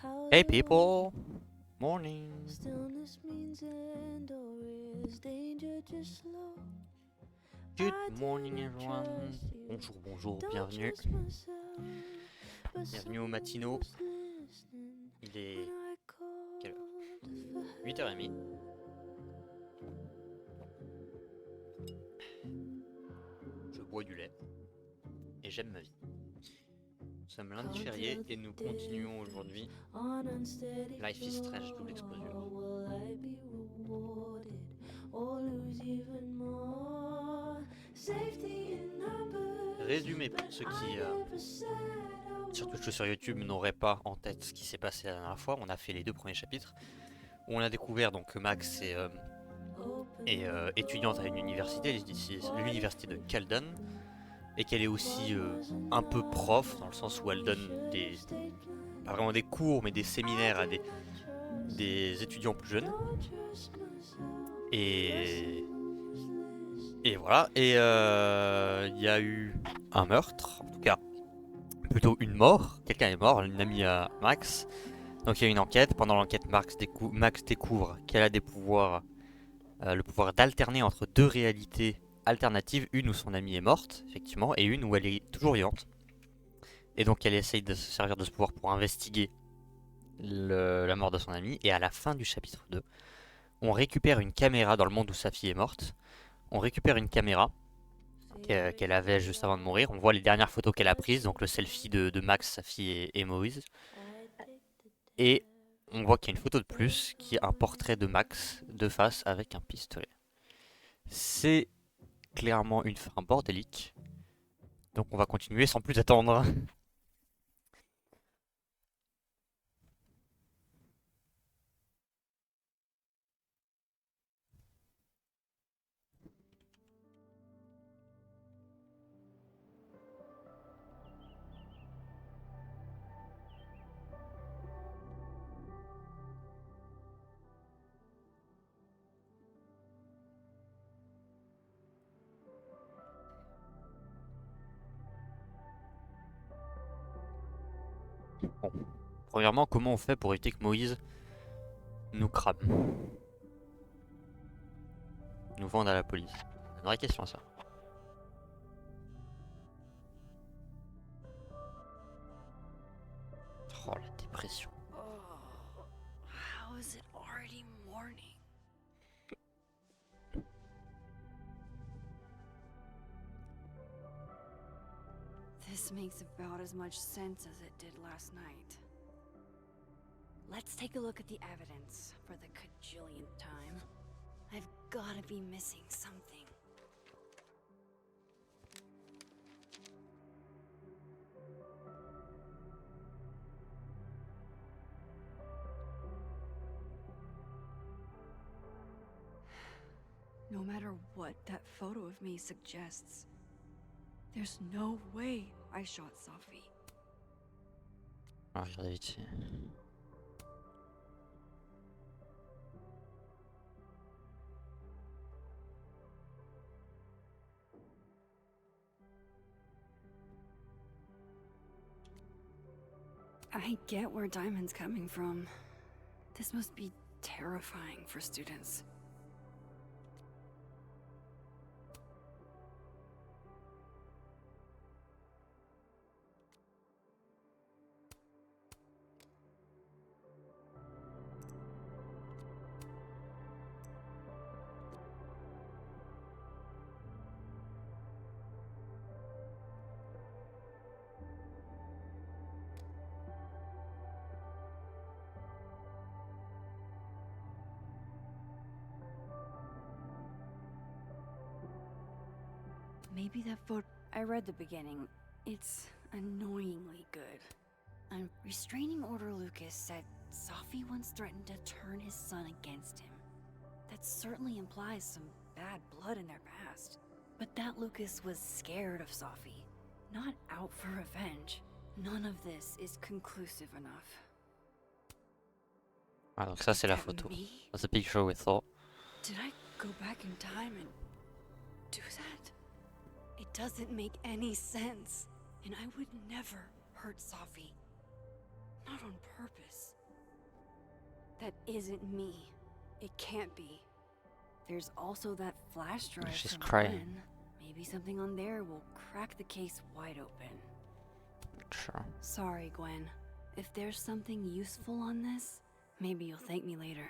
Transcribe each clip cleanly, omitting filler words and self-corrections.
Hey people! Morning! Good morning everyone! Bonjour, bonjour, bienvenue. Bienvenue au matinaux. Il est... quelle heure? 8h30. Je bois du lait. Et j'aime ma vie. Nous sommes lundi férié et nous continuons aujourd'hui Life is Strange double exposure. Résumé pour ceux qui, surtout sur YouTube, n'auraient pas en tête ce qui s'est passé la dernière fois. On a fait les 2 premiers chapitres où on a découvert donc que Max est étudiante à une université, l'université de Caldon, et qu'elle est aussi un peu prof dans le sens où elle donne pas vraiment des cours mais des séminaires à des étudiants plus jeunes. Et voilà. Et il y a eu un meurtre, en tout cas plutôt une mort. Quelqu'un est mort, une amie à Max. Donc il y a une enquête. Pendant l'enquête, Max découvre qu'elle a des pouvoirs, le pouvoir d'alterner entre deux réalités alternatives, une où son amie est morte, effectivement, et une où elle est toujours vivante. Et donc elle essaye de se servir de ce pouvoir pour investiguer la mort de son amie. Et à la fin du chapitre 2, on récupère une caméra dans le monde où sa fille est morte. On récupère une caméra qu'elle avait juste avant de mourir. On voit les dernières photos qu'elle a prises, donc le selfie de Max, sa fille et Moïse. Et on voit qu'il y a une photo de plus, qui est un portrait de Max de face avec un pistolet. C'est clairement une fin bordélique. Donc on va continuer sans plus attendre. Bon. Premièrement, comment on fait pour éviter que Moïse nous crame, nous vende à la police? C'est une vraie question ça. Oh la dépression. Oh, how is it already morning? This makes about as much sense as it did last night. Let's take a look at the evidence for the cajillionth time. I've gotta be missing something. No matter what that photo of me suggests, there's no way I shot Sophie. Alors, regardez vite fait. I get where Diamond's coming from. This must be terrifying for students. Maybe that photo... I read the beginning. It's annoyingly good. A restraining order Lucas said Sophie once threatened to turn his son against him. That certainly implies some bad blood in their past. But that Lucas was scared of Sophie, not out for revenge. None of this is conclusive enough. Ah, donc ça c'est la photo. That's the picture we thought. Did I go back in time and do that? It doesn't make any sense. And I would never hurt Sophie. Not on purpose. That isn't me. It can't be. There's also that flash drive She's from crying. Gwen. Maybe something on there will crack the case wide open. Sure. Sorry, Gwen. If there's something useful on this, maybe you'll thank me later.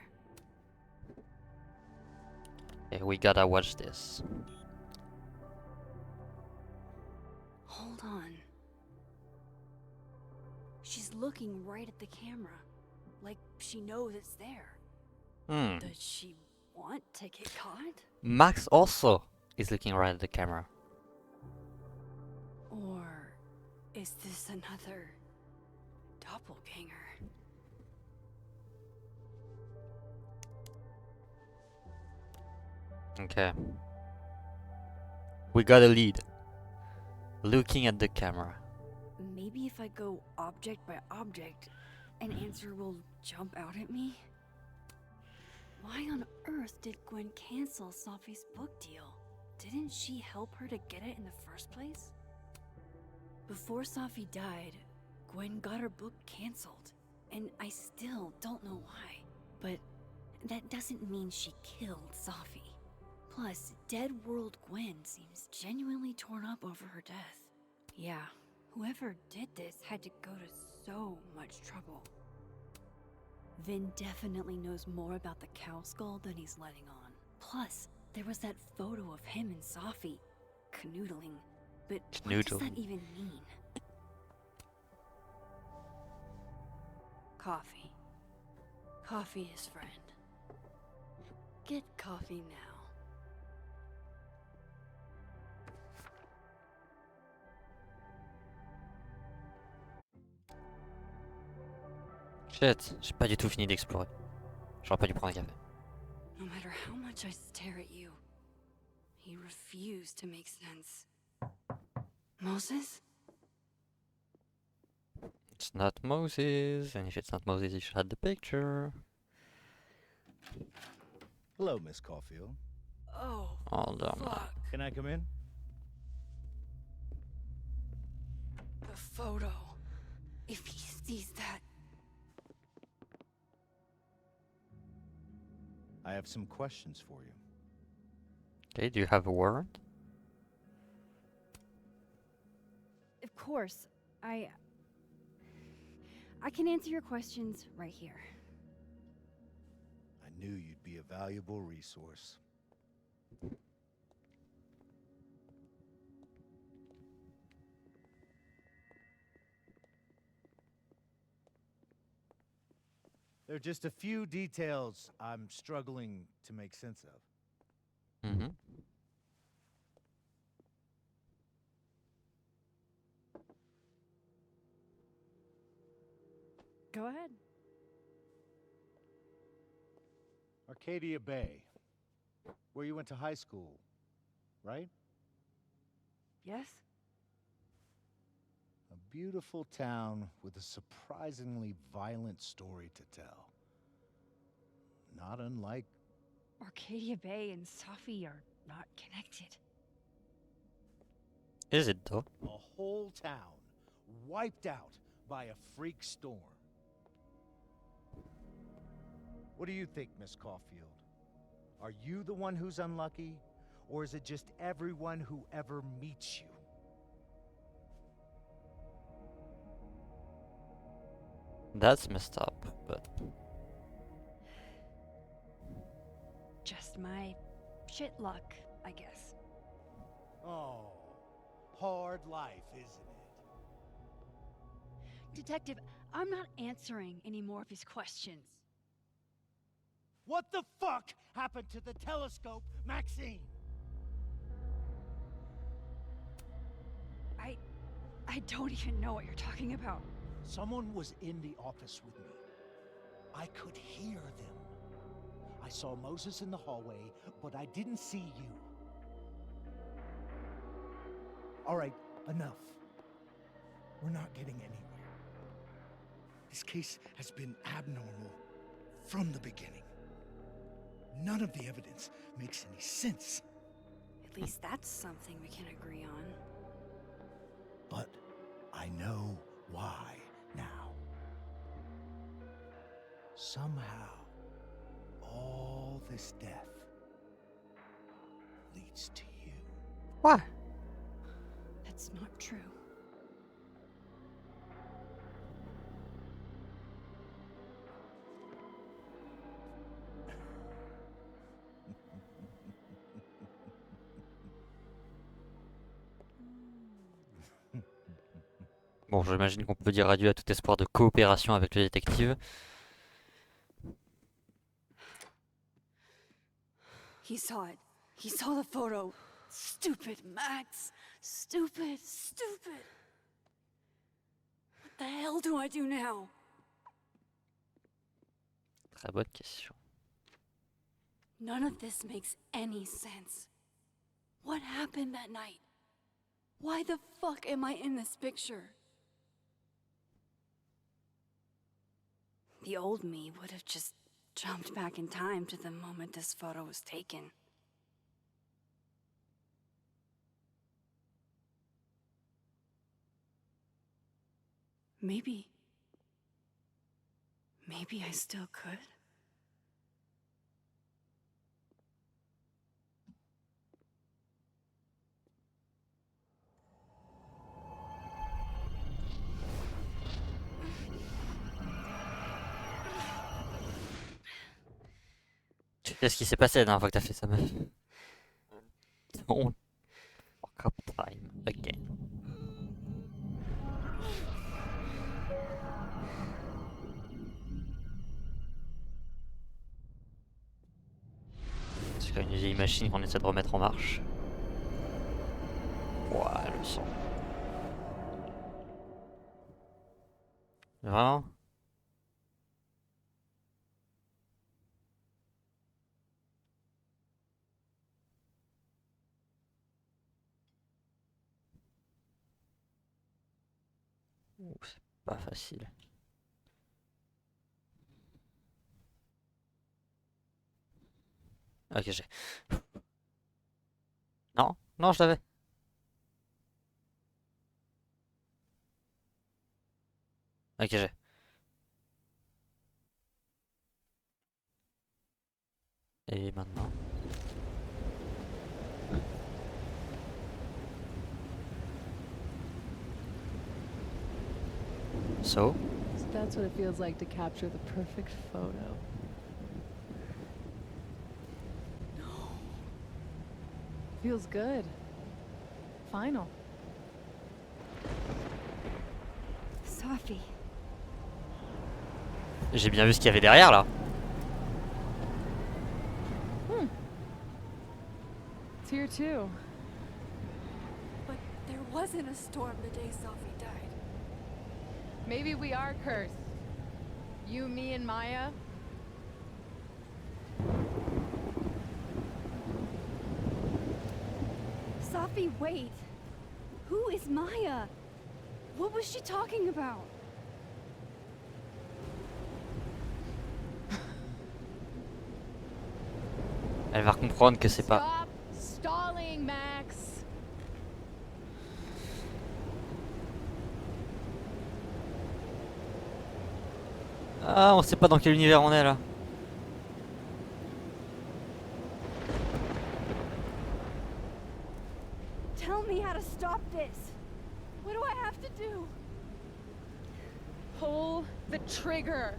Okay, we gotta watch this. Hold on. She's looking right at the camera. Like she knows it's there. Hmm. Does she want to get caught? Max also is looking right at the camera. Or is this another doppelganger? Okay. We got a lead. Looking at the camera. Maybe if I go object by object, an answer will jump out at me? Why on earth did Gwen cancel Sophie's book deal? Didn't she help her to get it in the first place? Before Sophie died, Gwen got her book canceled, and I still don't know why. But that doesn't mean she killed Sophie. Plus, Dead World Gwen seems genuinely torn up over her death. Yeah, whoever did this had to go to so much trouble. Vin definitely knows more about the cow skull than he's letting on. Plus, there was that photo of him and Sophie canoodling. But what does that even mean? Coffee. Coffee is friend. Get coffee now. Shit, j'ai pas du tout fini d'explorer. J'aurais pas dû prendre un café. No matter how much I stare at you, he refused to make sense. Moses? It's not Moses, and if it's not Moses, you should have the picture. Hello, Miss Caulfield. Oh, Hold on. fuck. Can I come in? The photo. If he sees that... I have some questions for you. Okay, do you have a warrant? Of course. I can answer your questions right here. I knew you'd be a valuable resource. There are just a few details I'm struggling to make sense of. Mm-hmm. Go ahead. Arcadia Bay, where you went to high school, right? Yes? A beautiful town with a surprisingly violent story to tell. Not unlike... Arcadia Bay and Safi are not connected. Is it though? a whole town wiped out by a freak storm. What do you think, Miss Caulfield? Are you the one who's unlucky, or is it just everyone who ever meets you? That's messed up, but Just my shit luck, I guess. Oh, hard life, isn't it? Detective, I'm not answering any more of his questions. What the fuck happened to the telescope, Maxine? I don't even know what you're talking about. Someone was in the office with me. I could hear them. I saw Moses in the hallway, but I didn't see you. All right, enough. We're not getting anywhere. This case has been abnormal from the beginning. None of the evidence makes any sense. At least that's something we can agree on. But I know why now. Somehow, this death leads to you. What? That's not true. Bon, j'imagine qu'on peut dire adieu à tout espoir de coopération avec le détective. He saw it. He saw the photo. Stupid Max. Stupid, stupid. What the hell do I do now? Très bonne question. None of this makes any sense. What happened that night? Why the fuck am I in this picture? The old me would have just jumped back in time to the moment this photo was taken. Maybe I still could. Qu'est-ce qui s'est passé la dernière fois que t'as fait ça, meuf? Don't fuck up time again. C'est comme une vieille machine qu'on essaie de remettre en marche. Ouah, le sang. Vraiment? Ouh, c'est pas facile. Ok, j'ai. Non, non, je l'avais. Ok, j'ai. Et maintenant? So? So that's what it feels like to capture the perfect photo. Feels good. Final. Sophie. J'ai bien vu ce qu'il y avait derrière là. It's here too. But there wasn't a storm the day Sophie died. Maybe we are cursed. You, me, and Maya. Sophie, wait. Who is Maya? What was she talking about? Elle va comprendre que c'est pas. Stop stalling, Max. Ah, on sait pas dans quel univers on est là. Tell me how to stop this. What do I have to do? Pull the trigger.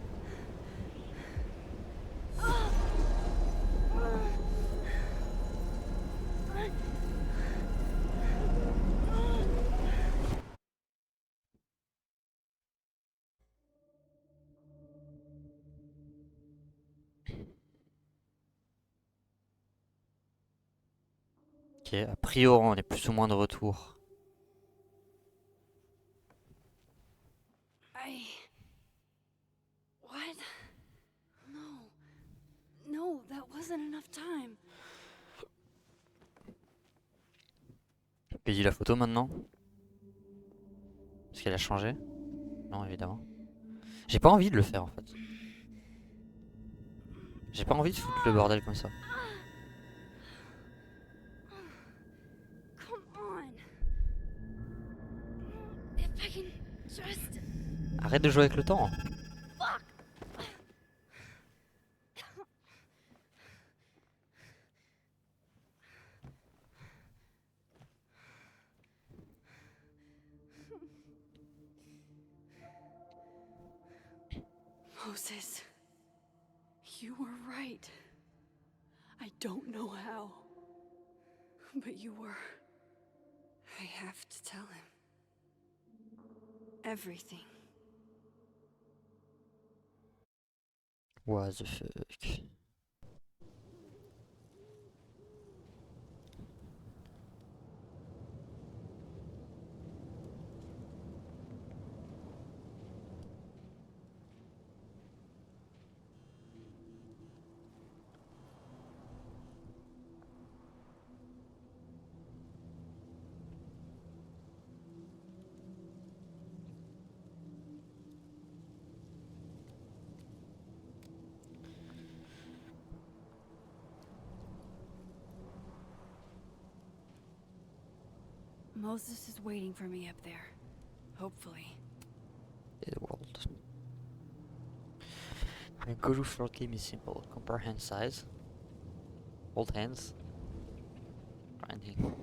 Ok, a priori on est plus ou moins de retour. What? No. No, that wasn't enough time. Paye la photo maintenant. Est-ce qu'elle a changé? Non, évidemment. J'ai pas envie de le faire en fait. J'ai pas envie de foutre le bordel comme ça. Come on. If I can just... Arrête de jouer avec le temps. Fuck! Moses, you were right. I don't know how, but you were. I have to tell him. Everything. What the fuck? Moses is waiting for me up there. Hopefully. The world. The go-to floor game is simple. Compare hand size. Hold hands. Grinding.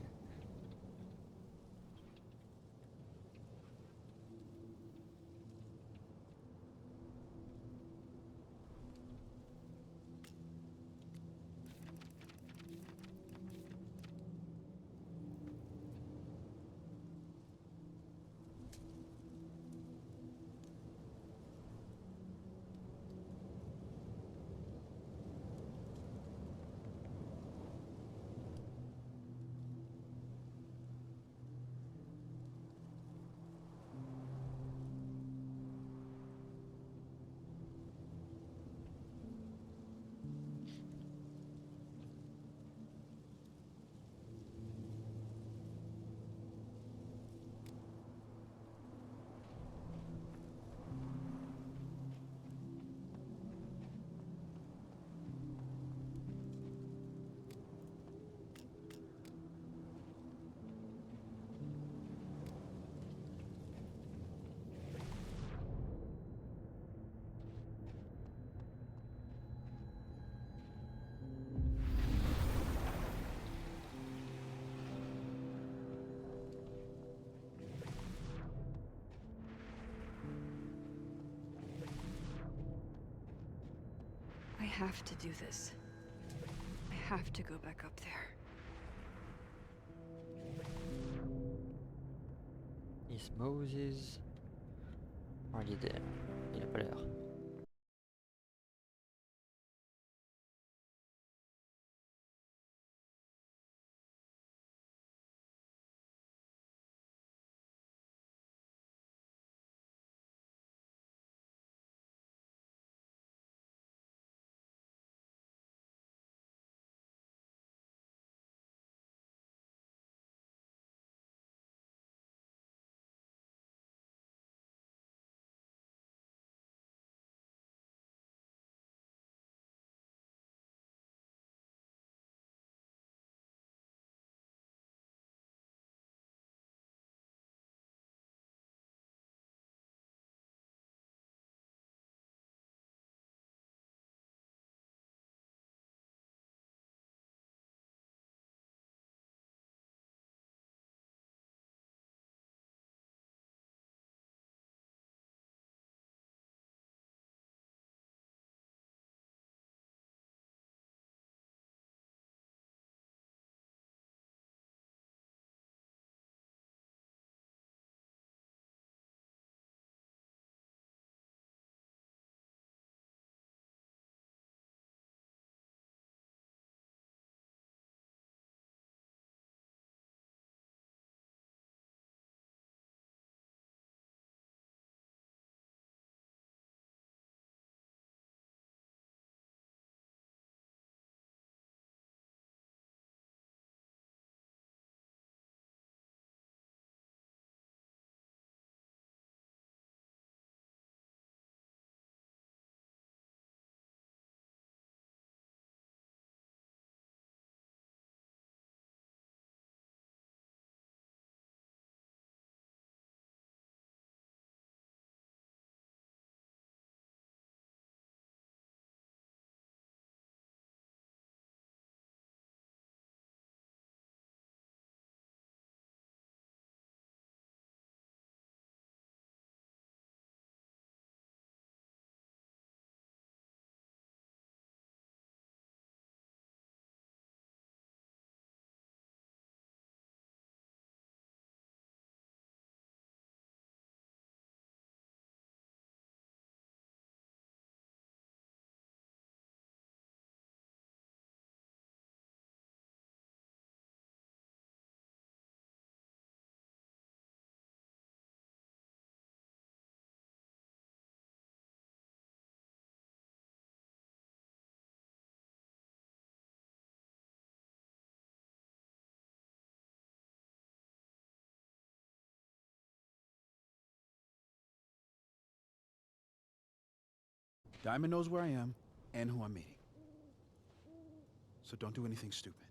I have to do this. I have to go back up there. Is Moses already there? Il a pas l'air. Diamond knows where I am and who I'm meeting. So don't do anything stupid.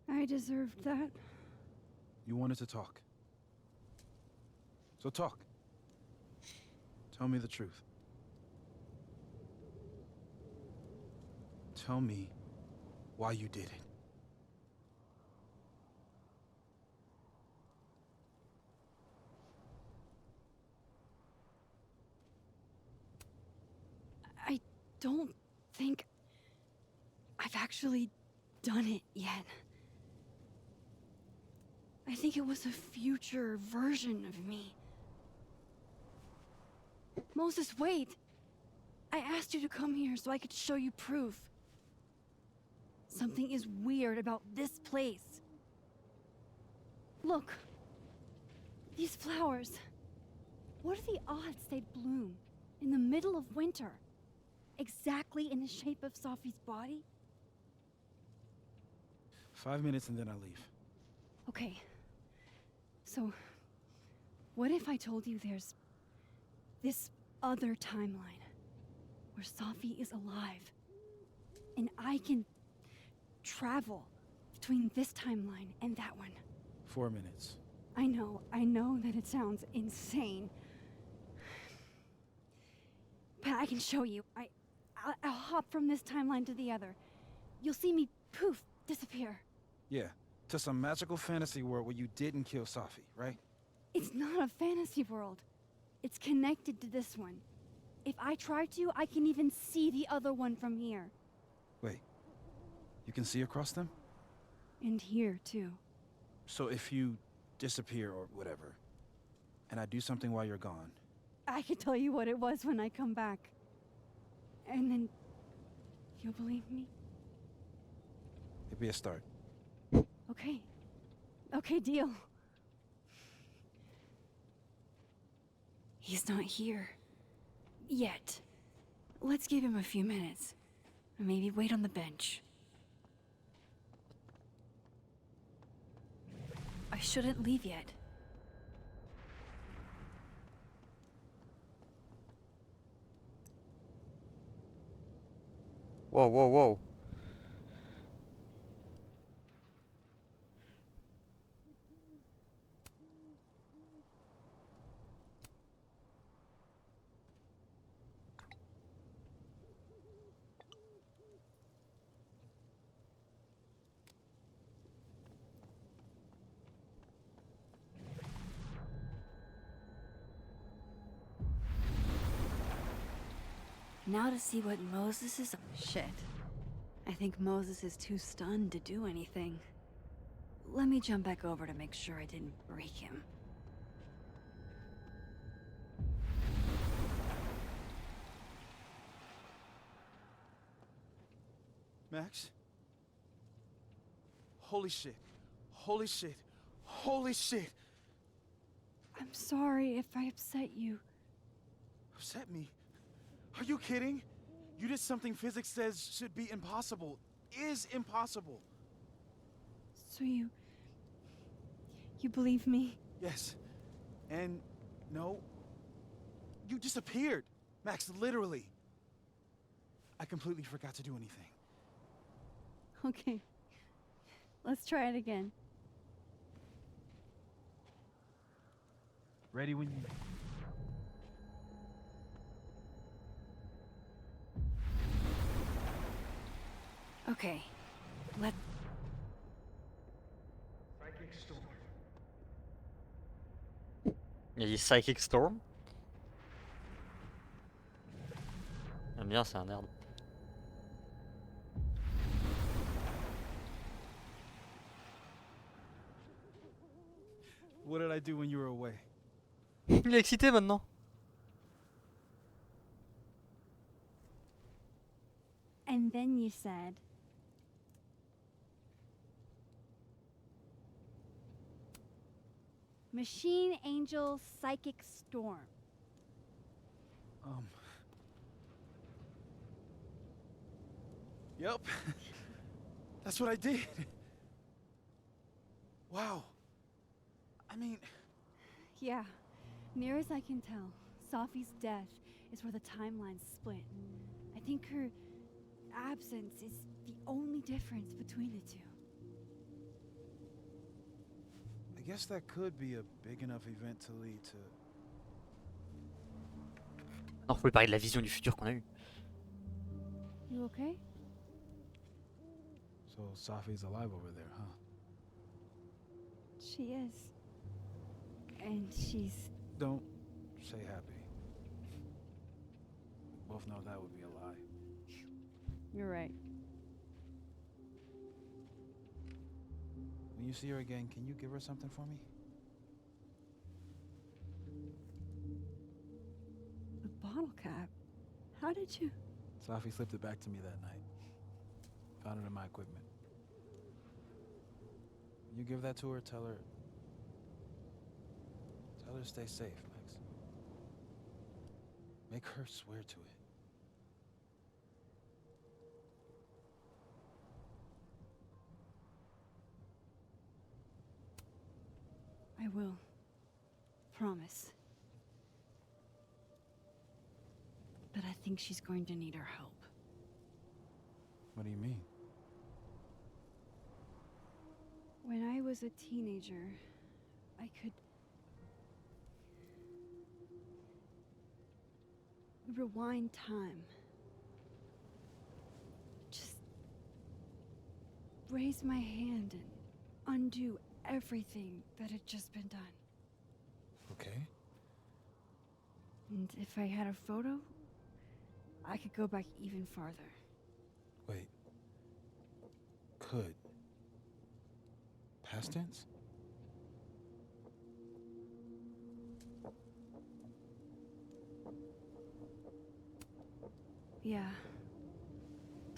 I deserved that. You wanted to talk. So talk. Tell me the truth. Tell me why you did it. I don't think I've actually done it yet. I think it was a future version of me. Moses, wait! I asked you to come here so I could show you proof. Something is weird about this place. Look. These flowers. What are the odds they'd bloom in the middle of winter? Exactly in the shape of Safi's body? 5 minutes and then I leave. Okay. So, what if I told you there's this other timeline where Safi is alive and I can travel between this timeline and that one? 4 minutes. I know that it sounds insane. But I can show you. I'll hop from this timeline to the other. You'll see me, poof, disappear. Yeah, to some magical fantasy world where you didn't kill Safi, right? It's not a fantasy world. It's connected to this one. If I try to, I can even see the other one from here. Wait, you can see across them? And here, too. So if you disappear or whatever, and I do something while you're gone, I can tell you what it was when I come back. And then you'll believe me? it'd be a start. Okay. Okay, deal. He's not here. Yet. Let's give him a few minutes. Maybe wait on the bench. I shouldn't leave yet. Whoa, whoa, whoa. Now to see what Moses is... Shit. I think Moses is too stunned to do anything. Let me jump back over to make sure I didn't break him. Max? Holy shit. Holy shit. Holy shit. I'm sorry if I upset you. Upset me? Are you kidding? You did something physics says should be impossible. Is impossible. So you believe me? Yes. And no. You disappeared. Max, literally. I completely forgot to do anything. Okay. Let's try it again. Ready when you... Okay. Let... Psychic storm. Il y a des Psychic Storm. J'aime bien, c'est un nerd. What did I do when you were away? Il est excité maintenant. And then you said... Machine Angel Psychic Storm. Yep. That's what I did. Wow. I mean... Yeah, near as I can tell, Safi's death is where the timelines split. I think her absence is the only difference between the two. I guess that could be a big enough event to lead to... Non, faut lui parler de la vision du futur qu'on a eue. You okay? So Safi's alive over there, huh? She is. And she's... Don't say happy. We both know that would be a lie. You're right. When you see her again, can you give her something for me? The bottle cap? How did you... Safi slipped it back to me that night. Found it in my equipment. When you give that to her, tell her to stay safe, Max. Make her swear to it. I will. Promise. But I think she's going to need our help. What do you mean? When I was a teenager, I could rewind time. Just raise my hand and undo everything that had just been done. Okay. And if I had a photo, I could go back even farther. Wait. Could. Past tense? Yeah.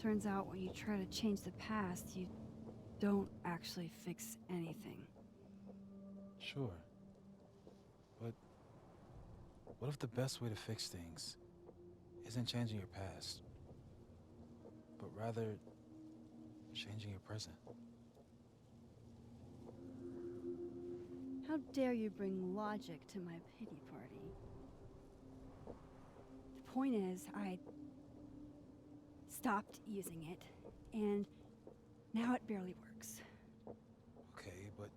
Turns out when you try to change the past, you don't actually fix anything. Sure. But what if the best way to fix things isn't changing your past, but rather changing your present? How dare you bring logic to my pity party? The point is, I stopped using it, and now it barely works. Okay, but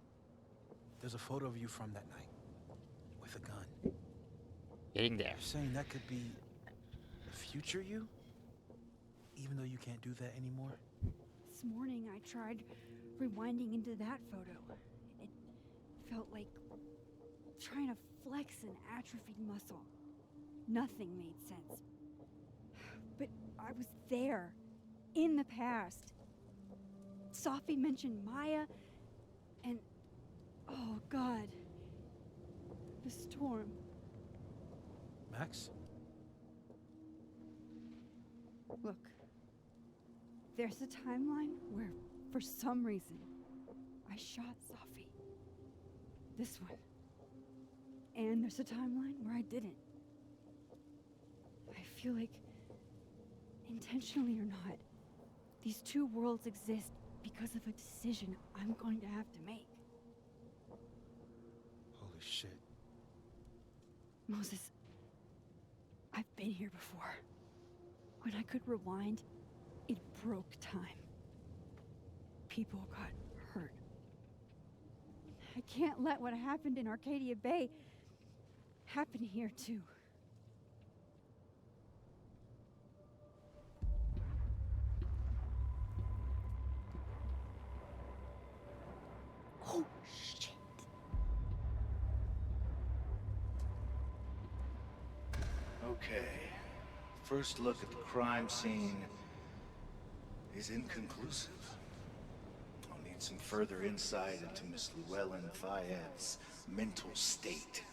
there's a photo of you from that night with a gun. Getting there. You're saying that could be the future you? Even though you can't do that anymore? This morning I tried rewinding into that photo. It felt like trying to flex an atrophied muscle. Nothing made sense. But I was there, in the past. Safi mentioned Maya, and oh God, the storm. Max? Look, there's a timeline where, for some reason, I shot Safi. This one. And there's a timeline where I didn't. I feel like, intentionally or not, these two worlds exist because of a decision I'm going to have to make. Holy shit. Moses, I've been here before. When I could rewind, it broke time. People got hurt. I can't let what happened in Arcadia Bay happen here too. Oh, shit. Okay. First look at the crime scene is inconclusive. I'll need some further insight into Miss Llewellyn Fayette's mental state.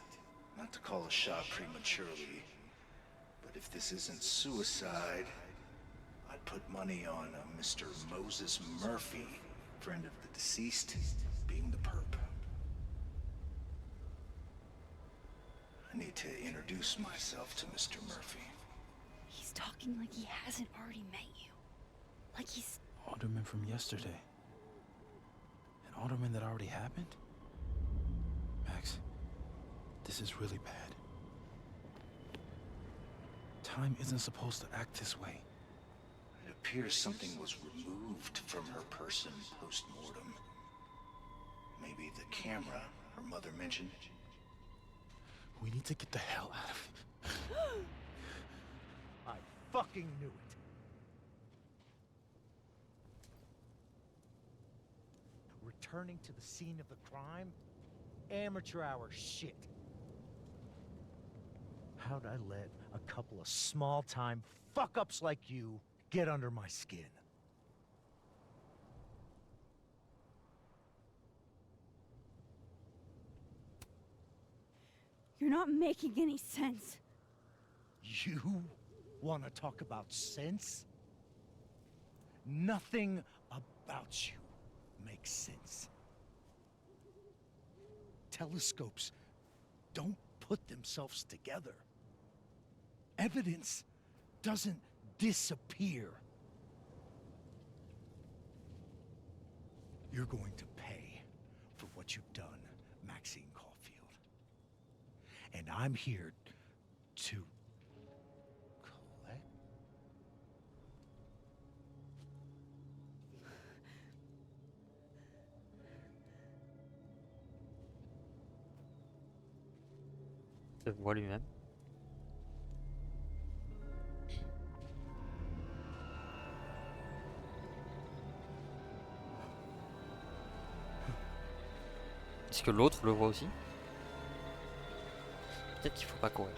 Not to call a shot prematurely, but if this isn't suicide, I'd put money on a Mr. Moses Murphy, friend of the deceased, being the perp. I need to introduce myself to Mr. Murphy. He's talking like he hasn't already met you. Like he's... Alderman from yesterday. An alderman that already happened? Max, this is really bad. Time isn't supposed to act this way. It appears something was removed from her person post-mortem. Maybe the camera her mother mentioned. We need to get the hell out of here. I fucking knew it. Returning to the scene of the crime? Amateur hour shit. How'd I let a couple of small-time fuck-ups like you get under my skin? You're not making any sense. You want to talk about sense? Nothing about you makes sense. Telescopes don't put themselves together. Evidence doesn't disappear. You're going to pay for what you've done, Maxine Caulfield. And I'm here to collect. Se voit lui-même. Est-ce que l'autre le voit aussi? Peut-être qu'il faut pas courir.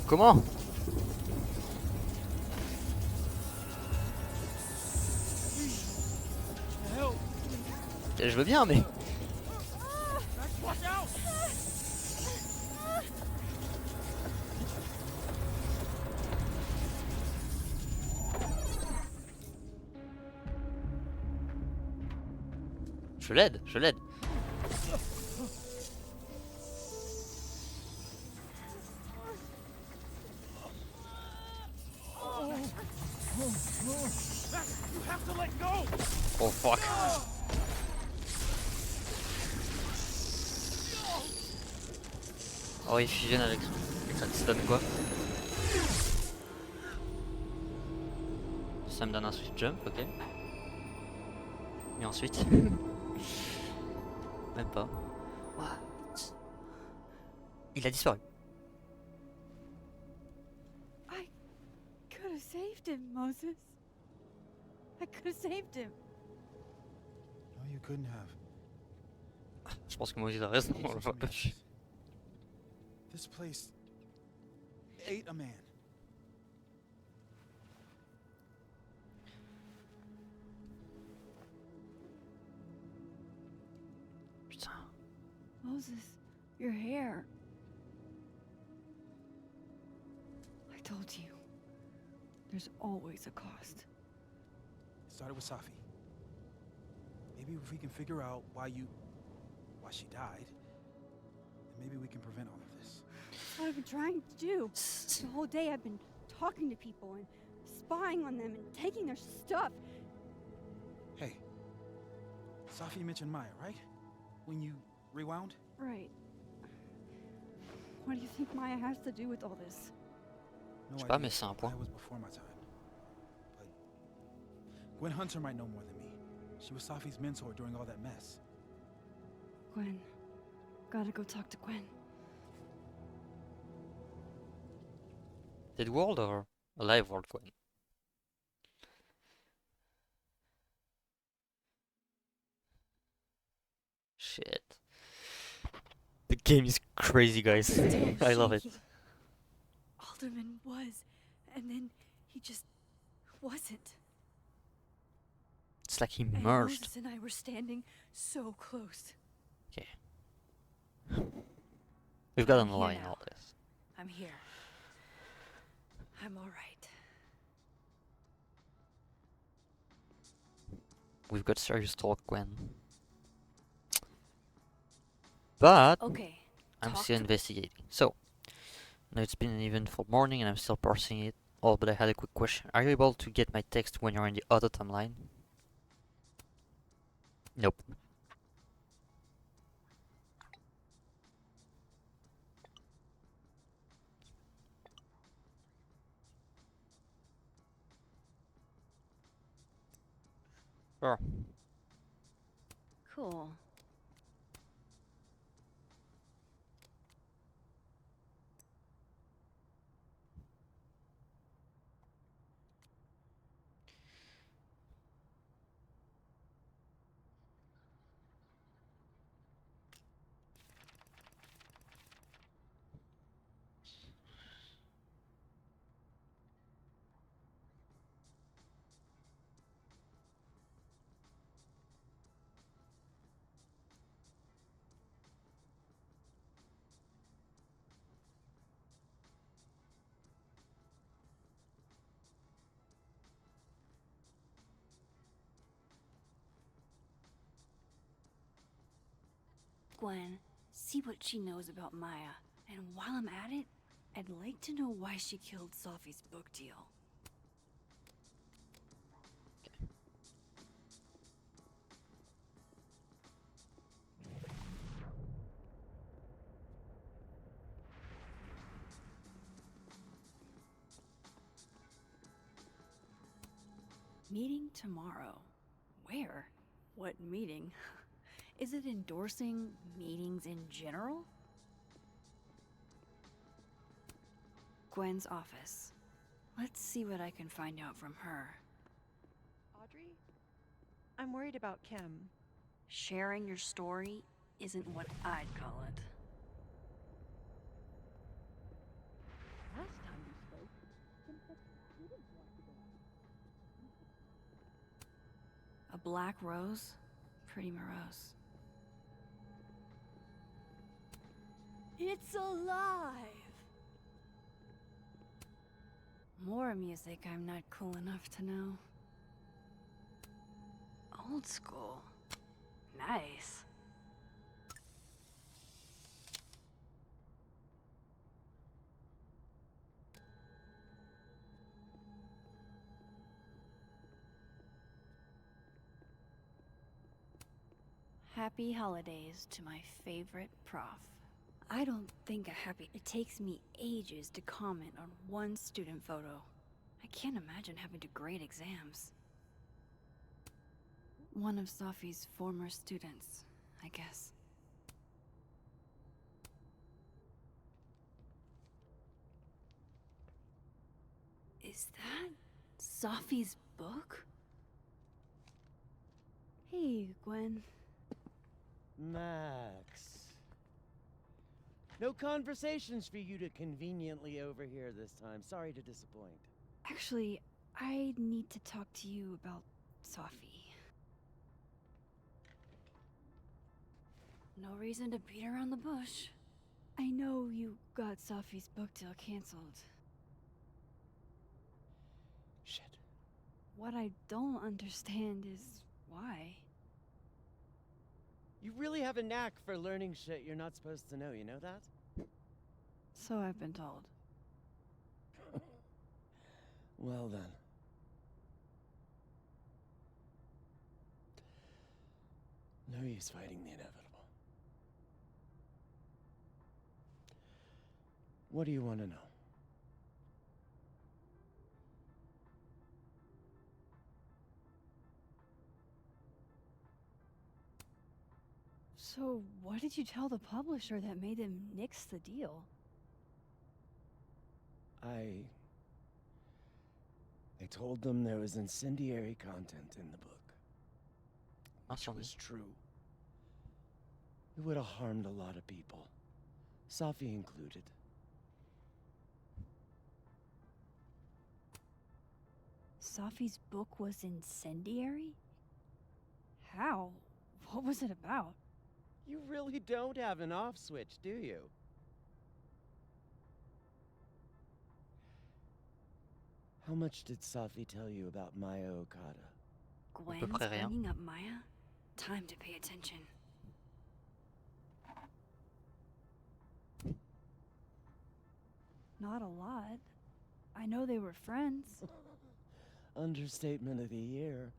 Comment? Je veux bien, mais... Je l'aide, je l'aide. Oh fuck. Oh il fusionne avec ça donne quoi? Ça me donne un swift jump, ok. Et ensuite même pas. What? Il a disparu. I could have saved him, Moses. I could have saved him. No, you couldn't have. Je pense que Moïse a raison, on le voit pas. This place ate a man. Putain. Moses, your hair. I told you. There's always a cost. It started with Safi. Maybe if we can figure out why she died, then maybe we can prevent all of this. That's what I've been trying to do. The whole day I've been talking to people and spying on them and taking their stuff. Hey, Safi mentioned Maya, right? When you rewound? Right. What do you think Maya has to do with all this? No Je sais pas, idea. mais c'est un point. Maya was before my time. But Gwen Hunter might know more than me. She was Safi's mentor during all that mess. Gwen. Gotta go talk to Gwen. Dead world or alive world, Gwen? Shit. The game is crazy, guys. I love it. Alderman was, and then he just wasn't. It's like he And merged. Moses and I were standing so close. Okay. We've got I'm on here line now. all this. I'm here. I'm all right. we've got serious talk, Gwen. But Okay. I'm talk still to- investigating. So now it's been an eventful morning and I'm still parsing it. Oh, but I had a quick question. Are you able to get my text when you're in the other timeline? Nope. Sure. Cool. Gwen, see what she knows about Maya. And while I'm at it, I'd like to know why she killed Sophie's book deal. Meeting tomorrow. Where? What meeting? Is it endorsing meetings in general? Gwen's office. Let's see what I can find out from her. Audrey? I'm worried about Kim. Sharing your story isn't what I'd call it. Last time we spoke, Kim said she didn't want to go. A black rose? Pretty morose. It's alive! More music I'm not cool enough to know. Old school. Nice. Happy holidays to my favorite prof. I don't think it takes me ages to comment on one student photo. I can't imagine having to grade exams. One of Sophie's former students, I guess. Is that Sophie's book? Hey, Gwen. Max. No conversations for you to conveniently overhear this time. Sorry to disappoint. Actually, I need to talk to you about Sophie. No reason to beat around the bush. I know you got Sophie's book deal canceled. Shit. What I don't understand is why. You really have a knack for learning shit you're not supposed to know, you know that? So I've been told. Well then. No use fighting the inevitable. What do you want to know? So, what did you tell the publisher that made them nix the deal? I told them there was incendiary content in the book. Which Awesome. was true. It would have harmed a lot of people. Sophie included. Sophie's book was incendiary? How? What was it about? You really don't have an off switch, do you? How much did Safi tell you about Maya Okada? peu Gwen's près rien. bringing up Maya? Time to pay attention. Not a lot. I know they were friends. Understatement of the year.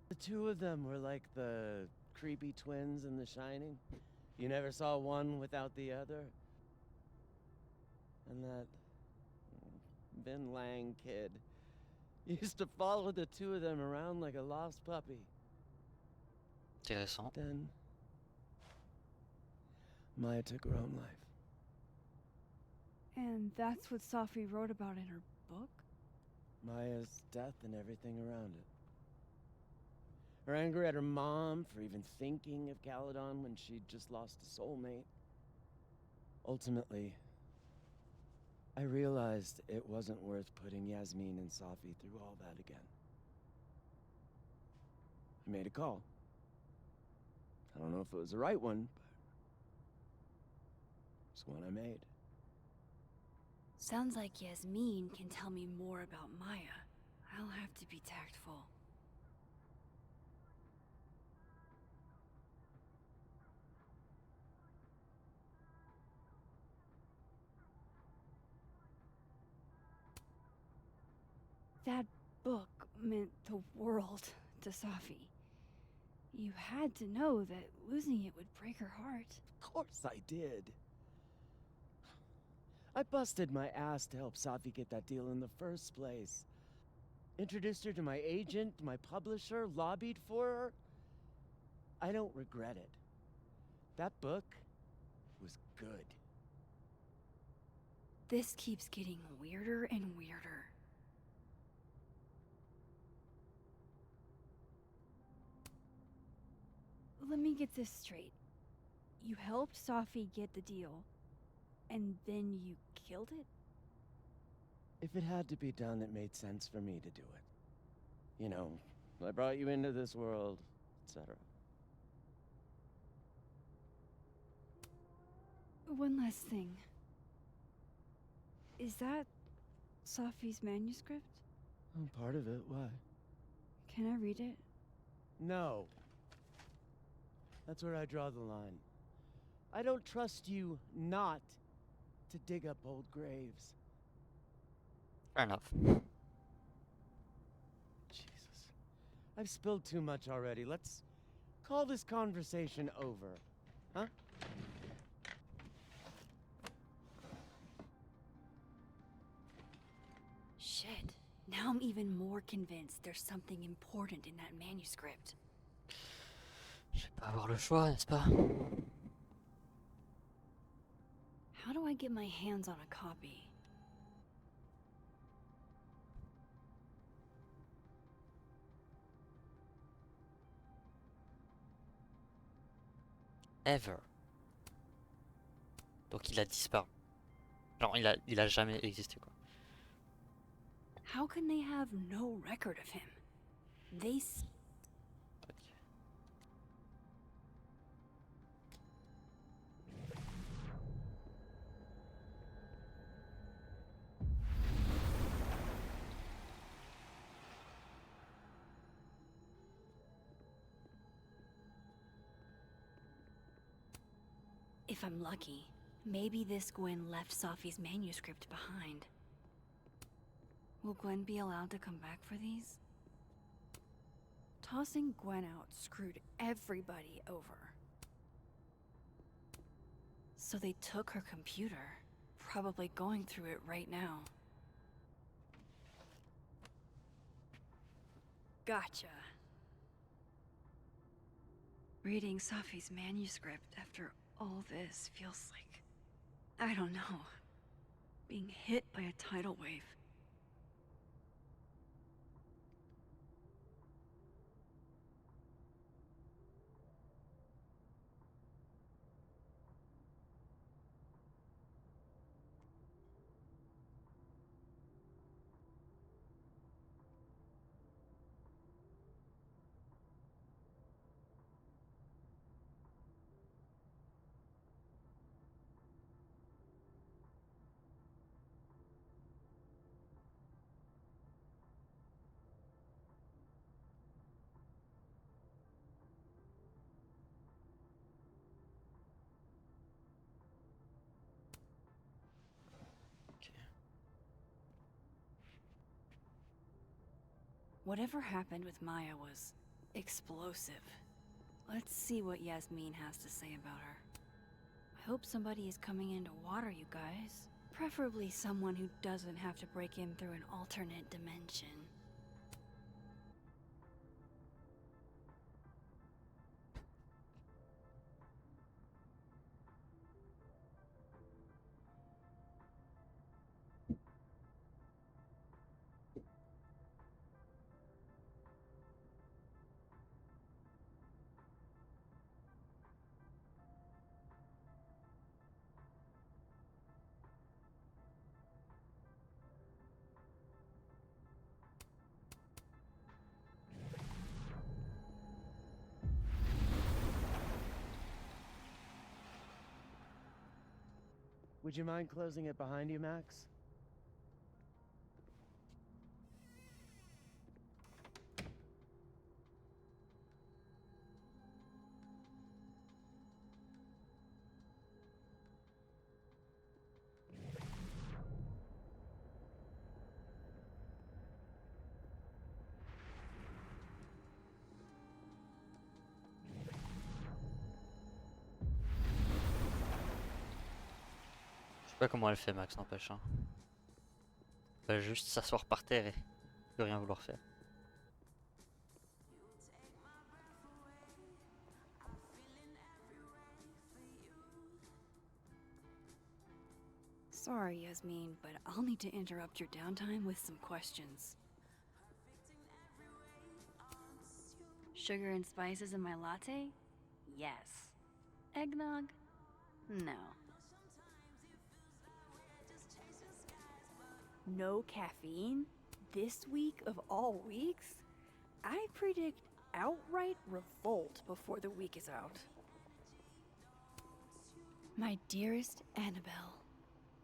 The two of them were like the creepy twins in The Shining. You never saw one without the other. And that Vin Lang kid used to follow the two of them around like a lost puppy. Intéressant. Then Maya took her own life. And that's what Safi wrote about in her book? Maya's death and everything around it. Her anger at her mom for even thinking of Caledon when she'd just lost a soulmate. Ultimately, I realized it wasn't worth putting Yasmin and Safi through all that again. I made a call. I don't know if it was the right one, but it's one I made. Sounds like Yasmin can tell me more about Maya. I'll have to be tactful. That book meant the world to Safi. You had to know that losing it would break her heart. Of course I did. I busted my ass to help Safi get that deal in the first place. Introduced her to my agent, my publisher, lobbied for her. I don't regret it. That book was good. This keeps getting weirder and weirder. Let me get this straight. You helped Safi get the deal, and then you killed it? If it had to be done, it made sense for me to do it. You know, I brought you into this world, etc. One last thing. Is that Safi's manuscript? Part of it, why? Can I read it? No. That's where I draw the line. I don't trust you not to dig up old graves. Fair enough. Jesus. I've spilled too much already. Let's call this conversation over. Huh? Shit. Now I'm even more convinced there's something important in that manuscript. Je vais pas avoir le choix, n'est-ce pas? How do I get my hands on a copy? Ever. Donc il a disparu. Genre il a jamais existé quoi. How can they have no record of him? Ok. If I'm lucky, maybe this Gwen left Safi's manuscript behind. Will Gwen be allowed to come back for these? Tossing Gwen out screwed everybody over. So they took her computer, probably going through it right now. Gotcha. Reading Safi's manuscript after all this feels like, I don't know, being hit by a tidal wave. Whatever happened with Maya was explosive. Let's see what Yasmin has to say about her. I hope somebody is coming in to water you guys. Preferably someone who doesn't have to break in through an alternate dimension. Would you mind closing it behind you, Max? Je sais pas comment elle fait Max, n'empêche. Hein. Elle va juste s'asseoir par terre et plus rien vouloir faire. Sorry, Yasmin, but I'll need to interrupt your downtime with some questions. Sugar and spices in my latte? Yes. Eggnog? No. No caffeine? This week of all weeks? I predict outright revolt before the week is out. My dearest Annabelle,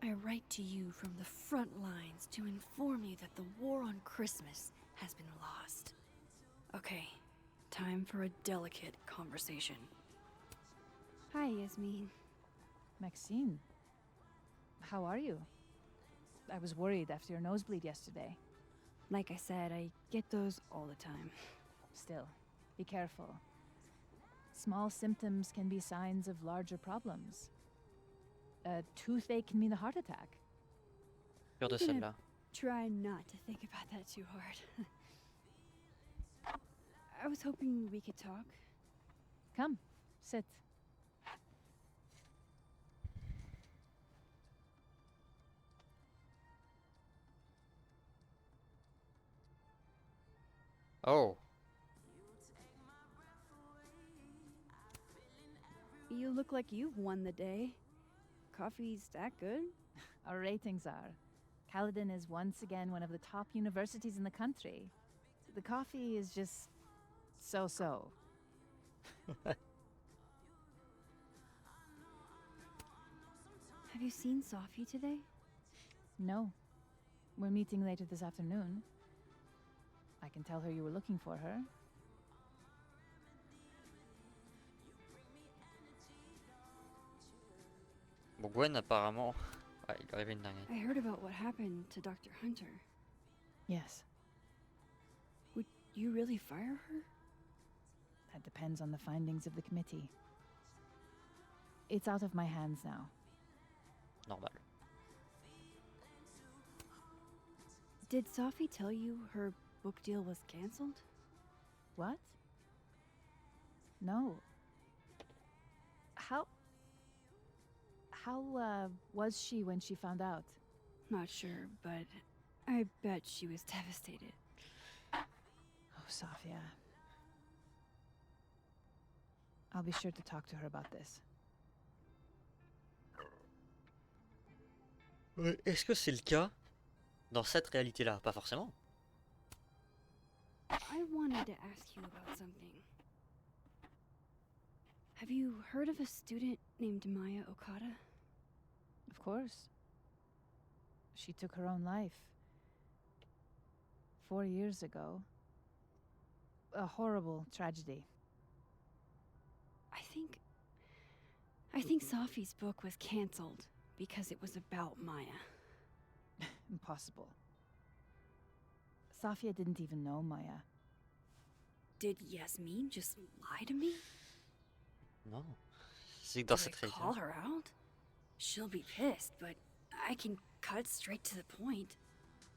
I write to you from the front lines to inform you that the war on Christmas has been lost. Okay, time for a delicate conversation. Hi, Yasmin. Maxine, how are you? I was worried after your nosebleed yesterday. Like I said, I get those all the time. Still, be careful. Small symptoms can be signs of larger problems. A toothache can mean a heart attack. Peur de I'm gonna celle-là. Try not to think about that too hard. I was hoping we could talk. Come, sit. Oh, You look like you've won the day. Coffee's that good? Our ratings are. Caledon is once again one of the top universities in the country. The coffee is just so-so. Have you seen Sophie today? No. We're meeting later this afternoon. I can tell her you were looking for her. bon Gwen apparemment, ouais, il lui arrivait une dinguerie. I heard about what happened to Dr. Hunter. Yes, Would you really fire her? that depends on the findings of the committee. It's out of my hands now. Normal. Did Sophie tell you her book deal was canceled? What? No. How was she when she found out? Not sure, but I bet she was devastated. Oh, Sophia. I'll be sure to talk to her about this. Est-ce que c'est le cas dans cette réalité-là? Pas forcément. I wanted to ask you about something. Have you heard of a student named Maya Okada? Of course. She took her own life. 4 years ago. A horrible tragedy. I think Sophie's book was canceled because it was about Maya. Impossible. Safia didn't even know Maya. Did Yasmin just lie to me? Non. C'est que dans Did I cette call région. her out? She'll be pissed, but I can cut straight to the point.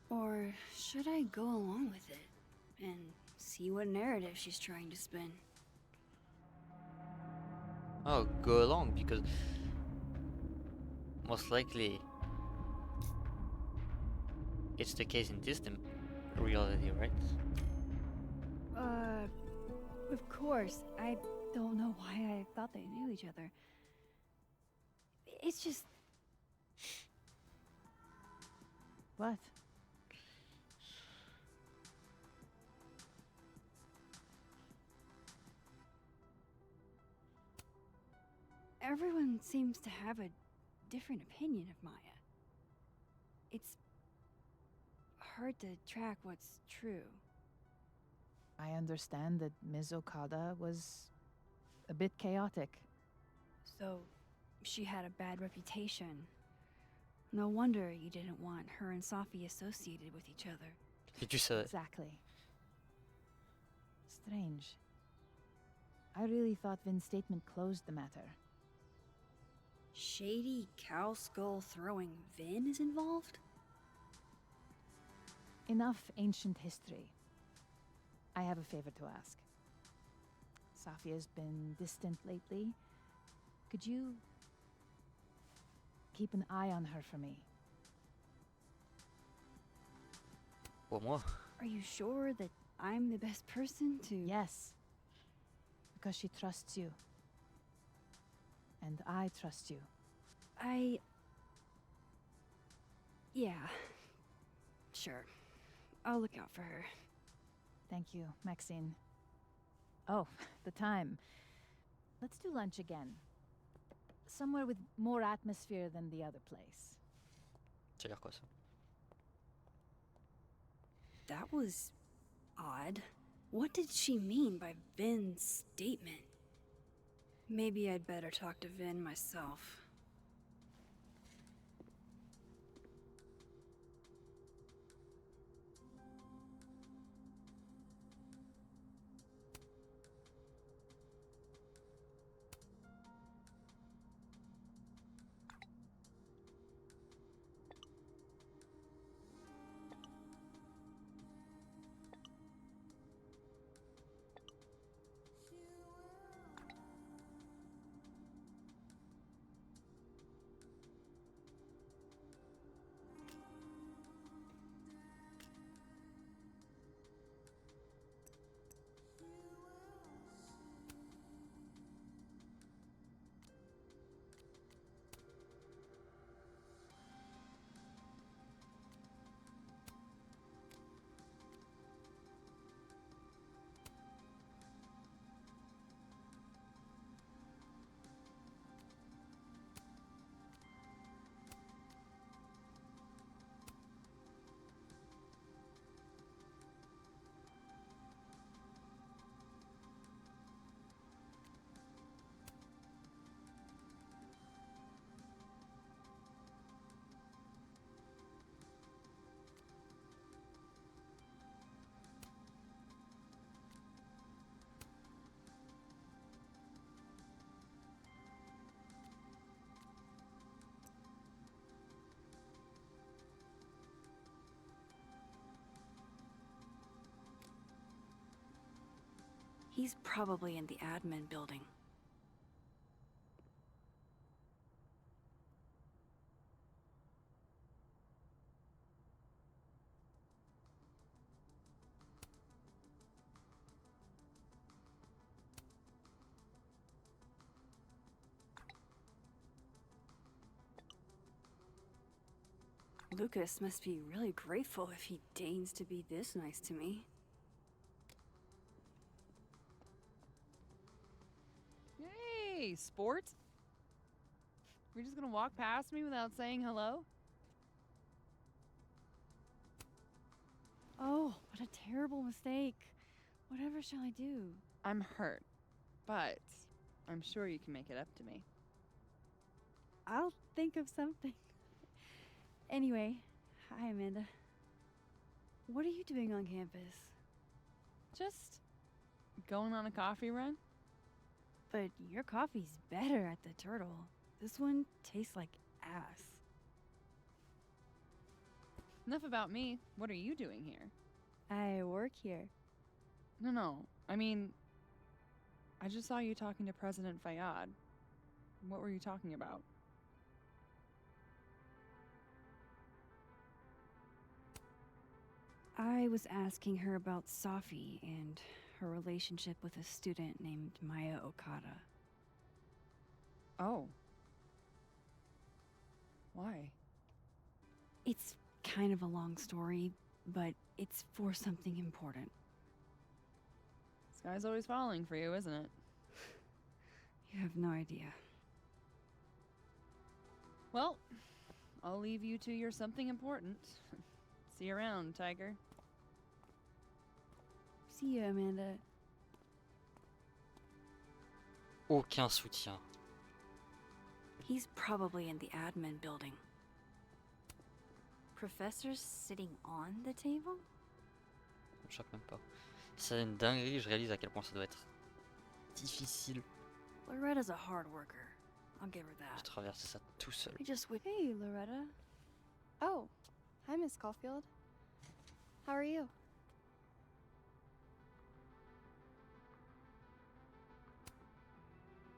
Or should I go along with it and see what narrative she's trying to spin? Oh, go along because most likely it's the case in this reality, right? Of course. I don't know why I thought they knew each other. It's just... What? Everyone seems to have a different opinion of Maya. It's hard to track what's true. I understand that Ms. Okada was a bit chaotic. So, she had a bad reputation. No wonder you didn't want her and Safi associated with each other. Did you say Exactly. Strange. I really thought Vin's statement closed the matter. Shady cow skull throwing Vin is involved? Enough ancient history. I have a favor to ask. Safia's been distant lately. Could you keep an eye on her for me? pour moi? Are you sure that I'm the best person to... Yes. Because she trusts you. And I trust you. Yeah. Sure. I'll look out for her. Thank you, Maxine. Oh, the time. Let's do lunch again. Somewhere with more atmosphere than the other place. Tu veux dire quoi ça? That was odd. What did she mean by Vin's statement? Maybe I'd better talk to Vin myself. He's probably in the admin building. Lucas must be really grateful if he deigns to be this nice to me. Hey, sport. You're just gonna walk past me without saying hello? Oh, what a terrible mistake. Whatever shall I do? I'm hurt, but I'm sure you can make it up to me. I'll think of something. Anyway, hi, Amanda. What are you doing on campus? Just going on a coffee run? But your coffee's better at the Turtle. This one tastes like ass. Enough about me. What are you doing here? I work here. No. I mean, I just saw you talking to President Fayyad. What were you talking about? I was asking her about Safi and her relationship with a student named Maya Okada. Oh. Why? It's kind of a long story, but it's for something important. This guy's always falling for you, isn't it? You have no idea. Well, I'll leave you to your something important. See you around, Tiger. See you, Amanda. Aucun soutien. He's probably in the admin building. Professor's sitting on the table? Je choque même pas. C'est une dinguerie, je réalise à quel point ça doit être difficile Loretta's a hard worker. I'll give her de that. traverser ça tout seul. I just wish. Hey, Loretta. Oh, hi, Miss Caulfield. How are you?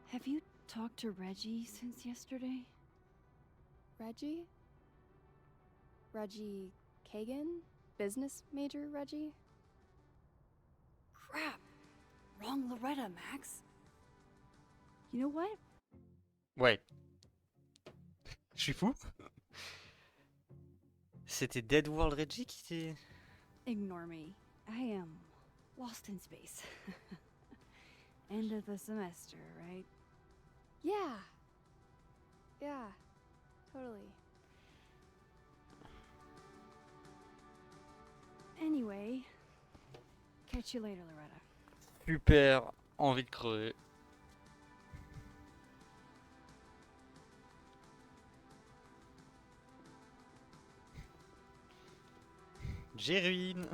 Have you talked to Reggie since yesterday? Reggie? Reggie Kagan? Business major Reggie? Crap! Wrong Loretta, Max. You know what? Ouais. Je suis fou. C'était Dead World Reggie qui était... Ignore me. I am lost in space. End of the semester, right? Yeah. Yeah, totally. Anyway, catch you later, Loretta. Super envie de crever. Jéruine.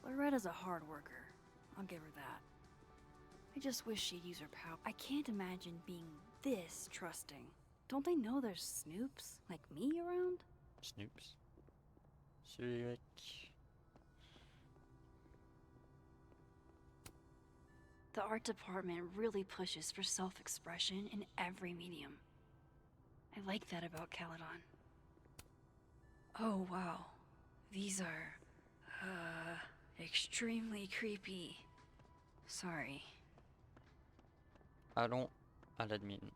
Loretta's a hard worker. I'll give her that. I just wish she'd use her power. I can't imagine being this trusting. Don't they know there's snoops like me around? Snoops. Celui avec... The art department really pushes for self-expression in every medium. I like that about Caledon. Oh, wow. These are, extremely creepy. Sorry. Allons à l'admin.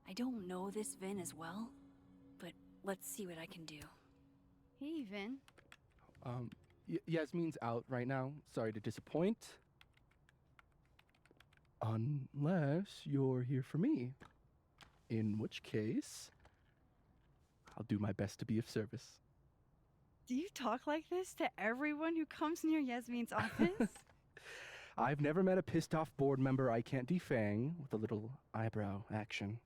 I don't know this Vin as well, but let's see what I can do. Hey, Vin. Yasmin's out right now. Sorry to disappoint. Unless you're here for me. In which case, I'll do my best to be of service. Do you talk like this to everyone who comes near Yasmin's office? I've never met a pissed off board member I can't defang with a little eyebrow action.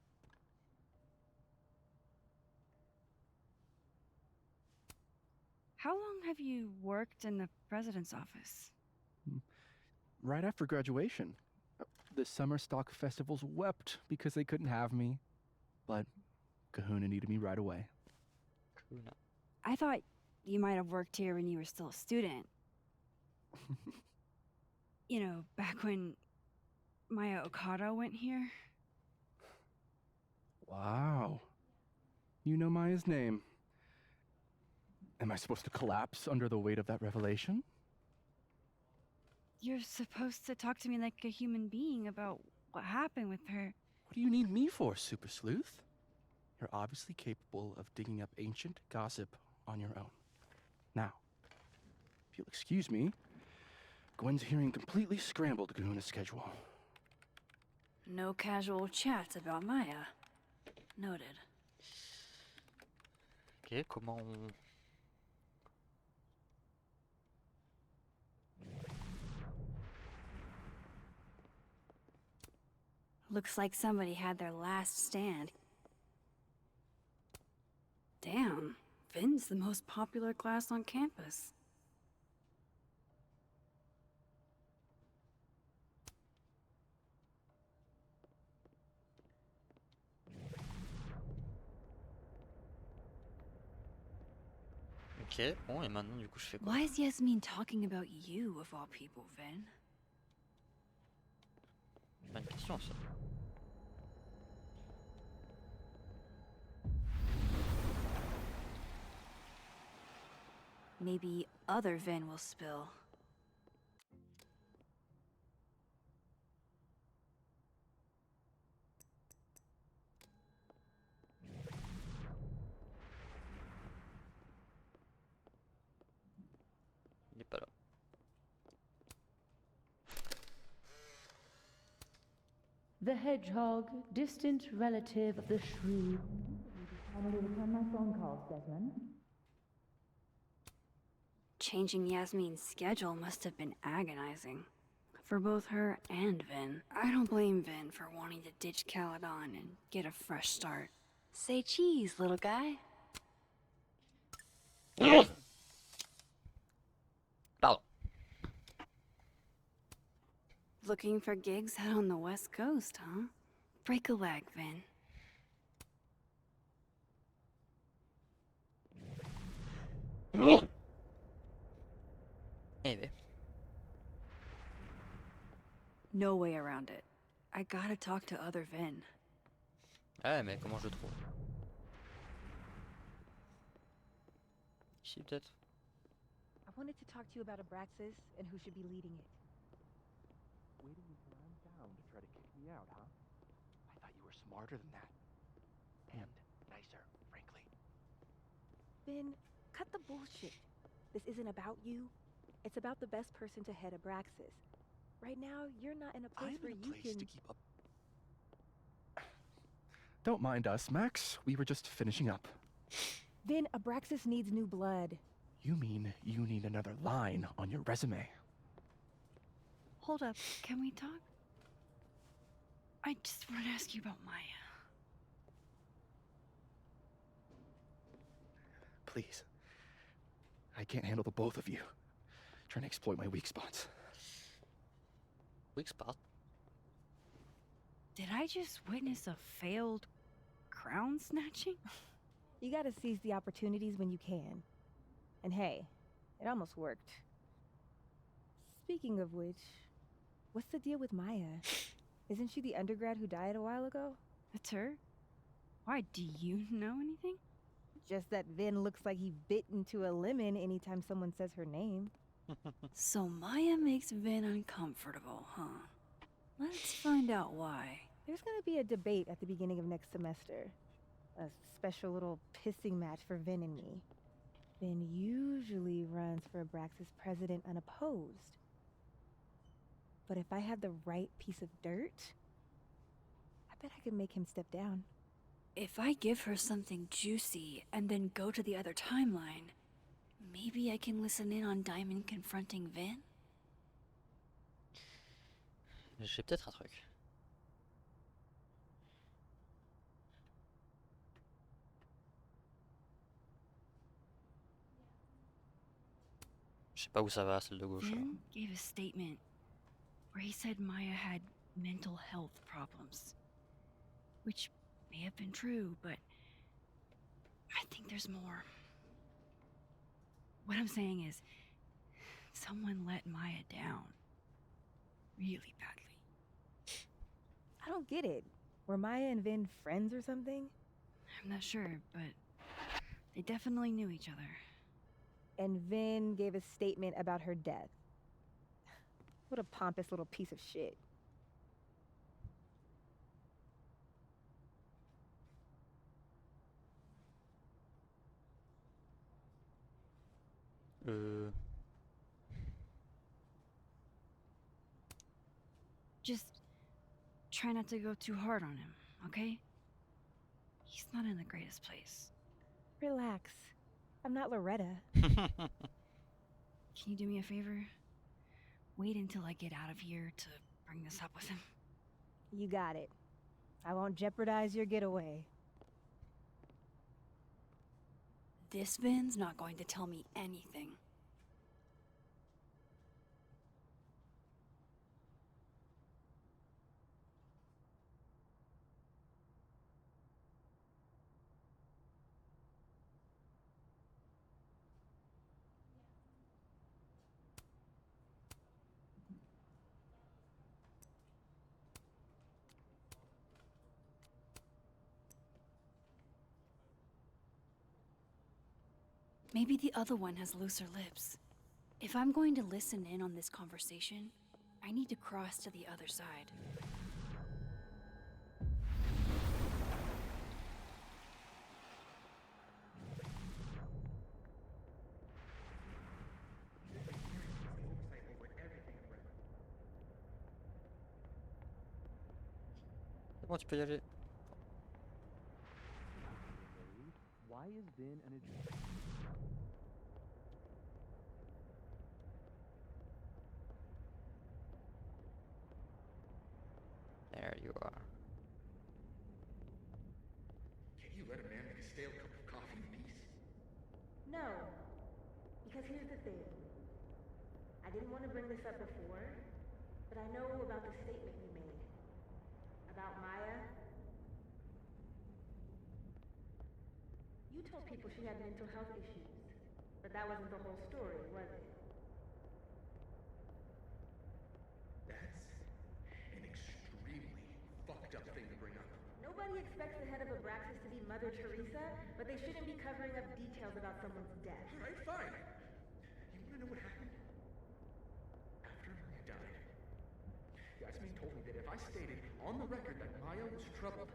How long have you worked in the president's office? Right after graduation. The summer stock festivals wept because they couldn't have me. But Kahuna needed me right away. Cool. I thought you might have worked here when you were still a student. You know, back when Maya Okada went here. Wow. You know Maya's name. Am I supposed to collapse under the weight of that revelation? You're supposed to talk to me like a human being about what happened with her. What do you need me for, Super Sleuth? You're obviously capable of digging up ancient gossip on your own. Now, if you'll excuse me, Gwen's hearing completely scrambled Kahuna's schedule. No casual chats about Maya. Noted. Ok, comment on... Looks like somebody had their last stand. Damn, Vin's the most popular class on campus. Ok, bon, et maintenant, du coup, je fais quoi? Why is Yasmin talking about you, of all people, Vin? Bonne question, ça. Maybe other Vin will spill. Il est pas là. The hedgehog, distant relative of the shrew. Kindly return my phone calls, Desmond. Changing Yasmin's schedule must have been agonizing. For both her and Vin. I don't blame Vin for wanting to ditch Caledon and get a fresh start. Say cheese, little guy. Pardon. Looking for gigs out on the West Coast, huh? Break a leg, Vin. Anyway. No way around it. I gotta talk to other Vin. Ouais, mais comment je le trouve? Ici, peut-être? I wanted to talk to you about Abraxas and who should be leading it. Waiting until I'm down to try to kick me out, huh? I thought you were smarter than that. And nicer, frankly. Ben, cut the bullshit. This isn't about you. It's about the best person to head Abraxas. Right now, you're not in a place where you can... to keep up. Don't mind us, Max. We were just finishing up. Then Abraxas needs new blood. You mean you need another line on your resume? Hold up, can we talk? I just want to ask you about Maya. Please. I can't handle the both of you. Trying to exploit my weak spots. Weak spot? Did I just witness a failed crown snatching? You gotta seize the opportunities when you can. And hey, it almost worked. Speaking of which, what's the deal with Maya? Isn't she the undergrad who died a while ago? That's her? Why, do you know anything? Just that Vin looks like he bit into a lemon anytime someone says her name. So Maya makes Vin uncomfortable, huh? Let's find out why. There's gonna be a debate at the beginning of next semester. A special little pissing match for Vin and me. Vin usually runs for Abraxas president unopposed. But if I had the right piece of dirt, I bet I could make him step down. If I give her something juicy and then go to the other timeline, maybe I can listen in on Diamond confronting Vin? J'ai peut-être un truc. Je sais pas où ça va, celle de gauche. Vin gave a statement where he said Maya had mental health problems. Which may have been true, but I think there's more. What I'm saying is, someone let Maya down. Really badly. I don't get it. Were Maya and Vin friends or something? I'm not sure, but they definitely knew each other. and Vin gave a statement about her death. What a pompous little piece of shit. Just try not to go too hard on him, okay? He's not in the greatest place. Relax. I'm not Loretta. Can you do me a favor? Wait until I get out of here to bring this up with him. You got it. I won't jeopardize your getaway. This Vin's not going to tell me anything. Maybe the other one has looser lips. If I'm going to listen in on this conversation, I need to cross to the other side. Comment tu peux y aller? Why is Vin an adult? There you are. Can you let a man make a stale cup of coffee in peace? No. Because here's the thing. I didn't want to bring this up before, but I know about the statement you made. About Maya. You told people she had mental health issues, but that wasn't the whole story, was it? That's an extremely fucked up thing to bring up. Nobody expects the head of Abraxas to be Mother Teresa, but they shouldn't be covering up details about someone's death. All right, fine. You want to know what happened? After Maya died, Yasmin told me that if I stated on the record that Maya was troubled,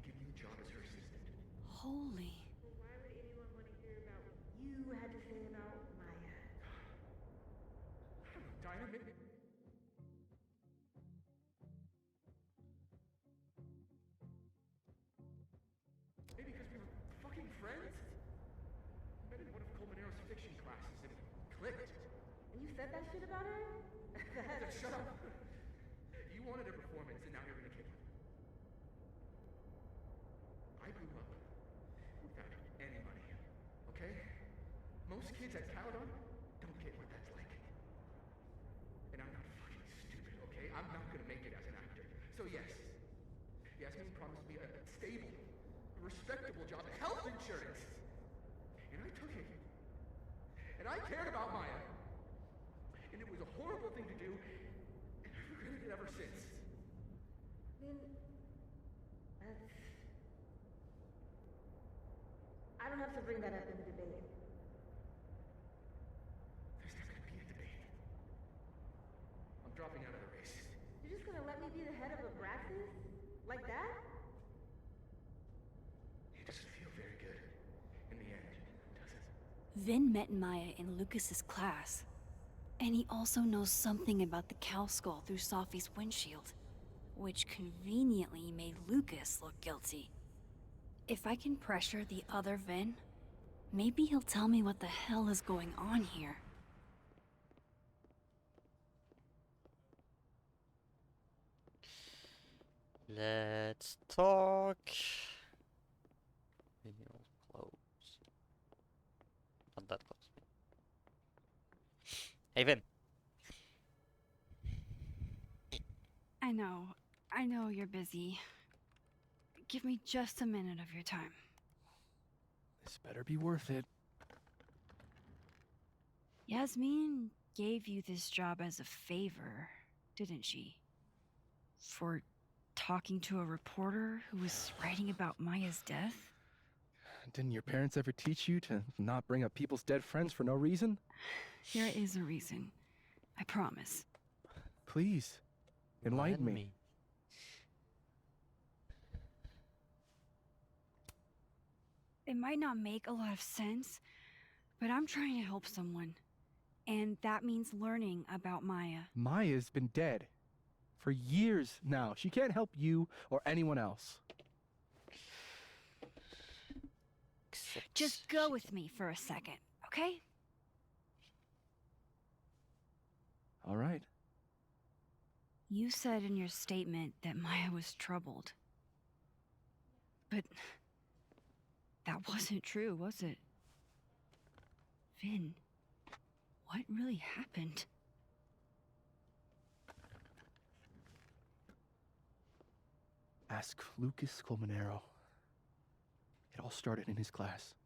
she'd give me a job as her assistant. Holy. Well, why would anyone want to hear about what you had to say about Maya? I don't know, Dinah, maybe... Maybe because we were fucking friends? Met in one of Colmenaro's fiction classes and it clicked. And you said that shit about her? Shut up! You wanted a performance and now you're gonna kick it. I grew up without any money, okay? Most kids at Caledon don't get what that's like. And I'm not fucking stupid, okay? I'm not gonna make it as an actor. So yes, Yasmin promised me a stable, respectable job, health insurance. And I took it. And I cared about Maya. And it was a horrible thing to do, and I've regretted it ever since. Then, I don't have to bring that up in the debate. There's not gonna be a debate. I'm dropping out of the race. You're just gonna let me be the head of Abraxas? Like that? It doesn't feel very good in the end, does it? Vin met Maya in Lucas's class. And he also knows something about the cow skull through Sophie's windshield, which conveniently made Lucas look guilty. If I can pressure the other Vin, maybe he'll tell me what the hell is going on here. Let's talk. Maybe I'll close. Not that close. Hey, Vin. I know you're busy. Give me just a minute of your time. This better be worth it. Yasmin gave you this job as a favor, didn't she? For talking to a reporter who was writing about Maya's death? Didn't your parents ever teach you to not bring up people's dead friends for no reason? There is a reason. I promise. Please, enlighten me. It might not make a lot of sense, but I'm trying to help someone. And that means learning about Maya. Maya's been dead for years now. She can't help you or anyone else. Just go with me for a second, okay? All right. You said in your statement that Maya was troubled. But that wasn't true, was it? Vin, what really happened? Ask Lucas Colmenero. It all started in his class.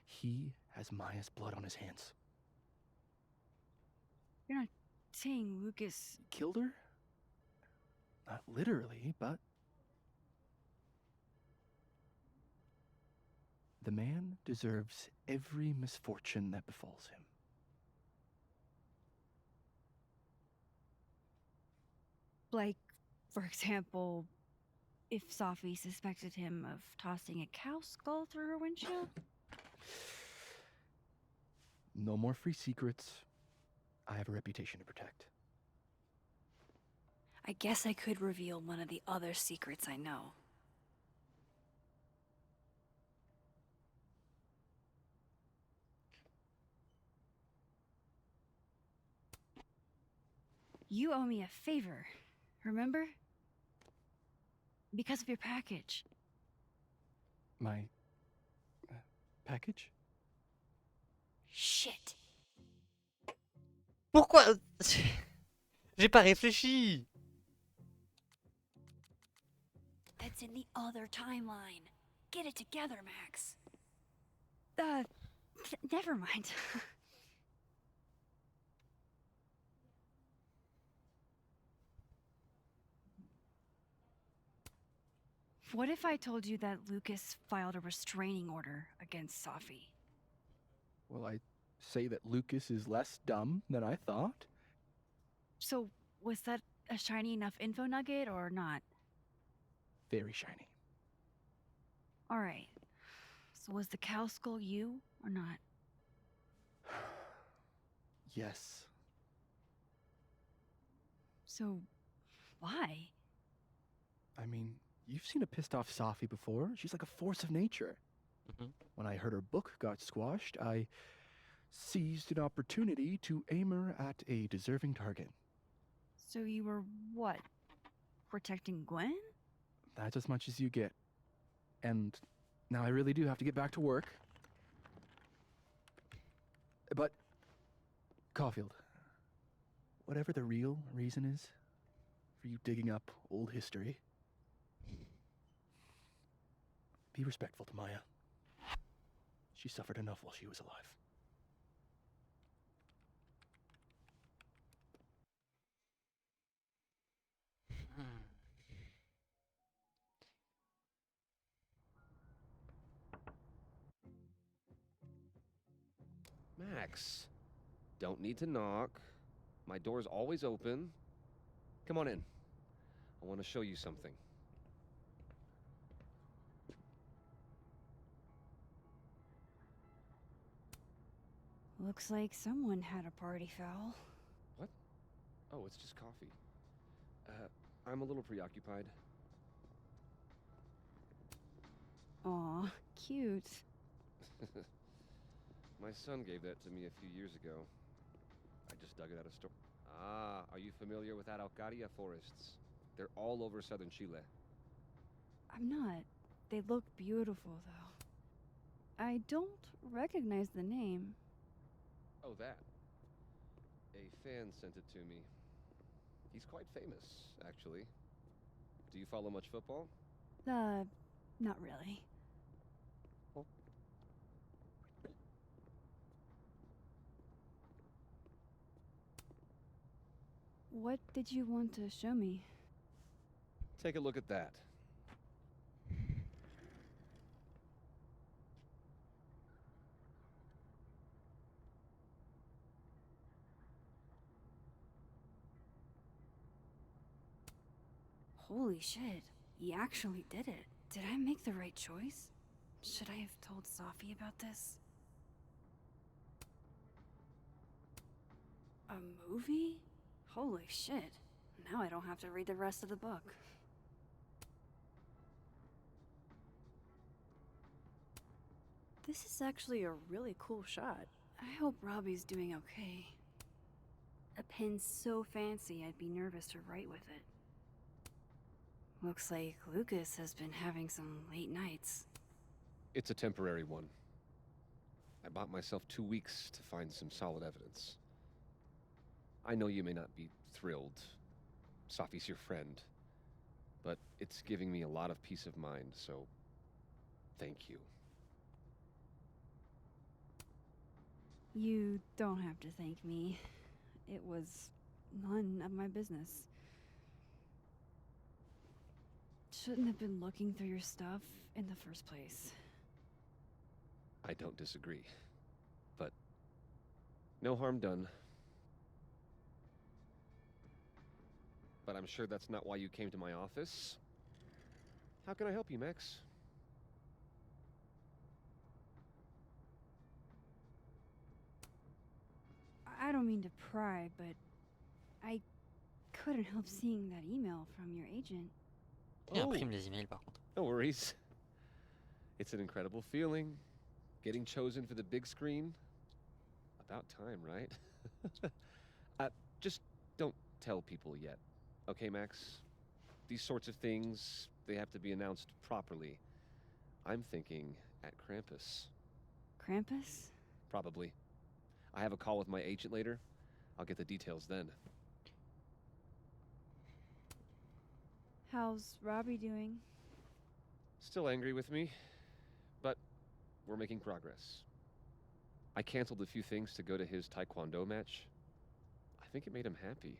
He has Maya's blood on his hands. You're not saying Lucas Killed her? Not literally, but... The man deserves every misfortune that befalls him. Like, for example, if Safi suspected him of tossing a cow skull through her windshield? No more free secrets. I have a reputation to protect. I guess I could reveal one of the other secrets I know. You owe me a favor, remember? Because of your package. My... package? Shit. Pourquoi? J'ai pas réfléchi. That's in the other timeline. Get it together, Max. Never mind. What if I told you that Lucas filed a restraining order against Safi? Well, I say that Lucas is less dumb than I thought. So, was that a shiny enough info nugget or not? Very shiny. Alright. So was the cow skull you or not? Yes. So, why? I mean, you've seen a pissed off Safi before. She's like a force of nature. When I heard her book got squashed, I seized an opportunity to aim her at a deserving target. So you were what? Protecting Gwen? That's as much as you get. And now I really do have to get back to work. But, Caulfield, whatever the real reason is for you digging up old history, be respectful to Maya. She suffered enough while she was alive. Max, don't need to knock. My door's always open. Come on in. I want to show you something. Looks like someone had a party foul. What? Oh, it's just coffee. I'm a little preoccupied. Aw, cute. My son gave that to me a few years ago. I just dug it out of store. Ah, are you familiar with Araucaria forests? They're all over southern Chile. I'm not. They look beautiful, though. I don't recognize the name. Oh, that. A fan sent it to me. He's quite famous, actually. Do you follow much football? Not really. What did you want to show me? Take a look at that. Holy shit, he actually did it. Did I make the right choice? Should I have told Sophie about this? A movie? Holy shit. Now I don't have to read the rest of the book. This is actually a really cool shot. I hope Robbie's doing okay. A pen so fancy I'd be nervous to write with it. Looks like Lucas has been having some late nights. It's a temporary one. I bought myself 2 weeks to find some solid evidence. I know you may not be thrilled. Safi's your friend. But it's giving me a lot of peace of mind, so thank you. You don't have to thank me. It was none of my business. Shouldn't have been looking through your stuff in the first place. I don't disagree. But no harm done. But I'm sure that's not why you came to my office. How can I help you, Max? I don't mean to pry, but I couldn't help seeing that email from your agent. Il imprime les emails par contre. No worries. It's an incredible feeling. Getting chosen for the big screen. About time, right? Just don't tell people yet. Okay, Max? These sorts of things, they have to be announced properly. I'm thinking at Krampus. Krampus? Probably. I have a call with my agent later. I'll get the details then. How's Robbie doing? Still angry with me, but we're making progress. I canceled a few things to go to his taekwondo match. I think it made him happy.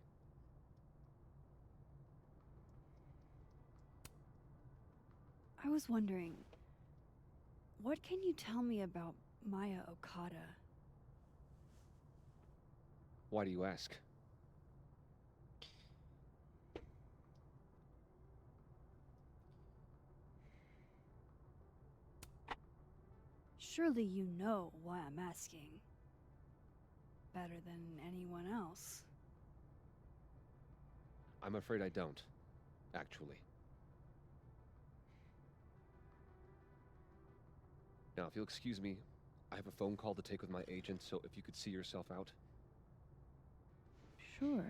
I was wondering, what can you tell me about Maya Okada? Why do you ask? Surely you know why I'm asking. Better than anyone else. I'm afraid I don't, actually. Now, if you'll excuse me, I have a phone call to take with my agent, so if you could see yourself out. Sure.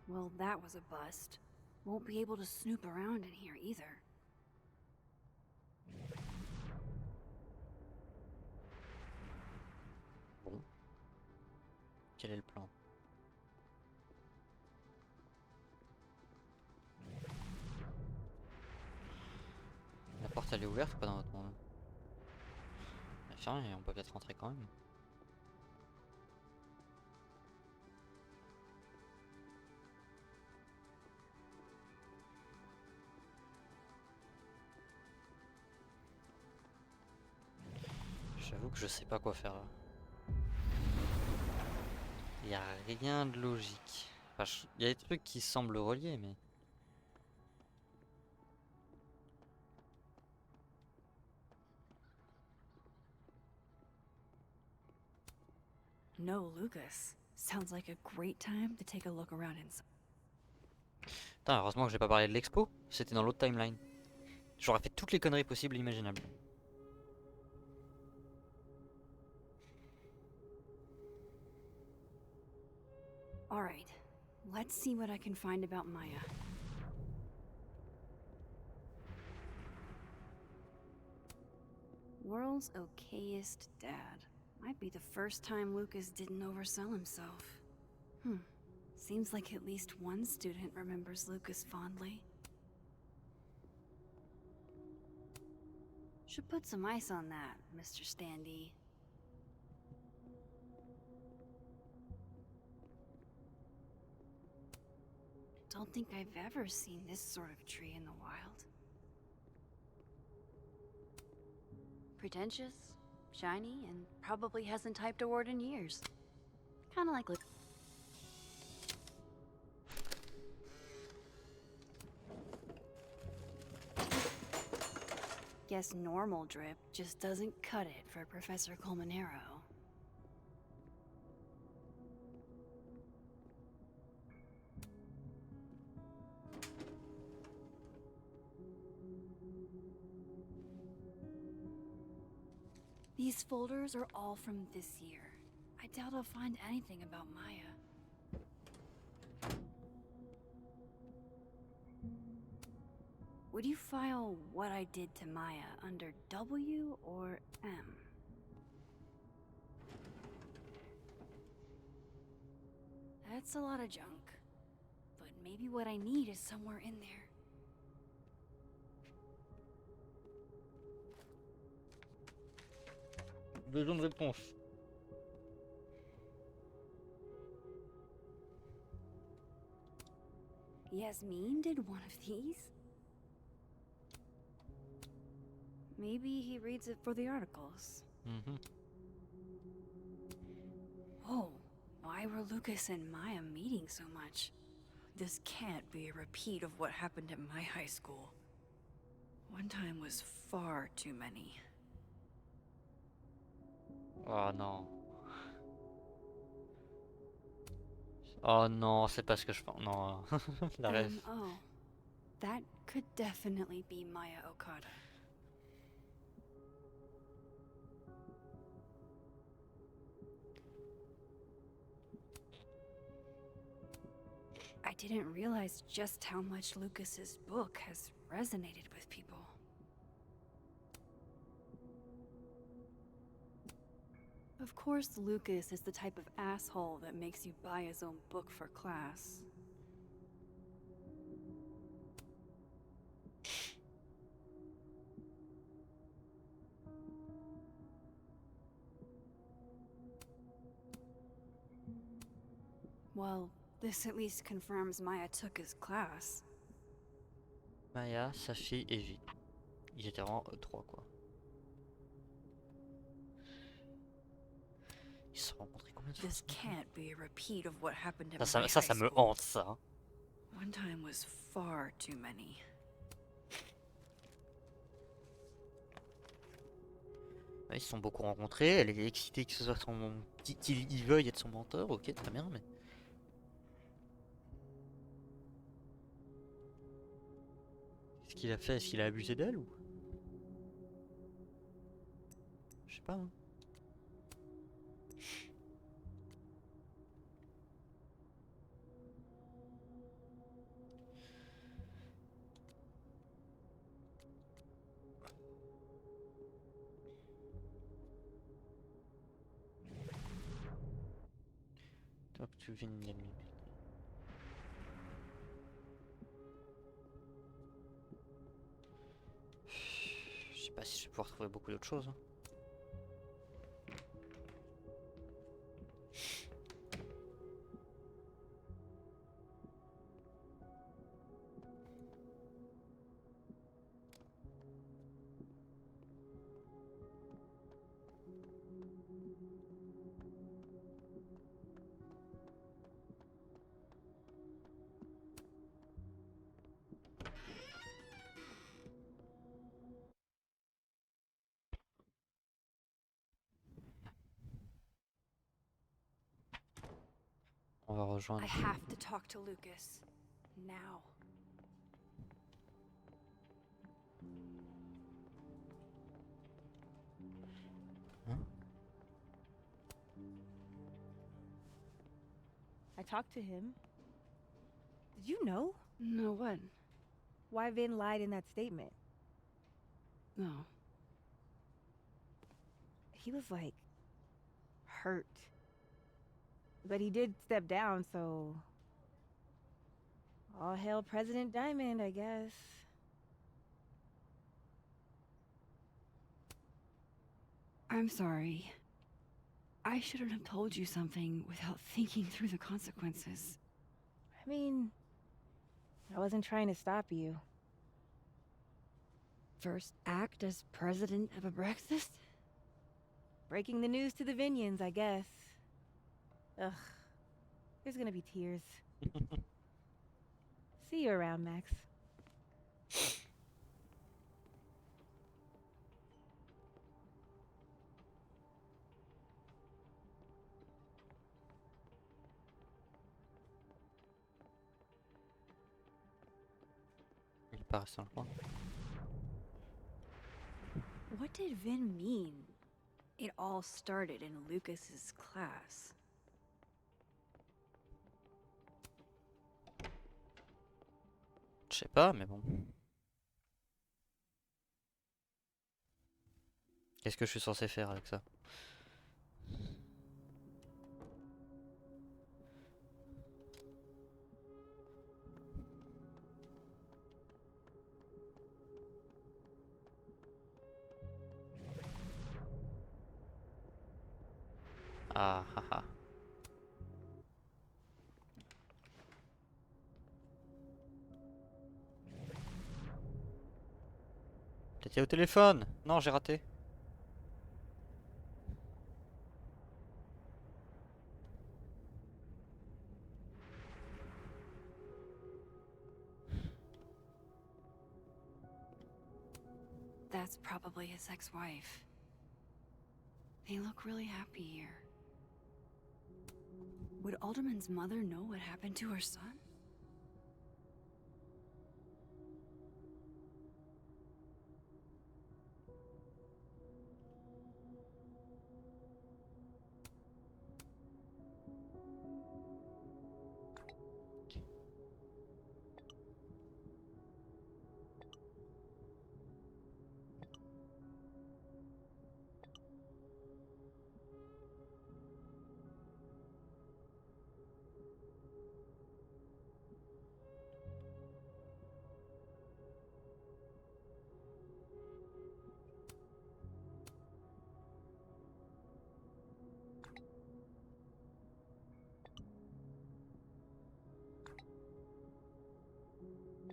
Well, that was a bust. Won't be able to snoop around in here either. Bon. Quel est le plan? La porte elle est ouverte ou pas dans votre monde? Elle est fermée, on peut peut-être rentrer quand même. J'avoue que je sais pas quoi faire là. Il y a rien de logique. Enfin, il y a des trucs qui semblent reliés, mais... No, Lucas. Sounds like a great time to take a look around inside. Putain, heureusement que j'ai pas parlé de l'expo. C'était dans l'autre timeline. J'aurais fait toutes les conneries possibles et imaginables. Alright, let's see what I can find about Maya. World's okayest dad. Might be the first time Lucas didn't oversell himself. Seems like at least one student remembers Lucas fondly. Should put some ice on that, Mr. Standee. don't think I've ever seen this sort of tree in the wild. Pretentious, shiny, and probably hasn't typed a word in years. Kinda like Guess normal drip just doesn't cut it for Professor Colmenero. These folders are all from this year. I doubt I'll find anything about Maya. Would you file what I did to Maya under W or M? That's a lot of junk. But maybe what I need is somewhere in there. Besoin de réponse. Yasmin did one of these? Maybe he reads it for the articles. Mhm. Whoa, why were Lucas and Maya meeting so much? This can't be a repeat of what happened at my high school. One time was far too many. Oh non. Oh non, c'est pas ce que je pense. Non. La rêve. Oh, that could definitely be Maya Okada. I didn't realize just how much Lucas's book has resonated with people. Of course, Lucas is the type of asshole that makes you buy his own book for class. Well, this at least confirms Maya took his class. Maya, Safi et J. Ils étaient vraiment 3 quoi. Ils se sont rencontrés combien de fois? This can't be a repeat of what happened at Ça my ça high me school. hante ça. One time was far too many. Ouais, ils se sont beaucoup rencontrés, elle est excitée que ce soit qu'il veuille être son mentor, ok très bien mais... Qu'est-ce qu'il a fait? Est-ce qu'il a abusé d'elle ou... Je sais pas hein. Talk to Vinny. Je sais pas si je vais pouvoir trouver beaucoup d'autres choses. Hein. On va rejoindre. I have to talk to Lucas. Now. Hein? I talked to him. Did you know? No, what? Why Vin lied in that statement? No. He was like hurt. But he did step down, so all hail President Diamond, I guess. I'm sorry. I shouldn't have told you something without thinking through the consequences. I mean, I wasn't trying to stop you. First act as president of Abraxas? Breaking the news to the Vinians, I guess. Ugh. There's gonna be tears. See you around, Max. Il est pas resté dans le coin. What did Vin mean? It all started in Lucas's class. Je sais pas, mais bon. Qu'est-ce que je suis censé faire avec ça? Ah ah ah. T'étais au téléphone? Non, j'ai raté. That's probably his ex-wife. They look really happy here. Would Alderman's mother know what happened to her son?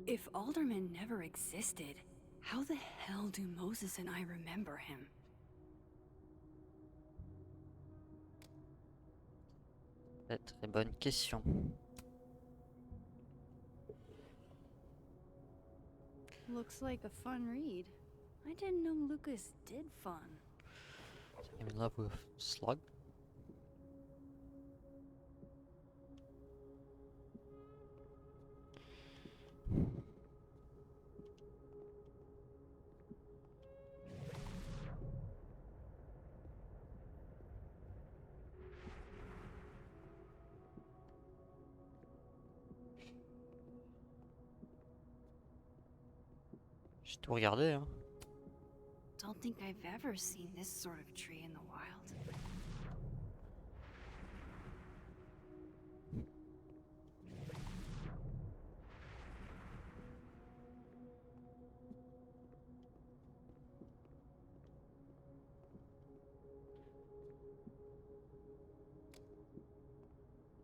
If Alderman never existed, how the hell do Moses and I remember him? Très bonne question. Looks like a fun read. I didn't know Lucas did fun. I'm in love with Slug. J'ai tout regardé, hein. Don't think I've ever seen this sort of tree in the wild.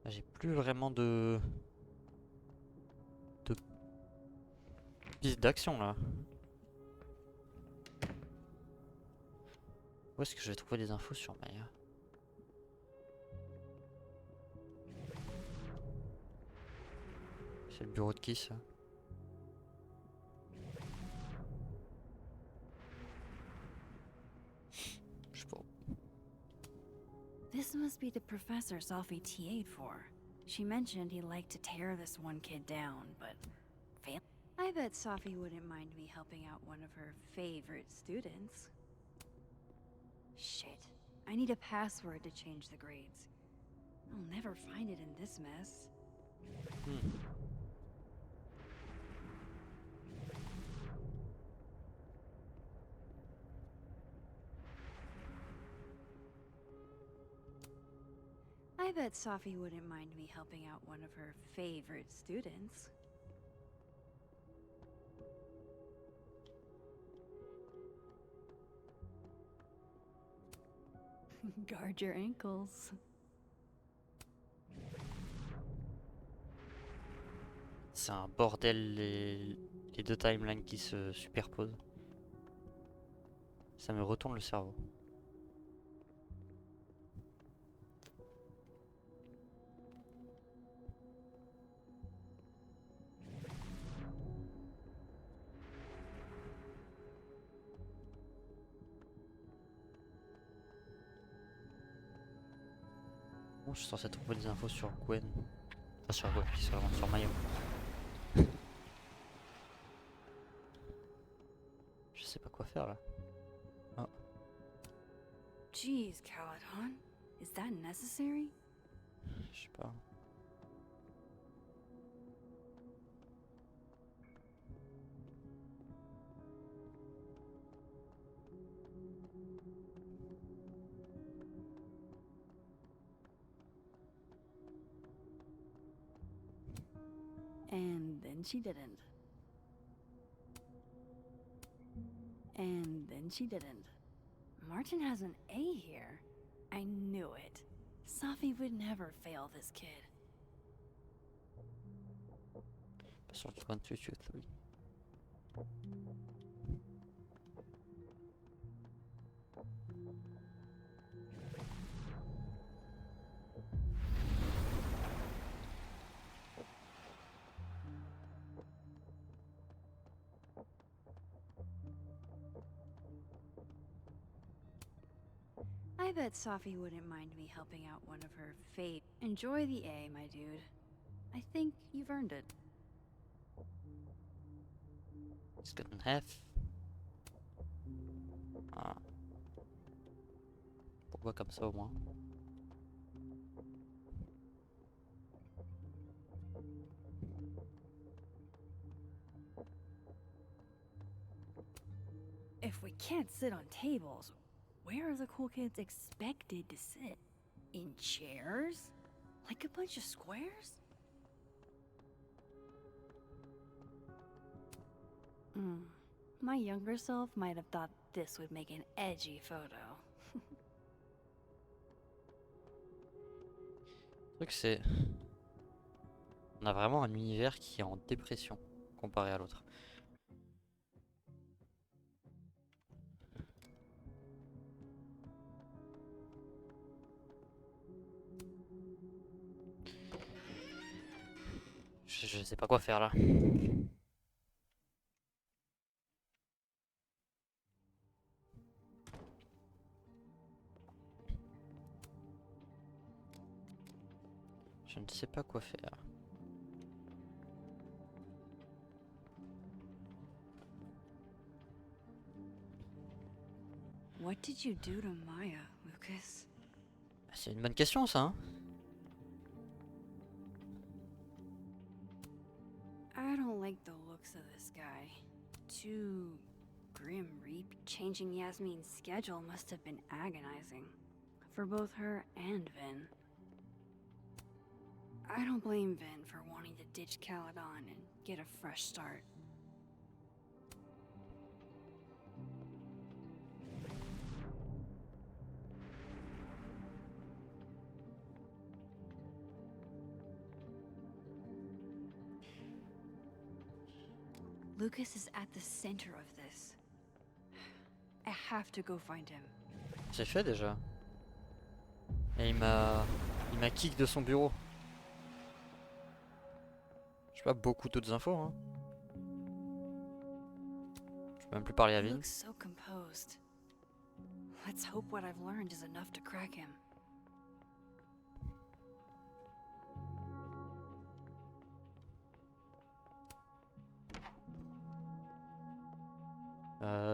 J'ai plus vraiment de piste d'action là. Où est-ce que je vais trouver des infos sur Maya? C'est le bureau de qui ça? Je sais pas. This must be the professor Sophie TA'd for. She mentioned he liked to tear this one kid down, but failed. I bet Sophie wouldn't mind me helping out one of her favorite students. Shit. I need a password to change the grades. I'll never find it in this mess. I bet Sophie wouldn't mind me helping out one of her favorite students. Guard your ankles. C'est un bordel les deux timelines qui se superposent. Ça me retourne le cerveau. Bon, je suis censé trouver des infos sur Gwen. Enfin sur Gwen, sur Mayo. Je sais pas quoi faire là. Oh. Jeez, Caledon. Is that necessary? Je sais pas. And then she didn't. And then she didn't. Martin has an A here. I knew it. Safi would never fail this kid. Sur 1, 2, 3. I bet Safi wouldn't mind me helping out one of her fate. Enjoy the A, my dude. I think you've earned it. It's got an F. Ah. Pourquoi comme ça au moins? If we can't sit on tables, where are the cool kids expected to sit? In chairs? Like a bunch of squares? My younger self might have thought this would make an edgy photo. Le truc c'est... On a vraiment un univers qui est en dépression comparé à l'autre. Je sais pas quoi faire là. Je ne sais pas quoi faire. What did you do to Maya, Lucas? C'est une bonne question ça, hein? I don't like the looks of this guy. Too grim reap. Changing Yasmin's schedule must have been agonizing. For both her and Vin. I don't blame Vin for wanting to ditch Caledon and get a fresh start. Lucas is at the center of this. I have to go find him. C'est fait déjà. Et il m'a kick de son bureau. J'ai pas beaucoup d'autres infos, hein. Je peux même plus parler à He Vin. looks so composed. Let's hope what I've learned is enough to crack him.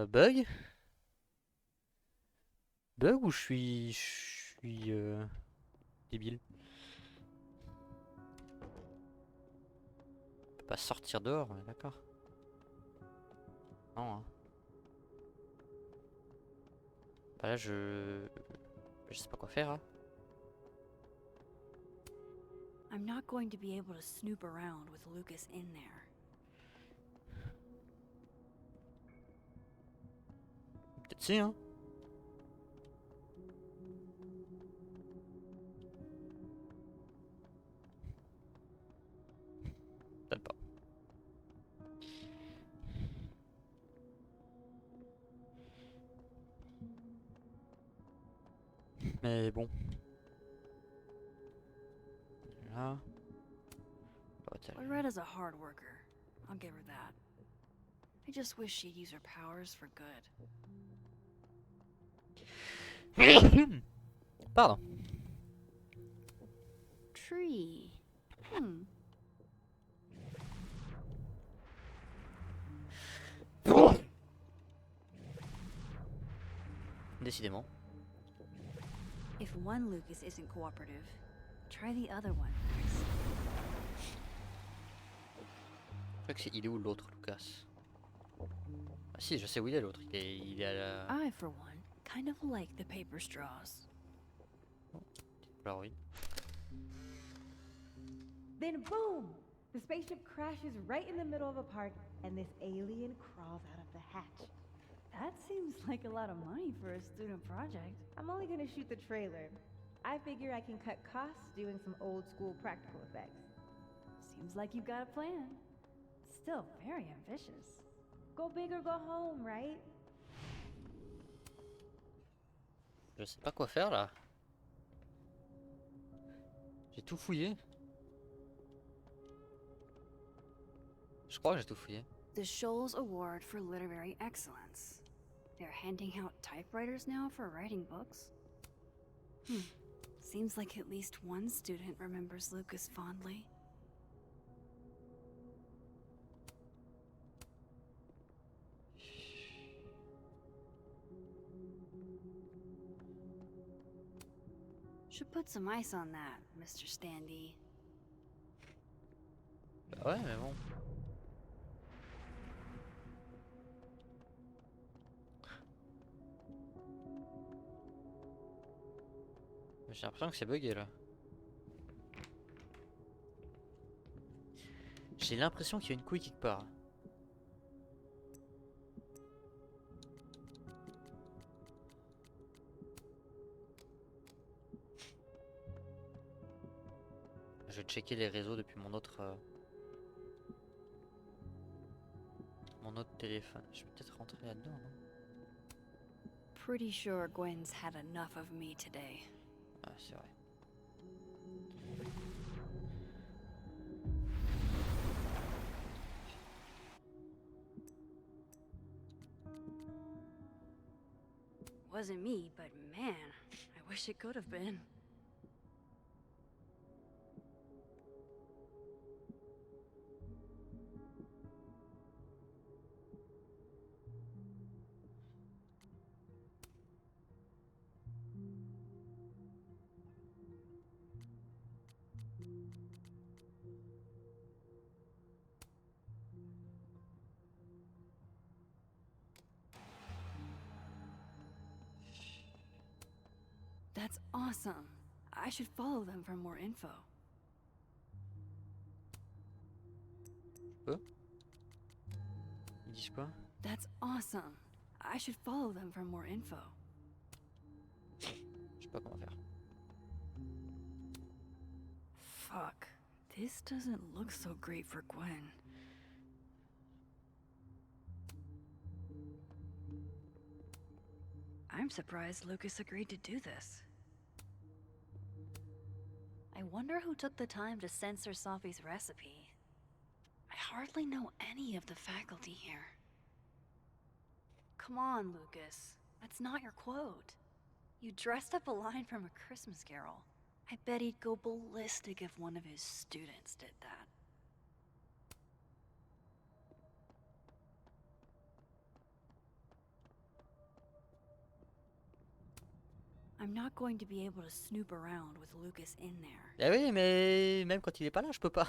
Bug? Bug ou je suis débile? On peut pas sortir dehors, on est d'accord? Non, hein. Bah là je sais pas quoi faire, hein. I'm not going to be able to snoop around with Lucas in there. Peut-être si, hein. Peut-être pas. Mais bon. Là. Loretta's a hard worker. I'll give her that. I just wish she'd use her powers for good. Pardon. Tree. Décidément. If one Lucas isn't cooperative, try the other one. Je crois que il est où l'autre, Lucas? Ah si, je sais où il est l'autre. Il est à la... I, for one, kind of like the paper straws. Polaroid. Then boom! The spaceship crashes right in the middle of a park, and this alien crawls out of the hatch. That seems like a lot of money for a student project. I'm only gonna shoot the trailer. I figure I can cut costs doing some old school practical effects. Seems like you've got a plan. Still very ambitious. Go big or go home, right? Je sais pas quoi faire là. J'ai tout fouillé. Je crois que j'ai tout fouillé. The Scholl's Award for Literary Excellence. They're handing out typewriters now for writing books. Seems like at least one student remembers Lucas fondly. Should put some ice on that, Mr. Standy. Bah ouais, mais bon. J'ai l'impression que c'est bugué là. J'ai l'impression qu'il y a une couille quelque part. Je vais checker les réseaux depuis mon autre téléphone. Je vais peut-être rentrer là-dedans, non? Pretty sure Gwen's had enough of me today. Ah, c'est vrai. Wasn't me, but man, I wish it could have been. That's awesome. I should follow them for more info. Ils disent quoi? That's awesome. I should follow them for more info. Je sais pas comment faire. Fuck. This doesn't look so great for Gwen. I'm surprised Lucas agreed to do this. I wonder who took the time to censor Sophie's recipe. I hardly know any of the faculty here. Come on, Lucas. That's not your quote. You dressed up a line from A Christmas Carol. I bet he'd go ballistic if one of his students did that. I'm not going to be able to snoop around with Lucas in there. Ah oui, mais même quand il est pas là, je peux pas.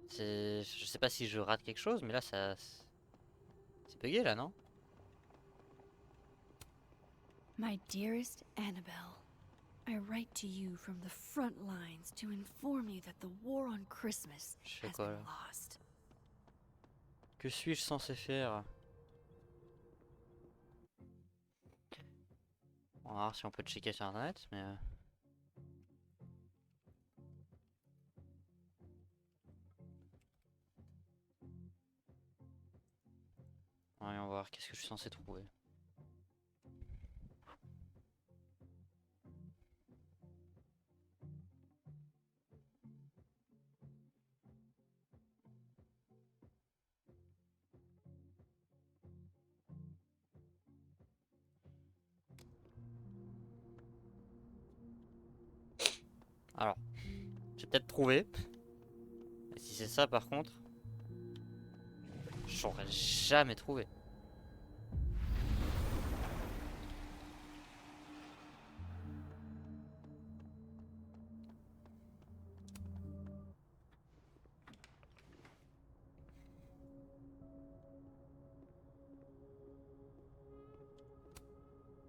Je sais pas si je rate quelque chose, mais là ça... C'est bugué là, non? My dearest Annabelle, I write to you from the front lines to inform you that the war on Christmas Je has sais quoi been là? lost. Que suis-je censé faire? On va voir si on peut checker sur internet, mais... Voyons voir, qu'est-ce que je suis censé trouver. Alors, j'ai peut-être trouvé. Et si c'est ça par contre, j'aurais jamais trouvé.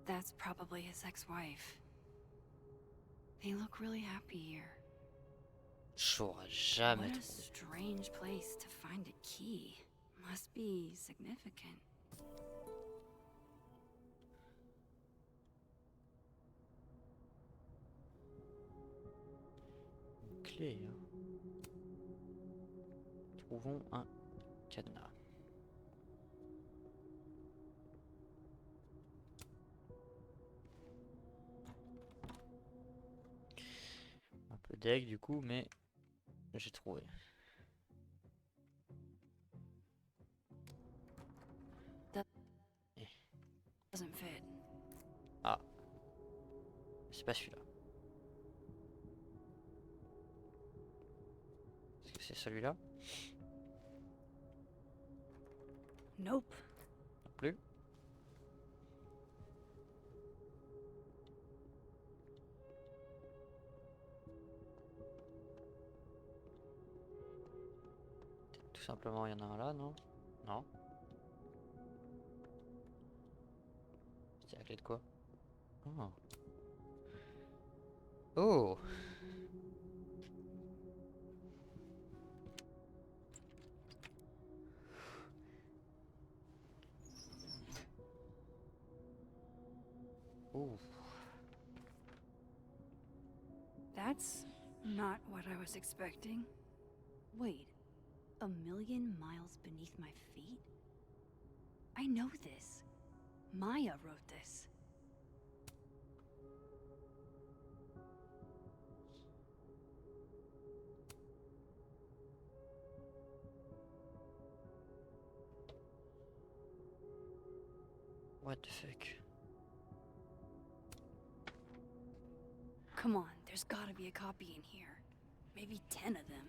That's probably his ex-wife. They look really happy here. J'aurais jamais What a trouvé. strange place to find a key. Must be significant. Une clé. Hein. Trouvons un cadenas. Un peu deg du coup, mais j'ai trouvé. Doesn't fit. Ah, c'est pas celui-là. Est-ce que c'est celui-là? Nope. Non plus. Tout simplement, il y en a un là, non? Non. C'est la clé de quoi? Oh. Oh. Ouh. That's not what I was expecting. Wait, 1,000,000 miles beneath my feet? I know this. Maya wrote this. What the fuck? Come on, there's gotta be a copy in here. Maybe 10 of them.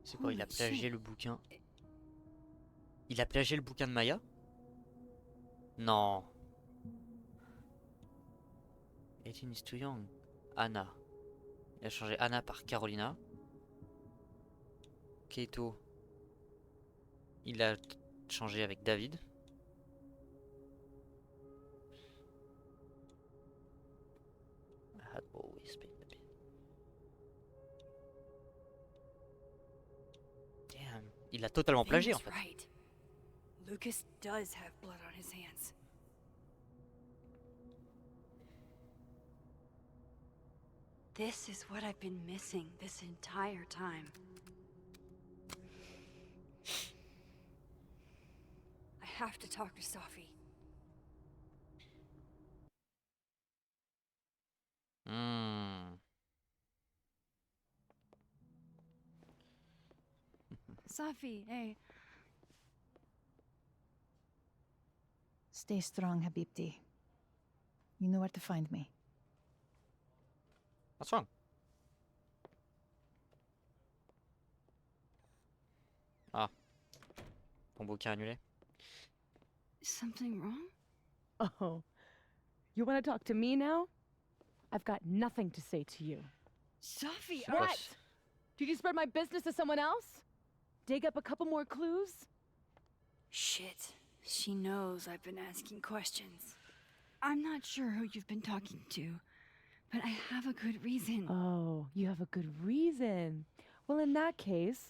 C'est quoi? Il a Holy plagié shit. le bouquin. Il a plagié le bouquin de Maya? Non. 18 is too young. Anna. Il a changé Anna par Carolina. Keito. Il a changé avec David. I had always been a bit. Damn. Il a totalement Vin plagié en was fait. right. Lucas does have blood on his hands. This is what I've been missing this entire time. I have to talk to Safi. Hmm. Safi, hey. Stay strong, Habibti. You know where to find me. What's wrong? Ah. Ton bouquin annulé. Something wrong? Oh, you want to talk to me now? I've got nothing to say to you. Safi, What? Did you spread my business to someone else? Dig up a couple more clues? Shit. She knows I've been asking questions. I'm not sure who you've been talking to, but I have a good reason. Oh, you have a good reason. Well, in that case,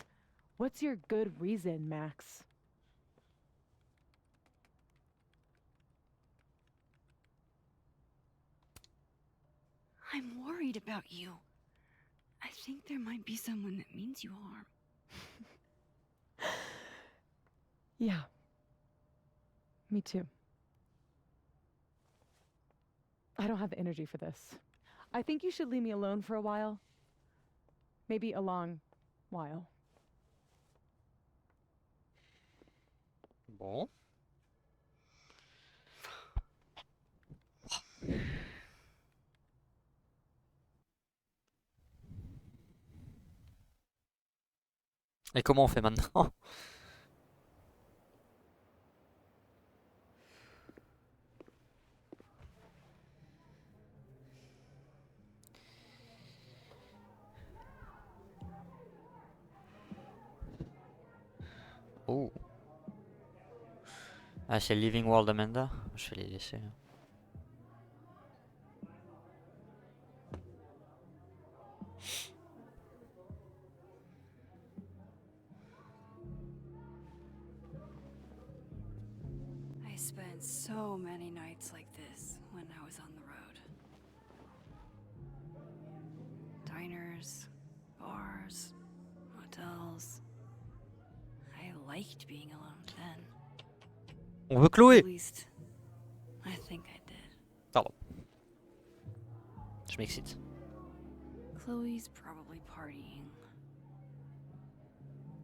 what's your good reason, Max? I'm worried about you. think there might be someone that means you harm. Yeah. Me too. I don't have the energy for this. I think you should leave me alone for a while. Maybe a long while. Bon. Et comment on fait maintenant? Oh. Ah, c'est Living World Amanda. Je vais les laisser. I spent so many nights like this when I was on the road. Diners, bars, hotels. I liked being alone then. On veut Chloé. At least, I think I did. Pardon. Je m'excite. Chloe's probably partying.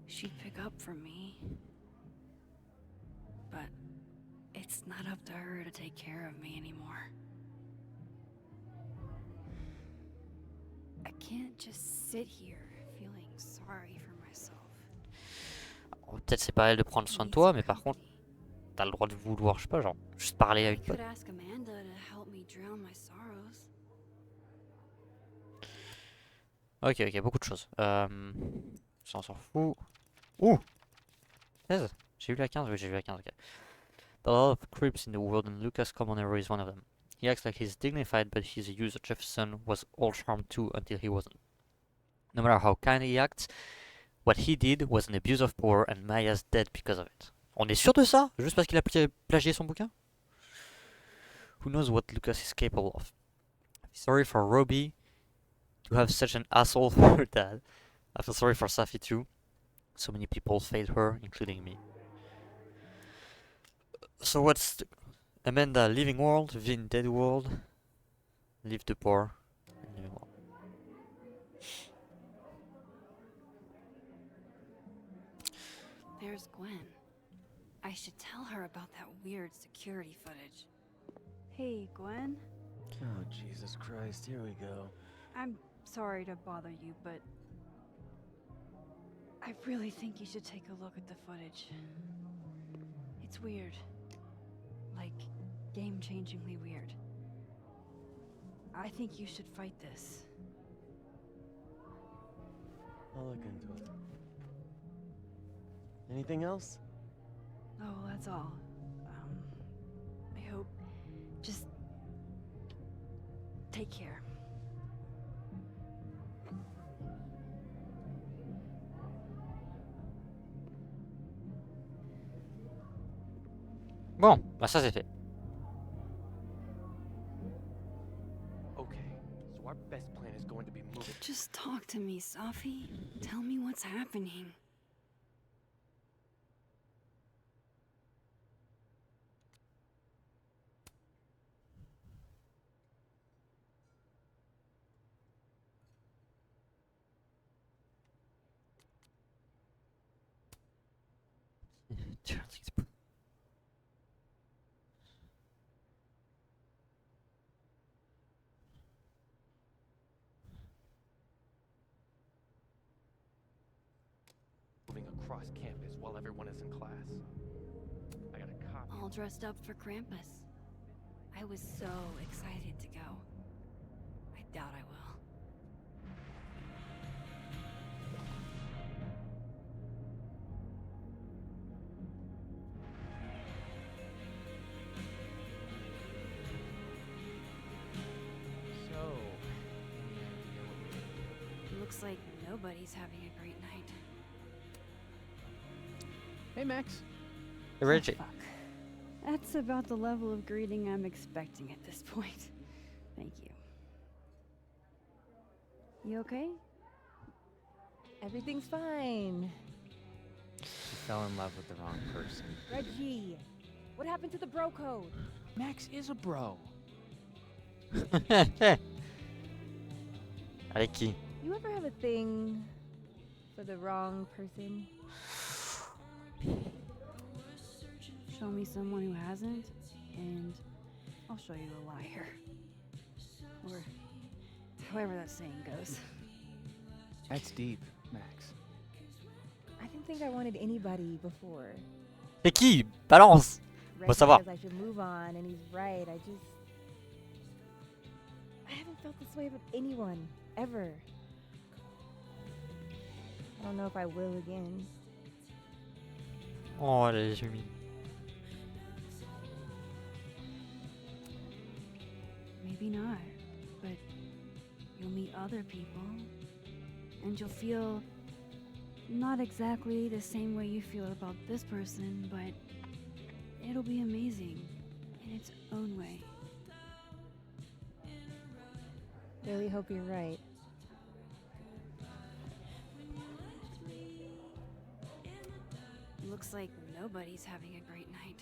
She'd pick up from me. But it's not up to her to take care of me anymore. I can't just sit here feeling sorry for myself. Peut-être c'est pas à elle de prendre soin de toi, mais par contre, t'as le droit de vouloir, je sais pas, genre, juste parler avec I toi. could ask Amanda to help me drown my sorrows. Ok, ok, beaucoup de choses. Ça, on s'en fout. Ouh 16. J'ai eu la 15, oui, j'ai eu la 15, ok. There are a lot of creeps in the world and Lucas Comonero is one of them. He acts like he's dignified, but he's a user. Jefferson was all charm too until he wasn't. No matter how kind he acts, what he did was an abuse of power and Maya's dead because of it. On est sûr de ça? Juste parce qu'il a plagié son bouquin? Who knows what Lucas is capable of? Sorry for Robbie to have such an asshole for her dad. I feel sorry for Safi too. So many people failed her, including me. So what's Amanda? Living World, Vin Dead World, Live the Poor, and Living World. There's Gwen. I should tell her about that weird security footage. Hey, Gwen. Oh, Jesus Christ, here we go. I'm sorry to bother you, but I really think you should take a look at the footage. It's weird. Like, game-changingly weird. I think you should fight this. I'll look into it. Anything else? Oh, that's all. I hope. Just take care. Bon, bah ça c'est fait. Okay, so our best plan is going to be moving. Just talk to me, Safi. Tell me what's happening. Moving across campus while everyone is in class. I got a copy. All dressed up for Krampus. I was so excited to go. I doubt I will. So, Looks like nobody's having a great night. hey Max. Hey, Reggie. Oh, fuck. That's about the level of greeting I'm expecting at this point. Thank you. You okay? Everything's fine. She fell in love with the wrong person. Reggie, what happened to the bro code? Max is a bro. Avec qui? You ever have a thing for the wrong person? Show me someone who hasn't, and I'll show you a liar. Or however that saying goes. That's deep, Max. I didn't think I wanted anybody before. C'est qui? Balance! Faut Reggie savoir. says I should move on, and he's right. I haven't felt this way about anyone, ever. I don't know if I will again. Oh, les gémis. Maybe not, but you'll meet other people, and you'll feel not exactly the same way you feel about this person, but it'll be amazing in its own way. Really hope you're right. Looks like nobody's having a great night.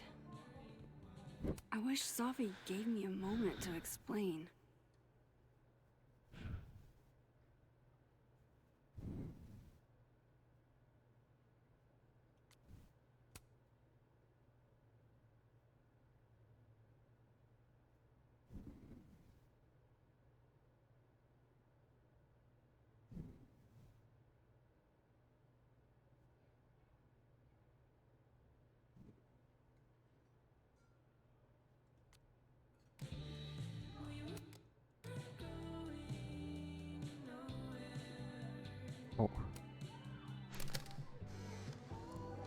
I wish Safi gave me a moment to explain. Oh.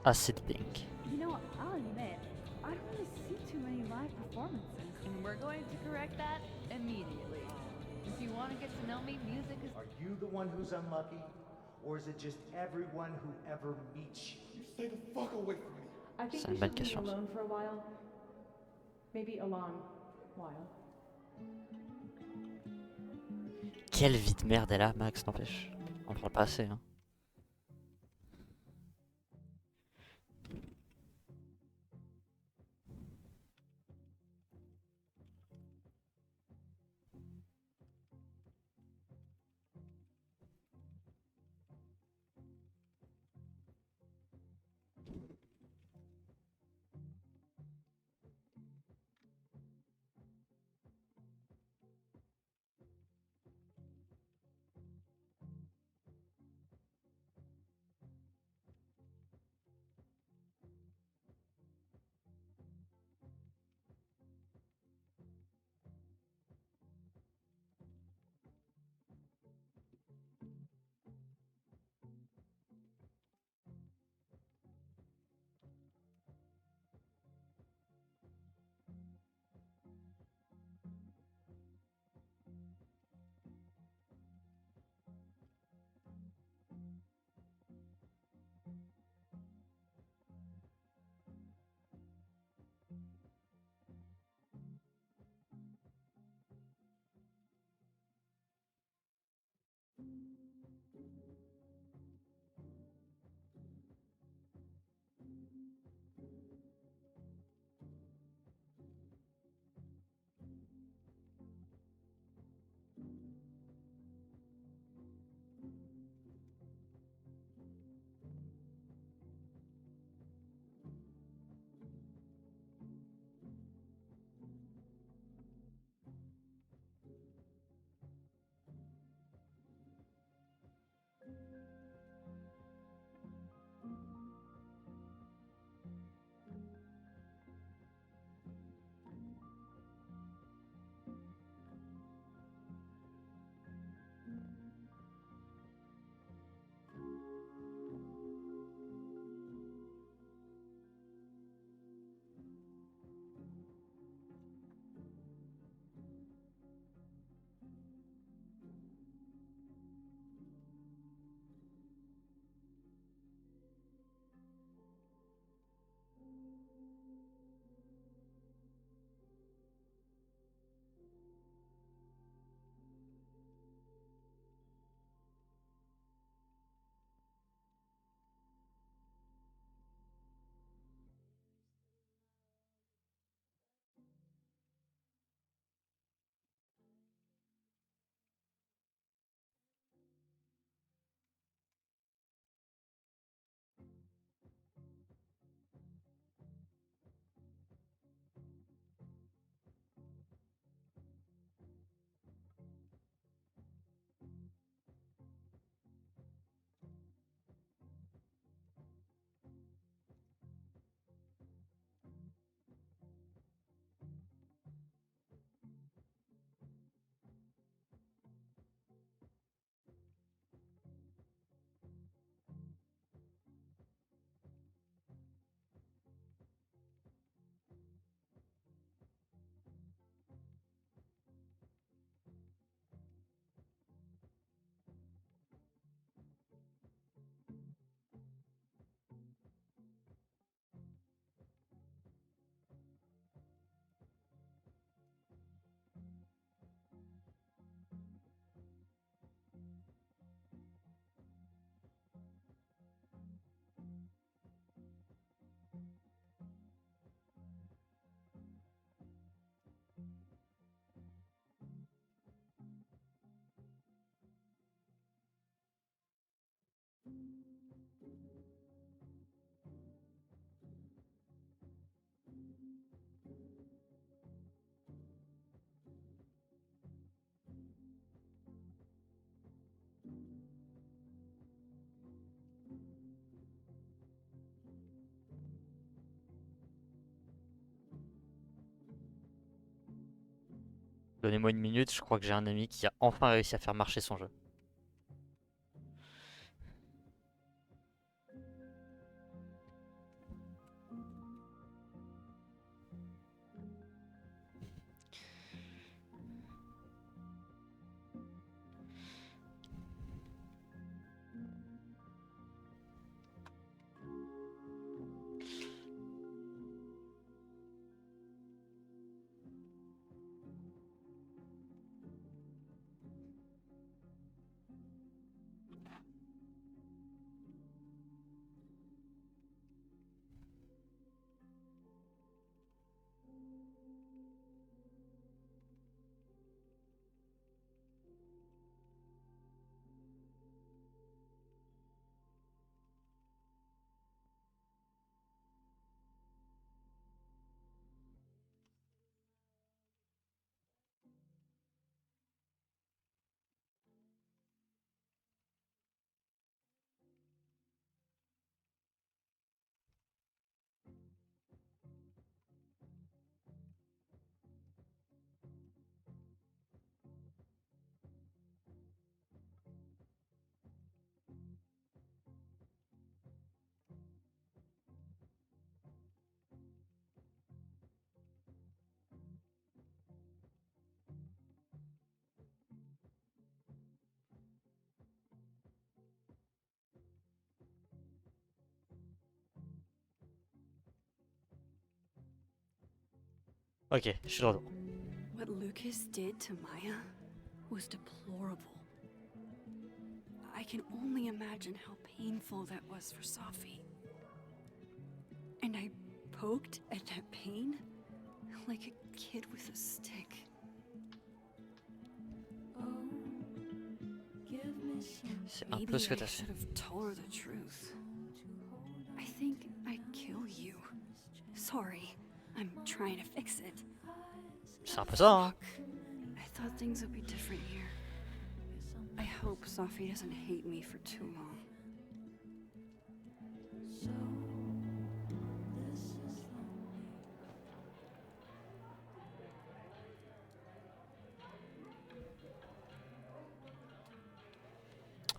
Acid pink. You know, I'll admit, I don't really see too many live performances, and we're going to correct that immediately. If you want to get to know me, music is... Are you the one who's unlucky? Or is it just everyone who ever meets you? You stay the fuck away from me. I think C'est we une bonne should leave question, ça. alone for a while. Maybe a long while. Quelle vie de merde elle a, Max, n'empêche. On parle pas assez, hein. Donnez-moi une minute, je crois que j'ai un ami qui a enfin réussi à faire marcher son jeu. Ok, je suis de retour. What Lucas did to Maya was deplorable. I can only imagine how painful that was for Safi. And I poked at that pain like a kid with a stick. C'est un peu ce que Maybe I t'as fait. should have told her the truth. I think I'd kill you. Sorry, I'm trying to fix it. C'est un peu ça, hein. I thought things would be different here. I hope Safi doesn't hate me for too long.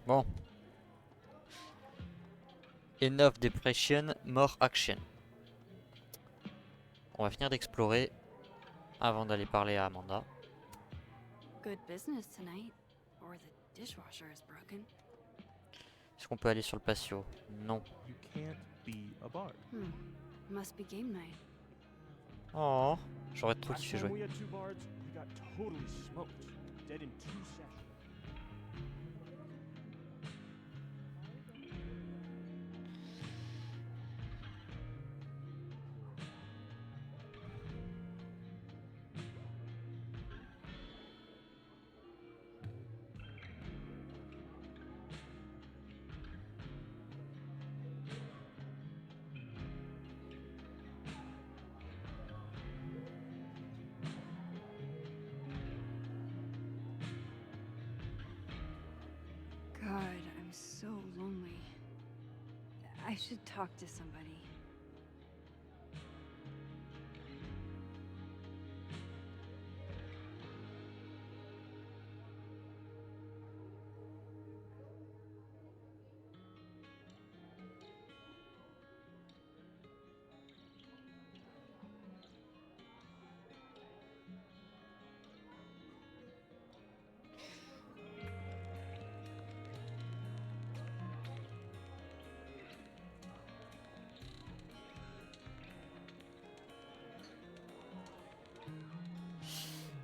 Bon. Enough depression, more action. On va finir d'explorer avant d'aller parler à Amanda. Good business tonight, or the dishwasher is broken. Est-ce qu'on peut aller sur le patio? Non. You can't be a bard. Must be game night. Oh, j'aurais trop Last Oh, kiffé time jouer. we had 2 bards, we got totally smoked. Dead in 2 sessions. God, I'm so lonely. I should talk to somebody.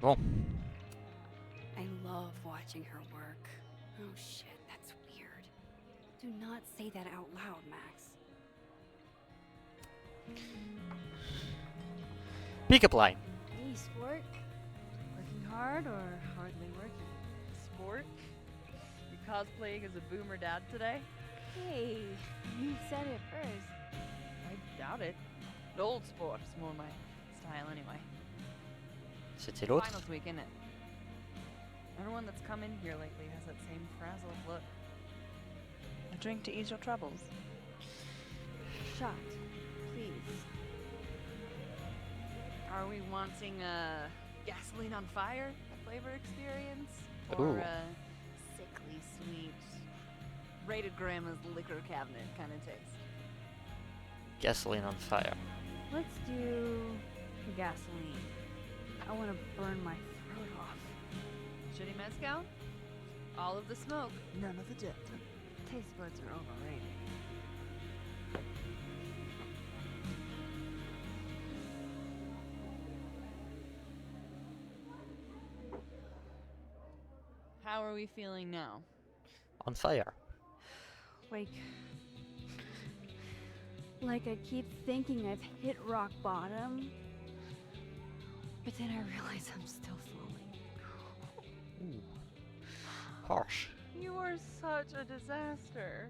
Bon. I love watching her work. Oh shit, that's weird. Do not say that out loud, Max. Pick-up line. Hey, sport. Working hard or hardly working? Sport? You cosplaying as a boomer dad today? Hey, you said it first. I doubt it. Old sport's more my style anyway. C'était l'autre. Finals week, isn't it? Everyone that's come in here lately has that same frazzled look. A drink to ease your troubles. Shot, please. Are we wanting gasoline on fire? flavor experience Ooh. or a sickly sweet, raided grandma's liquor cabinet kind of taste? Gasoline on fire. Let's do gasoline. I want to burn my throat off. Shitty mezcal? All of the smoke, none of the depth. Taste buds are overrated. How are we feeling now? On fire. Like I keep thinking I've hit rock bottom, but then I realize I'm still falling. Ooh. Harsh. You are such a disaster.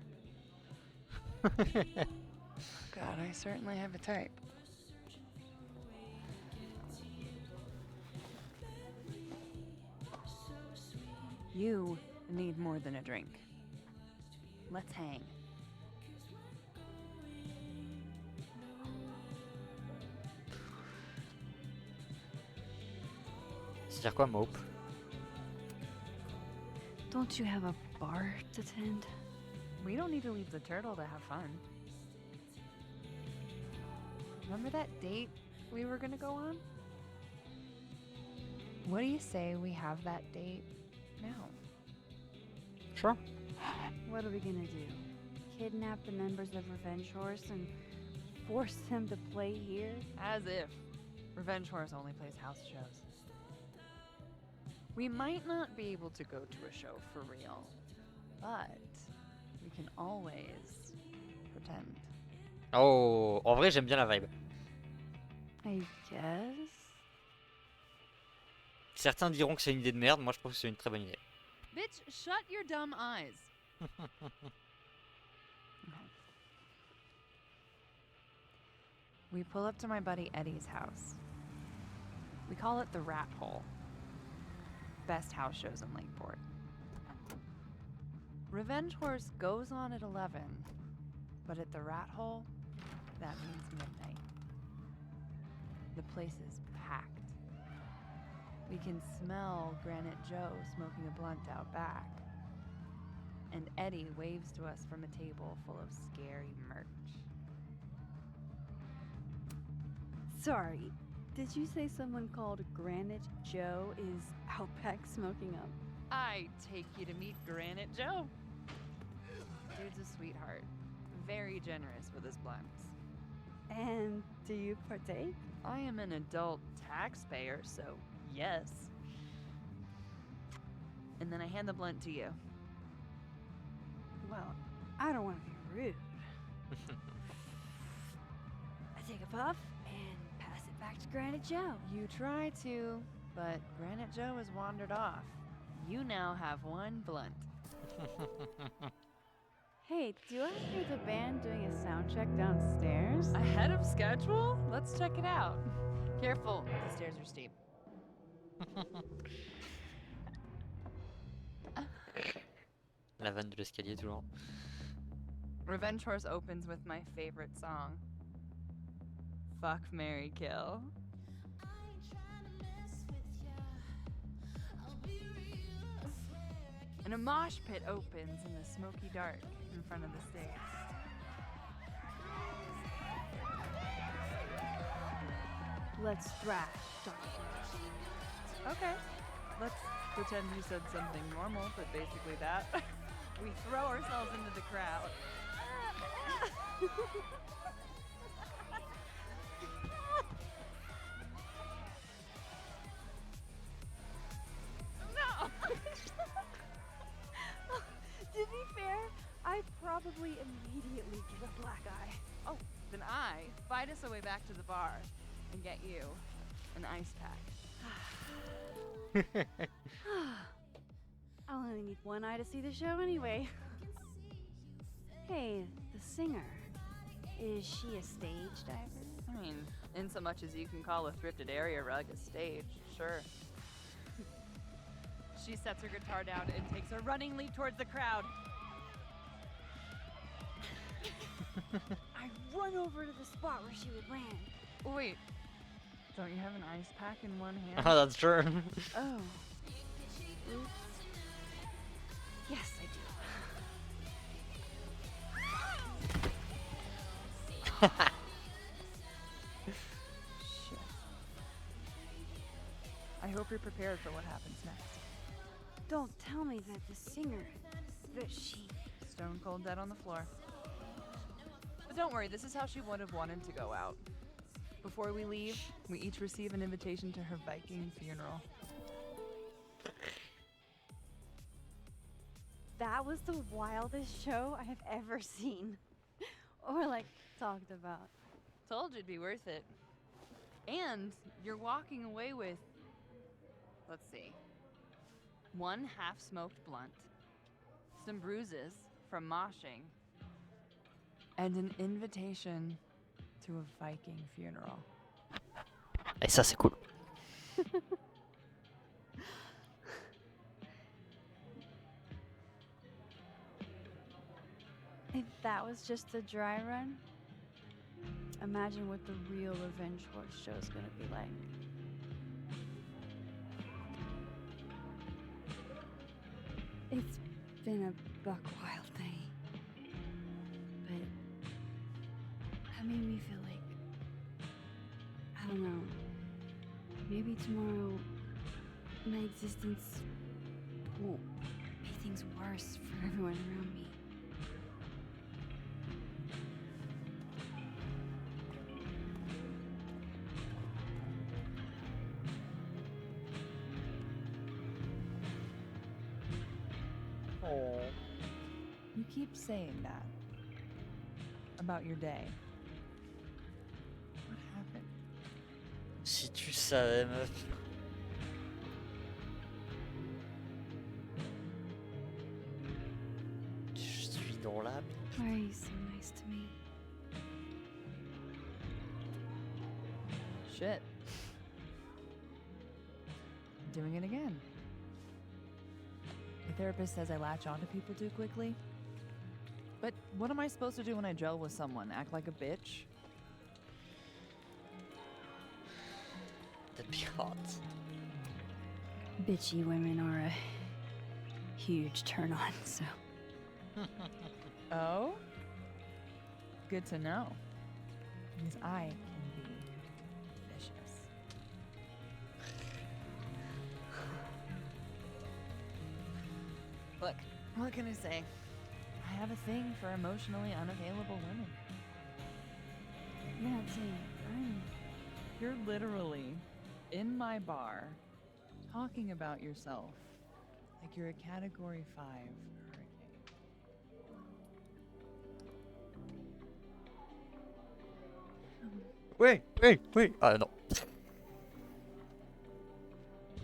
God, I certainly have a type. You need more than a drink. Let's hang. C'est-à-dire quoi, Mope? Don't you have a bar to tend? We don't need to leave the turtle to have fun. Remember that date we were gonna go on? What do you say we have that date now? Sure. What are we gonna do? Kidnap the members of Revenge Horse and force them to play here? As if. Revenge Horse only plays house shows. We might not be able to go to a show for real, but we can always pretend. Oh, en vrai, j'aime bien la vibe. I guess. Certains diront que c'est une idée de merde, moi je trouve que c'est une très bonne idée. Bitch, shut your dumb eyes. We pull up to my buddy Eddie's house. We call it the Rat Hole. Best house shows in Lakeport. Revenge Horse goes on at 11, but at the Rat Hole, that means midnight. The place is packed. We can smell Granite Joe smoking a blunt out back. And Eddie waves to us from a table full of scary merch. Sorry, did you say someone called Granite Joe is out back smoking up? I take you to meet Granite Joe. Dude's a sweetheart. Very generous with his blunts. And do you partake? I am an adult taxpayer, so yes. And then I hand the blunt to you. Well, I don't want to be rude. I take a puff and pass it back to Granite Joe. You try to, but Granite Joe has wandered off. You now have one blunt. Hey, do I hear the band doing a sound check downstairs? Ahead of schedule? Let's check it out. Careful, the stairs are steep. La vanne de l'escalier, toujours. Revenge Horse opens with my favorite song. Fuck, Marry, Kill. And a mosh pit opens in the smoky dark in front of the stage. Let's thrash, Okay. Let's pretend you said something normal, but basically that. We throw ourselves into the crowd. No! To be fair, I'd probably immediately get a black eye. Oh, then I fight us away back to the bar and get you an ice pack. I'll only need one eye to see the show anyway. Hey, the singer. Is she a stage diver? I mean, in so much as you can call a thrifted area rug a stage, sure. She sets her guitar down and takes a running leap towards the crowd. I run over to the spot where she would land. Wait, don't you have an ice pack in one hand? Oh, that's true. Oh, Oops. Yes, I do. Shit. I hope you're prepared for what happens next. Don't tell me that the singer, that she... Stone cold dead on the floor. But don't worry, this is how she would have wanted to go out. Before we leave, we each receive an invitation to her Viking funeral. That was the wildest show I have ever seen. Or, like, talked about. Told you it'd be worth it. And you're walking away with, let's see, 1 half-smoked blunt, some bruises from moshing, and an invitation to a Viking funeral. Et ça, c'est cool. If that was just a dry run, imagine what the real Revenge Horse show is gonna be like. It's been a buck wild day, but that made me feel like, I don't know, maybe tomorrow my existence won't make things worse for everyone around me. You keep saying that about your day. What happened? Si tu savais, meuf. Je suis dans l'âme. Why are you so nice to me? Shit. Doing it again. The therapist says I latch onto people too quickly. But what am I supposed to do when I gel with someone? Act like a bitch? That'd be hot. Bitchy women are a huge turn on, so. Oh? Good to know. Because I can be vicious. Look, what can I say? I have a thing for emotionally unavailable women. You're not saying I'm... You're literally in my bar talking about yourself like you're a Category 5 hurricane. Wait. Non.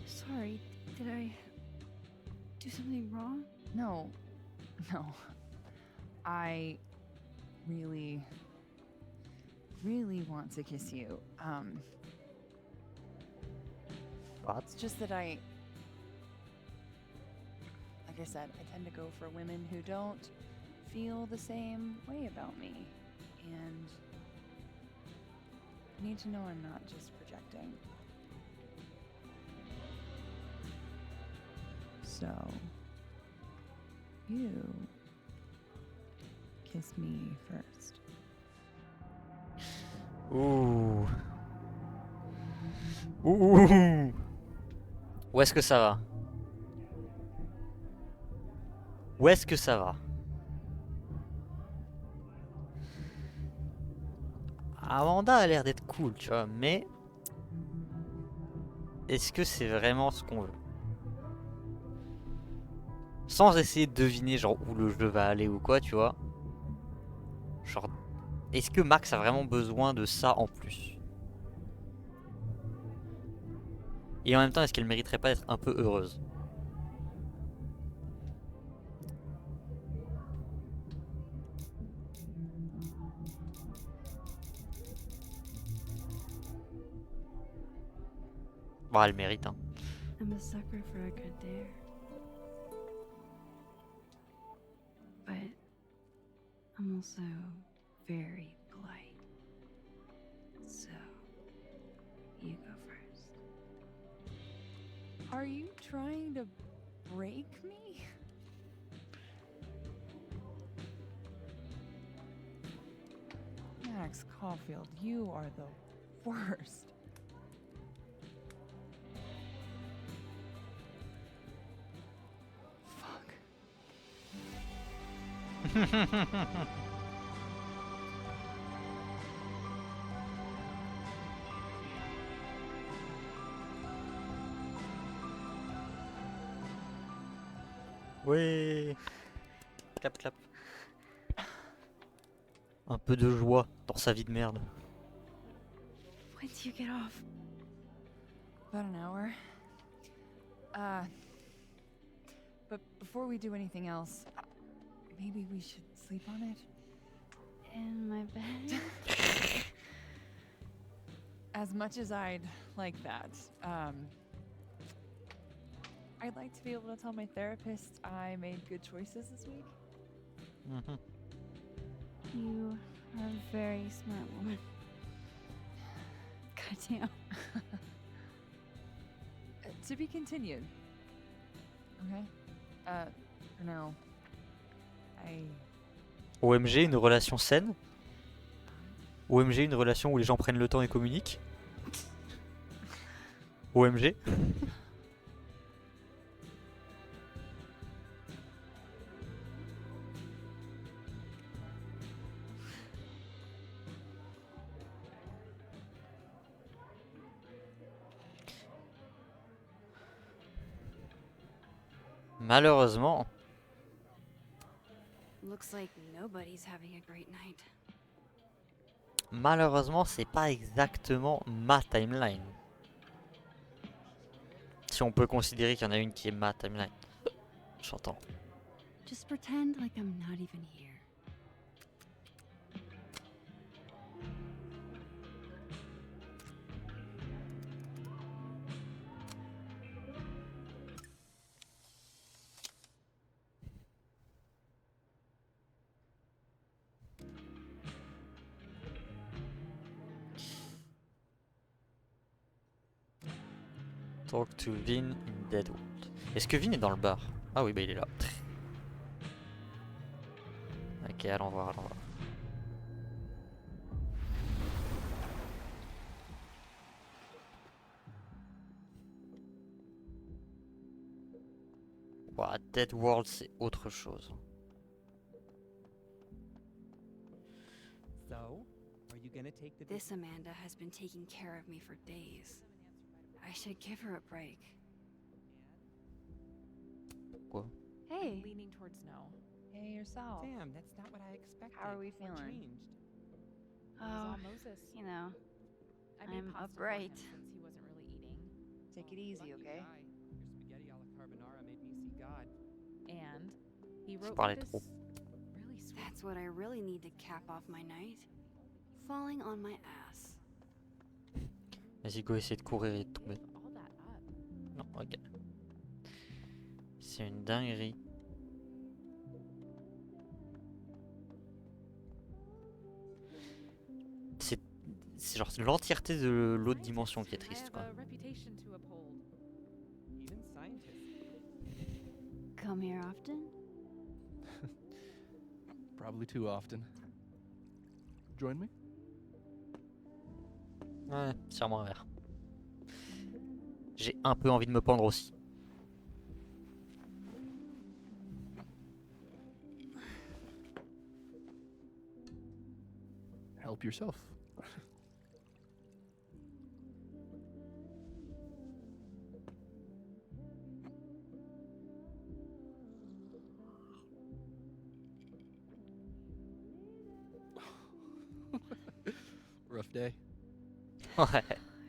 Sorry, did I do something wrong? No. I really want to kiss you. What? It's just that like I said, I tend to go for women who don't feel the same way about me. And I need to know I'm not just projecting. So, you kiss me first. Ouh. Où est-ce que ça va? Où est-ce que ça va? Amanda a l'air d'être cool, tu vois, mais est-ce que c'est vraiment ce qu'on veut? Sans essayer de deviner genre où le jeu va aller ou quoi, tu vois. Genre, est-ce que Max a vraiment besoin de ça en plus? Et en même temps, est-ce qu'elle mériterait pas d'être un peu heureuse? Bon, elle mérite, hein. I'm a sucker for a good dare. But I'm also very polite. So, you go first. Are you trying to break me? Max Caulfield, you are the worst. Ouais. Clap clap. Un peu de joie dans sa vie de merde. When do you get off? About an hour. But before we do anything else, maybe we should sleep on it? In my bed? As much as I'd like that, I'd like to be able to tell my therapist I made good choices this week. Mhm. You are a very smart woman. Goddamn. To be continued. Okay? For now, OMG, une relation saine. OMG, une relation où les gens prennent le temps et communiquent. OMG. Malheureusement, Looks like nobody's having a great night. c'est pas exactement ma timeline. Si on peut considérer qu'il y en a une qui est ma timeline. J'entends. Just pretend like I'm not even here. Talk to Vin in Deadwood. Est-ce que Vin est dans le bar? Ah oui, bah il est là. Ok, allons voir, allons voir. Ouah, Dead World, c'est autre chose. So, are you gonna take the This Amanda has been taking care of me for days. I should give her a break. Quoi? Hey. Leaning towards no. Hey, yourself. Damn, that's not what I expected. How are we What feeling? changed? Oh, Moses. you know, I made I'm pasta for upright. him since he wasn't really eating. Take it easy, okay? Your spaghetti alla carbonara made me see God. And he wrote parlais me this trop. really sweet. That's what I really need to cap off my night. Falling on my ass. Vas-y, go essayer de courir et de tomber. All that up. Non, ok. C'est une dinguerie. C'est genre l'entièreté de l'autre dimension qui est triste, quoi. Even scientists. Come here often? Probably too often. Join me? Ouais, sûrement un verre. J'ai un peu envie de me pendre aussi. Help yourself. Rough day. Ouais.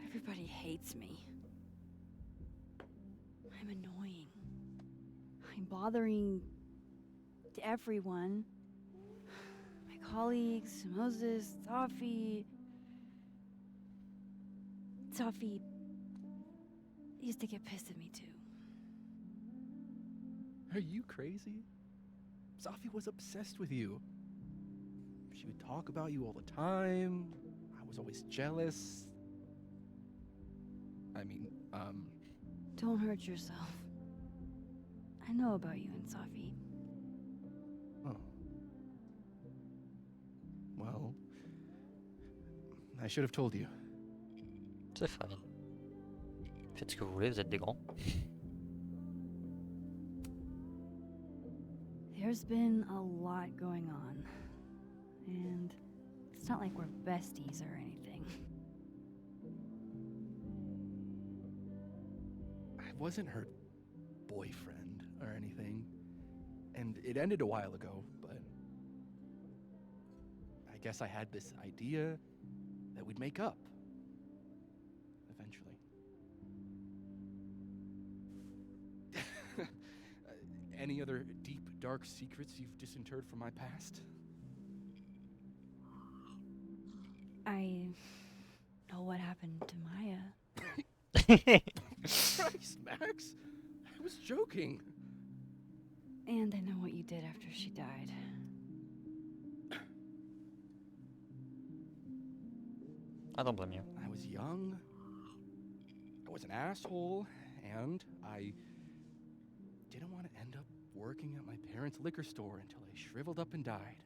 Everybody hates me. I'm annoying. I'm bothering everyone. My colleagues, Moses, Safi. Safi used to get pissed at me too. Are you crazy? Safi was obsessed with you. She would talk about you all the time. I was always jealous. I mean, Don't hurt yourself. I know about you and Safi. Oh. Well, I should have told you. C'est fine. Faites ce que vous voulez, vous êtes des grands. There's been a lot going on. And it's not like we're besties or anything. I wasn't her boyfriend or anything. And it ended a while ago, but I guess I had this idea that we'd make up. Eventually. Any other deep, dark secrets you've disinterred from my past? I know what happened to Maya. Christ, Max! I was joking. And I know what you did after she died. I don't blame you. I was young. I was an asshole, and I didn't want to end up working at my parents' liquor store until I shriveled up and died.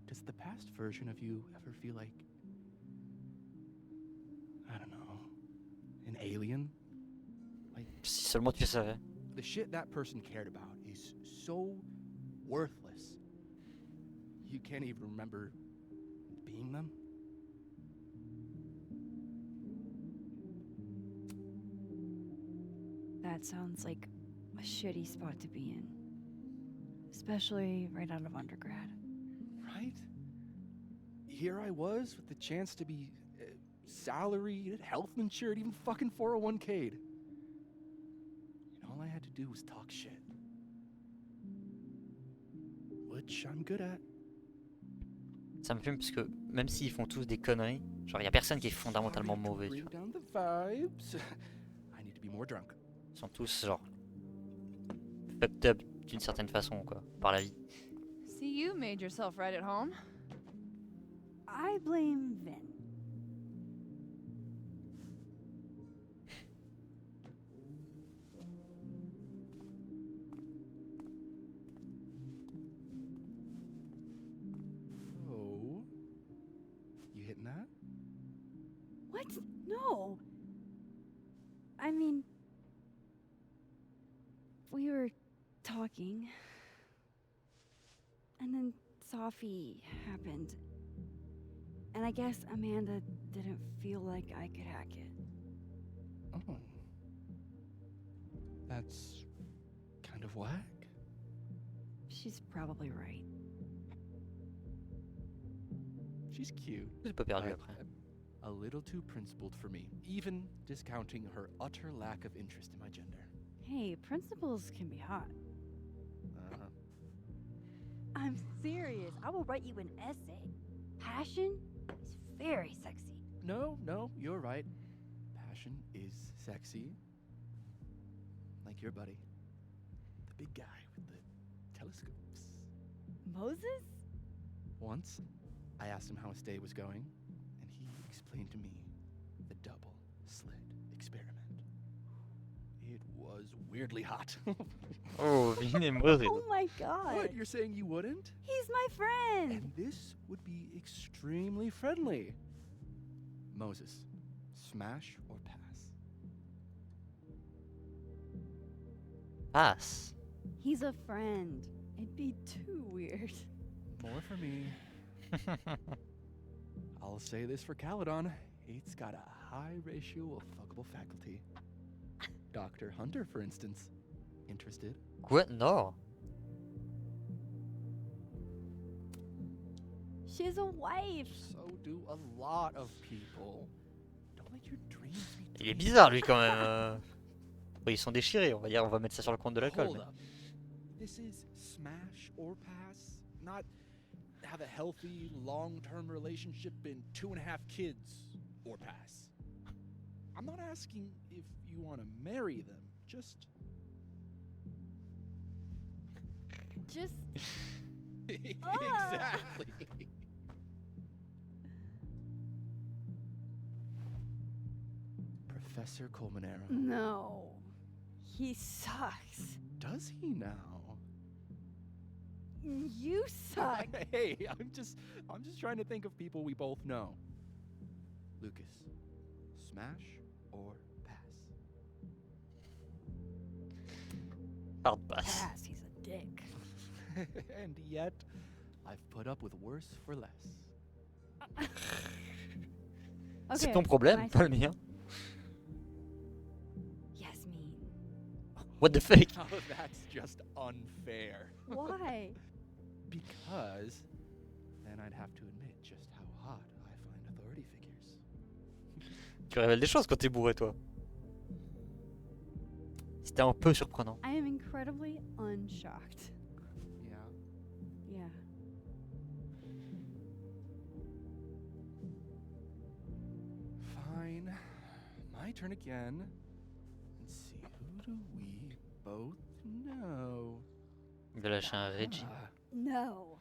Does the past version of you ever feel like, I don't know, an alien? Like, Si seulement tu savais. the shit that person cared about is so worthless. You can't even remember being them. That sounds like a shitty spot to be in. Especially right out of undergrad. Right? Here I was with the chance to be salaried, health insured, even fucking 401k'd. And all I had to do was talk shit. Which I'm good at. Ça me fume parce que même s'ils font tous des conneries, genre y a personne qui est fondamentalement mauvais. Tu vois. Down the vibes. I need to be more drunk. Ils sont tous genre fucked up d'une certaine façon quoi, par la vie. See, you made yourself right at home. I blame Vin. Oh. You hitting that? What? No. I mean, we were talking, and then Safi happened, and I guess Amanda didn't feel like I could hack it. Oh. That's kind of whack. She's probably right. She's cute. J'ai pas perdu but après. a little too principled for me, even discounting her utter lack of interest in my gender. Hey, principals can be hot. Uh-huh. I'm serious. I will write you an essay. Passion is very sexy. No, you're right. Passion is sexy. Like your buddy. The big guy with the telescopes. Moses? Once, I asked him how his day was going, and he explained to me the double slit experiment. It was weirdly hot. Oh, Vin est mauvais. Oh my god. What, you're saying you wouldn't? He's my friend. And this would be extremely friendly. Moses, smash or pass? Pass. He's a friend. It'd be too weird. More for me. I'll say this for Caledon. It's got a high ratio of fuckable faculty. Dr. Hunter, for instance. Interested? Quoi? No. She has a wife. So do a lot of people. Don't let your dreams be Il est bizarre lui quand même. Bon, ils sont déchirés, on va mettre ça sur le compte de l'alcool. Hold up. This is smash or pass, not have a healthy, long-term relationship and 2.5 kids or pass. I'm not asking if you want to marry them, just... Exactly. Professor Colmenero. No. He sucks. Does he now? You suck. Hey, I'm just trying to think of people we both know. Lucas, smash or pass? Hard pass. Pass, he's a dick. And yet, I've put up with worse for less. C'est ton problème, pas le mien. Yasmin. What the fuck? Oh, that's just unfair. Why? Because then I'd have to admit just how hot I find authority figures. Tu révèles des choses quand t'es bourré, toi. C'était un peu surprenant. I am incredibly unshocked. Yeah. Yeah. Fine. My turn again. Let's see, who do we both know? De lâcher un Reggie. No.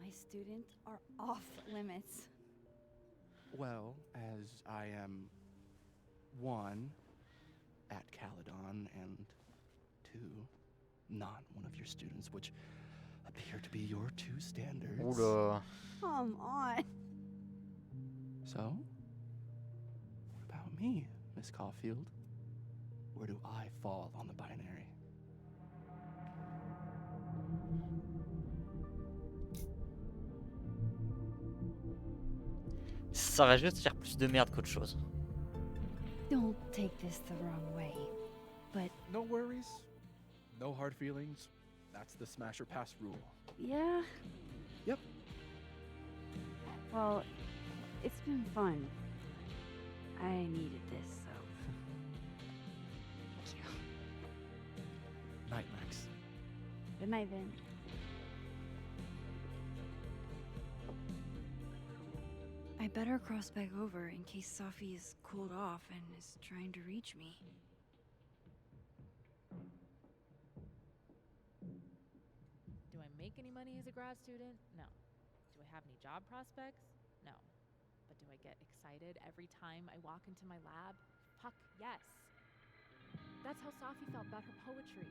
My students are off limits. Well, as I am 1 at Caledon and 2 not one of your students, which appear to be your 2 standards. Oula. Come on. So, what about me, Miss Caulfield? Where do I fall on the binary? Ça va juste faire plus de merde qu'autre chose. Don't take this the wrong way, but No worries. No hard feelings. That's the smash or pass rule. yeah. Yep. Well, it's been fun. I needed this, so. Thank you. Night, Max. Good night, then. I better cross back over in case Safi is cooled off and is trying to reach me. Do I make any money as a grad student? No. Do I have any job prospects? No. But do I get excited every time I walk into my lab? Fuck yes. That's how Safi felt about her poetry.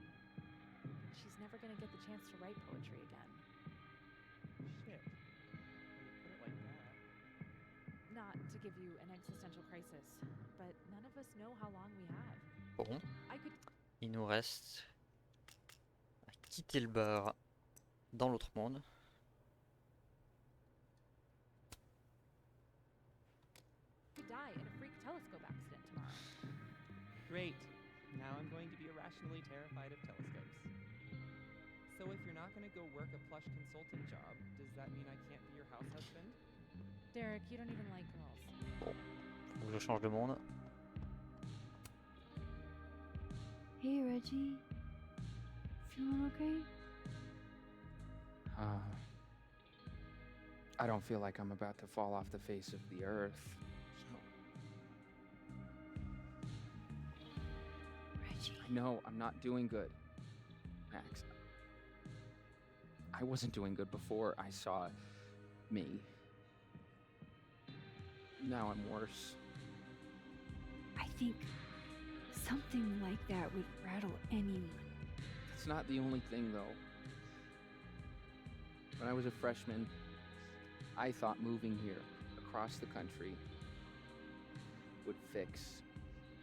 She's never gonna get the chance to write poetry again. Shit. When you put it like that. Not to give you an existential crisis, but none of us know how long we have. Bon. I could Il nous reste à quitter le bar dans l'autre monde. die in a freak telescope accident tomorrow. Great. Now I'm going to be irrationally terrified of telescopes. So if you're not going to go work a plush consulting job, does that mean I can't be your house husband? Derek, you don't even like girls. Bon, faut que je change de monde. Hey, Reggie. Feeling okay? I don't feel like I'm about to fall off the face of the earth. Reggie. I know I'm not doing good, Max. I wasn't doing good before I saw me. Now I'm worse. I think something like that would rattle anyone. It's not the only thing, though. When I was a freshman, I thought moving here across the country would fix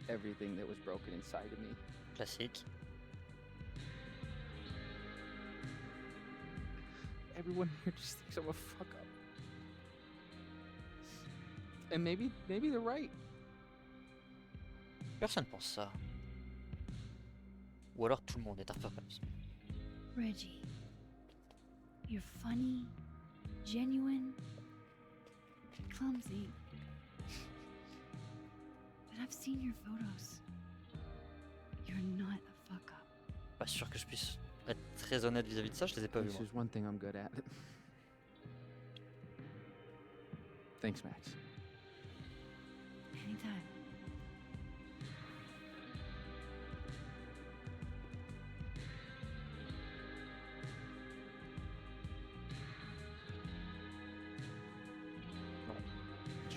everything that was broken inside of me. Classique. Everyone here just thinks I'm a fuck up. And maybe they're right. Personne pense ça. Ou alors tout le monde est un fuck up. Reggie, you're funny, genuine, clumsy. But I've seen your photos. You're not a fuck up. Pas sûr que je puisse être très honnête vis-à-vis de ça, je les ai pas vus moi. There's one thing I'm good at. Thanks, Max. Anytime.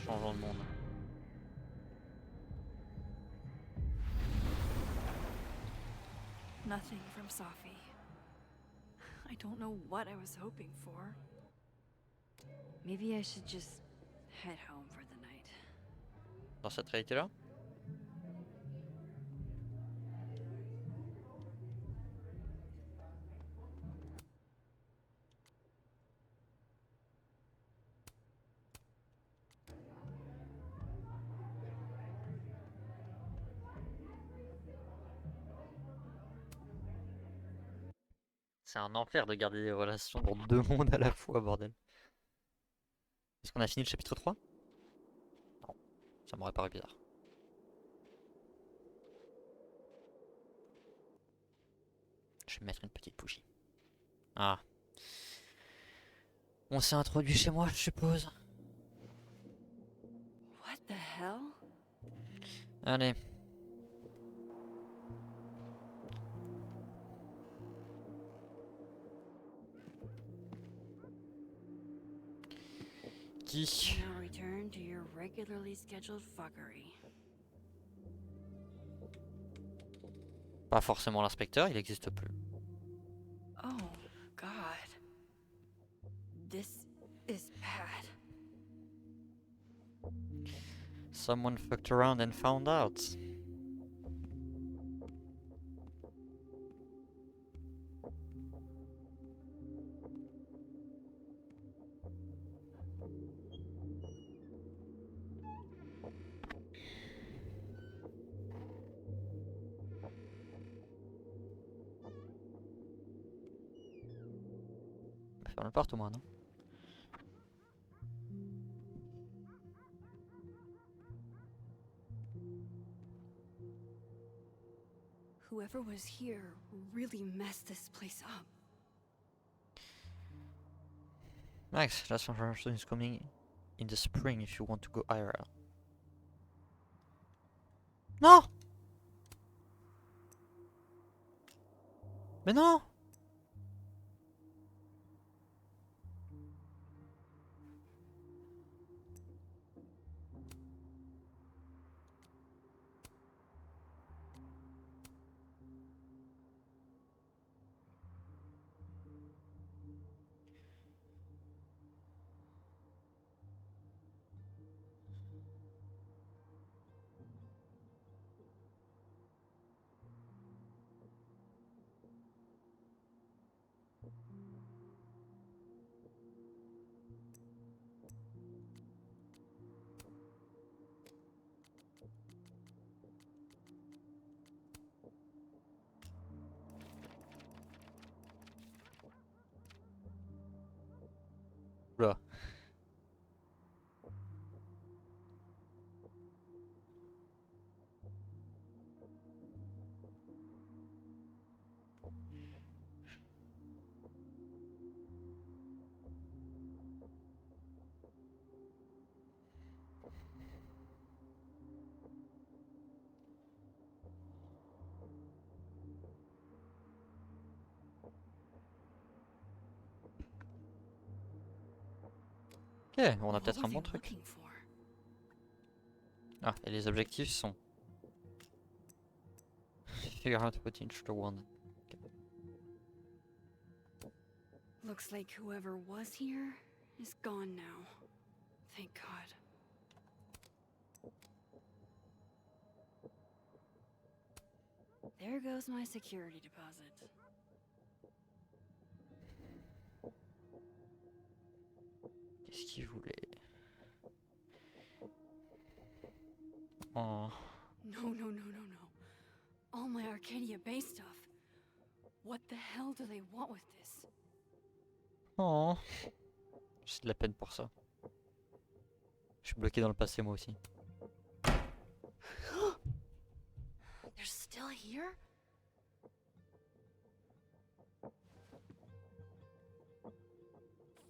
Changeons de monde. Safi. I don't know what I was hoping for. Maybe I should just head home for the night. Dans cette réalité-là? C'est un enfer de garder des relations dans deux mondes à la fois, bordel. Est-ce qu'on a fini le chapitre 3? Non, ça m'aurait paru bizarre. Je vais mettre une petite bougie. Ah. On s'est introduit chez moi, je suppose. What the hell? Allez. Qui? Now return to your regularly scheduled fuckery. Pas forcément l'inspecteur, il n'existe plus. Oh, God. This is bad. Someone fucked around and found out. On va faire le porte au moins, non? Whoever was here really messed this place up. Max, last information is coming in the spring if you want to go IRL. Non! Mais non! Oula. Ok, on a peut-être un bon truc. Ah, et les objectifs sont... Figure out what each the one. Looks like whoever was here is gone now. Thank God. There goes my security deposit. Qu'est-ce qu'il voulait? Oh. No. All my Arcadia Bay stuff. What the hell do they want with this? Oh. J'ai de la peine pour ça. Je suis bloqué dans le passé moi aussi. They're still here?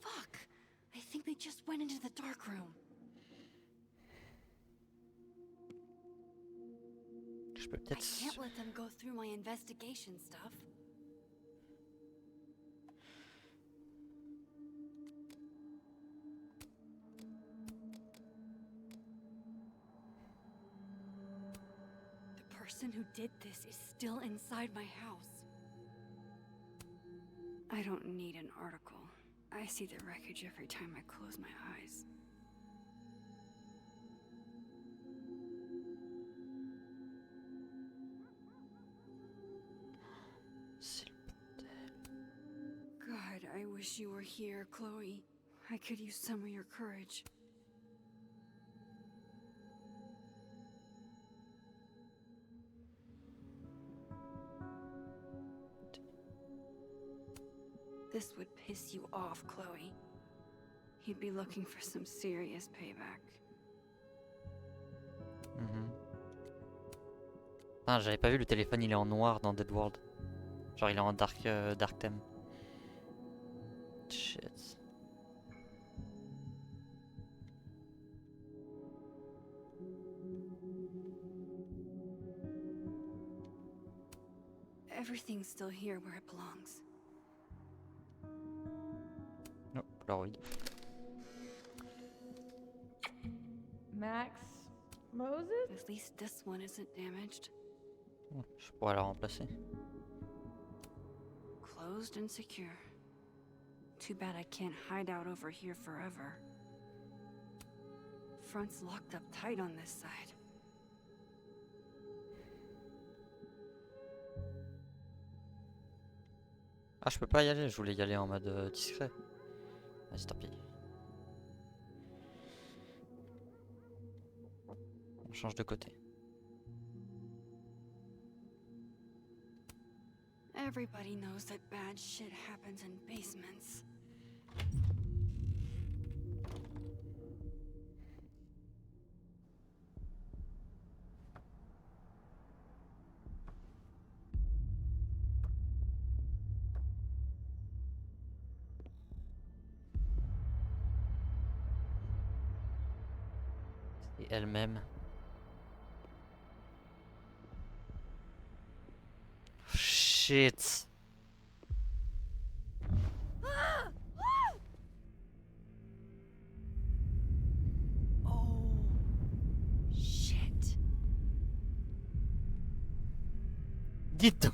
Fuck! I think they just went into the dark room. Je peux peut-être... I can't let them go through my investigation stuff. The person who did this is still inside my house. I don't need an article. I see the wreckage every time I close my eyes. God, I wish you were here, Chloe. I could use some of your courage. This would piss you off, Chloe. He'd be looking for some serious payback. Ah, j'avais pas vu, le téléphone il est en noir dans Dead World. Genre il est en dark theme. Shit. Everything's still here where it belongs. Oh, Polaroid. Max, Moses? At least this one isn't damaged. Oh, je pourrais la remplacer. Closed and secure. Too bad I can't hide out over here forever. Front's locked up tight on this side. Ah, je peux pas y aller, je voulais y aller en mode discret. Vas-y, tant pis. On change de côté. Everybody knows that bad shit happens in basements. Et elle-même. Shit. Oh, shit. Dites donc.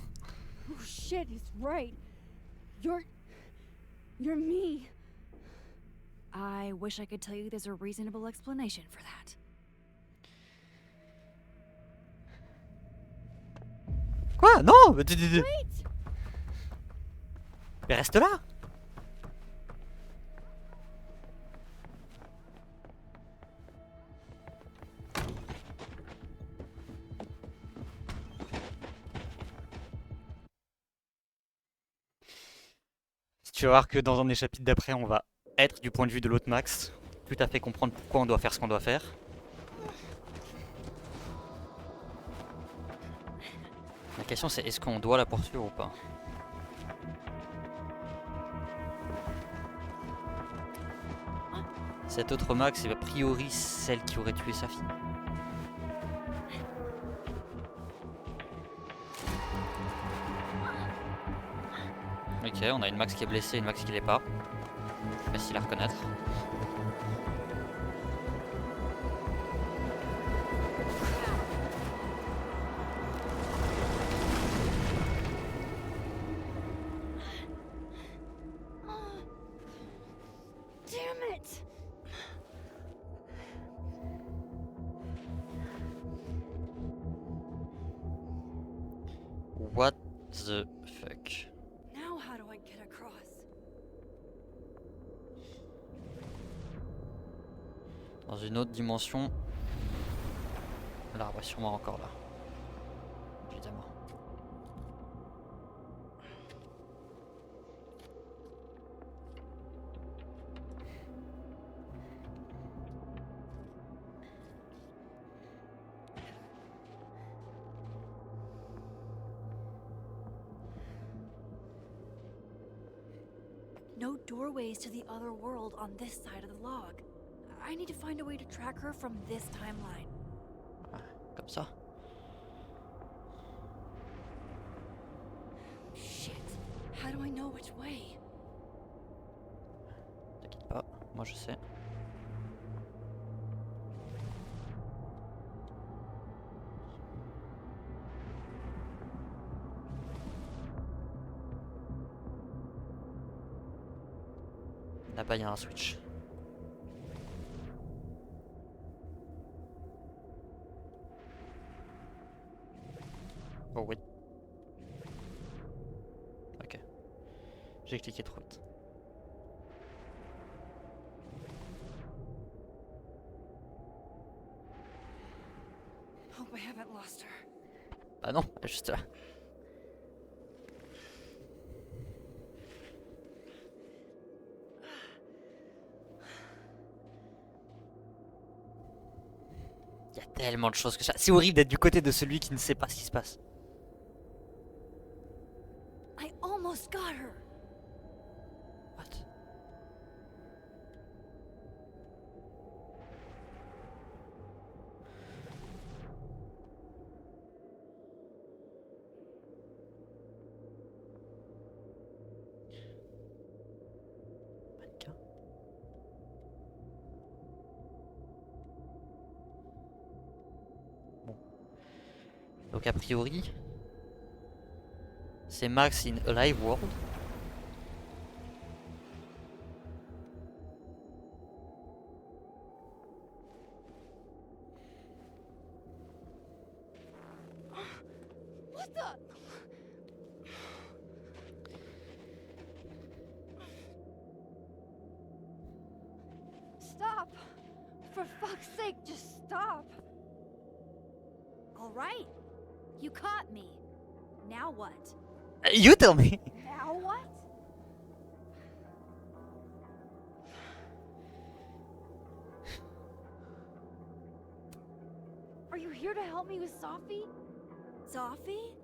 Oh shit, he's right. You're me. I wish I could tell you there's a reasonable explanation for that. Quoi? Non! Mais reste là! Tu vas voir que dans un des chapitres d'après, on va être du point de vue de l'autre Max, tout à fait comprendre pourquoi on doit faire ce qu'on doit faire. La question c'est est-ce qu'on doit la poursuivre ou pas? Cette autre Max est a priori celle qui aurait tué sa fille. Ok, on a une Max qui est blessée et une Max qui l'est pas. Facile à reconnaître. Damn it! What the fuck? Now how do I get across? Dans une autre dimension. L'arbre est sûrement encore là. Évidemment. No doorways to the other world on this side of the log. I need to find a way to track her from this timeline. Comme ça. Shit. How do I know which way? T'inquiète pas, moi je sais. Là-bas, il y a un switch. Oh oui. Ok. J'ai cliqué trop vite. Hope I haven't lost her. Bah non, elle est juste là. Il y a tellement de choses que ça. C'est horrible d'être du côté de celui qui ne sait pas ce qui se passe. I almost got her. What? Mannequin. Bon. Donc a priori, c'est Max in a live world. What the? Stop! For fuck's sake, just stop! All right. You caught me. Now what? You tell me. Now what? Are you here to help me with Sophie? Sophie?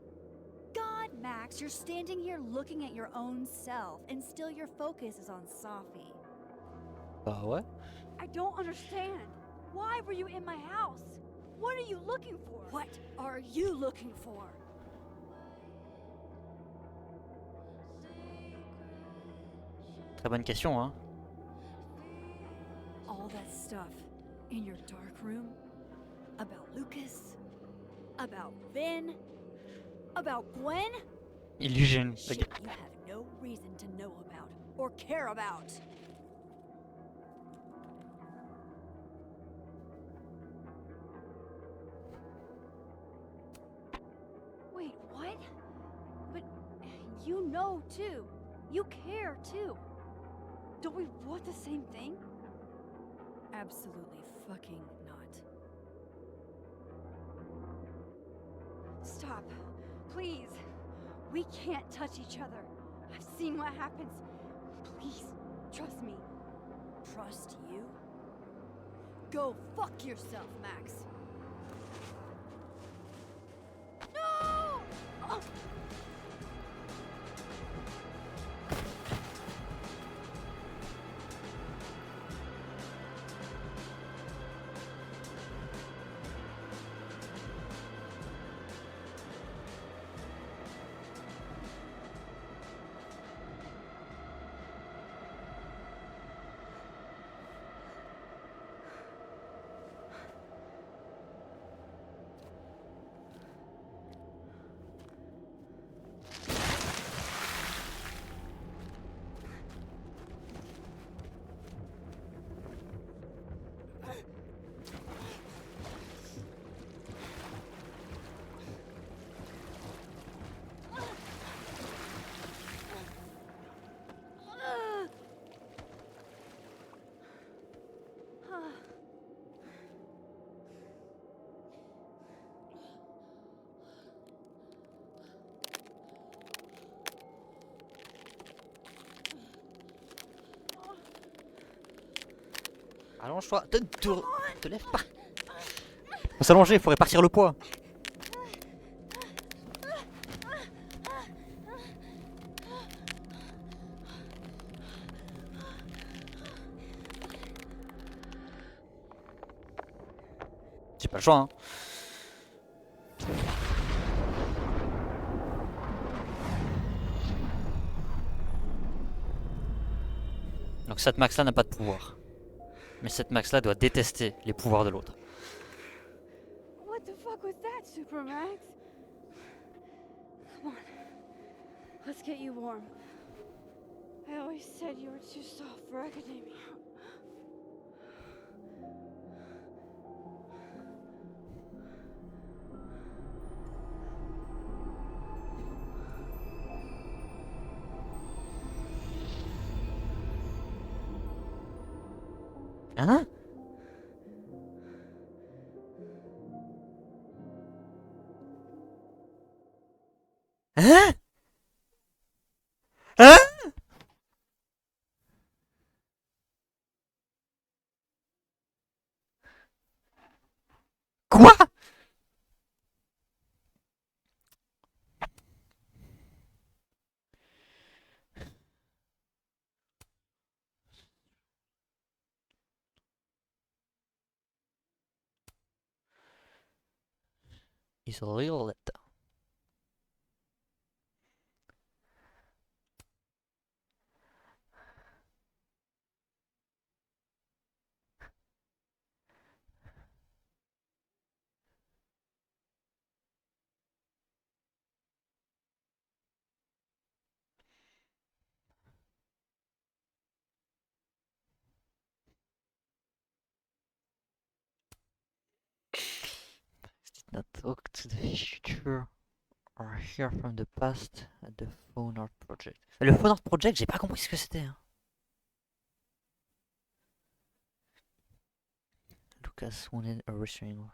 God, Max, you're standing here looking at your own self, and still your focus is on Sophie. Bah ouais. I don't understand. Why were you in my house? What are you looking for? What are you looking for? Très bonne question, hein. All that stuff in your dark room? About Lucas? About Vin? About Gwen? Illusion. Shit you have no reason to know about or care about. Wait, what? But you know too. You care too. Don't we want the same thing? Absolutely fucking not. Stop. Please. We can't touch each other. I've seen what happens. Please, trust me. Trust you? Go fuck yourself, Max. No! Oh. Allonge-toi. Te lève pas. Faut s'allonger, il faut répartir le poids. J'ai pas le choix, hein. Donc cette Max-là n'a pas de pouvoir. Mais cette Max-là doit détester les pouvoirs de l'autre. What the fuck was that, Supermax? Come on. Let's get you warm. I always said you were too soft for academia. Hein? Hein? Hein? Quoi? Is a little letdown. Did not talk to the future or hear from the past at the Phone Art Project. Le Phone Art Project, j'ai pas compris ce que c'était. Hein. Lucas wanted a restraining order.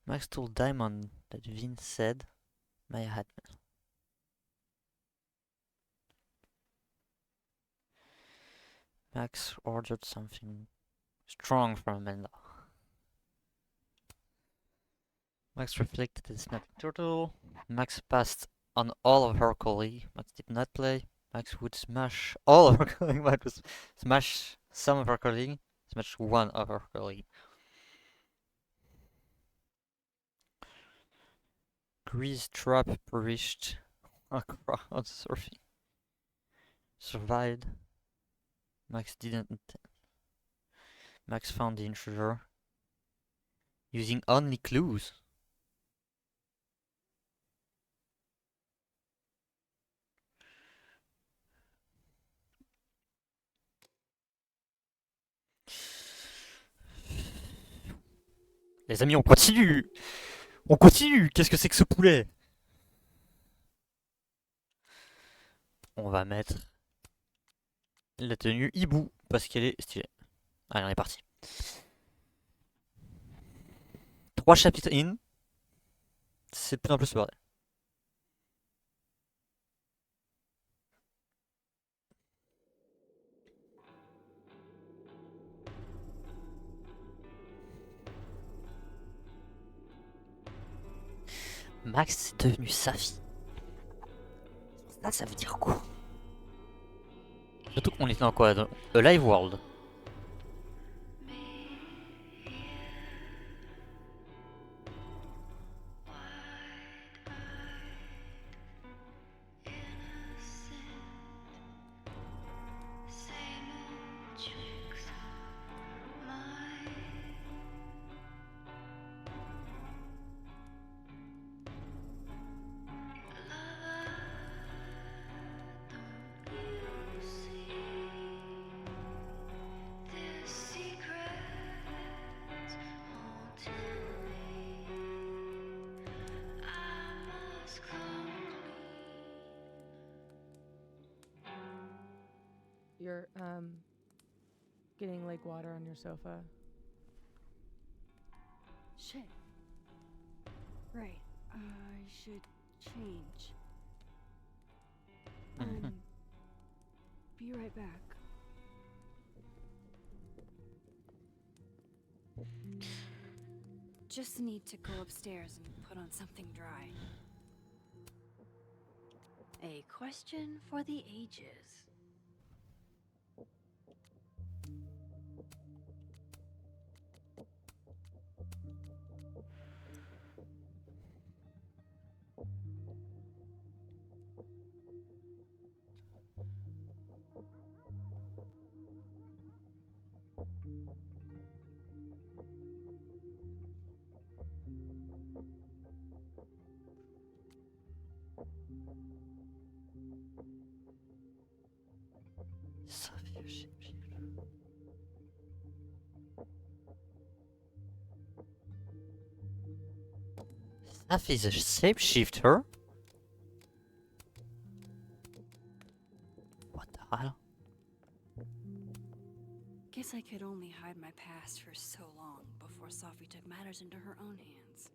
Max told Diamond that Vince said Maya had Max ordered something strong from Amanda. Max reflected his snapping turtle. Max passed on all of her colleagues. Max did not play. Max would smash all of her colleagues. Max would smash some of her colleagues. Smash one of her colleagues. Grease trap perished. A crowd surfing. Survived. Max didn't. Max found the intruder. Using only clues. Les amis, on continue! On continue! Qu'est-ce que c'est que ce poulet? On va mettre la tenue hibou parce qu'elle est stylée. Allez, on est parti. 3 chapitres in. C'est de plus en plus le bordel. Max est devenu Safi. Ça veut dire quoi? Surtout qu'on est dans quoi? Dans A Live World. You're, getting lake water on your sofa. Shit. Right. I should change. Be right back. Just need to go upstairs and put on something dry. A question for the ages. Sophie a shapeshifter. Sophie's a shapeshifter? What the hell? Guess I could only hide my past for so long before Sophie took matters into her own hands.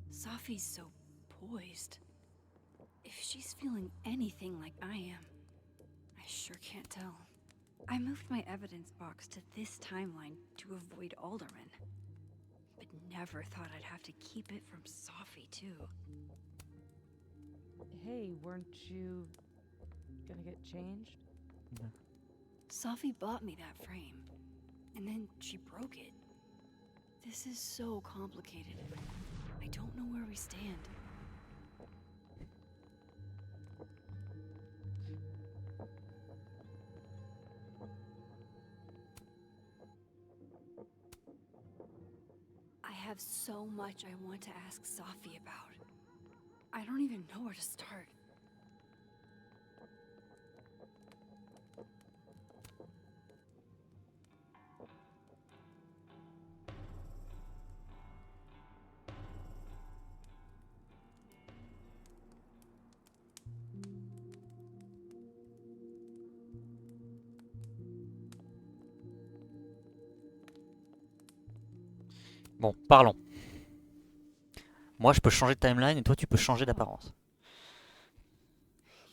Sophie's so poised. If she's feeling anything like I am, I sure can't tell. I moved my evidence box to this timeline to avoid Alderman, but never thought I'd have to keep it from Sophie, too. Hey, weren't you gonna get changed? Sophie bought me that frame, and then she broke it. This is so complicated. I don't know where we stand. I have so much I want to ask Sophie about. I don't even know where to start. Bon, parlons. Moi, je peux changer de timeline et toi, tu peux changer d'apparence.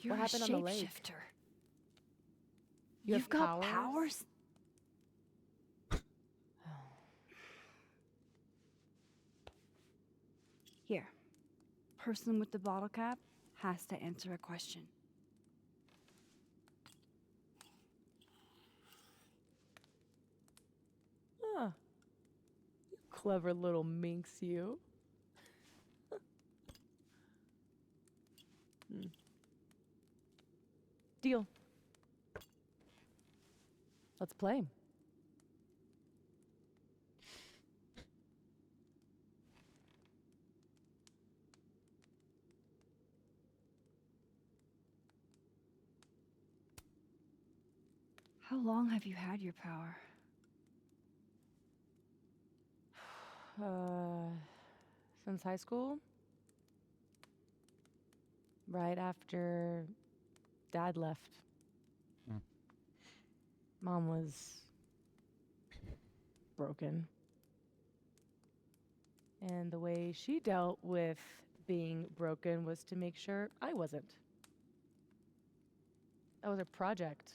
You're What a happened on the lake? shapeshifter. You have You've got powers? Here. Person with the bottle cap has to answer a question. Huh. Clever little minx, you. Deal. Let's play. How long have you had your power? Since high school? Right after Dad left. Hmm. Mom was broken. And the way she dealt with being broken was to make sure I wasn't. That was her project.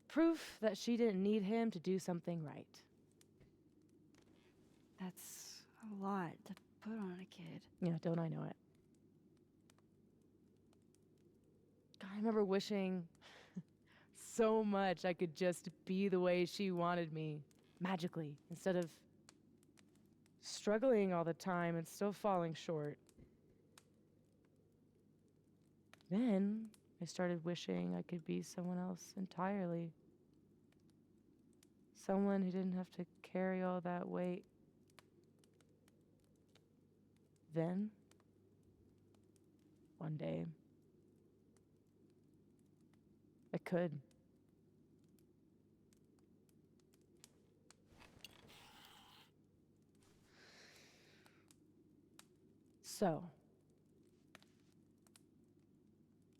Proof that she didn't need him to do something right. That's a lot to put on a kid. Yeah, don't I know it? God, I remember wishing so much I could just be the way she wanted me, magically, instead of struggling all the time and still falling short. Then I started wishing I could be someone else entirely. Someone who didn't have to carry all that weight. Then, one day, I could. So,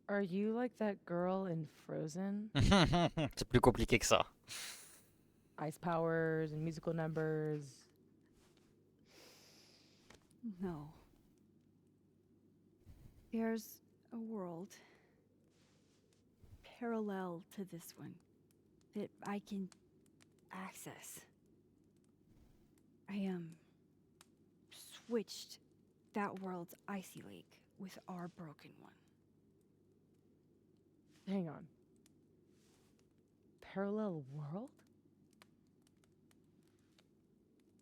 are you like that girl in Frozen? C'est plus compliqué que ça. Ice powers and musical numbers. No. There's a world parallel to this one that I can access. I switched that world's icy lake with our broken one. Hang on. Parallel world?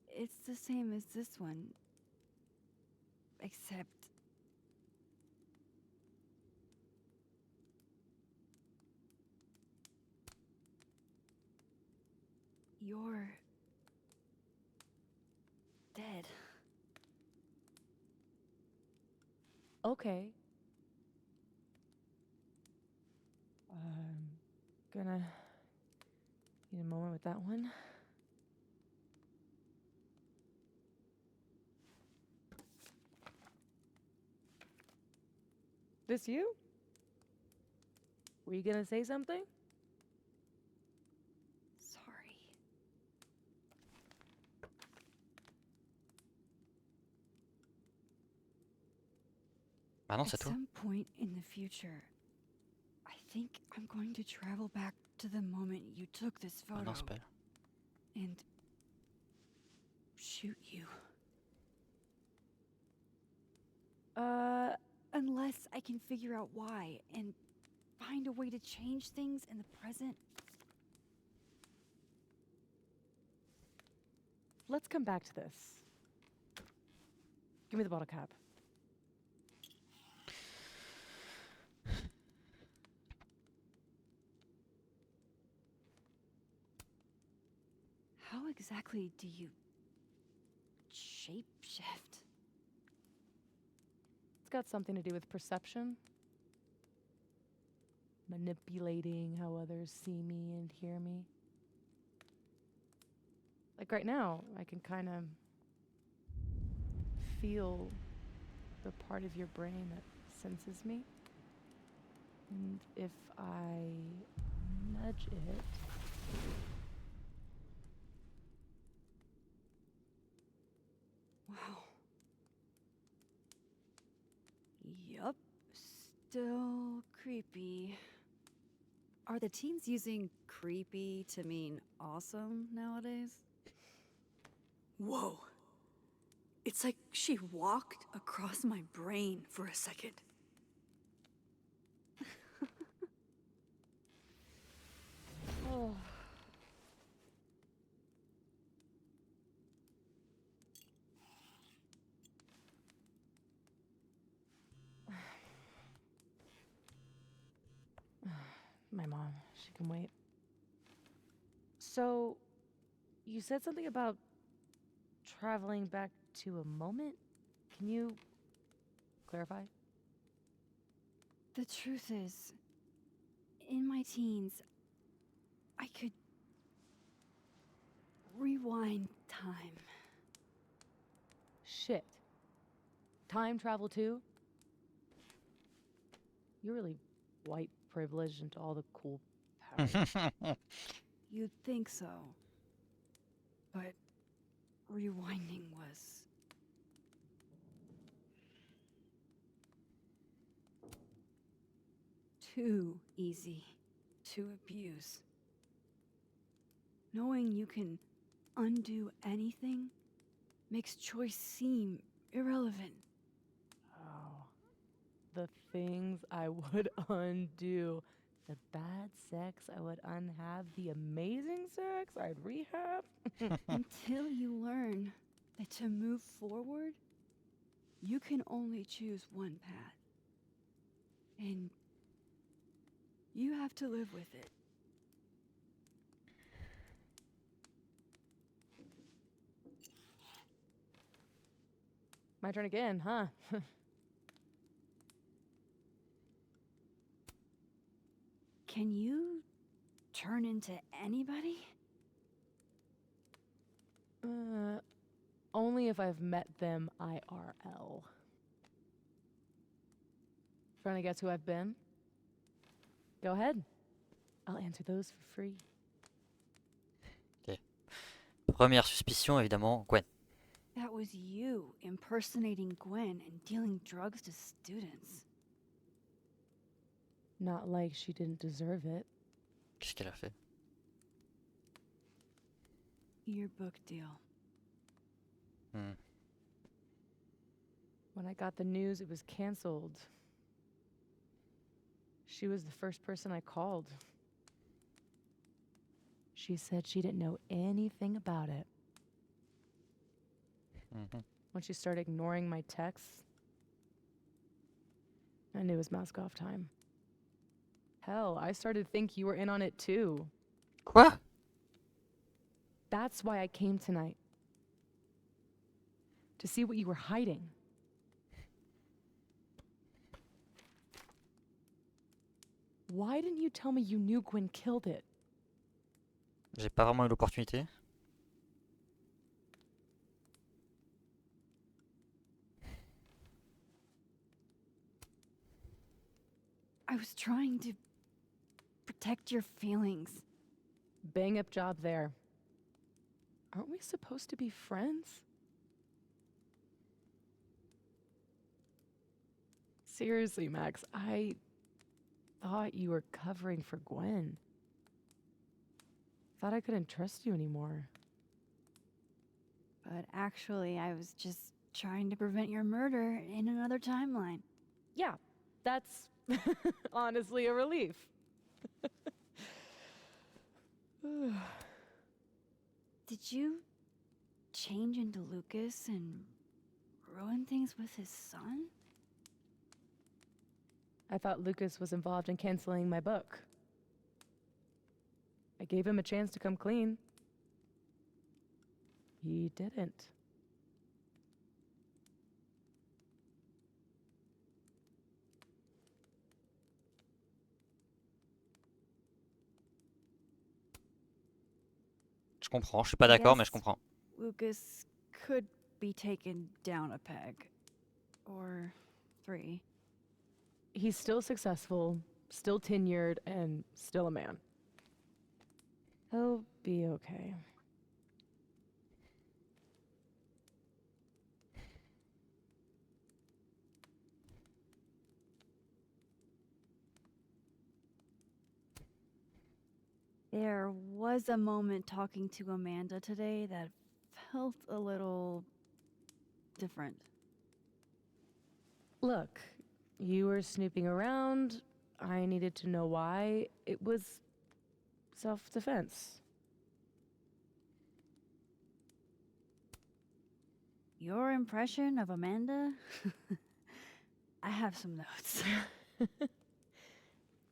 It's the same as this one, except you're dead. Okay. I'm gonna need a moment with that one. This you? Were you gonna say something? Sorry. Ah non, At c'est toi. some point in the future, I think I'm going to travel back to the moment you took this Ah photo non, c'est pas elle. and shoot you. Unless I can figure out why and find a way to change things in the present. Let's come back to this. Give me the bottle cap. How exactly do you shapeshift? It's got something to do with perception. Manipulating how others see me and hear me. Like right now, I can kind of feel the part of your brain that senses me. And if I nudge it, Wow. Yup. Still creepy. Are the teens using creepy to mean awesome nowadays? Whoa. It's like she walked across my brain for a second. oh. My mom, she can wait. So, you said something about traveling back to a moment? Can you clarify? The truth is, in my teens, I could rewind time. Shit. Time travel too? You're really white privileged into all the cool powers. You'd think so. But rewinding was too easy to abuse. Knowing you can undo anything makes choice seem irrelevant. Oh. The things I would undo. The bad sex I would unhave. The amazing sex I'd rehab. Until you learn that to move forward, you can only choose one path. And you have to live with it. My turn again, huh? Can you turn into anybody? Only if I've met them IRL. Trying to guess who I've been? Go ahead. I'll answer those for free. Ok. Première suspicion, évidemment, Gwen. That was you impersonating Gwen and dealing drugs to students. Not like she didn't deserve it. Qu'est-ce qu'elle a fait? Yearbook deal. When I got the news it was canceled, she was the first person I called. She said she didn't know anything about it. When she started ignoring my texts, I knew it was mask off time. Hell, I started to think you were in on it too. Quoi? That's why I came tonight. To see what you were hiding. Why didn't you tell me you knew Gwen killed it? J'ai pas vraiment eu l'opportunité. I was trying to protect your feelings. Bang up job there. Aren't we supposed to be friends? Seriously, Max, I thought you were covering for Gwen. Thought I couldn't trust you anymore. But actually, I was just trying to prevent your murder in another timeline. Yeah, that's honestly a relief. Did you change into Lucas and ruin things with his son? I thought Lucas was involved in canceling my book. I gave him a chance to come clean. He didn't. Je comprends, je suis pas d'accord, mais je Guess comprends. Lucas could be taken down a peg. Or 3. He's still successful, still tenured, and still a man. He'll be okay. There was a moment talking to Amanda today that felt a little different. Look, you were snooping around. I needed to know why. It was self-defense. Your impression of Amanda? I have some notes.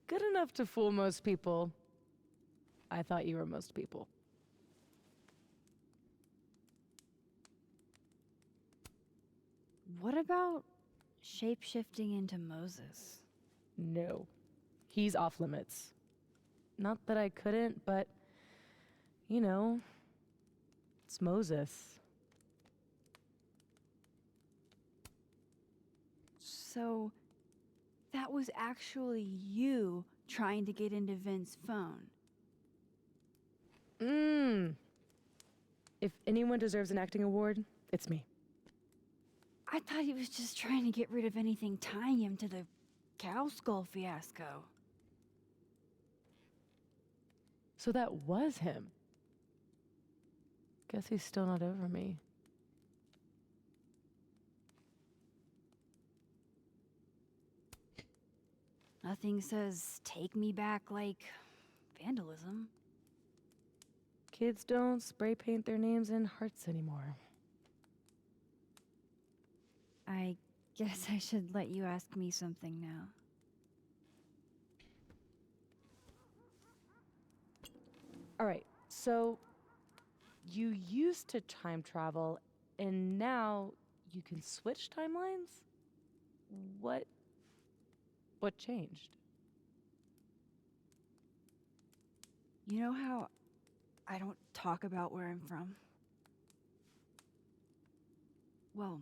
Good enough to fool most people. I thought you were most people. What about shape-shifting into Moses? No. He's off limits. Not that I couldn't, but, you know, it's Moses. So, that was actually you trying to get into Vin's phone. If anyone deserves an acting award, it's me. I thought he was just trying to get rid of anything tying him to the cow skull fiasco. So that was him. Guess he's still not over me. Nothing says take me back like vandalism. Kids don't spray paint their names in hearts anymore. I guess I should let you ask me something now. All right, so you used to time travel, and now you can switch timelines? What changed? You know how I don't talk about where I'm from? Well,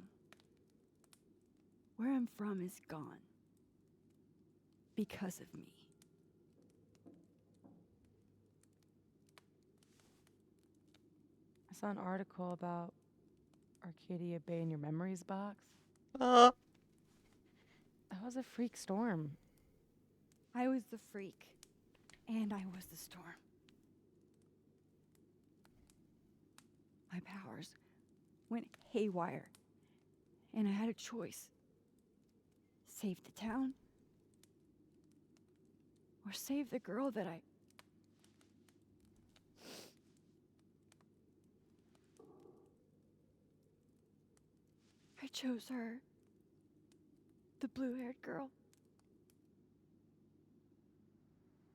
where I'm from is gone. Because of me. I saw an article about Arcadia Bay in your memories box. Ah. That was a freak storm. I was the freak. And I was the storm. My powers went haywire. And I had a choice. Save the town. Or save the girl that I chose her. The blue-haired girl.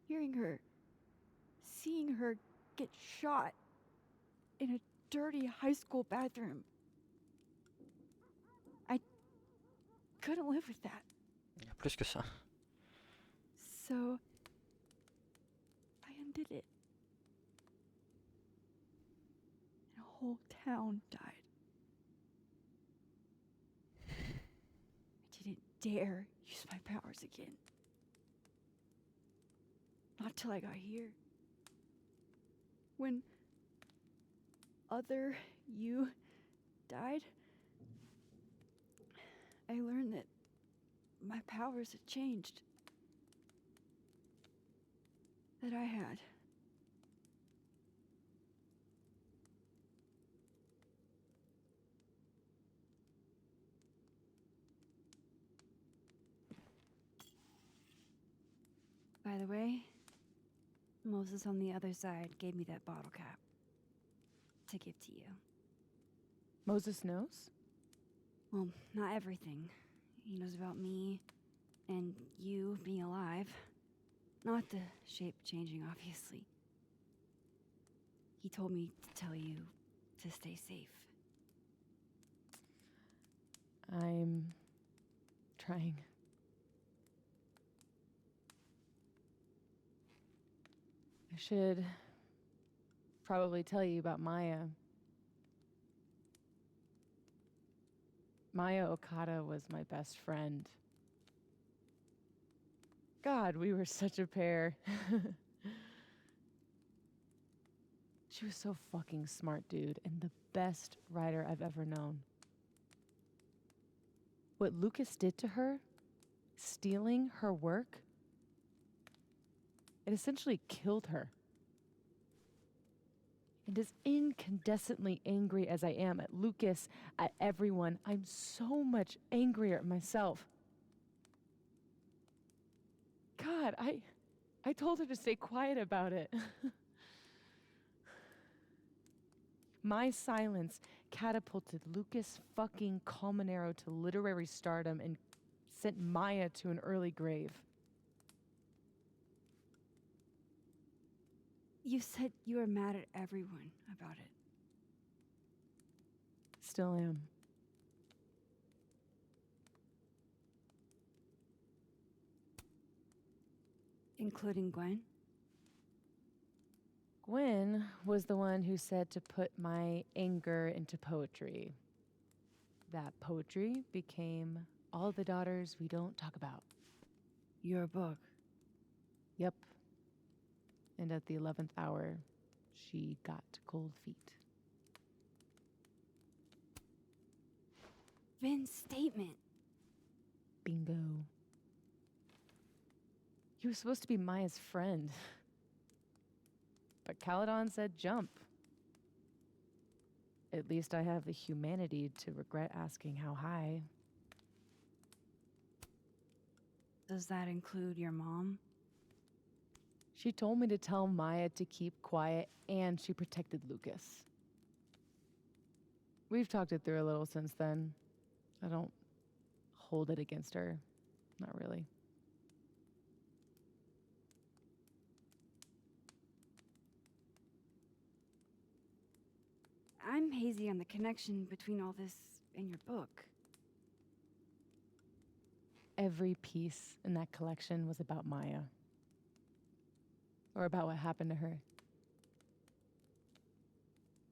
Hearing her, seeing her get shot in a dirty high school bathroom. I couldn't live with that. Plus que ça. So, did it. And a whole town died. I didn't dare use my powers again. Not till I got here. When other you died, I learned that my powers had changed. That I had. By the way, Moses on the other side gave me that bottle cap to give to you. Moses knows? Well, not everything. He knows about me and you being alive. Not the shape changing, obviously. He told me to tell you to stay safe. I'm trying. I should probably tell you about Maya. Maya Okada was my best friend. God, we were such a pair. She was so fucking smart, dude, and the best writer I've ever known. What Lucas did to her, stealing her work, it essentially killed her. And as incandescently angry as I am at Lucas, at everyone, I'm so much angrier at myself. God, I told her to stay quiet about it. My silence catapulted Lucas fucking Colmenero to literary stardom and sent Maya to an early grave. You said you were mad at everyone about it. Still am. Including Gwen? Gwen was the one who said to put my anger into poetry. That poetry became All the Daughters We Don't Talk About. Your book? Yep. And at the 11th hour, she got cold feet. Vin's statement. Bingo. He was supposed to be Maya's friend. But Caledon said jump. At least I have the humanity to regret asking how high. Does that include your mom? She told me to tell Maya to keep quiet, and she protected Lucas. We've talked it through a little since then. I don't hold it against her. Not really. I'm hazy on the connection between all this and your book. Every piece in that collection was about Maya. Or about what happened to her.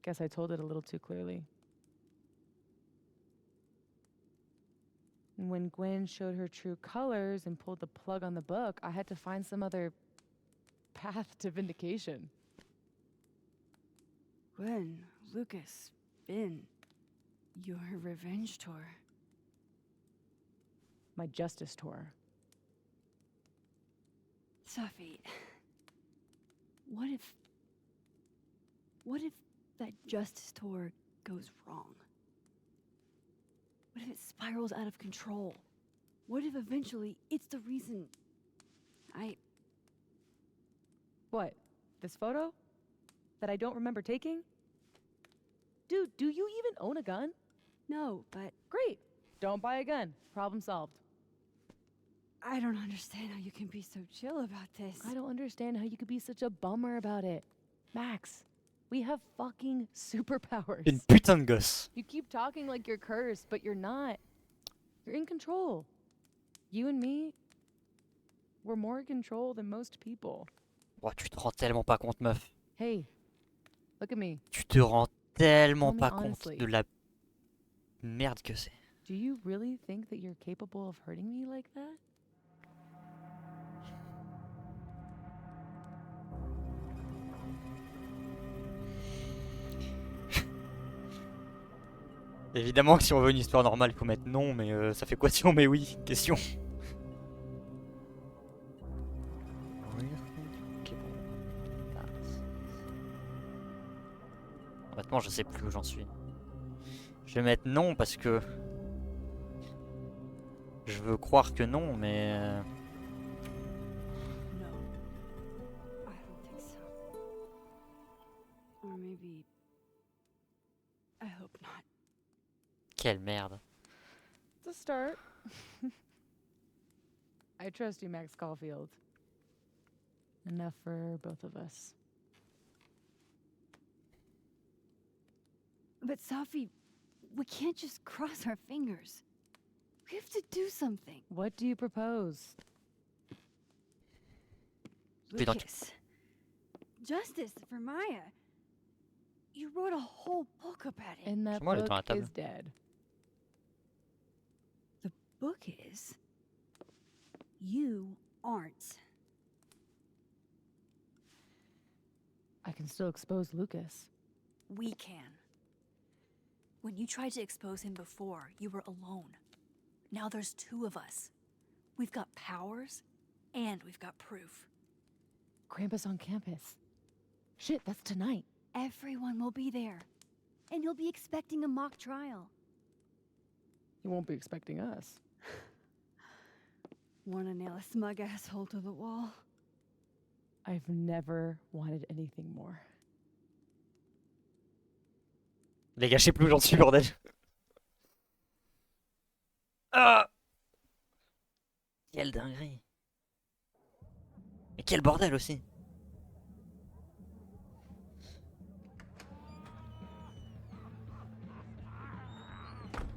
Guess I told it a little too clearly. And when Gwen showed her true colors and pulled the plug on the book, I had to find some other path to vindication. Gwen, Lucas, Ben, your revenge tour. My justice tour. Safi, what if that justice tour goes wrong? What if it spirals out of control? What if eventually it's the reason What? This photo? That I don't remember taking? Dude, do you even own a gun? No, but... Great. Don't buy a gun. Problem solved. I don't understand how you can be so chill about this. I don't understand how you could be such a bummer about it. Max, we have fucking superpowers. Une putain de gosse. You keep talking like you're cursed, but you're not. You're in control. You and me, we're more in control than most people. Oh, tu te rends tellement pas compte, meuf. Hey, look at me. Tu te rends tellement Tell me pas compte honestly. de la merde que c'est. Do you really think that you're capable of hurting me like that? Évidemment que si on veut une histoire normale, il faut mettre non, mais ça fait quoi si on met oui? Question. Honnêtement, je sais plus où j'en suis. Je vais mettre non parce que je veux croire que non, mais No. I don't think so. Or maybe. I hope not. quelle merde. It's a start. I trust you, Max Caulfield. Enough for both of us. But Safi, we can't just cross our fingers. We have to do something. What do you propose? Puis dans- Lucas. Justice for Maya. You wrote a whole book about it. And that Moi, elle est book dans la table. is dead. The book is. You aren't. I can still expose Lucas. We can. When you tried to expose him before, you were alone. Now there's two of us. We've got powers, and we've got proof. Krampus on campus. Shit, that's tonight. Everyone will be there. And you'll be expecting a mock trial. You won't be expecting us. Wanna nail a smug asshole to the wall? I've never wanted anything more. Les gars, je sais plus où j'en suis, bordel. Ah! Quelle dinguerie. Mais quel bordel aussi.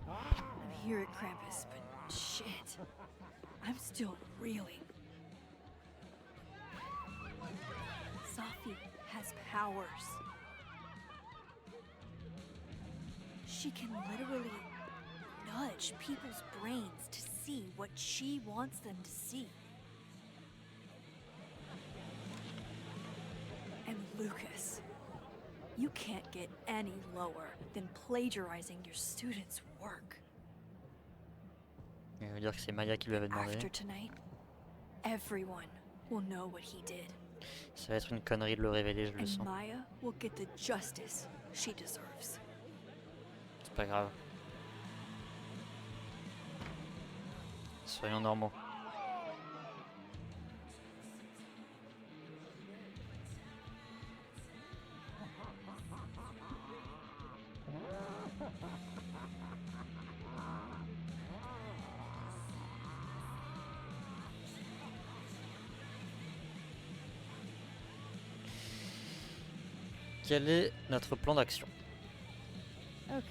I'm here at Krampus, but shit. I'm still reeling. Safi has powers. She can literally nudge people's brains to see what she wants them to see. And Lucas, you can't get any lower than plagiarizing your students' work. Il veut dire que c'est Maya qui lui avait demandé. After tonight, everyone will know what he did. Ça va être une connerie de le révéler, je le And sens. Maya will get the justice she deserves. C'est pas grave. Soyons normaux. Quel est notre plan d'action? Okay.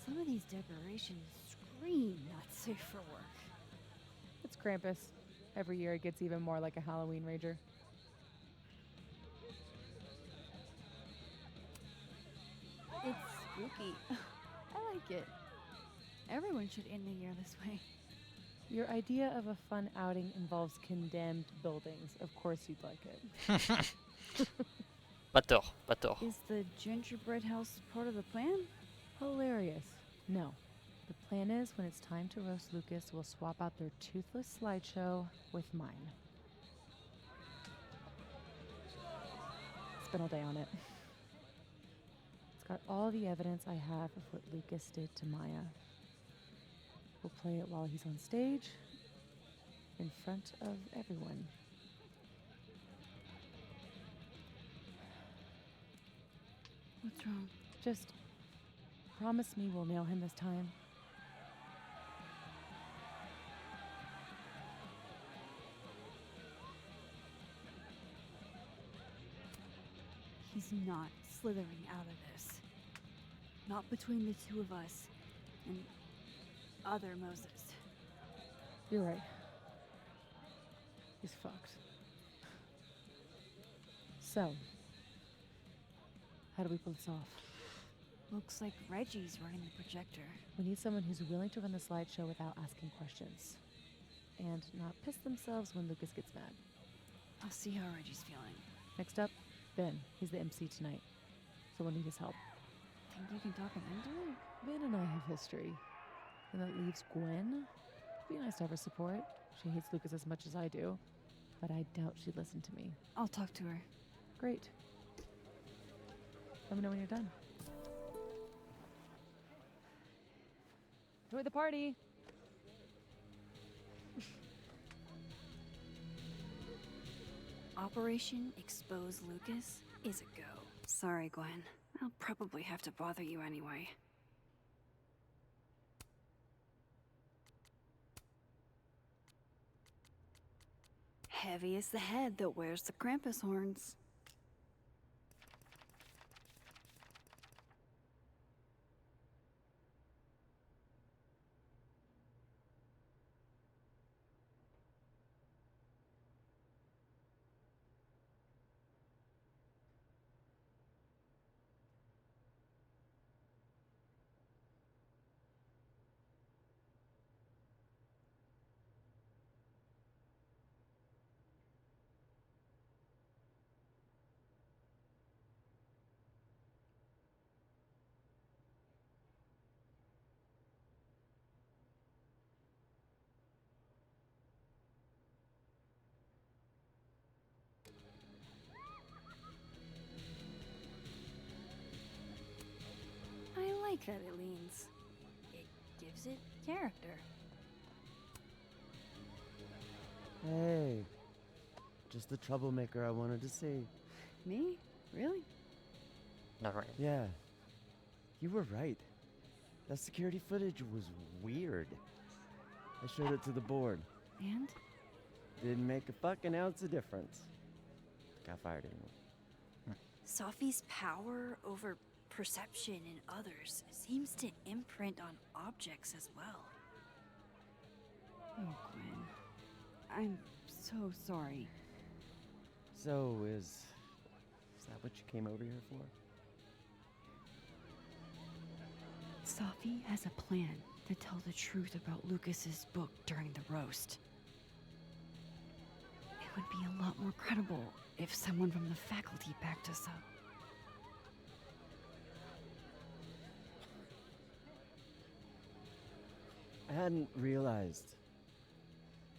Some of these decorations scream not safe for work. It's Krampus. Every year it gets even more like a Halloween rager. It's spooky. I like it. Everyone should end the year this way. Your idea of a fun outing involves condemned buildings. Of course you'd like it. Pas tort, pas tort. Is the gingerbread house part of the plan? Hilarious. No. The plan is when it's time to roast Lucas, we'll swap out their toothless slideshow with mine. Spent all day on it. It's got all the evidence I have of what Lucas did to Maya. We'll play it while he's on stage, in front of everyone. What's wrong? Just promise me we'll nail him this time. He's not slithering out of this. Not between the two of us and other Moses. You're right. He's fucked. So, how do we pull this off? Looks like Reggie's running the projector. We need someone who's willing to run the slideshow without asking questions. And not piss themselves when Lucas gets mad. I'll see how Reggie's feeling. Next up, Ben. He's the MC tonight. So we'll need his help. Think you can talk him into it? Ben and I have history. And that leaves Gwen. It'd be nice to have her support. She hates Lucas as much as I do. But I doubt she'd listen to me. I'll talk to her. Great. Let me know when you're done. Enjoy the party! Operation Expose Lucas is a go. Sorry, Gwen. I'll probably have to bother you anyway. Heavy is the head that wears the Krampus horns. I like that it leans. It gives it character. Hey. Just the troublemaker I wanted to see. Me? Really? Not right. Yeah. You were right. That security footage was weird. I showed it to the board. And? Didn't make a fucking ounce of difference. Got fired anyway. Sophie's power over perception in others seems to imprint on objects as well. Oh, Gwen. I'm so sorry. So, is that what you came over here for? Sophie has a plan to tell the truth about Lucas's book during the roast. It would be a lot more credible if someone from the faculty backed us up. I hadn't realized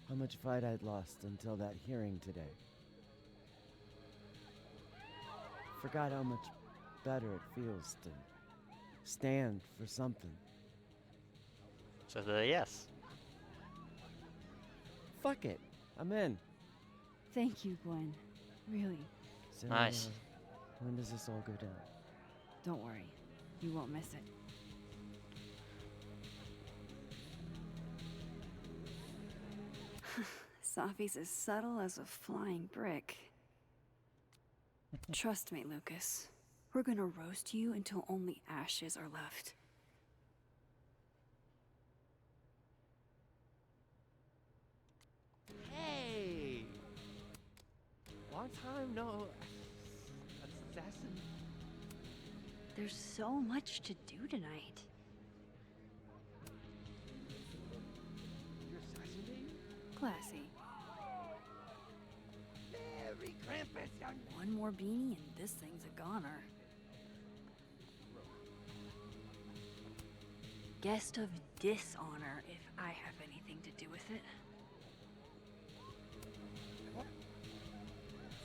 how much fight I'd lost until that hearing today. Forgot how much better it feels to stand for something. So yes. Fuck it. I'm in. Thank you, Gwen. Really. So, Nice. When does this all go down? Don't worry. You won't miss it. Sophie's as subtle as a flying brick. Trust me, Lucas. We're gonna roast you until only ashes are left. Hey! Long time no assassin. There's so much to do tonight. You're assassinating? Classy. Merry Krampus, young One more beanie and this thing's a goner. Guest of dishonor, if I have anything to do with it.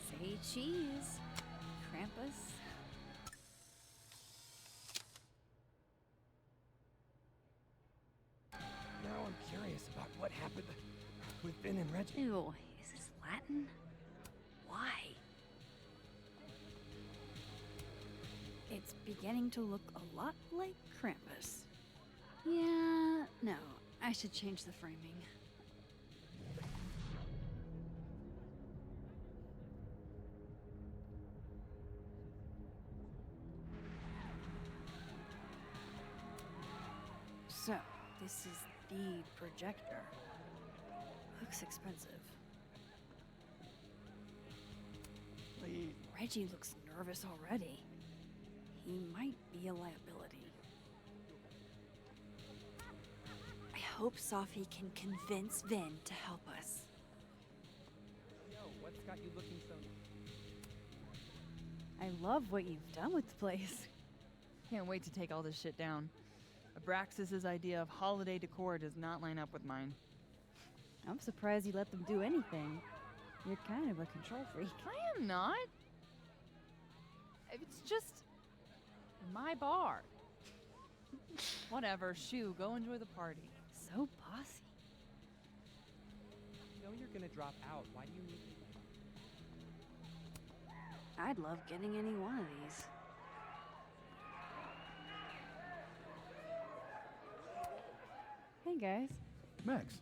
Say cheese, Krampus. Now I'm curious about what happened with Ben and Reggie. Ew, is this Latin? Why? It's beginning to look a lot like Krampus. Yeah, no, I should change the framing. So, this is the projector. Looks expensive. Please. Reggie looks nervous already. He might be a liability. I hope Sophie can convince Vin to help us. Yo, what's got you looking so... I love what you've done with the place. Can't wait to take all this shit down. Abraxas's idea of holiday decor does not line up with mine. I'm surprised you let them do anything. You're kind of a control freak. I am not. It's just my bar. Whatever, shoo, go enjoy the party. So bossy. You know you're gonna drop out. Why do you need... I'd love getting any one of these. Hey guys. Max.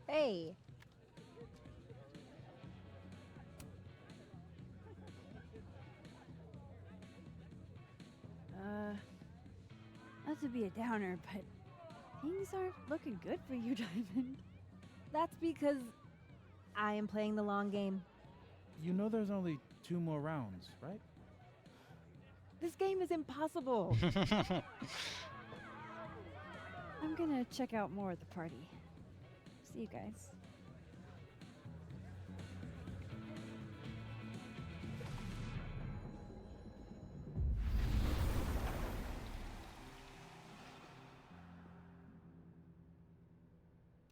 Hey. Not to be a downer, but things aren't looking good for you, Diamond. That's because I am playing the long game. You know there's only 2 more rounds, right? This game is impossible. I'm gonna check out more at the party. See you guys.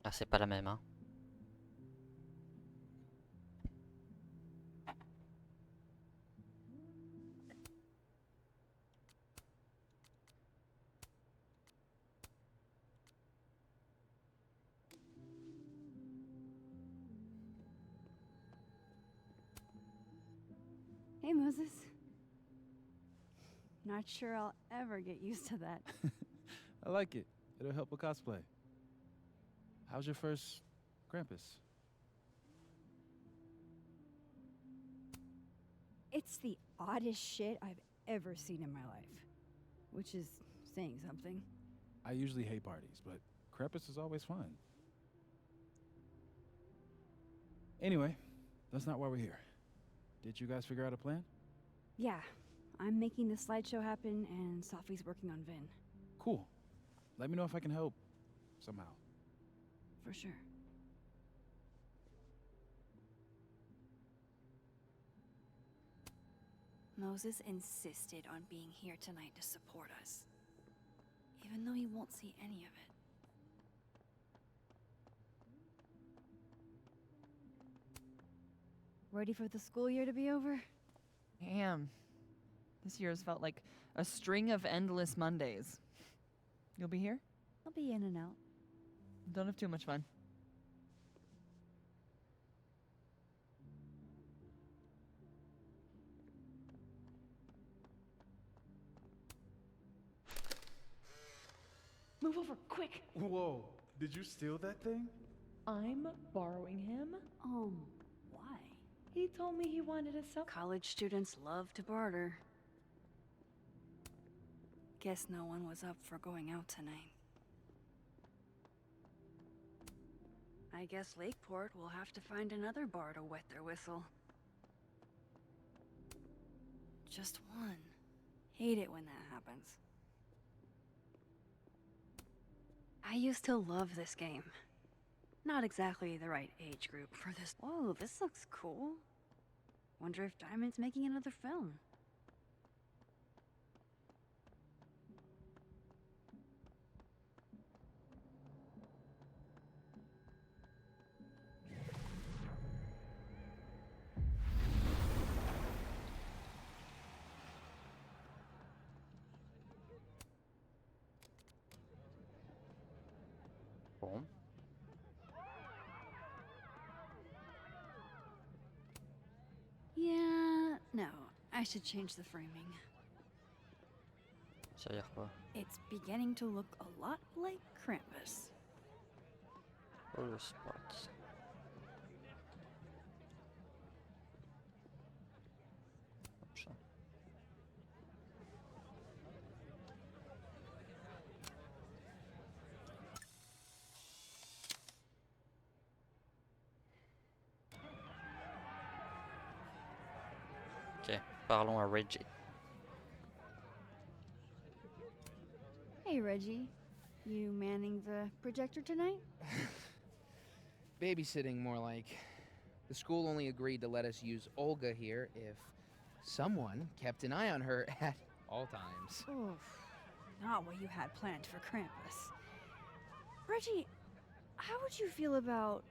Ah, c'est pas la même, hein. Hey, Moses. Not sure I'll ever get used to that. I like it. It'll help with cosplay. How's your first Krampus? It's the oddest shit I've ever seen in my life. Which is saying something. I usually hate parties, but Krampus is always fun. Anyway, that's not why we're here. Did you guys figure out a plan? Yeah, I'm making the slideshow happen and Sophie's working on Vin. Cool. Let me know if I can help somehow. For sure. Moses insisted on being here tonight to support us. Even though he won't see any of it. Ready for the school year to be over? Damn. This year has felt like a string of endless Mondays. You'll be here? I'll be in and out. Don't have too much fun. Move over, quick! Whoa, did you steal that thing? I'm borrowing him. Why? He told me he wanted to sell. College students love to barter. Guess no one was up for going out tonight. I guess Lakeport will have to find another bar to wet their whistle. Just one. Hate it when that happens. I used to love this game. Not exactly the right age group for this. Whoa, this looks cool. Wonder if Diamond's making another film. Bon. Yeah, no. I should change the framing. Ça veut dire quoi? It's beginning to look a lot like Krampus. Oh, le spot. Hop, ça. Ok. Parlons à Reggie. Hey, Reggie. You manning the projector tonight? Babysitting, more like. The school only agreed to let us use Olga here if someone kept an eye on her at all times. Oof. Not what you had planned for Krampus. Reggie, how would you feel about...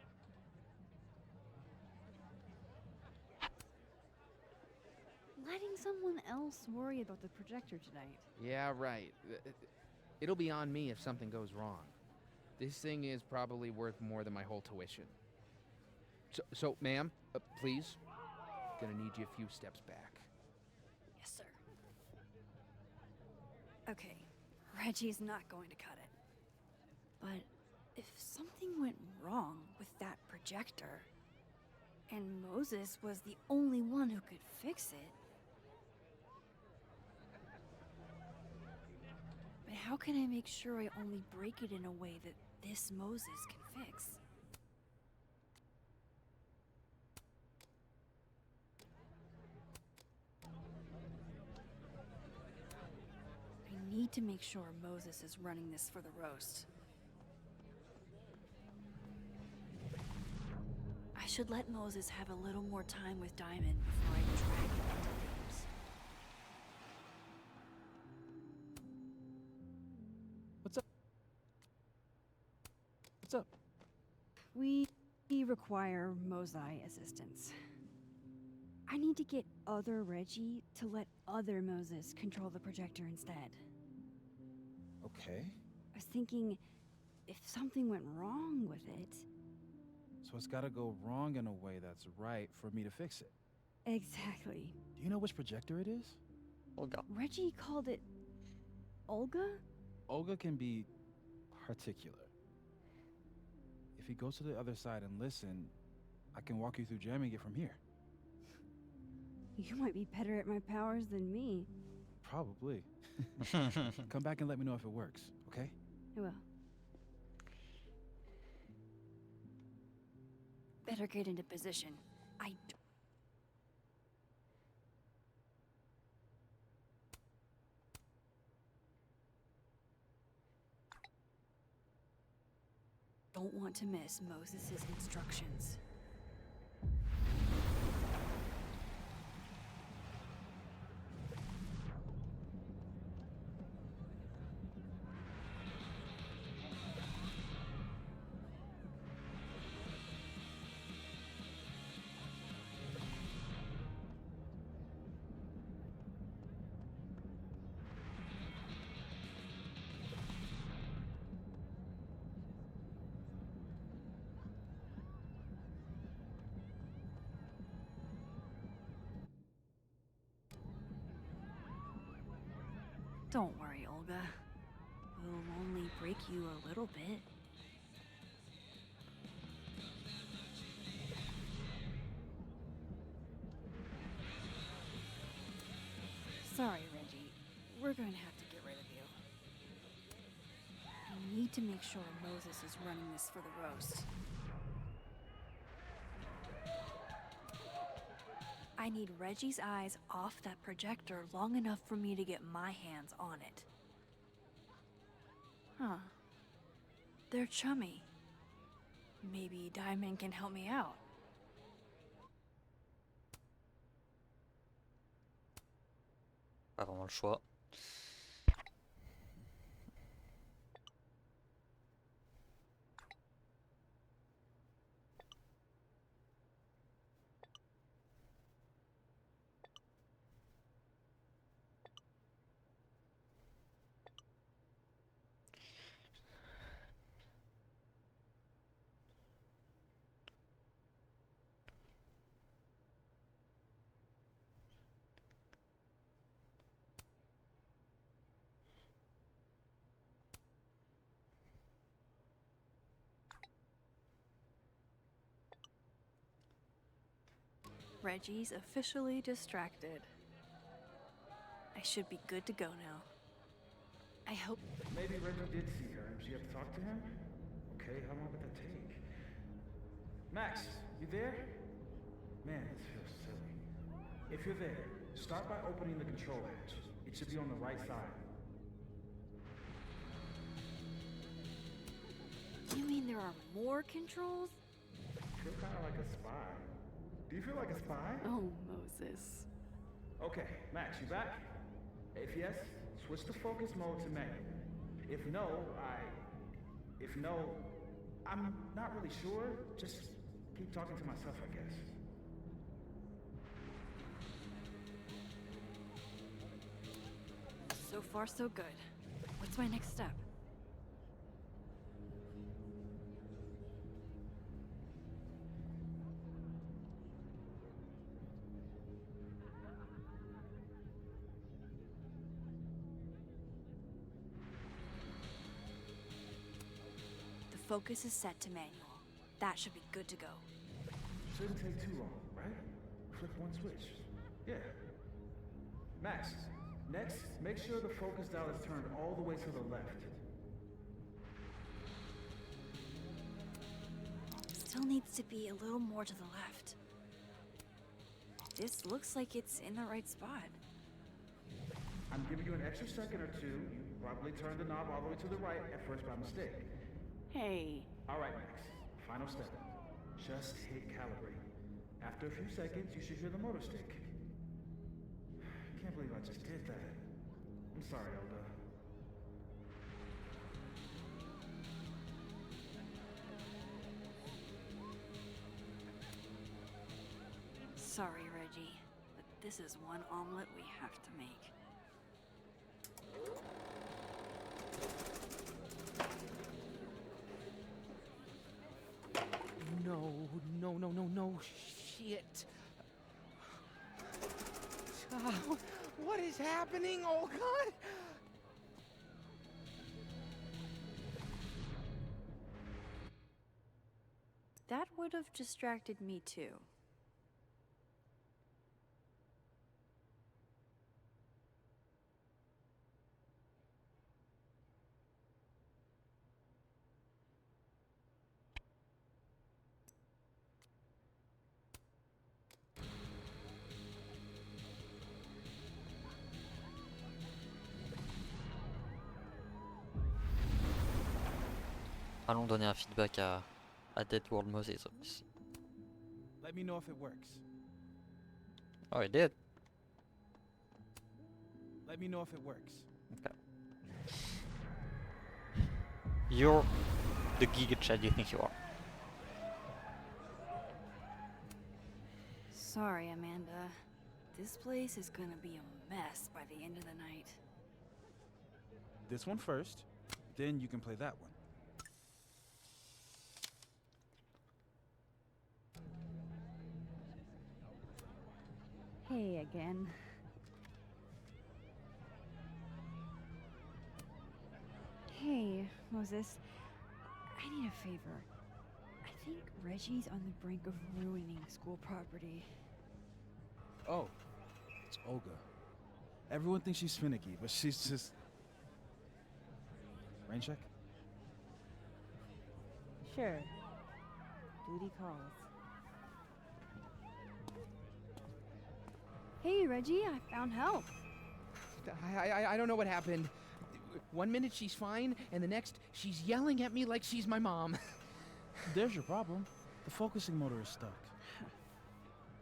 letting someone else worry about the projector tonight? Yeah, right. It'll be on me if something goes wrong. This thing is probably worth more than my whole tuition. So ma'am, please, gonna need you a few steps back. Yes, sir. Okay, Reggie's not going to cut it. But if something went wrong with that projector, and Moses was the only one who could fix it, but how can I make sure I only break it in a way that this Moses can fix? I need to make sure Moses is running this for the roast. I should let Moses have a little more time with Diamond before I drag him into things. What's up? What's up? We require Mosai assistance. I need to get other Reggie to let other Moses control the projector instead. Okay. I was thinking, if something went wrong with it... So it's gotta go wrong in a way that's right for me to fix it. Exactly. Do you know which projector it is? Olga. Reggie called it... Olga? Olga can be particular. If you go to the other side and listen, I can walk you through jamming it from here. You might be better at my powers than me. Probably. Come back and let me know if it works, okay? I will. Better get into position. Don't want to miss Moses' instructions. Don't worry, Olga. We'll only break you a little bit. Sorry, Reggie. We're going to have to get rid of you. I need to make sure Moses is running this for the roast. I need Reggie's eyes off that projector long enough for me to get my hands on it. Huh. They're chummy. Maybe Diamond can help me out. Pas vraiment le choix. Reggie's officially distracted. I should be good to go now. I hope... Maybe Reggie did see her and she had to talk to him? Okay, how long would that take? Max, you there? Man, this feels silly. If you're there, Start by opening the control hatch. It should be on the right side. You mean there are more controls? I feel kind of like a spy. Do you feel like a spy? Oh, Moses. Okay, Max, you back? If yes, switch the focus mode to manual. If no, I'm not really sure. Just keep talking to myself, I guess. So far, so good. What's my next step? The focus is set to manual. That should be good to go. Shouldn't take too long, right? Flip one switch. Yeah. Max, next, make sure the focus dial is turned all the way to the left. Still needs to be a little more to the left. This looks like it's in the right spot. I'm giving you an extra second or two. You probably turned the knob all the way to the right at first by mistake. Hey. All right, Max. Final step. Just hit calibrate. After a few seconds, you should hear the motor stick. Can't believe I just did that. I'm sorry, Elda. Sorry, Reggie, but this is one omelet we have to make. No, shit. What is happening? Oh, God. That would have distracted me too. Allons donner un feedback à Dead World Moses aussi. Let me know if it works. Oh, it did. Let me know if it works. Okay. You're the Giga Chad you think you are. Sorry, Amanda. This place is gonna be a mess by the end of the night. This one first, then you can play that one. Hey again. Hey, Moses. I need a favor. I think Reggie's on the brink of ruining school property. Oh, it's Olga. Everyone thinks she's finicky, but she's just... Rain check? Sure. Duty calls. Hey, Reggie, I found help. I don't know what happened. 1 minute she's fine, and the next she's yelling at me like she's my mom. There's your problem. The focusing motor is stuck.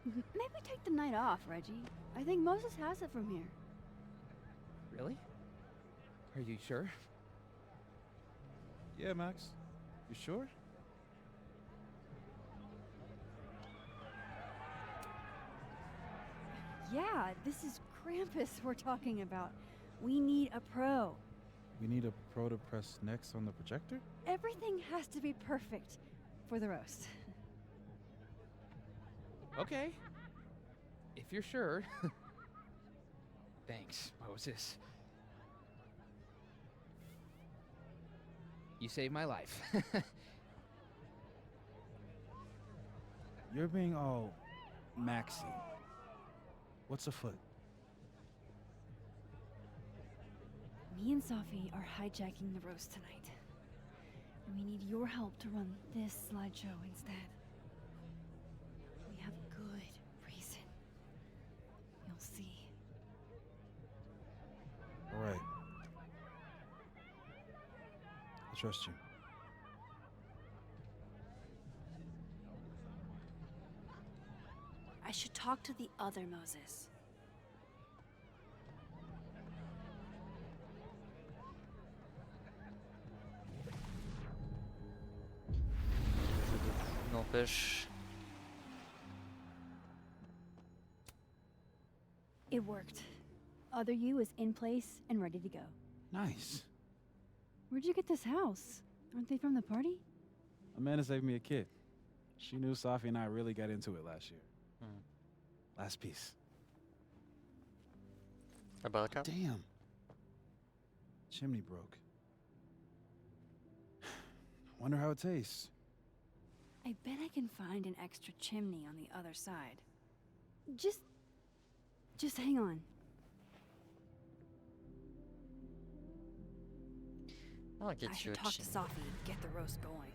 Maybe take the night off, Reggie. I think Moses has it from here. Really? Are you sure? Yeah, Max. You sure? Yeah, this is Krampus we're talking about. We need a pro. We need a pro to press next on the projector? Everything has to be perfect for the roast. Okay. If you're sure. Thanks, Moses. You saved my life. You're being all Maxy. What's afoot? Me and Safi are hijacking the roast tonight. We need your help to run this slideshow instead. We have good reason. You'll see. trust you. I should talk to the other Moses. N'empêche. It worked. Other you is in place and ready to go. Nice. Where'd you get this house? Aren't they from the party? Amanda saved me a kid. She knew Safi and I really got into it last year. Last piece. About a Damn. Chimney broke. Wonder how it tastes. I bet I can find an extra chimney on the other side. Just hang on. I'll get I you should a talk to chin. Safi and get the roast going.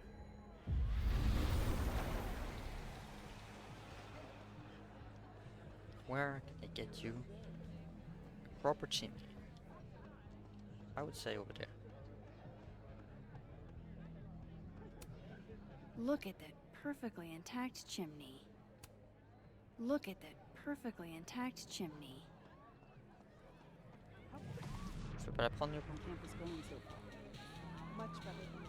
Where can I get you a proper chimney? I would say over there. Look at that perfectly intact chimney. Look at that perfectly intact chimney. Je peux pas la prendre du coup? Campus going so far. Much better than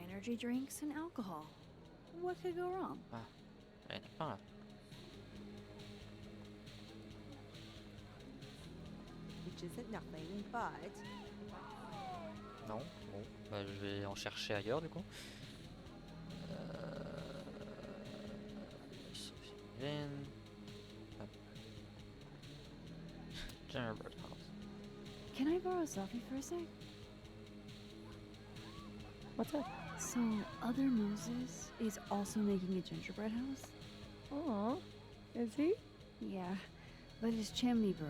Energy drinks and alcohol. What could go wrong? Ah, elle n'est pas là. which isn't nothing, but Non, bon, bah, je vais en chercher ailleurs du coup. Then... Gingerbread house. Can I borrow Safi for a sec? What's up? So, other Moses is also making a gingerbread house? Aw, is he? Yeah, but his chimney broke.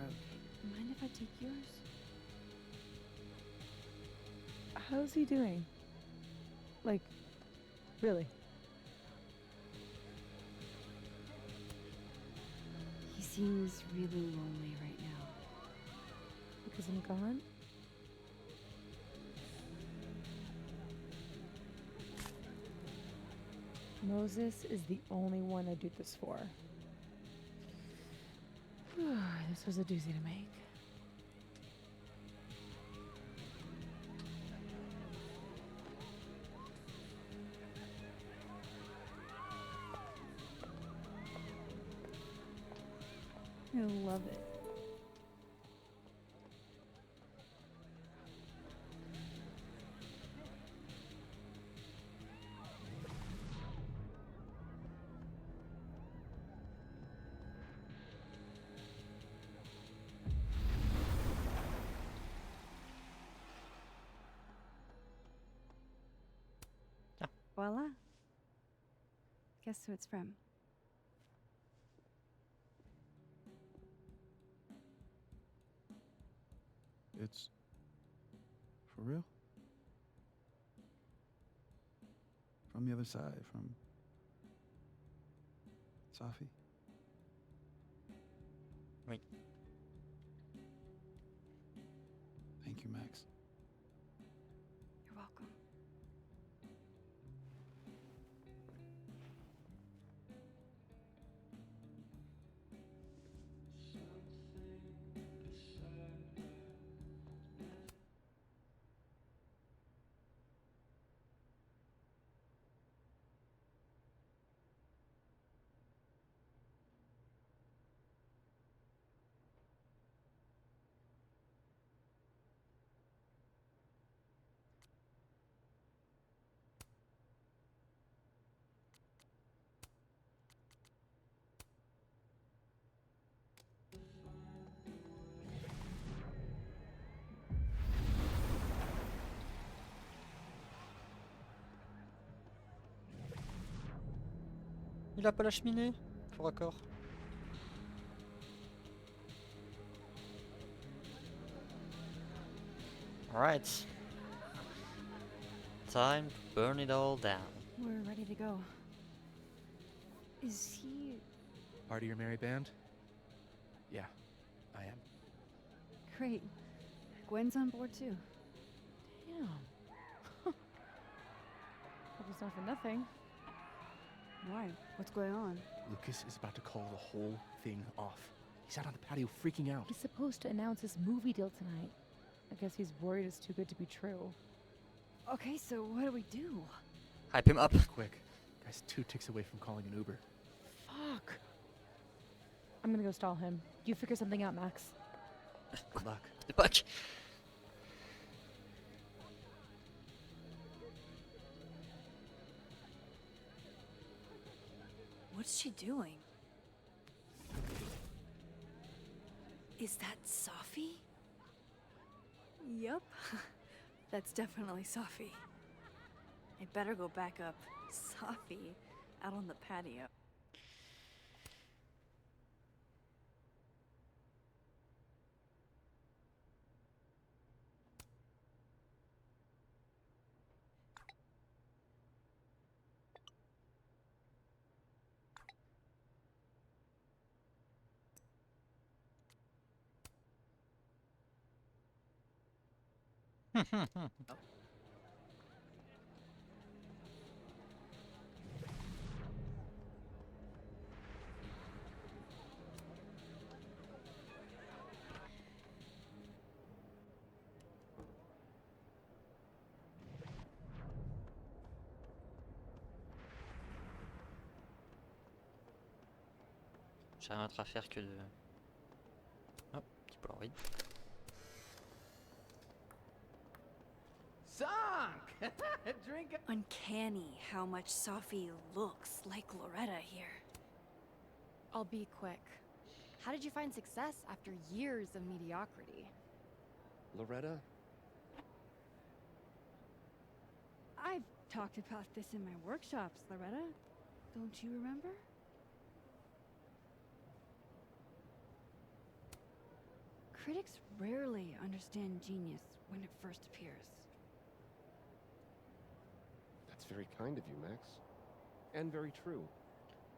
Mind if I take yours? How's he doing? Like, really? He seems really lonely right now. Because I'm gone? Moses is the only one I do this for. This was a doozy to make. I love it. Voila. Guess who it's from? It's for real? From the other side, from Safi? Oui. Thank you, Max. You're welcome. Il a pas la cheminée? Pour raccord. Alright. Time to burn it all down. We're ready to go. Is he... Part of your merry band? Yeah, I am. Great. Gwen's on board too. Damn. Hope it's not for nothing. Why? What's going on? Lucas is about to call the whole thing off. He's out on the patio freaking out. He's supposed to announce his movie deal tonight. I guess he's worried it's too good to be true. Okay, so what do we do? Hype him up. Quick. Guy's 2 ticks away from calling an Uber. Fuck. I'm gonna go stall him. You figure something out, Max. Good luck. Good luck. What's she doing? Is that Safi? Yup. That's definitely Safi. I better go back up. Safi out on the patio. J'ai rien d'autre à faire que de... Hop, petit Polaroid. Sunk! Drink. Uncanny how much Safi looks like Loretta here. I'll be quick. How did you find success after years of mediocrity? Loretta? I've talked about this in my workshops, Loretta. Don't you remember? Critics rarely understand genius when it first appears. That's very kind of you, Max. And very true.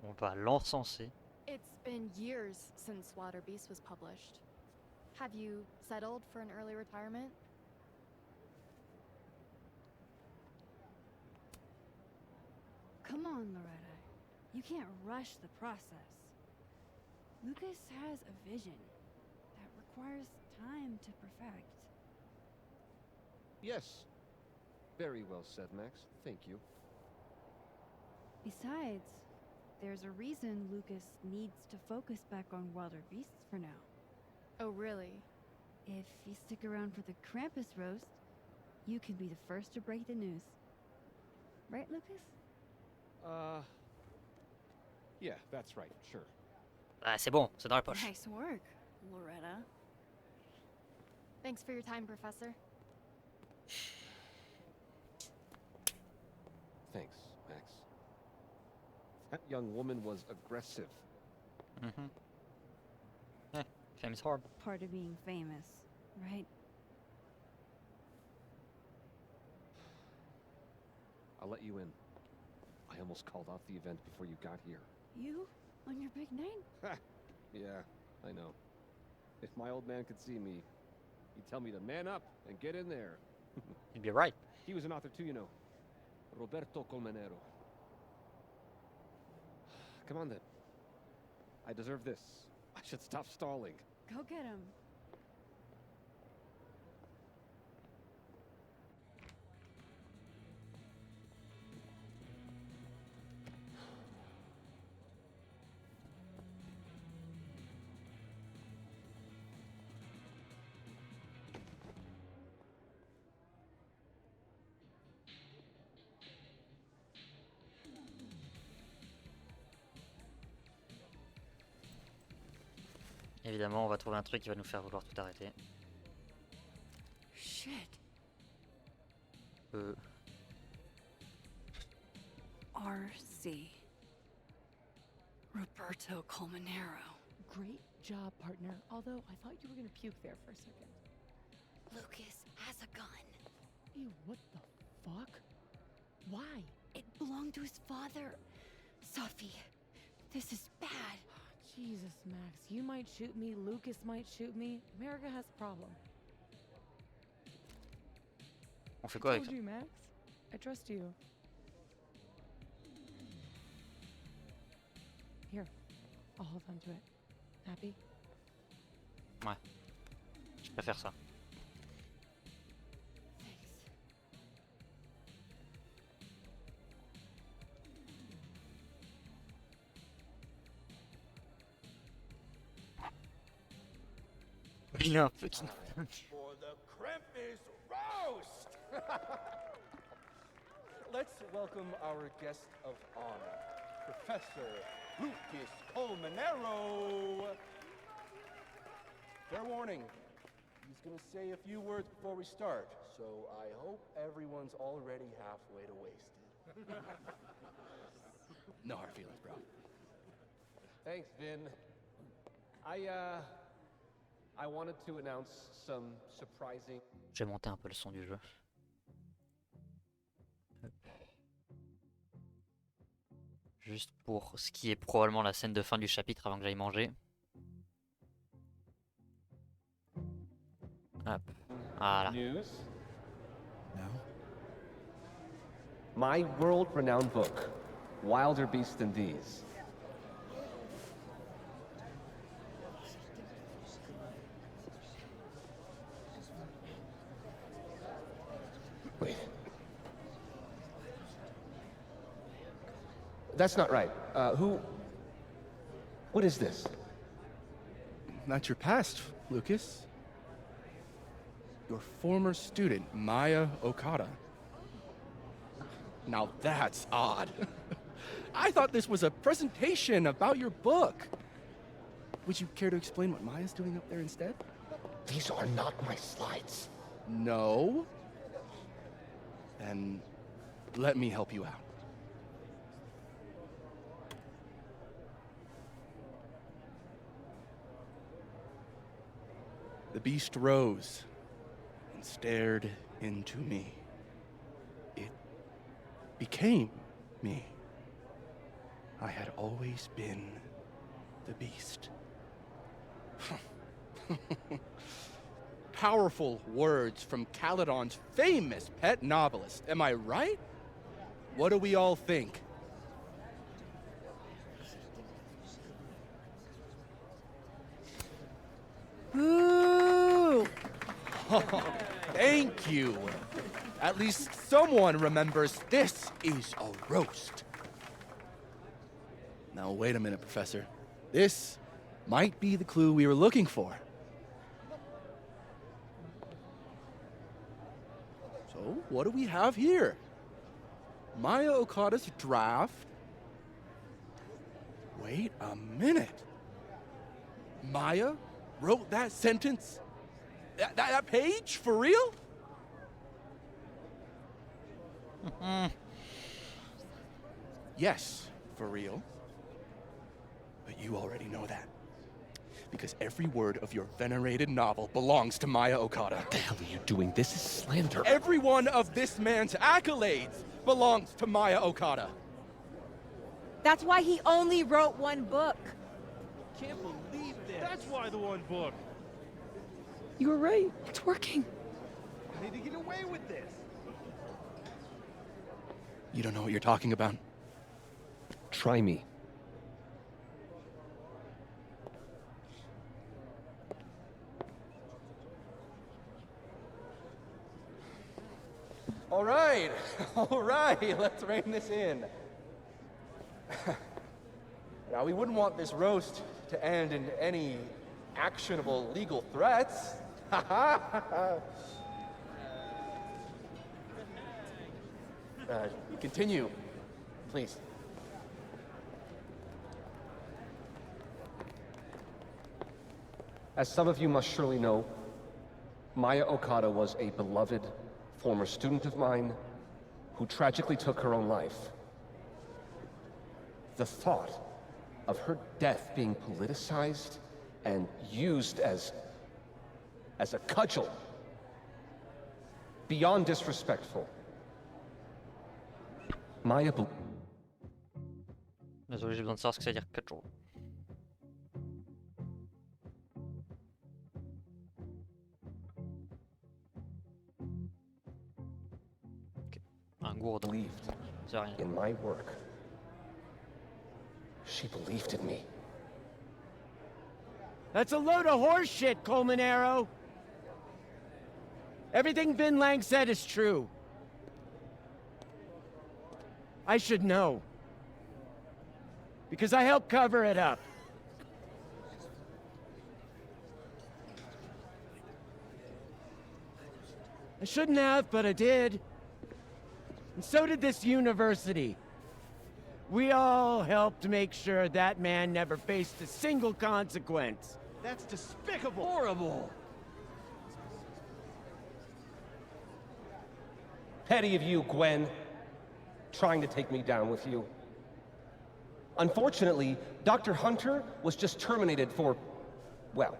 On va l'encenser. It's been years since Water Beast was published. Have you settled for an early retirement? Come on, Loretta. You can't rush the process. Lucas has a vision that requires time to perfect. Yes. Very well said, Max. Thank you. Besides, there's a reason Lucas needs to focus back on Wilder Beasts for now. Oh, really? If you stick around for the Krampus roast, you can be the first to break the news. Right, Lucas? Yeah, that's right, sure. Ah, c'est bon, c'est dans la poche. Nice work, Loretta. Thanks for your time, Professor. Thanks, Max. That young woman was aggressive. Mm-hmm. Eh, fame is hard. Part of being famous, right? I'll let you in. I almost called off the event before you got here. You? On your big night? Yeah, I know. If my old man could see me, he'd tell me to man up and get in there. You'd be right. He was an author too, you know. Roberto Colmenero. Come on then. I deserve this. I should stop stalling. Go get him. Évidemment, on va trouver un truc qui va nous faire vouloir tout arrêter. Shit. RC. Roberto Colmenero. Great job, partner. Although I thought you were gonna puke there for a second. Lucas has a gun. Ew, what the fuck? Why? It belonged to his father. Sophie, this is bad. Jesus, Max, you might shoot me, Lucas might shoot me. America has a problem. On fait quoi avec ça? Told you, Max. I trust you. Here, I'll hold on to it. Happy? Ouais. Je préfère ça. Il est un peu qui... For the Krampus roast! Let's welcome our guest of honor, Professor Lucas Colmenero. Fair warning, he's gonna say a few words before we start, so I hope everyone's already halfway to wasted. No hard feelings, bro. Thanks, Vin. I wanted to announce some surprising... Je vais monter un peu le son du jeu. Hop. Juste pour ce qui est probablement la scène de fin du chapitre avant que j'aille manger. Hop. Voilà. News. No? My world-renowned book, Wilder Beasts Than These. Wait. That's not right. What is this? That's your past, Lucas. Your former student, Maya Okada. Now that's odd. I thought this was a presentation about your book. Would you care to explain what Maya's doing up there instead? These are not my slides. No? Then let me help you out. The beast rose and stared into me. It became me. I had always been the beast. Powerful words from Caledon's famous pet novelist. Am I right? What do we all think? Ooh! Thank you. At least someone remembers this is a roast. Now, wait a minute, Professor. This might be the clue we were looking for. So, what do we have here? Maya Okada's draft. Wait a minute. Maya wrote that sentence? That page? For real? Yes, for real. But you already know that. Because every word of your venerated novel belongs to Maya Okada. What the hell are you doing? This is slander. Every one of this man's accolades belongs to Maya Okada. That's why he only wrote one book. Can't believe this. That's why the one book. You were right. It's working. How did he get away with this? You don't know what you're talking about? Try me. All right, let's rein this in. Now, we wouldn't want this roast to end in any actionable legal threats. Continue, please. As some of you must surely know, Maya Okada was a beloved former student of mine who tragically took her own life. The thought of her death being politicized and used as a cudgel, beyond disrespectful. Maya... Désolé, j'ai besoin de savoir ce que ça veut dire 4 jours. Gourde. Believed C'est rien. in my work. She believed in me. That's a load of horse shit, Colmanero. Everything Vin Lang said is true. I should know. Because I helped cover it up. I shouldn't have, but I did. And so did this university. We all helped make sure that man never faced a single consequence. That's despicable. Horrible. Petty of you, Gwen. Trying to take me down with you. Unfortunately, Dr. Hunter was just terminated for, well,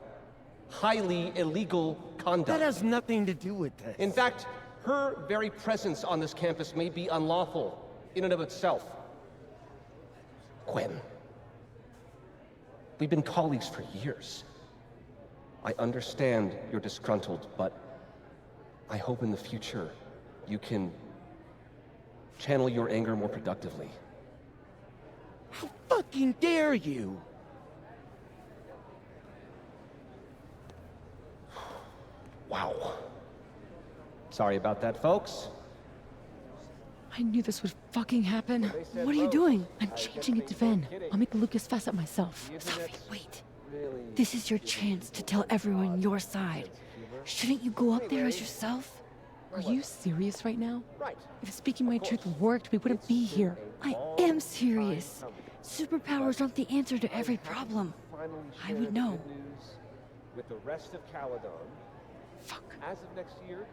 highly illegal conduct. That has nothing to do with this. In fact, her very presence on this campus may be unlawful in and of itself. Gwen, we've been colleagues for years. I understand you're disgruntled, but I hope in the future you can channel your anger more productively. How fucking dare you? Wow. Sorry about that, folks. I knew this would fucking happen. What are you doing? I'm changing it to Vin. I'll make Lucas fess up myself. Sophie, wait. This is your chance to tell everyone your side. Shouldn't you go up there as yourself? Are you serious right now? If speaking my truth worked, we wouldn't be here. I am serious. Superpowers aren't the answer to every problem. I would know. With the rest of Caledon. Fuck. As of next year,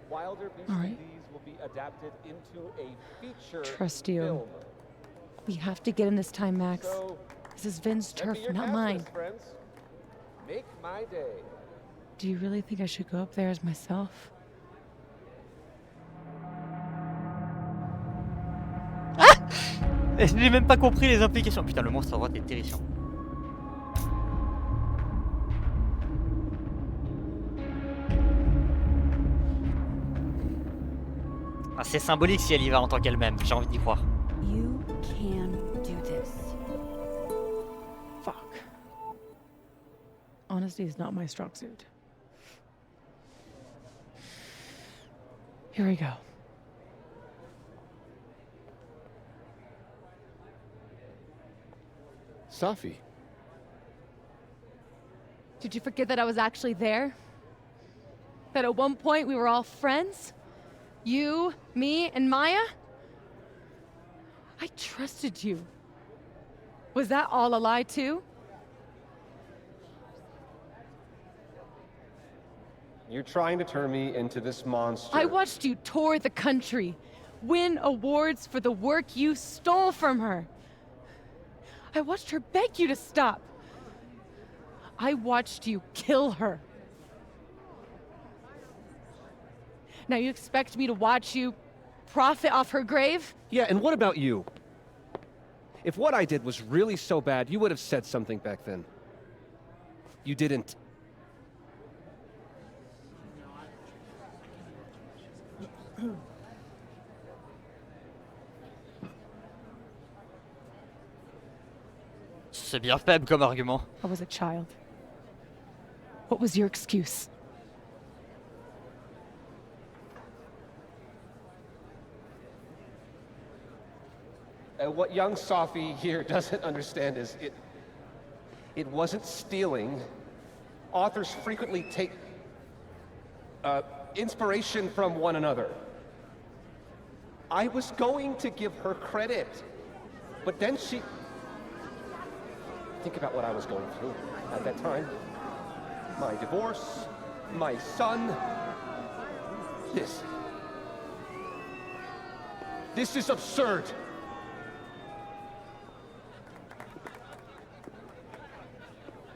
Wilder Beast All right. and These will be adapted into a feature Trust you. film. We have to get in this time, Max. So, This is Vin's send turf, me your not cast mine. list, friends. Make my day. Do you really think I should go up there as myself? Je n'ai même pas compris les implications. Putain, le monstre à droite est terrifiant. Ah, c'est symbolique si elle y va en tant qu'elle-même, j'ai envie d'y croire. You can do this. Fuck. Honesty is not my strong suit. Here we go. Safi. Did you forget that I was actually there? That at one point we were all friends? You, me, and Maya? I trusted you. Was that all a lie too? You're trying to turn me into this monster. I watched you tour the country, win awards for the work you stole from her. I watched her beg you to stop. I watched you kill her. Now you expect me to watch you profit off her grave? Yeah, and what about you? If what I did was really so bad, you would have said something back then. You didn't. C'est bien faible comme argument. I was a child. What was your excuse? What young Safi here doesn't understand is it wasn't stealing. Authors frequently take inspiration from one another. I was going to give her credit, but then she... Think about what I was going through at that time. My divorce, my son. This is absurd.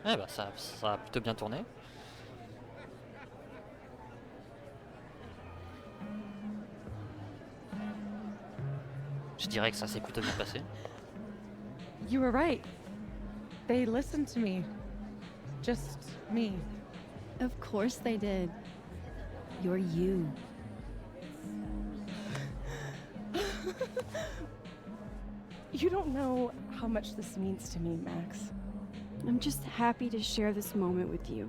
Eh bah ça a plutôt bien tourné. Je dirais que ça s'est plutôt bien passé. You were right. They listened to me. Just me. Of course they did. You're you. You don't know how much this means to me, Max. I'm just happy to share this moment with you.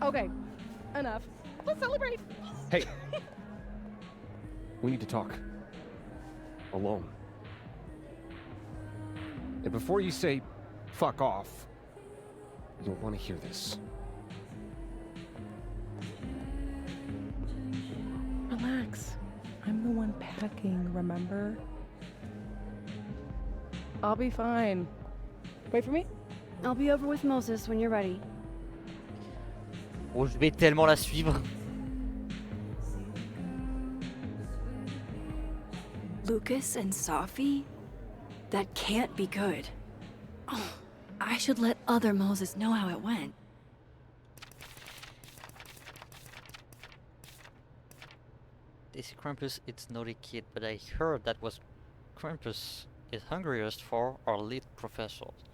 Okay, enough. Let's celebrate. Hey! We need to talk. Alone. And before you say, fuck off, you'll want to hear this. Relax. I'm the one packing, remember? I'll be fine. Wait for me? I'll be over with Moses when you're ready. Oh, je vais tellement la suivre. Lucas and Safi? That can't be good. Oh, I should let other Moses know how it went. They say Krampus it's naughty kid, but I heard that was Krampus is hungriest for are lit professors,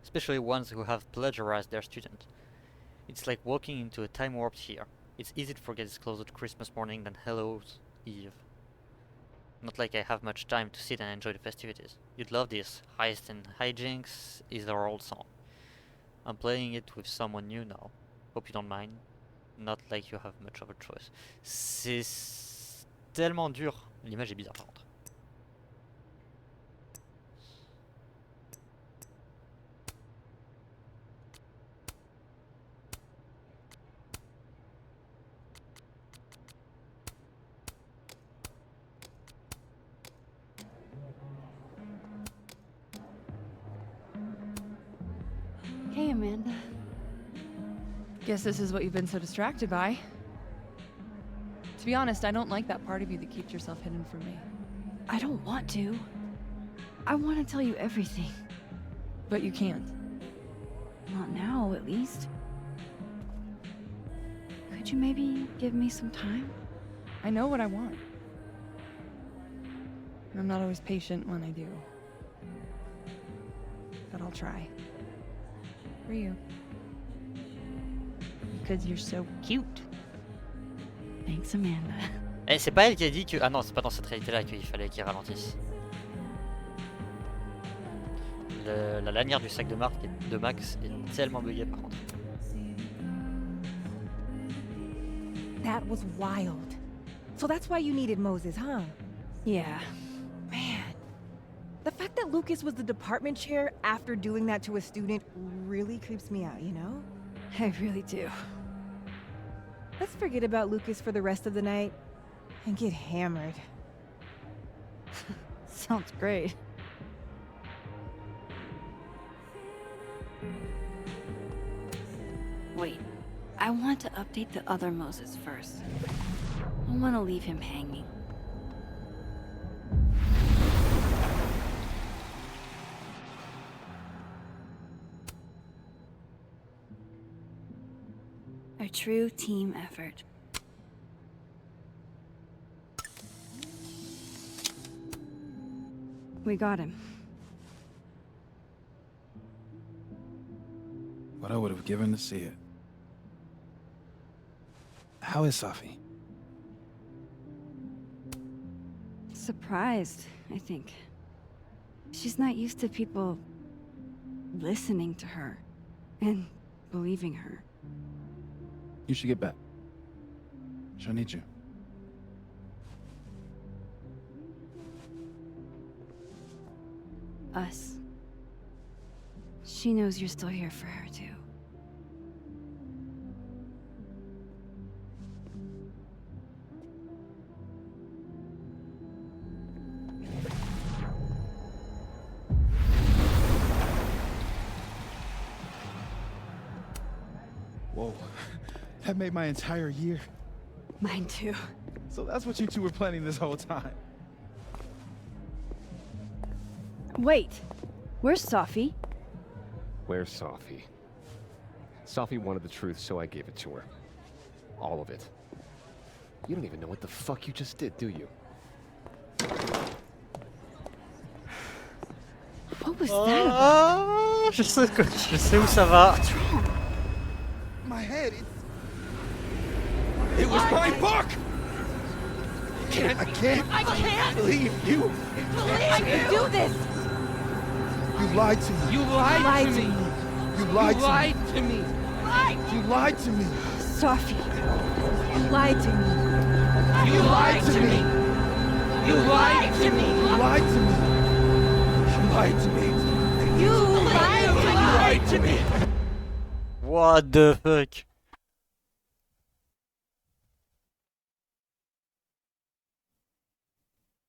especially ones who have plagiarized their student. It's like walking into a time warp here. It's easy to forget it's closer to Christmas morning than Hallow's Eve. Not like I have much time to sit and enjoy the festivities. You'd love this. Heist and hijinks is our old song. I'm playing it with someone new now. Hope you don't mind. Not like you have much of a choice. C'est tellement dur. L'image est bizarre par contre. Hey, Amanda. Guess this is what you've been so distracted by. To be honest, I don't like that part of you that keeps yourself hidden from me. I don't want to. I want to tell you everything. But you can't. Not now, at least. Could you maybe give me some time? I know what I want. I'm not always patient when I do. But I'll try. For you. Because you're so cute. Thanks, Amanda. Eh, c'est pas elle qui a dit que... Ah non, c'est pas dans cette réalité-là qu'il fallait qu'il ralentisse. La lanière du sac de Max est tellement buggée par contre. That was wild. So that's why you needed Moses, huh? Yeah. Man. The fact that Lucas was the department chair after doing that to a student really creeps me out, you know? I really do. Let's forget about Lucas for the rest of the night and get hammered. Sounds great. Wait, I want to update the other Moses first. I want to leave him hanging. A true team effort. We got him. What I would have given to see it. How is Safi? Surprised, I think. She's not used to people listening to her and believing her. You should get back. She'll need you. Us. She knows you're still here for her, too. Whoa. That made my entire year. Mine too. So that's what you two were planning this whole time. Wait. Where's Safi? Where's Safi? Safi wanted the truth, so I gave it to her. All of it. You don't even know what the fuck you just did, do you? What was that about? Je sais où ça va. What's wrong? My head, it was my book! I can't believe you. I can do this. You lied to me. You lied to me. You lied to me. to me. You lied to me. Sophie, you lied to me. You lied to me. You lied to me. You lied to me. You lied to me. You lied to me. What the fuck?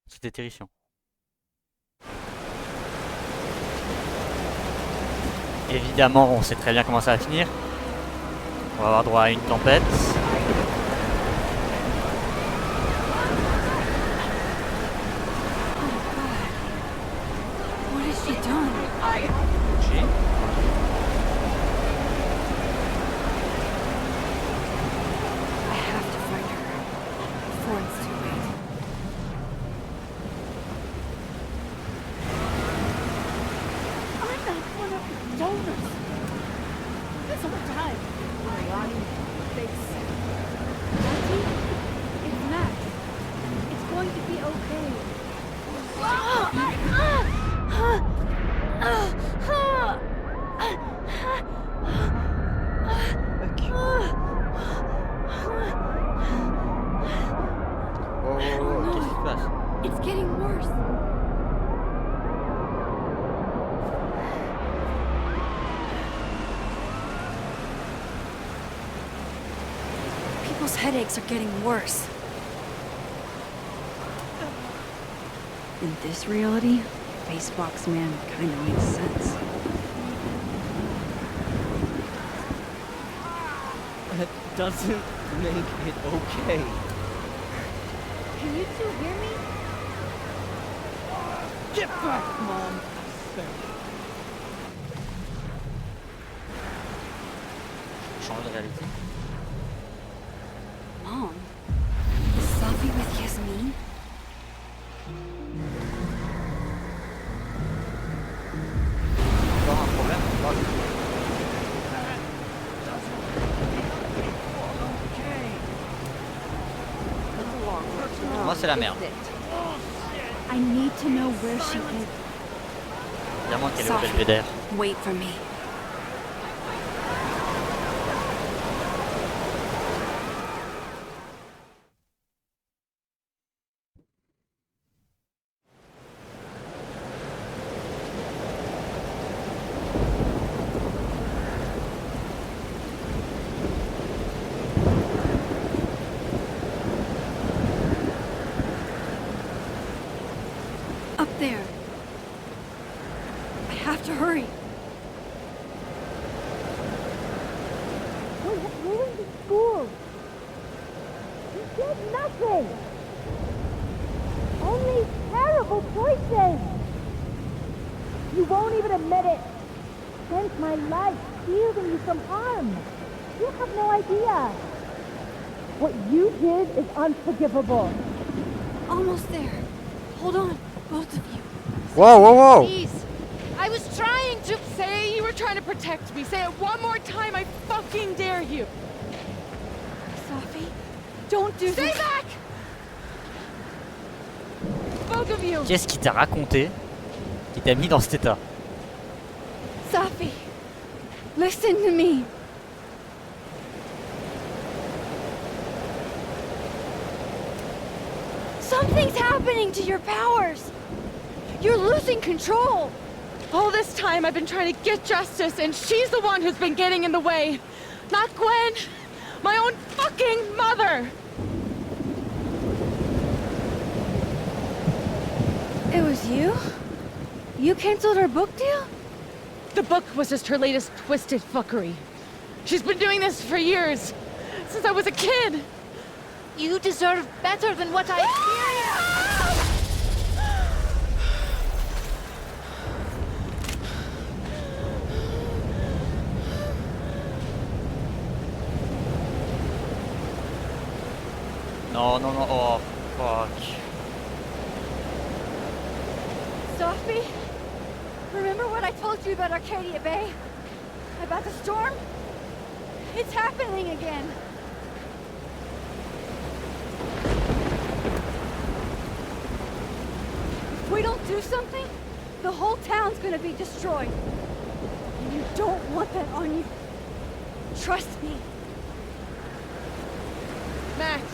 C'était terrifiant. Évidemment, on sait très bien comment ça va finir. On va avoir droit à une tempête. What has she done? I have to find her before it's too late. I'm not one of the donors. This whole time, I'm lying face. Auntie, it's Max. It's going to be okay. Qu'est-ce qui se passe? It's getting worse. People's headaches are getting worse. In this reality, Facebox Man kinda makes sense. That doesn't make it okay. Can you two hear me? Get back, Mom! Change de réalité. Mom? Is Safi with Yasmin? Encore un problème? Moi, c'est la merde. I need to know where she is. Évidemment qu'elle est au belvédère. Wait for me. Up there. I have to hurry. We have ruined the school. You did nothing. Only terrible choices. You won't even admit it. Spent my life shielding you from harm. You have no idea. What you did is unforgivable. Almost there. Hold on, both of you. Whoa, whoa, whoa! Please. I was trying to say you were trying to protect me. Say it one more time. I fucking dare you. Safi, don't do Stay this. back! Both of you. Qu'est-ce qu'il t'a raconté qui t'a mis dans cet état? Safi, listen to me. Something's happening to your powers. You're losing control. All this time I've been trying to get justice, and she's the one who's been getting in the way. Not Gwen. My own fucking mother. It was you? You canceled her book deal? The book was just her latest twisted fuckery. She's been doing this for years. Since I was a kid. You deserve better than what I experienced. Non, non, non, oh, fuck. Sophie? Remember what I told you about Arcadia Bay? About the storm? It's happening again. we don't do something, the whole town's gonna be destroyed. And you don't want that on you. Trust me. Max,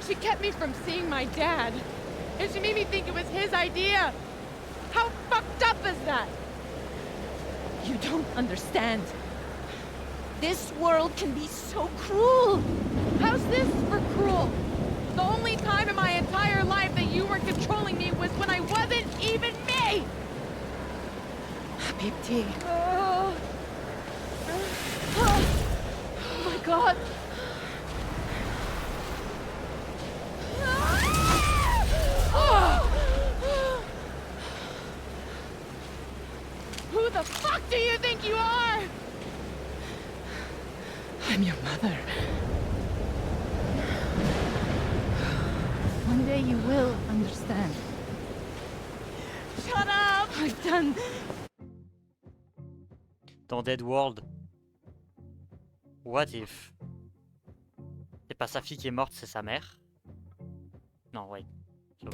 she kept me from seeing my dad. And she made me think it was his idea. How fucked up is that? You don't understand. This world can be so cruel. How's this for cruel? The only time in my entire life that you were controlling me was when I wasn't even me! Bipti. Oh my god! Who the fuck do you think you are? I'm your mother. One day you will understand. Shut up! I've done... Dans Dead World, what if c'est pas sa fille qui est morte, c'est sa mère? Non, wait.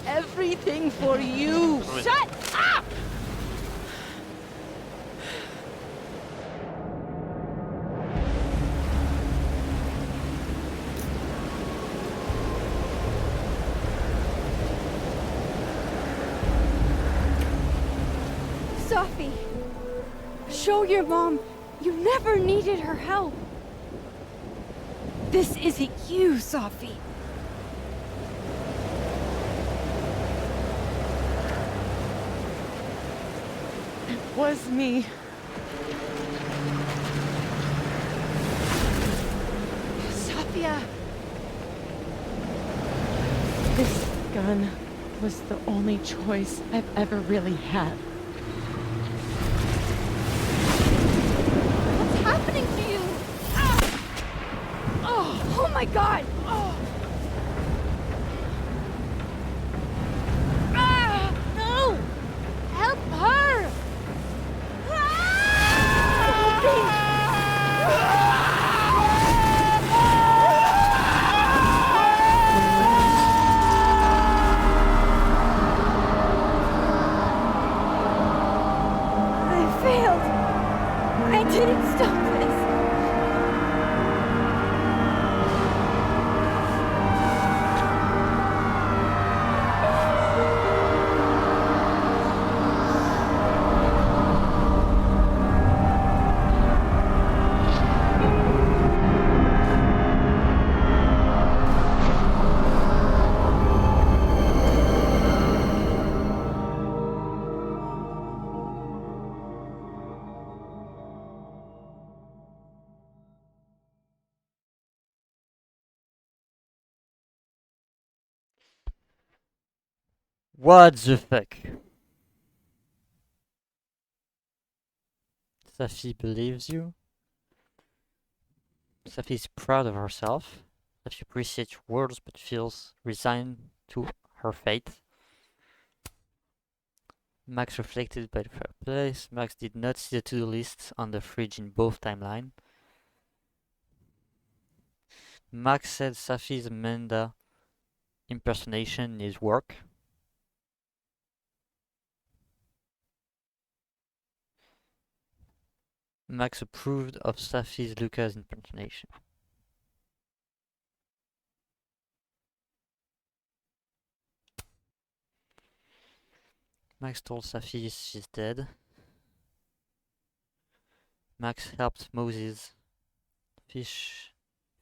Everything for you! Oui. Shut up! Sophie, show your mom you never needed her help. This isn't you, Sophie. It was me. Sophia! This gun was the only choice I've ever really had. What's happening to you? Oh my god! No! Help her! I failed. I didn't stop this. What the fuck? Safi believes you. Safi is proud of herself. Safi appreciates your words but feels resigned to her fate. Max reflected by the fireplace. Max did not see the to-do list on the fridge in both timelines. Max said Safi's Amanda impersonation needs work. Max approved of Safi's Lucas impersonation. Max told Safi she's dead. Max helped Moses finish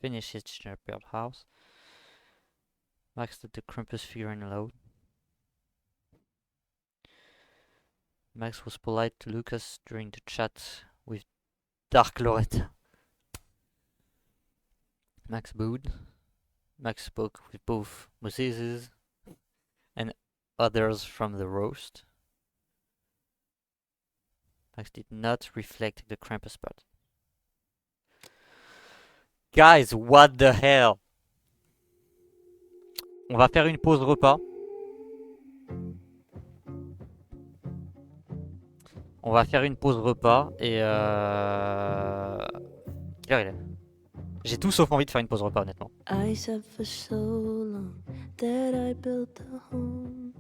his gingerbread house. Max let the Krampus figurine alone. Max was polite to Lucas during the chat with Dark Loretta. Max booed. Max spoke with both Moses and others from the roast. Max did not reflect the Krampus part. Guys, what the hell? On va faire une pause repas. On va faire une pause repas et quelle heure il est? J'ai tout sauf envie de faire une pause repas honnêtement. I said for so long that I built a home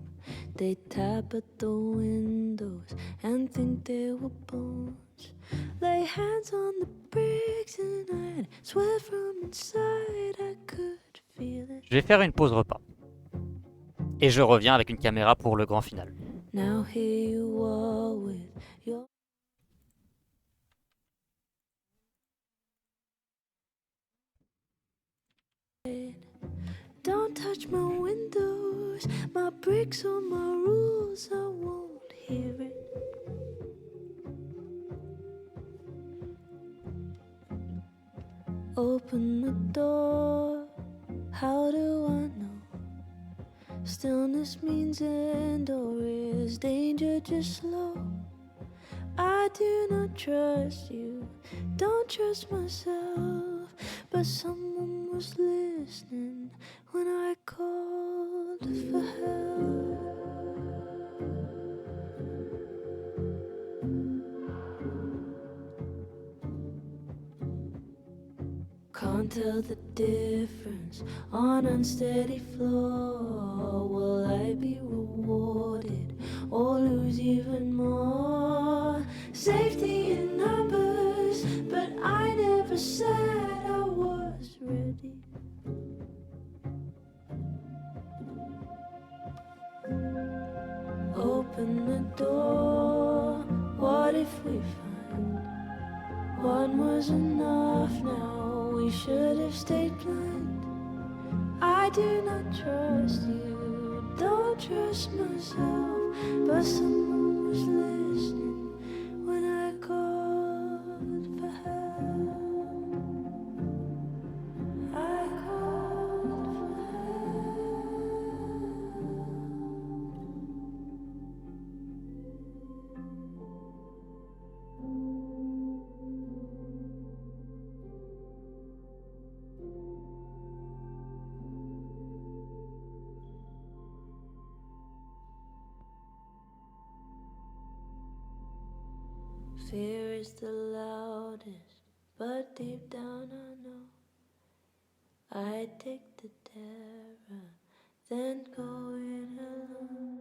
They tap at the windows and think they were bones. Lay hands on the bricks and I'd swear from inside I could feel it. Je vais faire une pause repas. Et je reviens avec une caméra pour le grand final. Now here you are with your... Don't touch my windows, my bricks or my rules, I won't hear it. Open the door, how do I know? Stillness means end or is danger just slow? I do not trust you, don't trust myself, but someone was listening when I called for help. Can't tell the difference on unsteady floor. Will I be rewarded or lose even more? Safety in numbers, but I never said I was ready. Open the door, what if we find one was enough now? We should have stayed blind. I do not trust you, don't trust myself, but someone was listening when I called for help. I called for Fear is the loudest, but deep down I know I take the terror, then go it alone.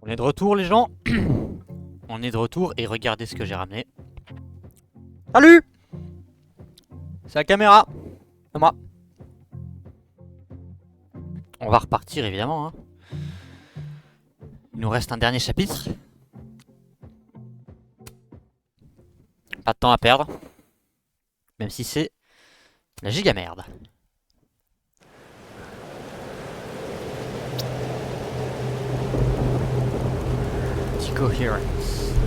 On est de retour les gens. On est de retour et regardez ce que j'ai ramené. Salut! C'est la caméra. C'est moi. On va repartir évidemment. Hein. Il nous reste un dernier chapitre. Pas de temps à perdre. Même si c'est la giga merde. Decoherence.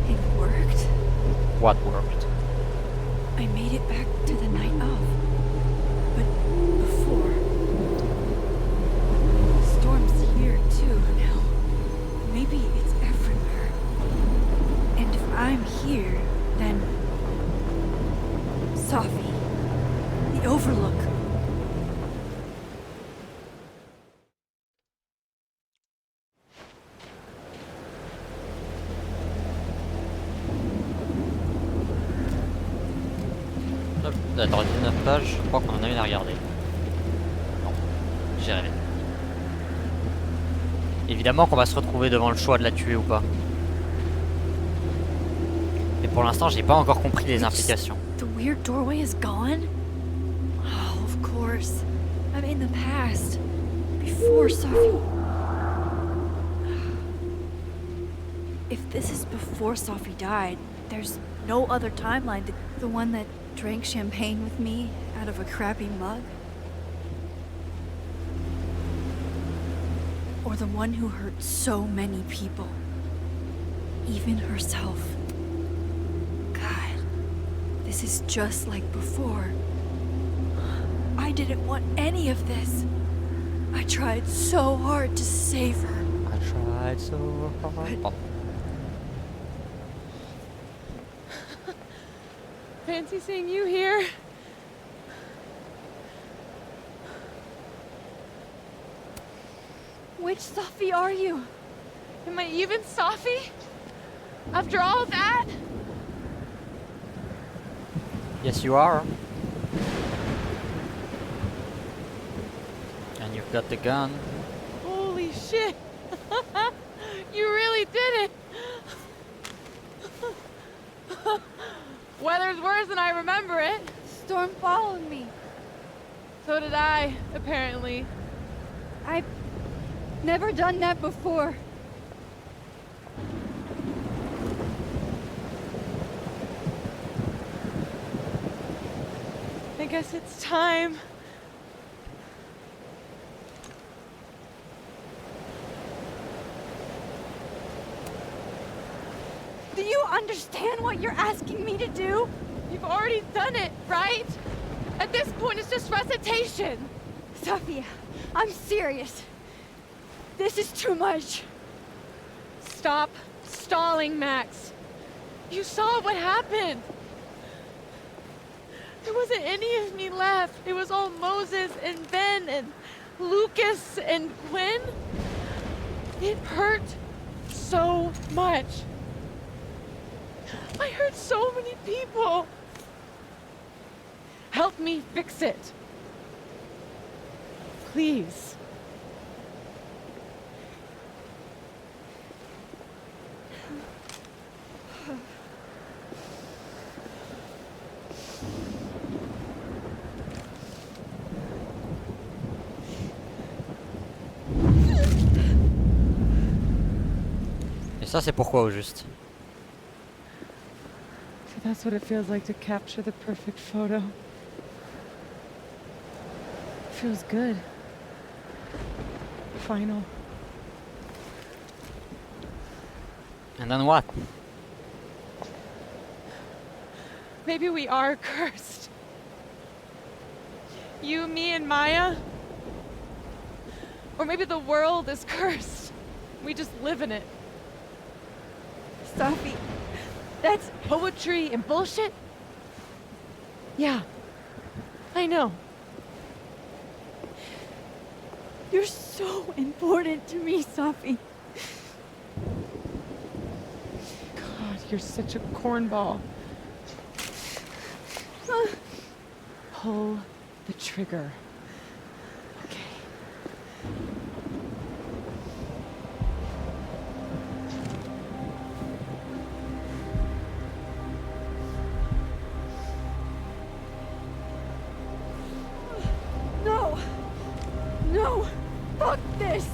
It worked. What worked? I made it back to the night of. But before. Storm's here too now. Maybe it's everywhere. And if I'm here, then. Sophie. The Overlook. Attends, 19 pages, je crois qu'on en a une à regarder. Non, j'ai rêvé. Évidemment qu'on va se retrouver devant le choix de la tuer ou pas. Mais pour l'instant, j'ai pas encore compris les implications. The weird doorway is gone? Oh, of course. I'm in the past. Before Sophie. If this is before Sophie died, there's no other timeline. The one that drank champagne with me out of a crappy mug? Or the one who hurt so many people. Even herself. God, this is just like before. I didn't want any of this. I tried so hard to save her. I tried so hard. But Fancy seeing you here. which Sophie are you? Am I even Sophie? After all that? Yes, you are. And you've got the gun. Holy shit! You really did it! Weather's worse than I remember it. Storm followed me. So did I, apparently. I've never done that before. I guess it's time. Do you understand what you're asking me to do? You've already done it, right? At this point, it's just recitation. Sophia, I'm serious. This is too much. Stop stalling, Max. You saw what happened. There wasn't any of me left. It was all Moses and Ben and Lucas and Gwen. It hurt so much. I hurt so many people. Help me fix it. Please. Et ça, c'est pourquoi au juste? So that's what it feels like to capture the perfect photo. Feels good. Final. And then what? Maybe we are cursed. You, me, and Maya. Or maybe the world is cursed. We just live in it. Sophie, that's poetry and bullshit? Yeah, I know. You're so important to me, Sophie. God. You're such a cornball. Pull the trigger. Okay. No! No! Fuck this!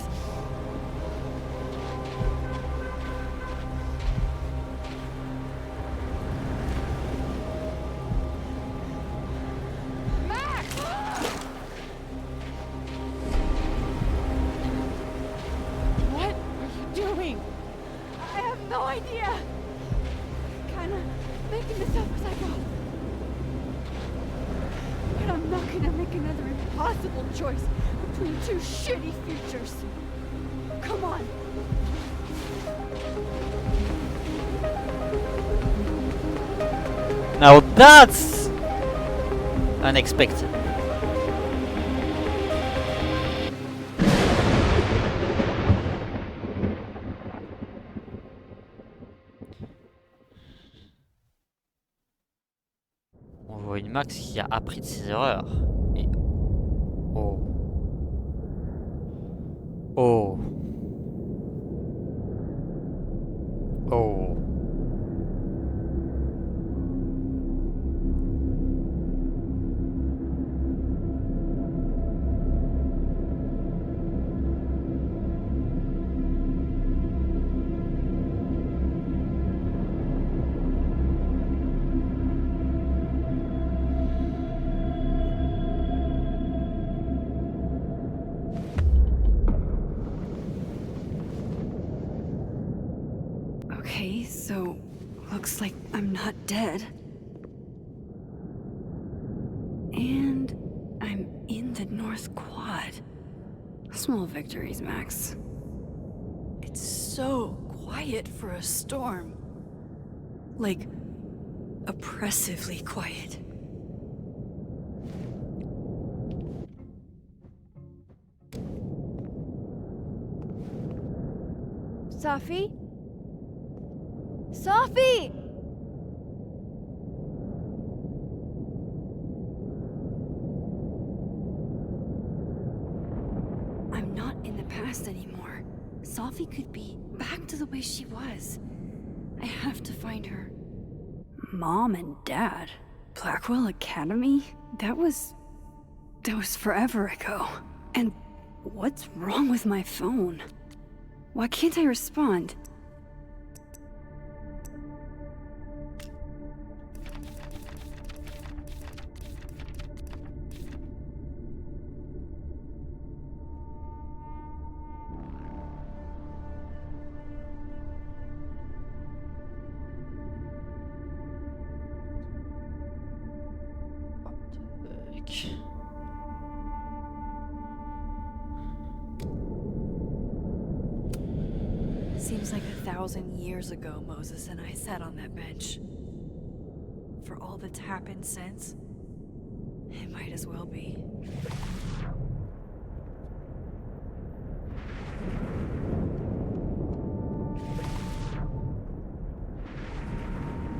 What are you doing? I have no idea! Kinda making this up as I go. But I'm not gonna make another impossible choice between two shitty futures. Come on! Now that's unexpected. On voit une Max qui a appris de ses erreurs. Et... Oh. Oh. Oh. Okay, so looks like I'm not dead. And I'm in the North Quad. Small victories, Max. It's so quiet for a storm. Like, oppressively quiet. Safi? Safi! I'm not in the past anymore. Safi could be back to the way she was. I have to find her. Mom and Dad? Blackwell Academy? That was forever ago. And what's wrong with my phone? Why can't I respond? Seems like 1,000 years ago Moses and I sat on that bench. For all that's happened since, it might as well be.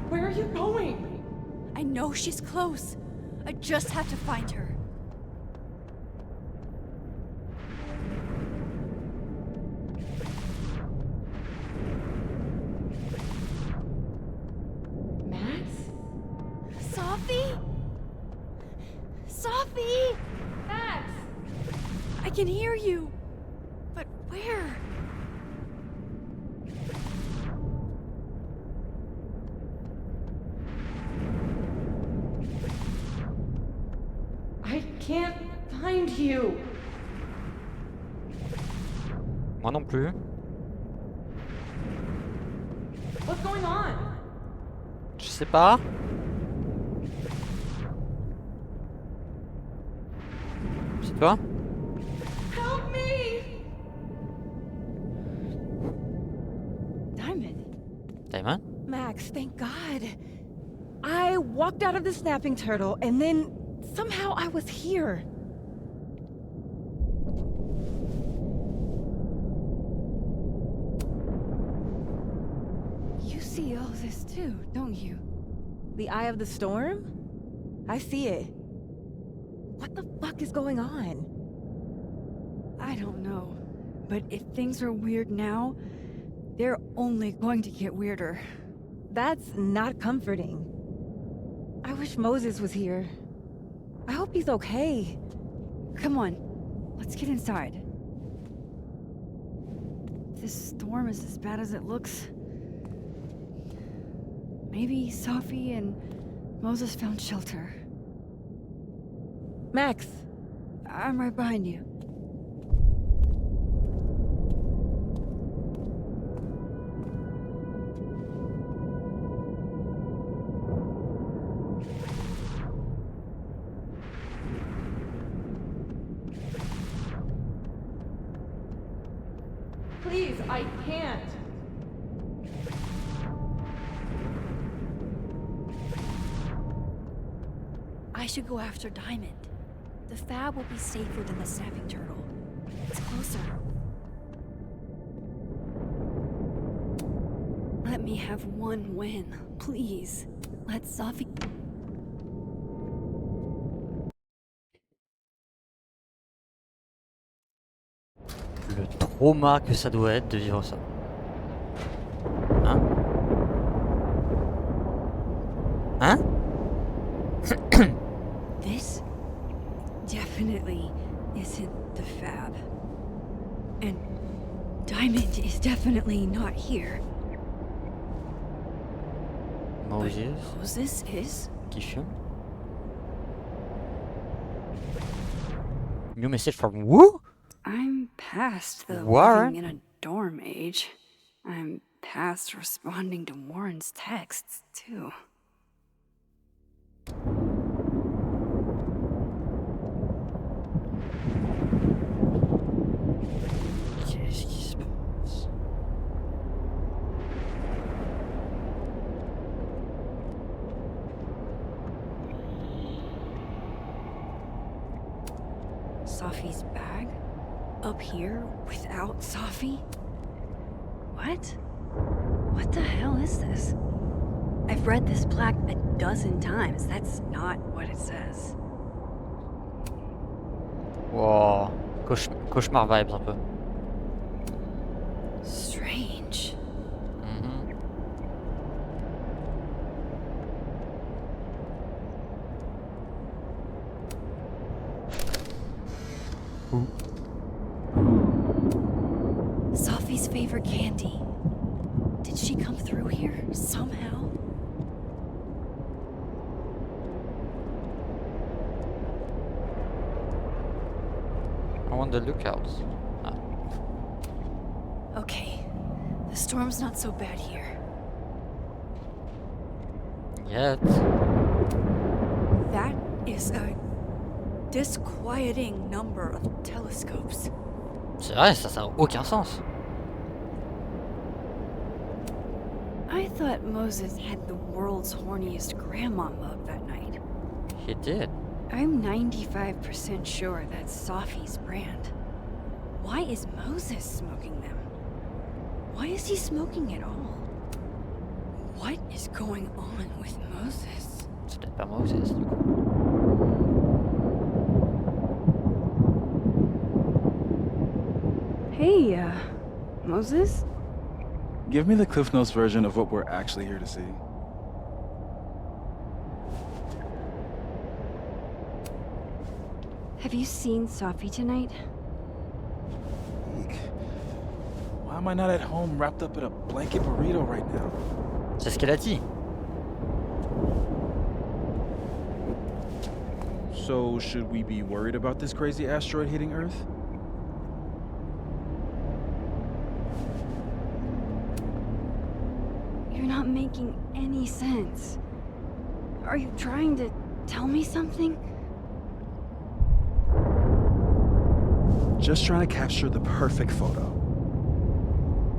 Where are you going? I know she's close. I just have to find her. Max? Safi? Safi! Max! I can hear you. But where? I can't find you. Moi non plus. What's going on? Je sais pas. C'est toi? Help me! Diamond. Diamond? Max, thank God. I walked out of the snapping turtle and then somehow I was here. UCL's this too, don't you? The eye of the storm? I see it. What the fuck is going on? I don't know. But if things are weird now, they're only going to get weirder. That's not comforting. I wish Moses was here. I hope he's okay. Come on, let's get inside. This storm is as bad as it looks. Maybe Safi and Moses found shelter. Max! I'm right behind you. Please, I can't. I should go after Diamond. The fab will be safer than the snapping turtle. It's closer. Let me have one win, please. Let Safi... Le trauma que ça doit être de vivre ça. Hein? Hein? This definitely isn't the fab. And Diamond is definitely not here. Moses? But Moses is? Qui fume? New message from who? I'm past the Warren? living in a dorm age. I'm past responding to Warren's texts, too. Qu'est-ce qui se passe? Safi's bag? Up here without Safi? What? What the hell is this? I've read this plaque a dozen times. That's not what it says. Wow. Cauchemar vibes un peu. Strange. Safi's favorite candy. Did she come through here somehow? I want the lookouts. Ah. Okay, the storm's not so bad here. Yet. That is a disquieting number of telescopes. C'est vrai, ça n'a aucun sens. I thought Moses had the world's horniest grandma mug that night. He did. I'm 95% sure that's Safi's brand. Why is Moses smoking them? Why is he smoking at all? What is going on with Moses? C'est peut-être pas Moses, du coup. Hey, Moses? Give me the Cliff Notes version of what we're actually here to see. Have you seen Safi tonight? Eek. Why am I not at home wrapped up in a blanket burrito right now? C'est ce qu'elle a dit. So, should we be worried about this crazy asteroid hitting Earth? You're not making any sense. Are you trying to tell me something? Just trying to capture the perfect photo.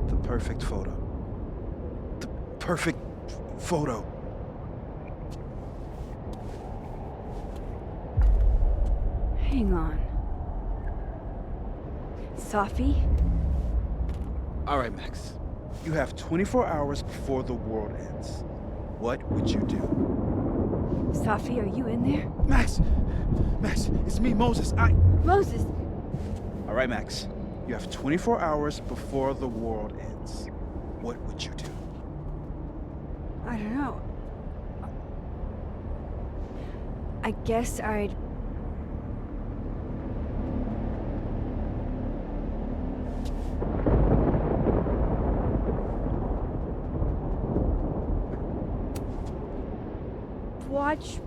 The perfect photo. The perfect photo. Hang on. Safi? All right, Max. You have 24 hours before the world ends. What would you do? Safi, are you in there? Max, it's me, Moses. Moses! All right, Max. You have 24 hours before the world ends. What would you do? I don't know. I guess I'd... watch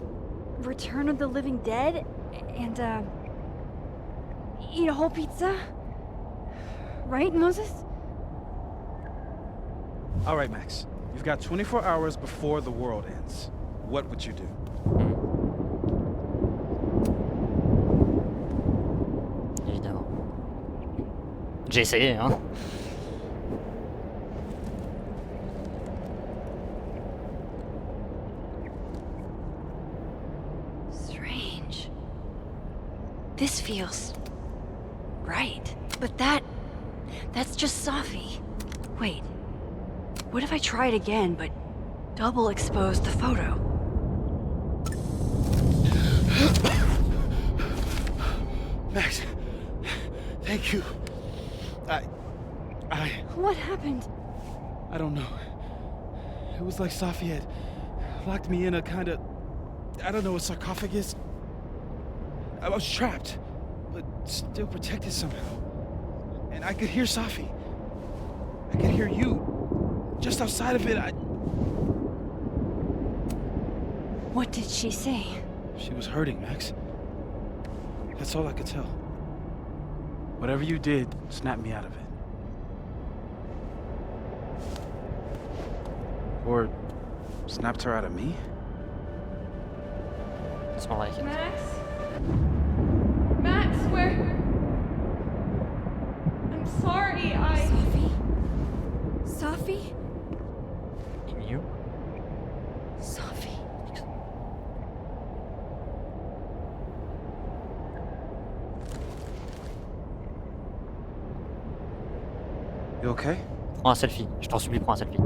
Return of the Living Dead and, eat a whole pizza? Right, Moses? All right, Max. You've got 24 hours before the world ends. What would you do? Évidemment. J'ai essayé, hein. Strange. This feels... right. But that's just Safi. Wait. What if I try it again, but double expose the photo? Max, thank you. What happened? I don't know. It was like Safi had locked me in a kind of, I don't know, a sarcophagus. I was trapped, but still protected somehow. And I could hear Safi. I could hear you. Just outside of it, What did she say? She was hurting, Max. That's all I could tell. Whatever you did, snapped me out of it. Or snapped her out of me? It's more like it. Max? Max, where? I'm sorry, Safi? In you? Safi. You okay? Prends un selfie. Je t'en supplie, prends un selfie.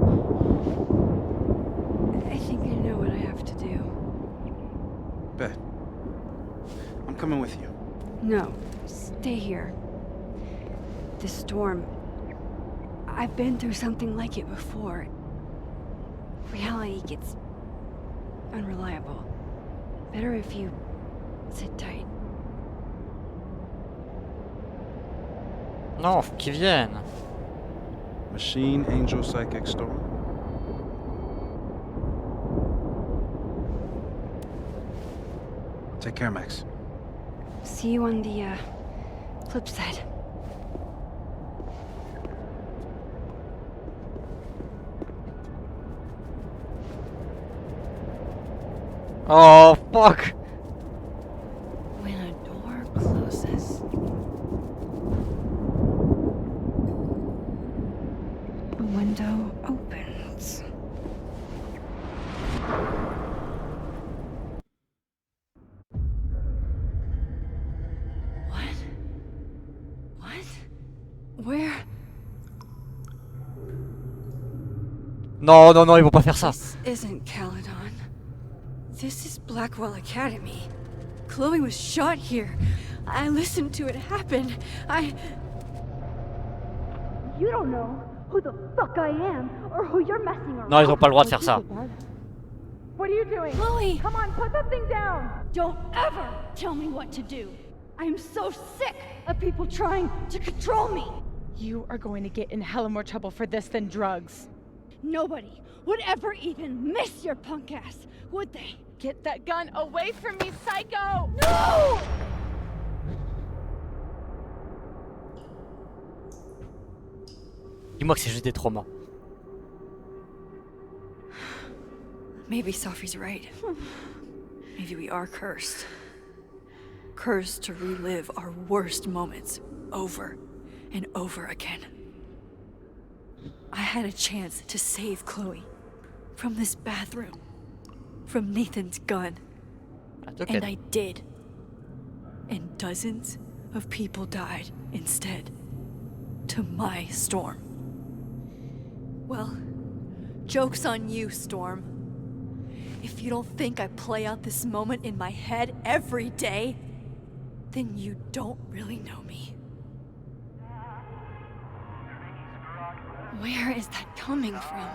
I think I know what I have to do. Bet. I'm coming with you. No, stay here. This storm... I've been through something like it before. Reality gets... unreliable. Better if you sit tight. Non, faut qu'ils viennent. Machine, Angel, Psychic, Storm. Take care, Max. See you on the, flip side. Oh, fuck! When a door closes, a window opens. What? Where? Non, non, non, ils vont pas faire ça. This isn't Caledon. This is Blackwell Academy. Chloe was shot here. I listened to it happen. You don't know who the fuck I am or who you're messing around. Non, ils ont pas le droit de faire ça. What are you doing? Chloe! Come on, put that thing down! Don't ever tell me what to do. I'm so sick of people trying to control me. You are going to get in hella more trouble for this than drugs. Nobody would ever even miss your punk ass, would they? Get that gun away from me, psycho! No! Dis-moi que c'est juste des traumas. Maybe Safi's right. Maybe we are cursed. Cursed to relive our worst moments over and over again. I had a chance to save Chloe from this bathroom, from Nathan's gun. And I did. And dozens of people died instead, to my storm. Well, joke's on you, Storm. If you don't think I play out this moment in my head every day, then you don't really know me. Where is that coming from?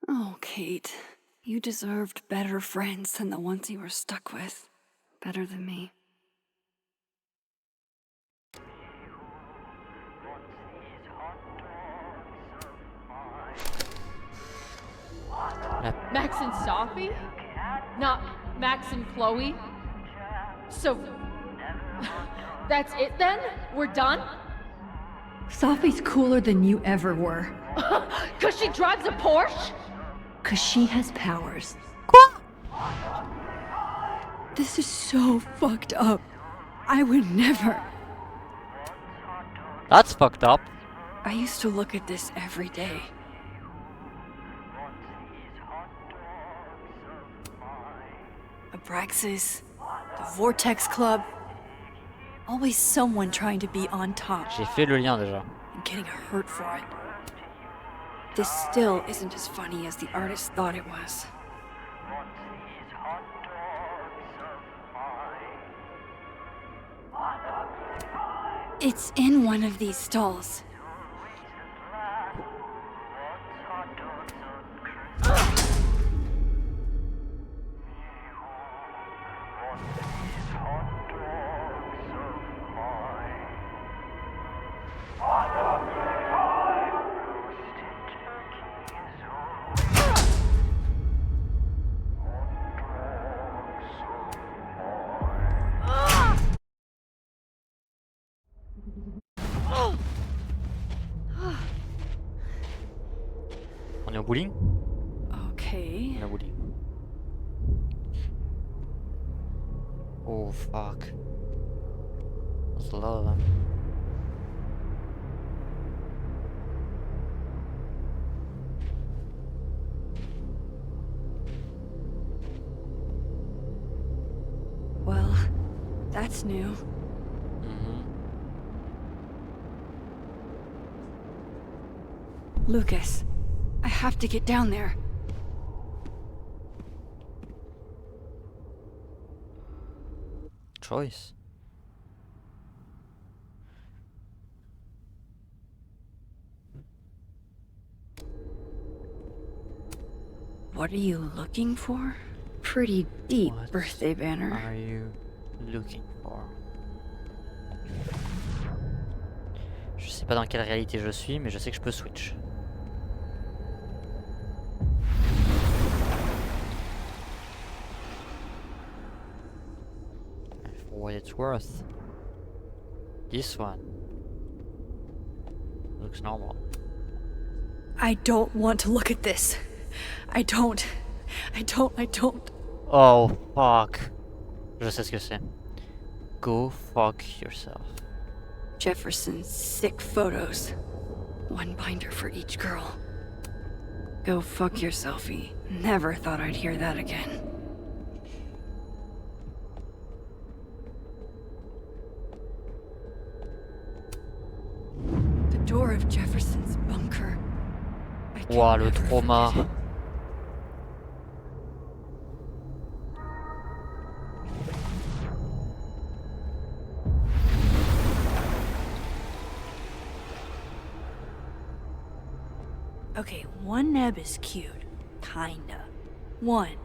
Oh, Kate. You deserved better friends than the ones you were stuck with. Better than me. Max and Sophie? Not Max and Chloe? So, that's it then? We're done? Sophie's cooler than you ever were. 'Cause she drives a Porsche? 'Cause she has powers. Quoi? This is so fucked up. I would never. That's fucked up. I used to look at this every day. Abraxas, the Vortex Club. Always someone trying to be on top. J'ai fait le lien déjà. And getting hurt for it. This still isn't as funny as the artist thought it was. It's in one of these stalls. On est au bowling? Okay. On est au bowling. Oh fuck. There's a lot of them. Well, that's new. Lucas, I have to get down there. Choice. What are you looking for? Pretty deep birthday banner. What are you looking for? Je sais pas dans quelle réalité je suis, mais je sais que je peux switch. For what it's worth, this one looks normal. I don't want to look at this. I don't. Oh fuck. Je sais ce que c'est. Go fuck yourself. Jefferson's sick photos. One binder for each girl. Go fuck yourselfie. Never thought I'd hear that again. The door of Jefferson's bunker. Wow, le trauma. Okay, one neb is cute. Kinda. One.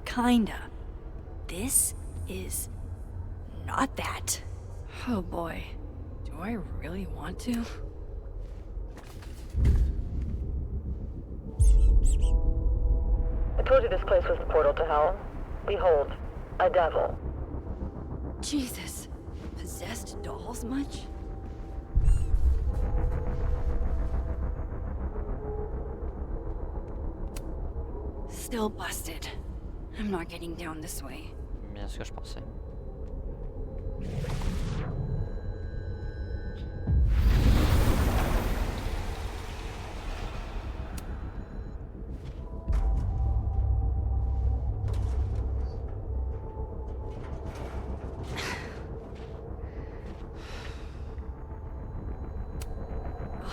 Kinda. This is not that. Oh boy. Do I really want to? I told you this place was the portal to hell. Behold, a devil. Jesus. Possessed dolls much? Still busted. I'm not getting down this way. Bien ce que je pensais.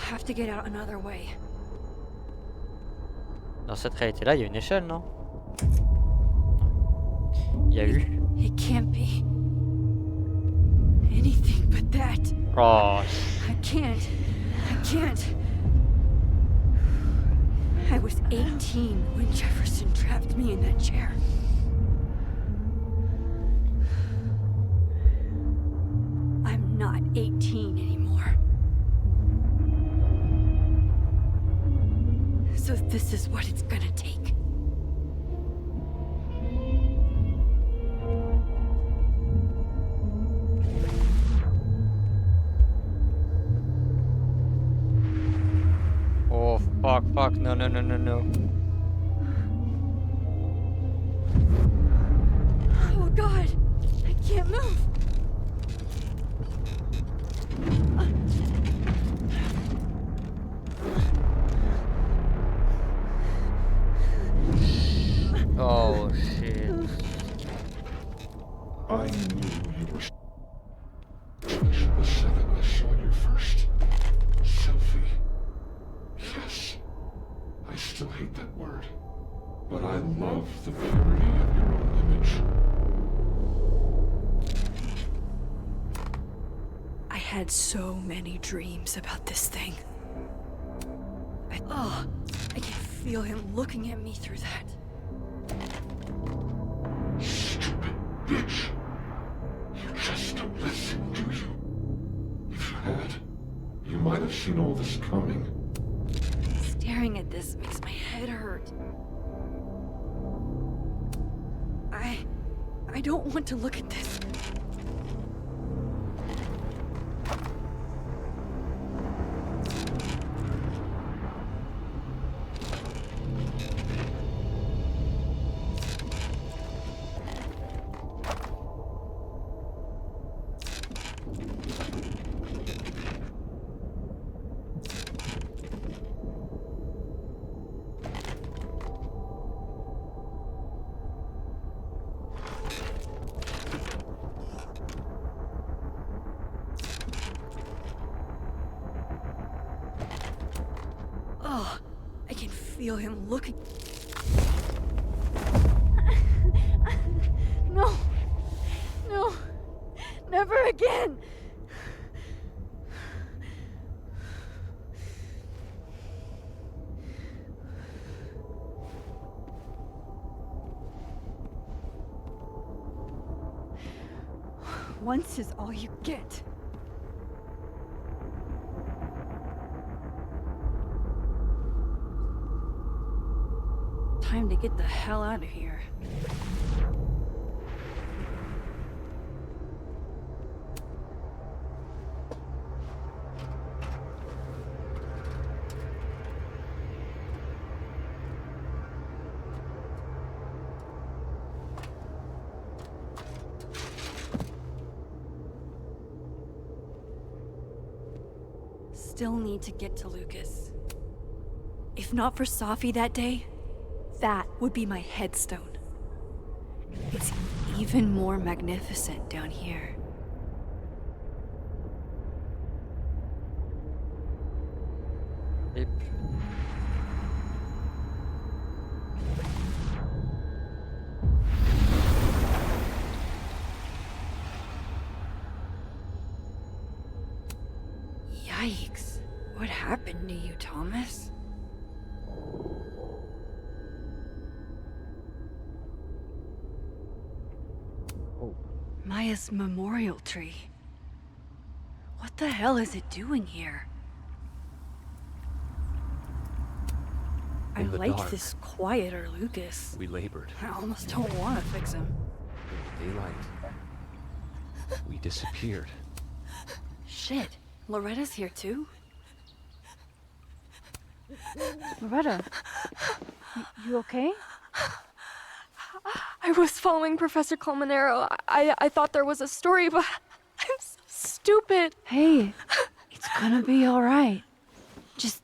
have to get out another way. Dans cette réalité-là, il y a une échelle, non? Il y a eu. It can't be anything but that. Oh. I can't. I was 18 when Jefferson trapped me in that chair. I'm not 18 anymore. So this is what it's gonna take. Oh, fuck, no. Oh God, I can't move. Oh shit. I knew you were finished the 7 I saw you first. Selfie. Yes. I still hate that word. But I love the purity of your own image. I had so many dreams about this thing. I can feel him looking at me through that. Stupid bitch. You just don't listen, do you? If you had, you might have seen all this coming. Staring at this makes my head hurt. I don't want to look at this. I can feel him looking. No, never again. Once is all you get. Time to get the hell out of here. Still need to get to Lucas. If not for Safi that day, that would be my headstone. It's even more magnificent down here. Yep. Yikes. What happened to you, Thomas? Maya's memorial tree. What the hell is it doing here? I In the like dark, this quieter Lucas. we labored. I almost don't want to fix him. In daylight, we disappeared. Shit, Loretta's here too? Loretta, you okay? I was following Professor Colmenero. I thought there was a story, but I'm so stupid. Hey, it's gonna be all right. Just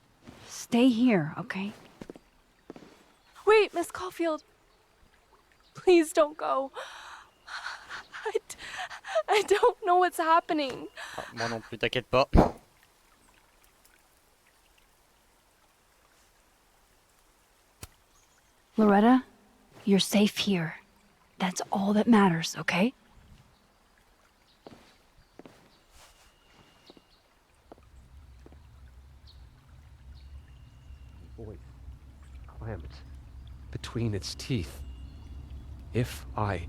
stay here, okay? Wait, Miss Caulfield. Please don't go. I don't know what's happening. Ah, moi non plus, t'inquiète pas. Loretta, you're safe here. That's all that matters, okay? Boy, clamped between its teeth. If I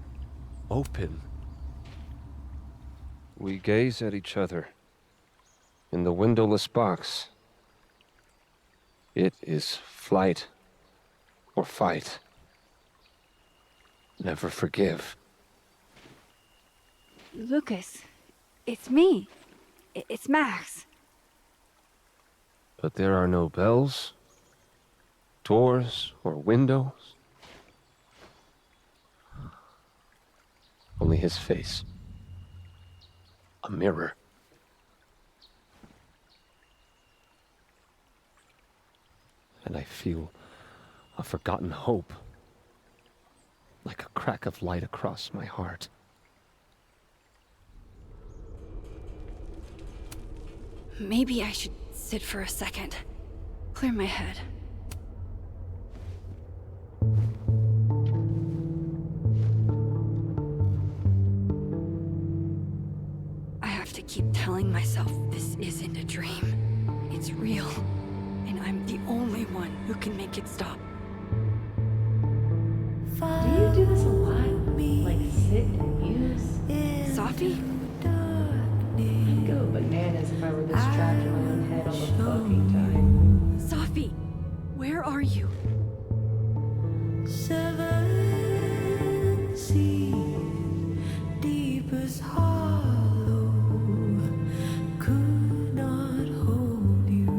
open... We gaze at each other in the windowless box. It is flight or fight. Never forgive. Lucas, it's me. It's Max. But there are no bells, doors, or windows. Only his face. A mirror. And I feel a forgotten hope, like a crack of light across my heart. Maybe I should sit for a second. Clear my head. I have to keep telling myself this isn't a dream. It's real. And I'm the only one who can make it stop. Do you do this a lot? Like sit and muse? Safi? I'd go bananas if I were this trapped in my own head all the fucking time. Safi, where are you? Seven seas, deepest hollow, could not hold you.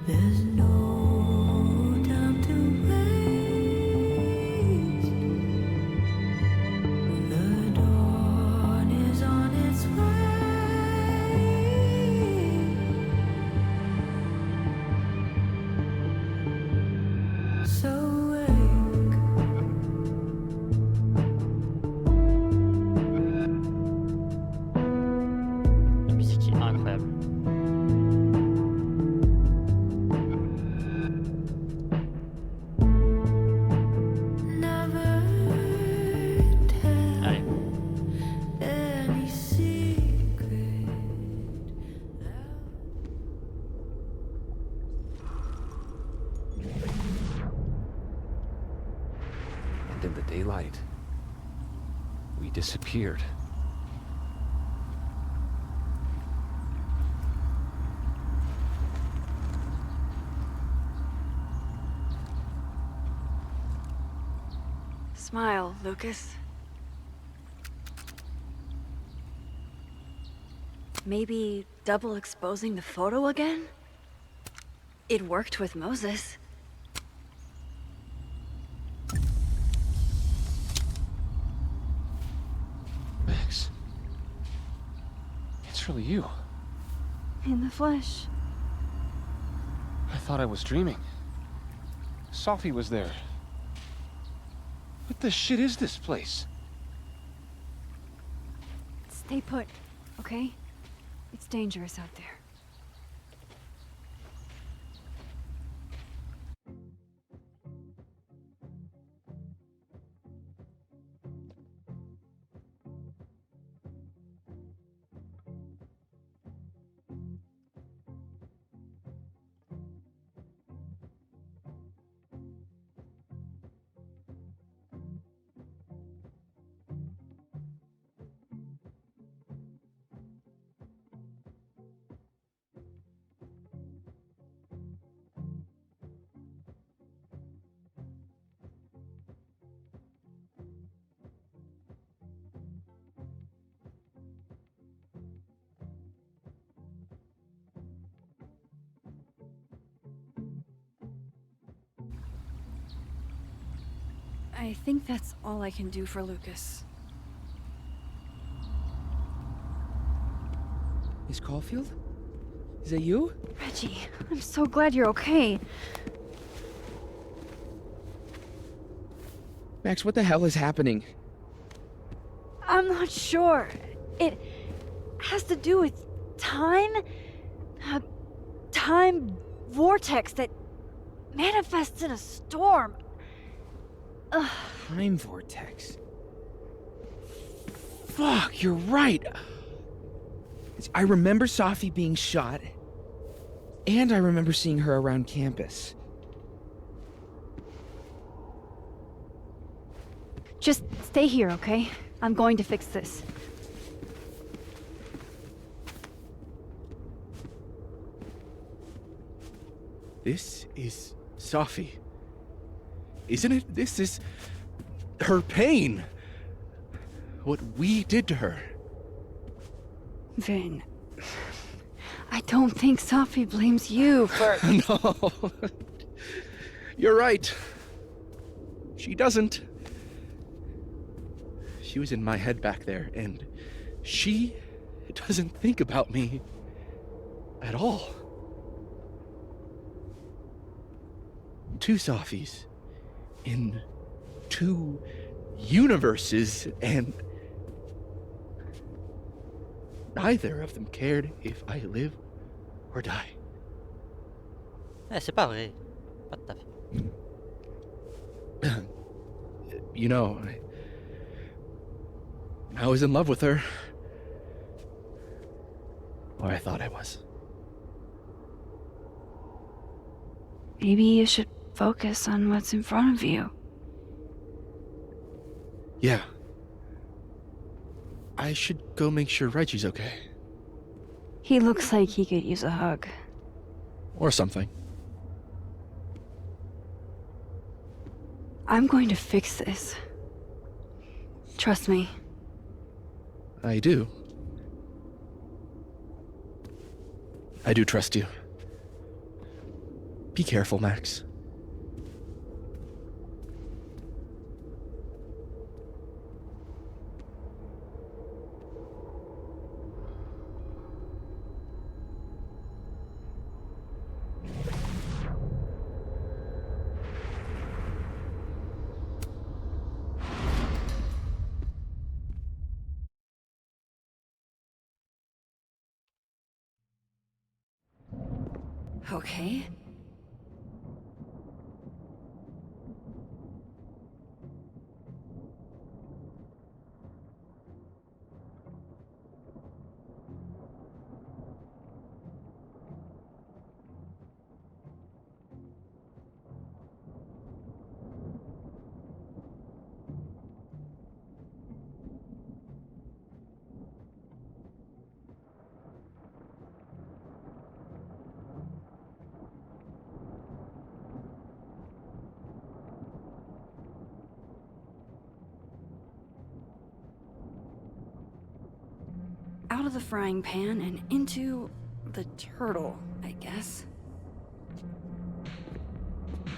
There's no time to waste. The dawn is on its way. So wake. La musique est incroyable. Never tell Allez. any secret. And in the daylight, we disappeared. Smile, Lucas. Maybe double exposing the photo again? It worked with Moses. Max. It's really you. In the flesh. I thought I was dreaming. Safi was there. What the shit is this place? Stay put, okay? It's dangerous out there. I think that's all I can do for Lucas. Miss Caulfield? Is that you? Reggie, I'm so glad you're okay. Max, what the hell is happening? I'm not sure. It has to do with time? A time vortex that manifests in a storm. Ugh. Time vortex. Fuck, you're right. I remember Safi being shot, and I remember seeing her around campus. Just stay here, okay? I'm going to fix this. This is Safi. Isn't it? This is her pain. What we did to her. Vin, I don't think Safi blames you for... No. You're right. She doesn't. She was in my head back there, and she doesn't think about me at all. Two Safis in two universes, and neither of them cared if I live or die. C'est pas vrai. Pas tout à fait. You know, I was in love with her. Or I thought I was. Maybe you should focus on what's in front of you. Yeah. I should go make sure Reggie's okay. He looks like he could use a hug. Or something. I'm going to fix this. Trust me. I do. I do trust you. Be careful, Max. Okay. Out of the frying pan and into the turtle, I guess.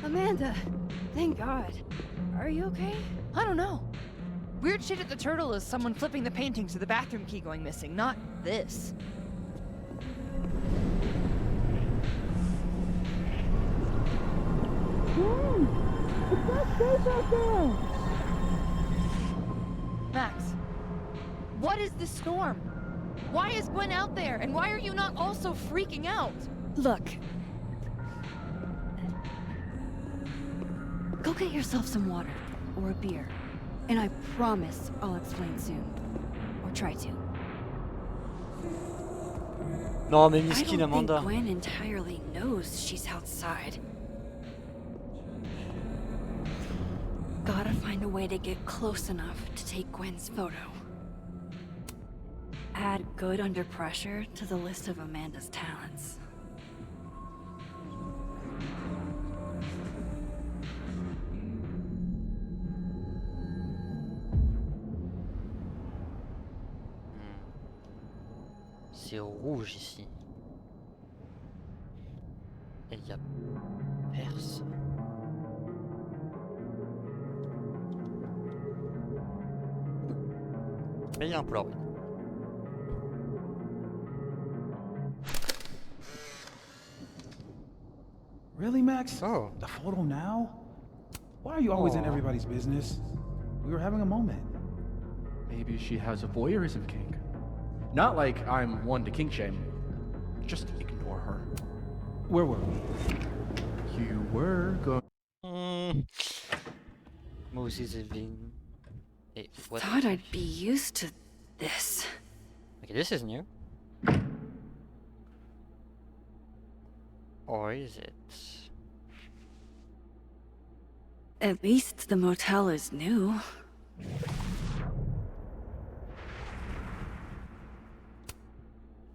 Amanda, thank God. Are you okay? I don't know. Weird shit at the turtle is someone flipping the paintings or the bathroom key going missing, not this. It's not safe out there! Max, what is this storm? Why is Gwen out there, and why are you not also freaking out? Look. Go get yourself some water, or a beer. And I promise I'll explain soon. Or try to. Non, mais I miskin don't think Amanda. Gwen entirely knows she's outside. Gotta find a way to get close enough to take Gwen's photo. Add good under pressure to the list of Amanda's talents. C'est rouge ici. Et il y a personne. Mais il y a un Polaroid. Really, Max? Oh. The photo now? Why are you always in Aw. everybody's business? We were having a moment. Maybe she has a voyeurism kink. Not like I'm one to kink shame. Just ignore her. Where were we? You were going. Moses has been. Hey, what? Thought I'd be used to this. Okay, this is new. Or is it? At least the motel is new.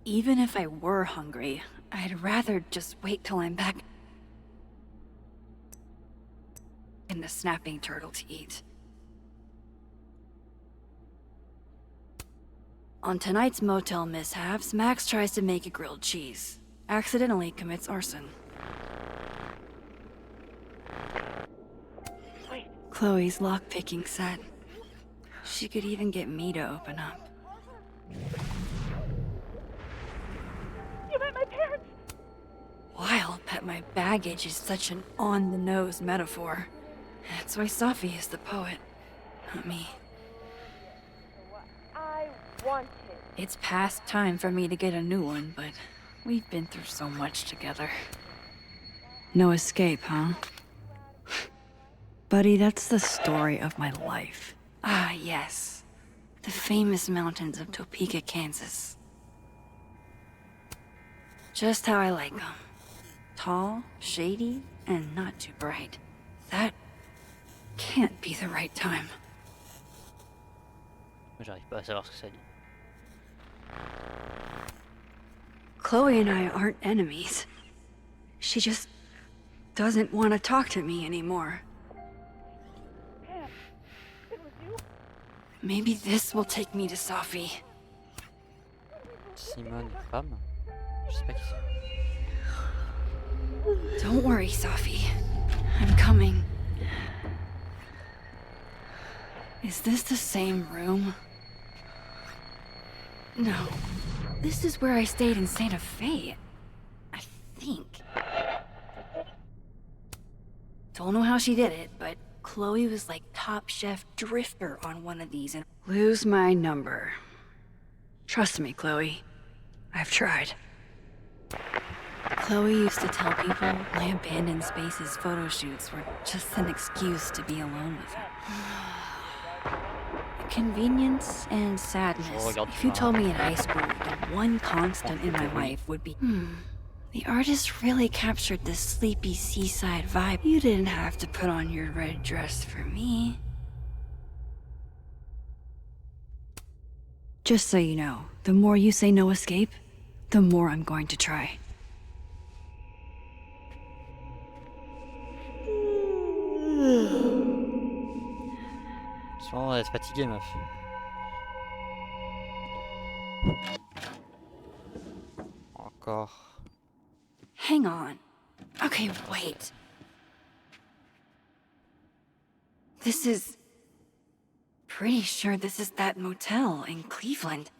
Even if I were hungry, I'd rather just wait till I'm back in the snapping turtle to eat. On tonight's motel mishaps, Max tries to make a grilled cheese. Accidentally commits arson. Chloe's lockpicking set. She could even get me to open up. You met my parents! Wild that my baggage is such an on-the-nose metaphor. That's why Safi is the poet, not me. I wanted. It's past time for me to get a new one, but we've been through so much together. No escape, huh? Buddy, that's the story of my life. Ah, yes. The famous mountains of Topeka, Kansas. Just how I like them. Tall, shady, and not too bright. That can't be the right time. J'arrive pas à savoir ce que ça dit. Chloe and I aren't enemies. She just doesn't want to talk to me anymore. Pam, it was you? Maybe this will take me to Safi. Simone, femme? Je sais pas qui c'est. Don't worry, Safi. I'm coming. Is this the same room? No. This is where I stayed in Santa Fe. I think. Don't know how she did it, but Chloe was like Top Chef Drifter on one of these and lose my number. Trust me, Chloe. I've tried. Chloe used to tell people my abandoned spaces photo shoots were just an excuse to be alone with her. Convenience and sadness. If you told me in high school the one constant in my life would be, the artist really captured this sleepy seaside vibe. You didn't have to put on your red dress for me. Just so you know, the more you say no escape, the more I'm going to try. Tu vas être fatigué, meuf. Encore. Hang on. Okay, wait. This is... Pretty sure this is that motel in Cleveland.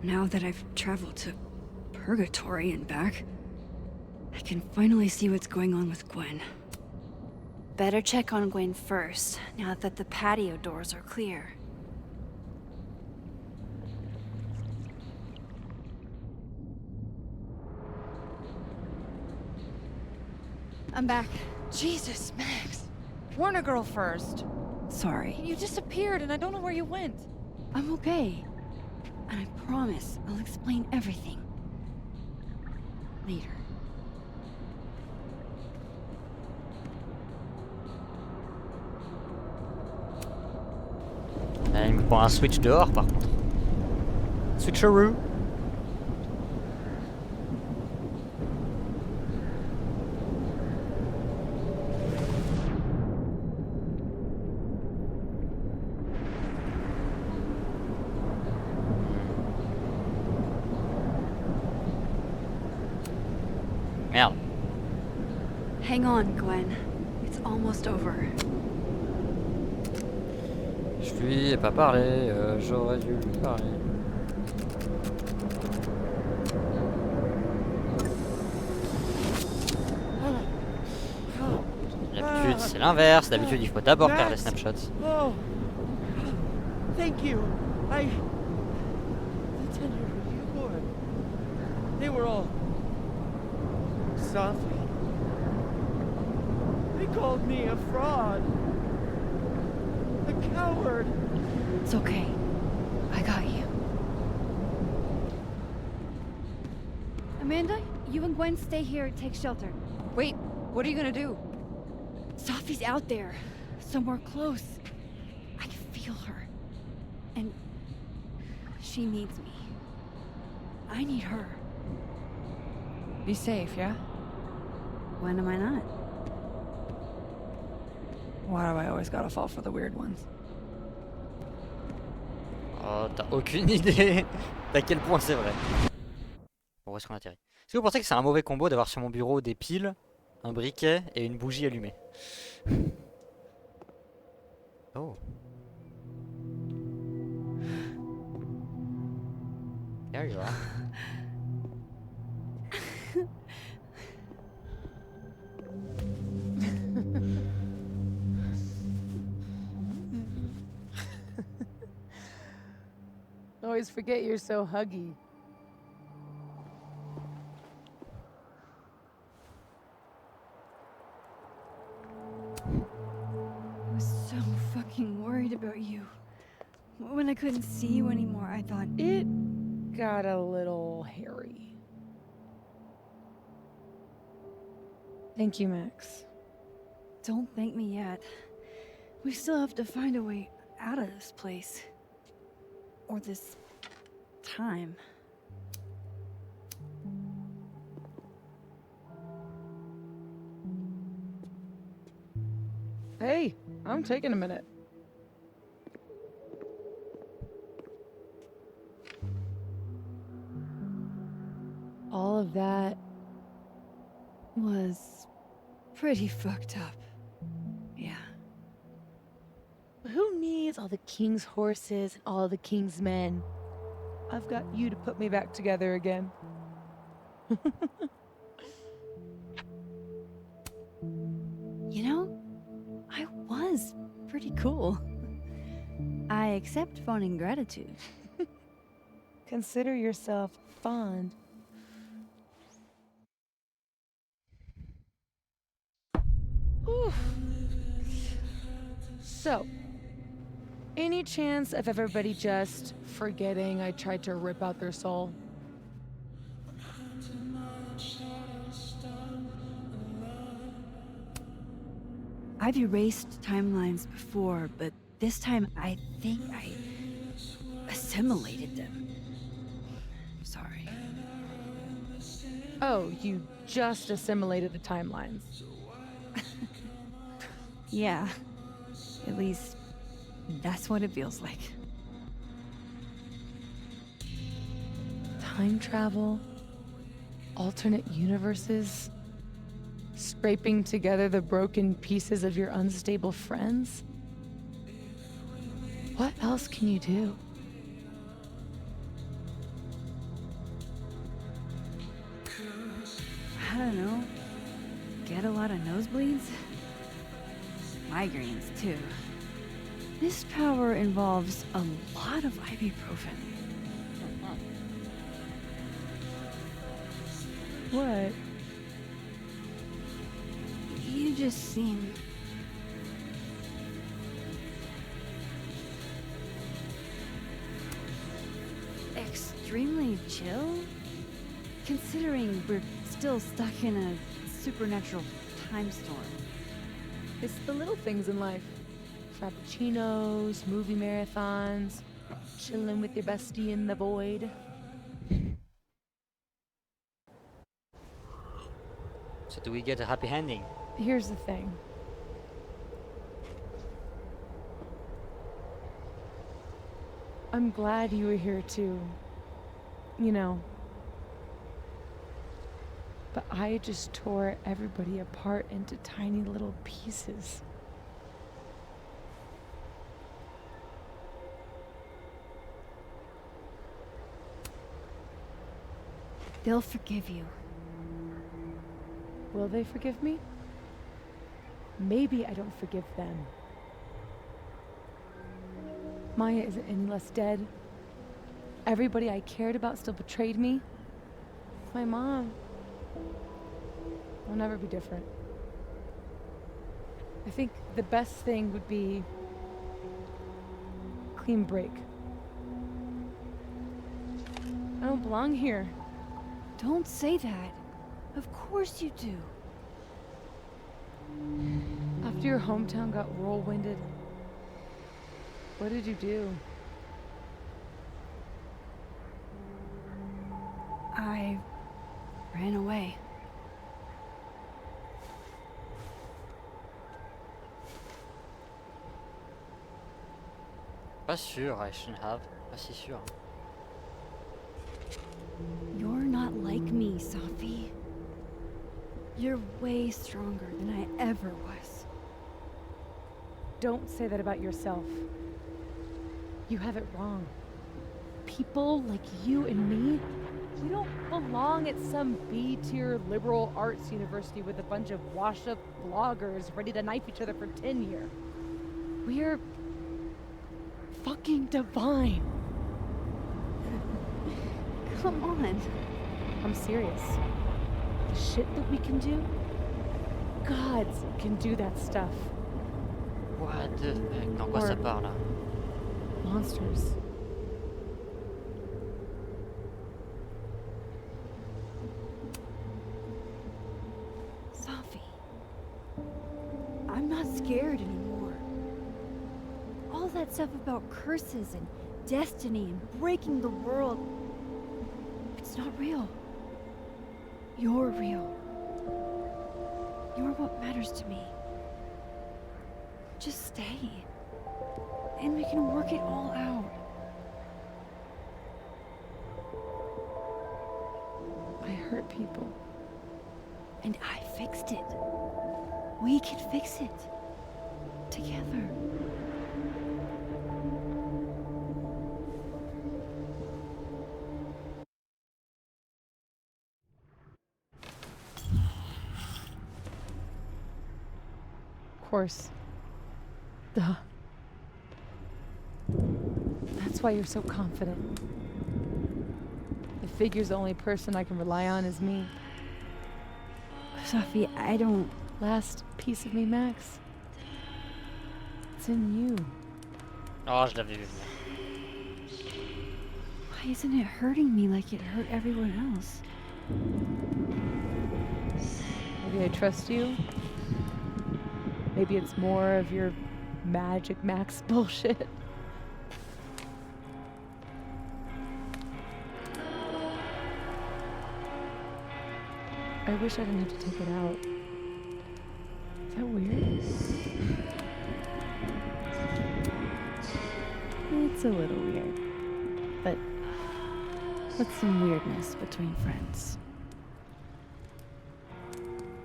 Now that I've traveled to Purgatory and back, I can finally see what's going on with Gwen. Better check on Gwen first, now that the patio doors are clear. I'm back. Jesus, Max. Warn a girl first. Sorry. You disappeared and I don't know where you went. I'm okay. And I promise I'll explain everything. Later. Il me prend un switch dehors par contre. Switcheroo. Merde. Hang on, Gwen. It's almost over. Je lui ai pas parlé, j'aurais dû lui parler. D'habitude c'est l'inverse, d'habitude il faut d'abord faire les snapshots. Oh, thank you. The tender you were. They were all Sophie. They called me a fraud. A coward. It's okay. I got you. Amanda, you and Gwen stay here and take shelter. Wait, what are you gonna do? Sophie's out there. Somewhere close. I can feel her. And she needs me. I need her. Be safe, yeah? When am I not? Why do I always gotta fall for the weird ones? Oh, t'as aucune idée d'à quel point c'est vrai. Bon, où est-ce qu'on atterrit? Est-ce que vous pensez que c'est un mauvais combo d'avoir sur mon bureau des piles, un briquet et une bougie allumée? Oh. There you are. Always forget you're so huggy. I was so fucking worried about you. When I couldn't see you anymore, I thought... It got a little hairy. Thank you, Max. Don't thank me yet. We still have to find a way out of this place. Or this time. Hey, I'm taking a minute. All of that was pretty fucked up. Yeah. Who needs all the king's horses and all the king's men? I've got you to put me back together again. You know, I was pretty cool. I accept fun and gratitude. Consider yourself fond. Oof. So, any chance of everybody just forgetting I tried to rip out their soul? I've erased timelines before, but this time I think I assimilated them. Sorry. Oh, you just assimilated the timelines. Yeah. At least, that's what it feels like. Time travel? Alternate universes? Scraping together the broken pieces of your unstable friends? What else can you do? don't know, get a lot of nosebleeds? Migraines, too. This power involves a lot of ibuprofen. What? You just seem... extremely chill? Considering we're still stuck in a supernatural time storm. It's the little things in life. Frappuccinos, movie marathons, chilling with your bestie in the void. So do we get a happy ending? Here's the thing. I'm glad you were here too. You know. But I just tore everybody apart into tiny little pieces. They'll forgive you. Will they forgive me? Maybe I don't forgive them. Maya isn't any less dead. Everybody I cared about still betrayed me. My mom will never be different. I think the best thing would be clean break. I don't belong here. Don't say that. Of course you do. After your hometown got whirlwinded, what did you do? I ran away. Pas sûr, I shouldn't have. Pas si sûr. You're not like me, Safi. You're way stronger than I ever was. Don't say that about yourself. You have it wrong. People like you and me, we don't belong at some B-tier liberal arts university with a bunch of washed-up bloggers ready to knife each other for tenure. We're fucking divine. Come on. I'm serious. The shit that we can do, gods can do that stuff. What the heck? Dans quoi ça parle là? Monsters. Safi, I'm not scared anymore. All that stuff about curses and destiny and breaking the world, it's not real. You're real. You're what matters to me. Just stay. And we can work it all out. I hurt people. And I fixed it. We can fix it. Together. Of course. Duh. That's why you're so confident. It figures the only person I can rely on is me. Safi, I don't... Last piece of me, Max. It's in you. Oh, je l'avais vu venir. Why isn't it hurting me like it hurt everyone else? Maybe I trust you. Maybe it's more of your Magic Max bullshit. I wish I didn't have to take it out. Is that weird? It's a little weird. But what's some weirdness between friends?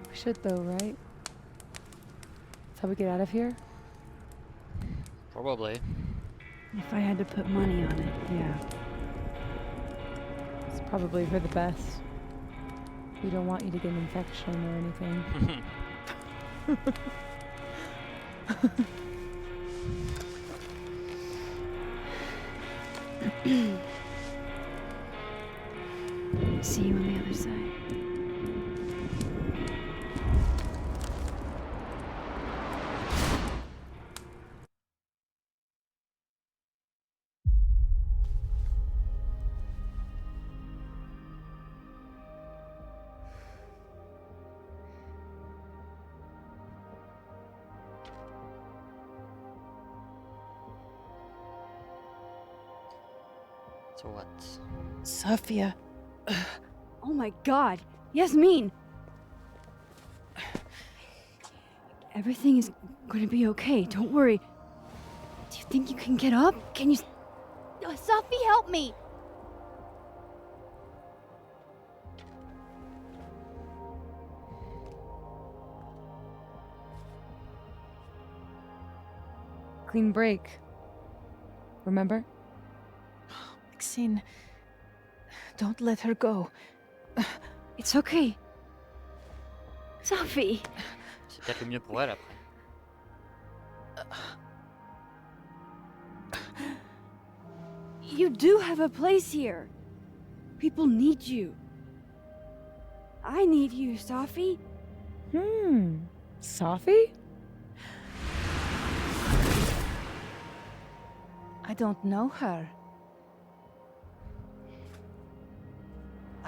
We should though, right? That's how we get out of here? Probably. If I had to put money on it, yeah. It's probably for the best. We don't want you to get an infection or anything. See you on the other side. So what? Sophia. Oh my god! Yasmin! Everything is gonna be okay, don't worry. Do you think you can get up? Can you... Sophie, help me! Clean break. Remember? Maxine, don't let her go. It's okay. Sophie! C'est peut-être le mieux pour elle après. You do have a place here. People need you. I need you, Sophie. Sophie? I don't know her.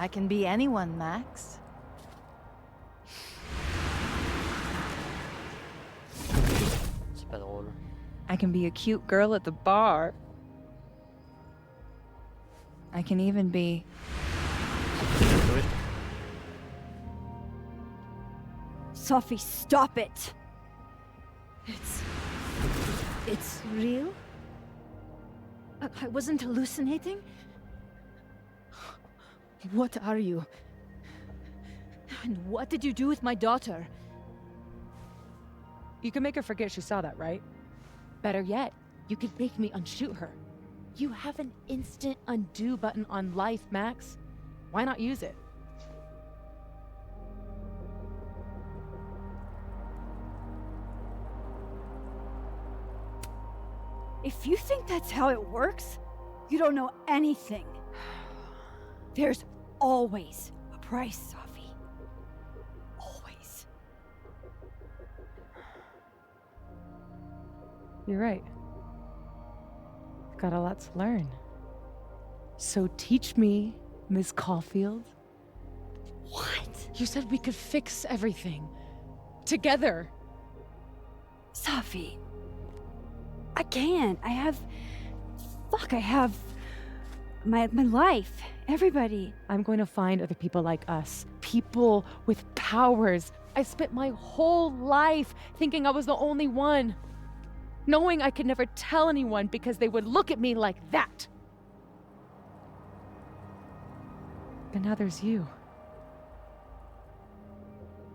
I can be anyone, Max. C'est pas drôle. I can be a cute girl at the bar. I can even be... Sophie, stop it! It's real? I wasn't hallucinating? What are you? And what did you do with my daughter? You can make her forget she saw that, right? Better yet, you could make me unshoot her. You have an instant undo button on life, Max. Why not use it? If you think that's how it works, you don't know anything. There's always a price, Sophie. Always. You're right. I've got a lot to learn. So teach me, Miss Caulfield. What? You said we could fix everything. Together. Sophie. I can't. I have my life. Everybody. I'm going to find other people like us. People with powers. I spent my whole life thinking I was the only one. Knowing I could never tell anyone because they would look at me like that. But now there's you.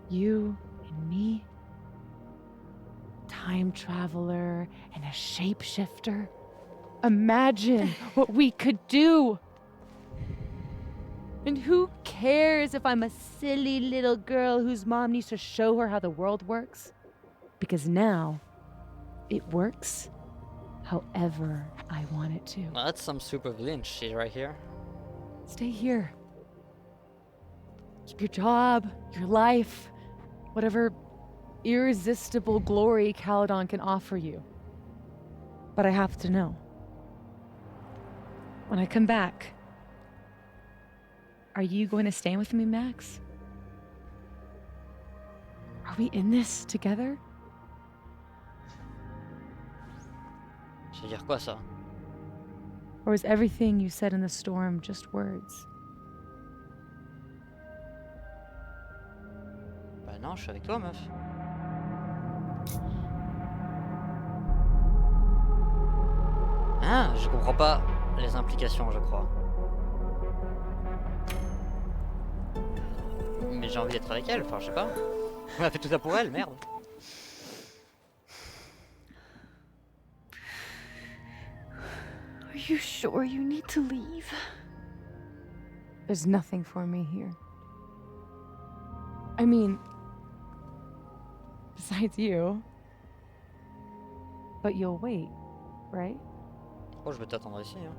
You and me. Time traveler and a shapeshifter. Imagine what we could do. And who cares if I'm a silly little girl whose mom needs to show her how the world works? Because now, it works however I want it to. Well, that's some super villain shit right here. Stay here. Keep your job, your life, whatever irresistible glory Caledon can offer you. But I have to know. When I come back, are you going to stay with me, Max? Are we in this together? Ça veut dire quoi ça? Or is everything you said in the storm just words? Bah non, je suis avec toi, meuf. Ah, je comprends pas les implications, je crois. Mais j'ai envie d'être avec elle, enfin je sais pas. On a fait tout ça pour elle, merde. Are you sure you need to leave? There's nothing for me here. I mean, besides you. But you'll wait, right? Oh, je vais t'attendre ici. Hein.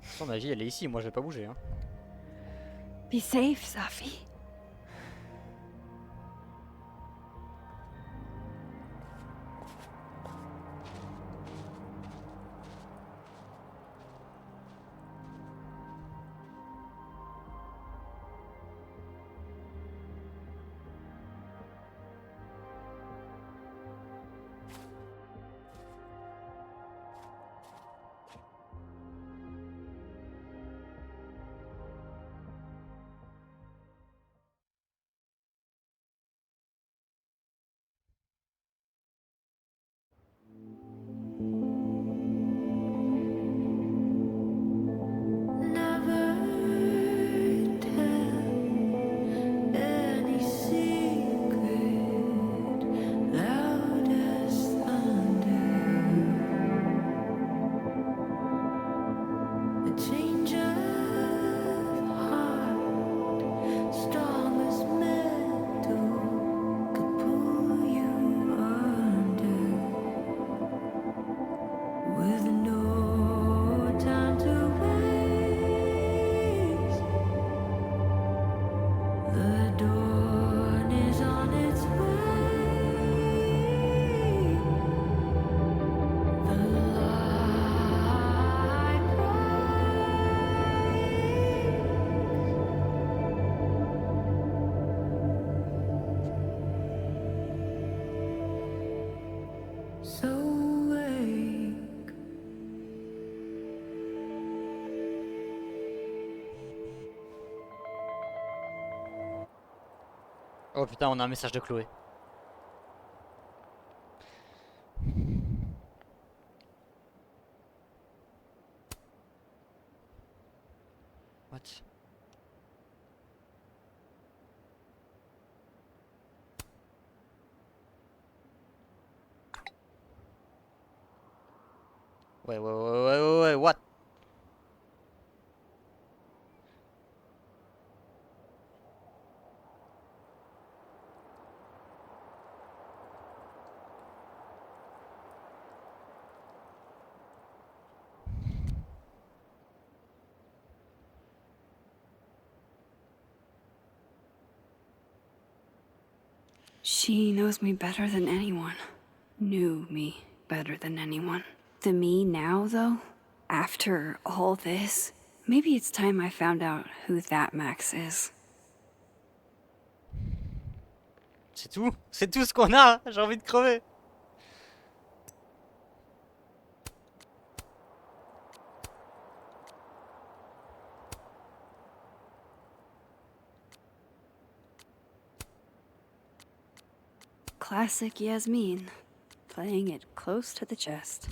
Son magie, elle est ici. Moi, je vais pas bouger. Hein. Be safe, Safi. Oh putain, on a un message de Chloé. What? Ouais, what? She knows me better than anyone. Knew me better than anyone. The me now, though, after all this, maybe it's time I found out who that Max is. C'est tout ce qu'on a. J'ai envie de crever. Classic Yasmin, playing it close to the chest.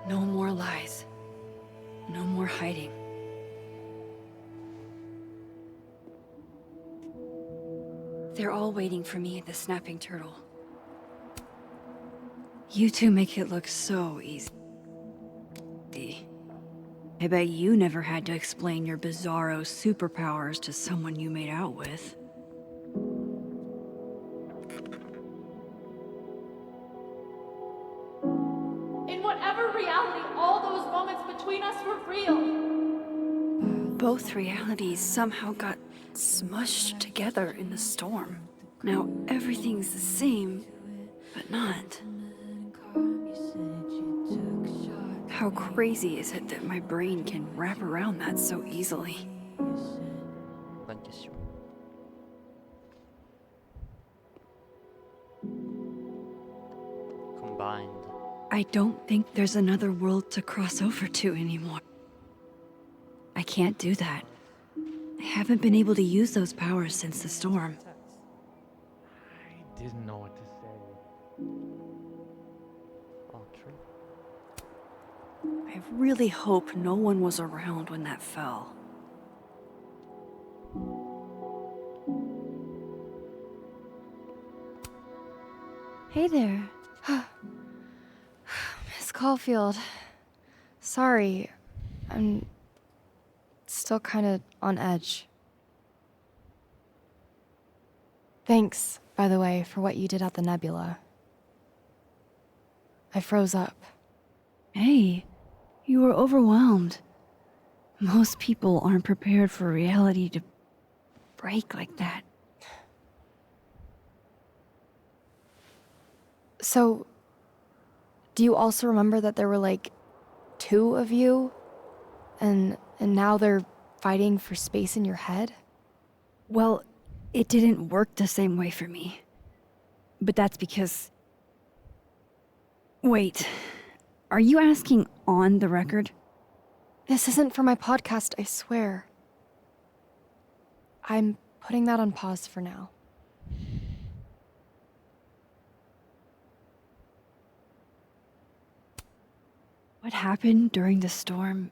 No more lies. No more hiding. They're all waiting for me at the Snapping Turtle. You two make it look so easy. I bet you never had to explain your bizarro superpowers to someone you made out with. In whatever reality, all those moments between us were real. Both realities somehow got smushed together in the storm. Now everything's the same, but not. How crazy is it that my brain can wrap around that so easily? Bonne question. Combined. I don't think there's another world to cross over to anymore. I can't do that. I haven't been able to use those powers since the storm. I didn't know what to say. Oh, true. I really hope no one was around when that fell. Hey there. Miss Caulfield. Sorry. I'm still kind of on edge. Thanks, by the way, for what you did at the nebula. I froze up. Hey, you were overwhelmed. Most people aren't prepared for reality to break like that. So, do you also remember that there were like 2 of you? And now they're fighting for space in your head? Well, it didn't work the same way for me. But that's because... Wait, are you asking on the record? This isn't for my podcast, I swear. I'm putting that on pause for now. What happened during the storm?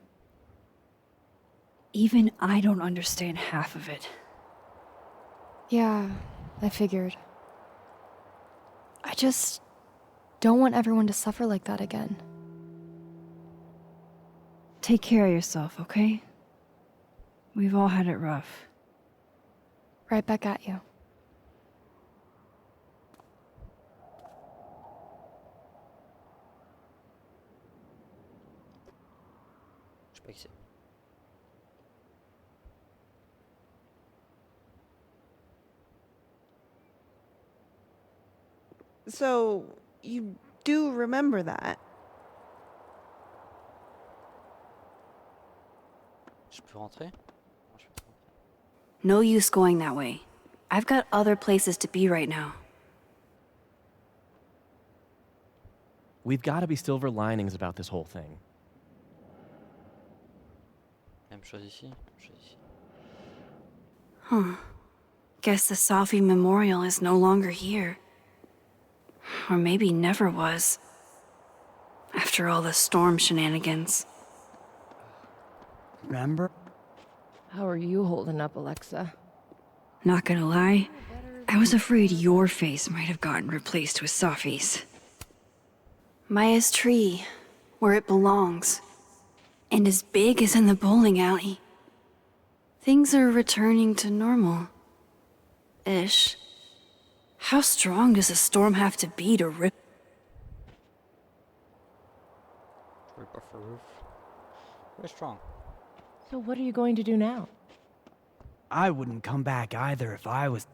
Even I don't understand half of it. Yeah, I figured. I just don't want everyone to suffer like that again. Take care of yourself, okay? We've all had it rough. Right back at you. Je sais pas qui c'est. So, you do remember that? Je peux rentrer? No use going that way. I've got other places to be right now. We've got to be silver linings about this whole thing. Même chose ici. Même chose ici. Huh. Guess the Safi Memorial is no longer here. Or maybe never was. After all the storm shenanigans. Remember? How are you holding up, Alexa? Not gonna lie, I was afraid your face might have gotten replaced with Safi's. Maya's tree, where it belongs. And as big as in the bowling alley. Things are returning to normal. Ish. How strong does a storm have to be to rip? Rip off a roof. Very strong. So what are you going to do now? I wouldn't come back either if I was...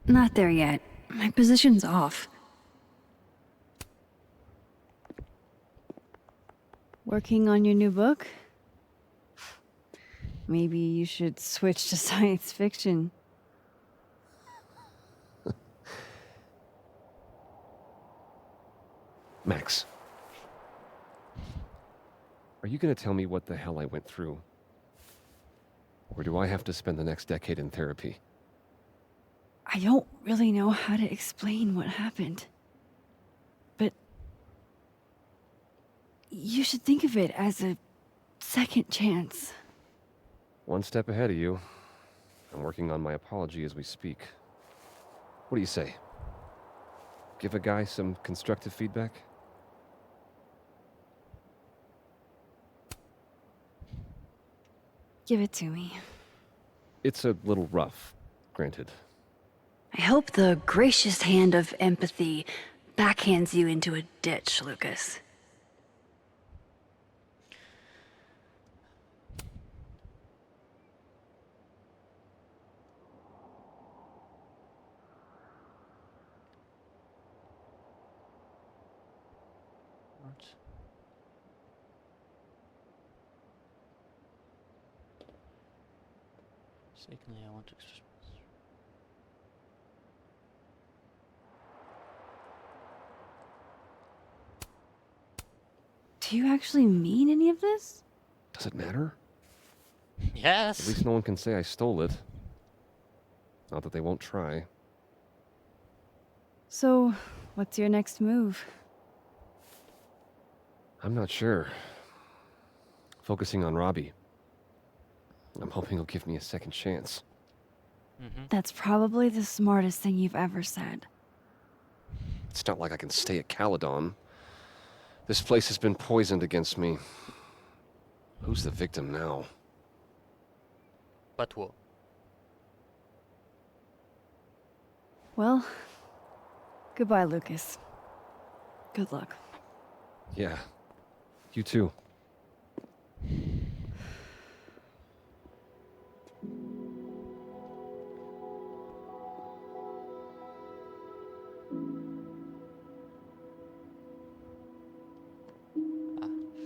Not there yet. My position's off. Working on your new book? Maybe you should switch to science fiction. Max. Are you going to tell me what the hell I went through? Or do I have to spend the next decade in therapy? I don't really know how to explain what happened. But you should think of it as a second chance. One step ahead of you. I'm working on my apology as we speak. What do you say? Give a guy some constructive feedback? Give it to me. It's a little rough, granted. I hope the gracious hand of empathy backhands you into a ditch, Lucas. Alright. Secondly, I want to express. Do you actually mean any of this? Does it matter? Yes. At least no one can say I stole it. Not that they won't try. So, what's your next move? I'm not sure. Focusing on Robbie. I'm hoping he'll give me a second chance. That's probably the smartest thing you've ever said. It's not like I can stay at Caledon. This place has been poisoned against me. Who's the victim now? Pas toi. Well, goodbye, Lucas. Good luck. Yeah, you too.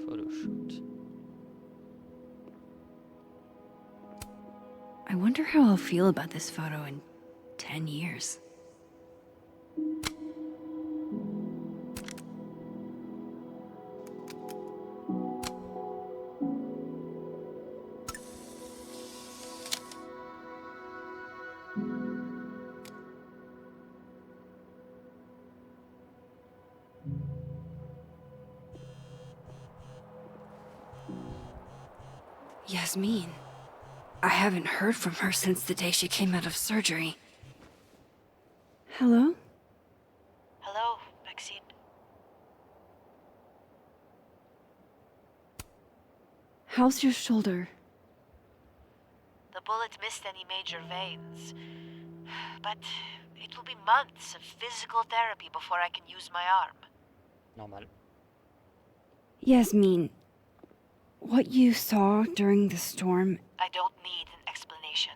Photo shoot. I wonder how I'll feel about this photo in 10 years. Yasmin. I haven't heard from her since the day she came out of surgery. Hello? Hello, Maxine. How's your shoulder? The bullet missed any major veins. But it will be months of physical therapy before I can use my arm. Normal. Yasmin, what you saw during the storm... I don't need an explanation.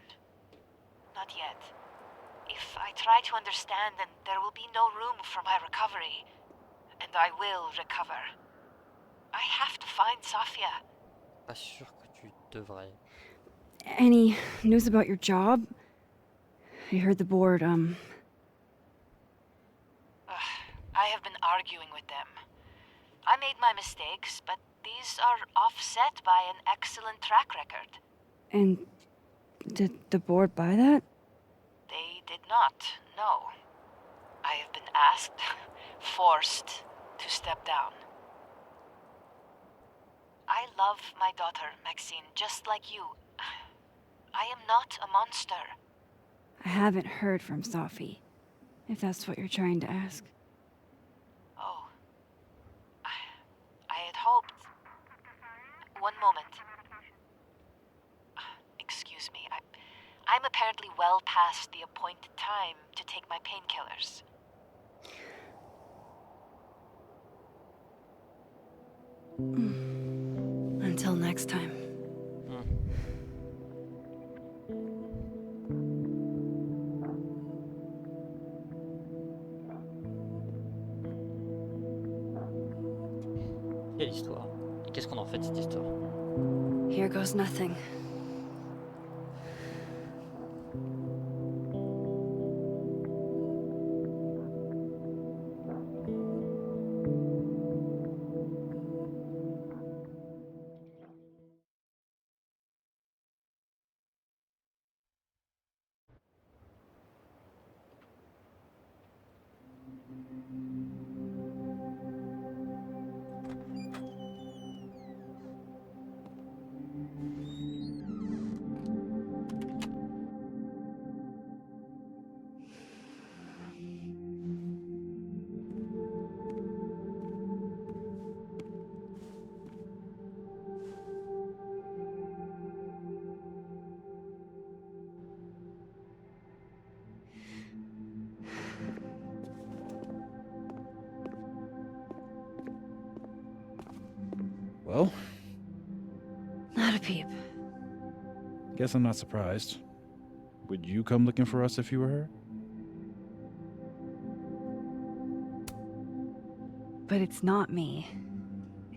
Not yet. If I try to understand, then there will be no room for my recovery. And I will recover. I have to find Safia. Pas sûr que tu devrais. Any news about your job? I heard the board, I have been arguing with them. I made my mistakes, but these are offset by an excellent track record. And did the board buy that? They did not, no. I have been asked, forced to step down. I love my daughter, Maxine, just like you. I am not a monster. I haven't heard from Safi, if that's what you're trying to ask. Oh. I had hoped... One moment. Excuse me, I'm apparently well past the appointed time to take my painkillers. Until next time. Quelle histoire. Et qu'est-ce qu'on en fait de cette histoire? Here goes nothing. Well? Not a peep. Guess I'm not surprised. Would you come looking for us if you were her? But it's not me.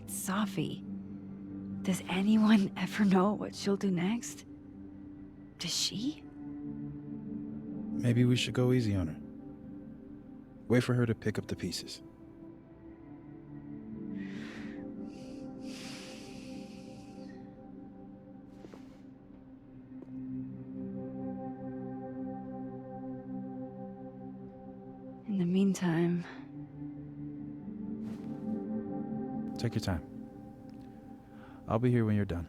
Safi. Does anyone ever know what she'll do next? Does she? Maybe we should go easy on her. Wait for her to pick up the pieces. In the meantime... Take your time. I'll be here when you're done.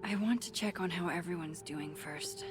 I want to check on how everyone's doing first.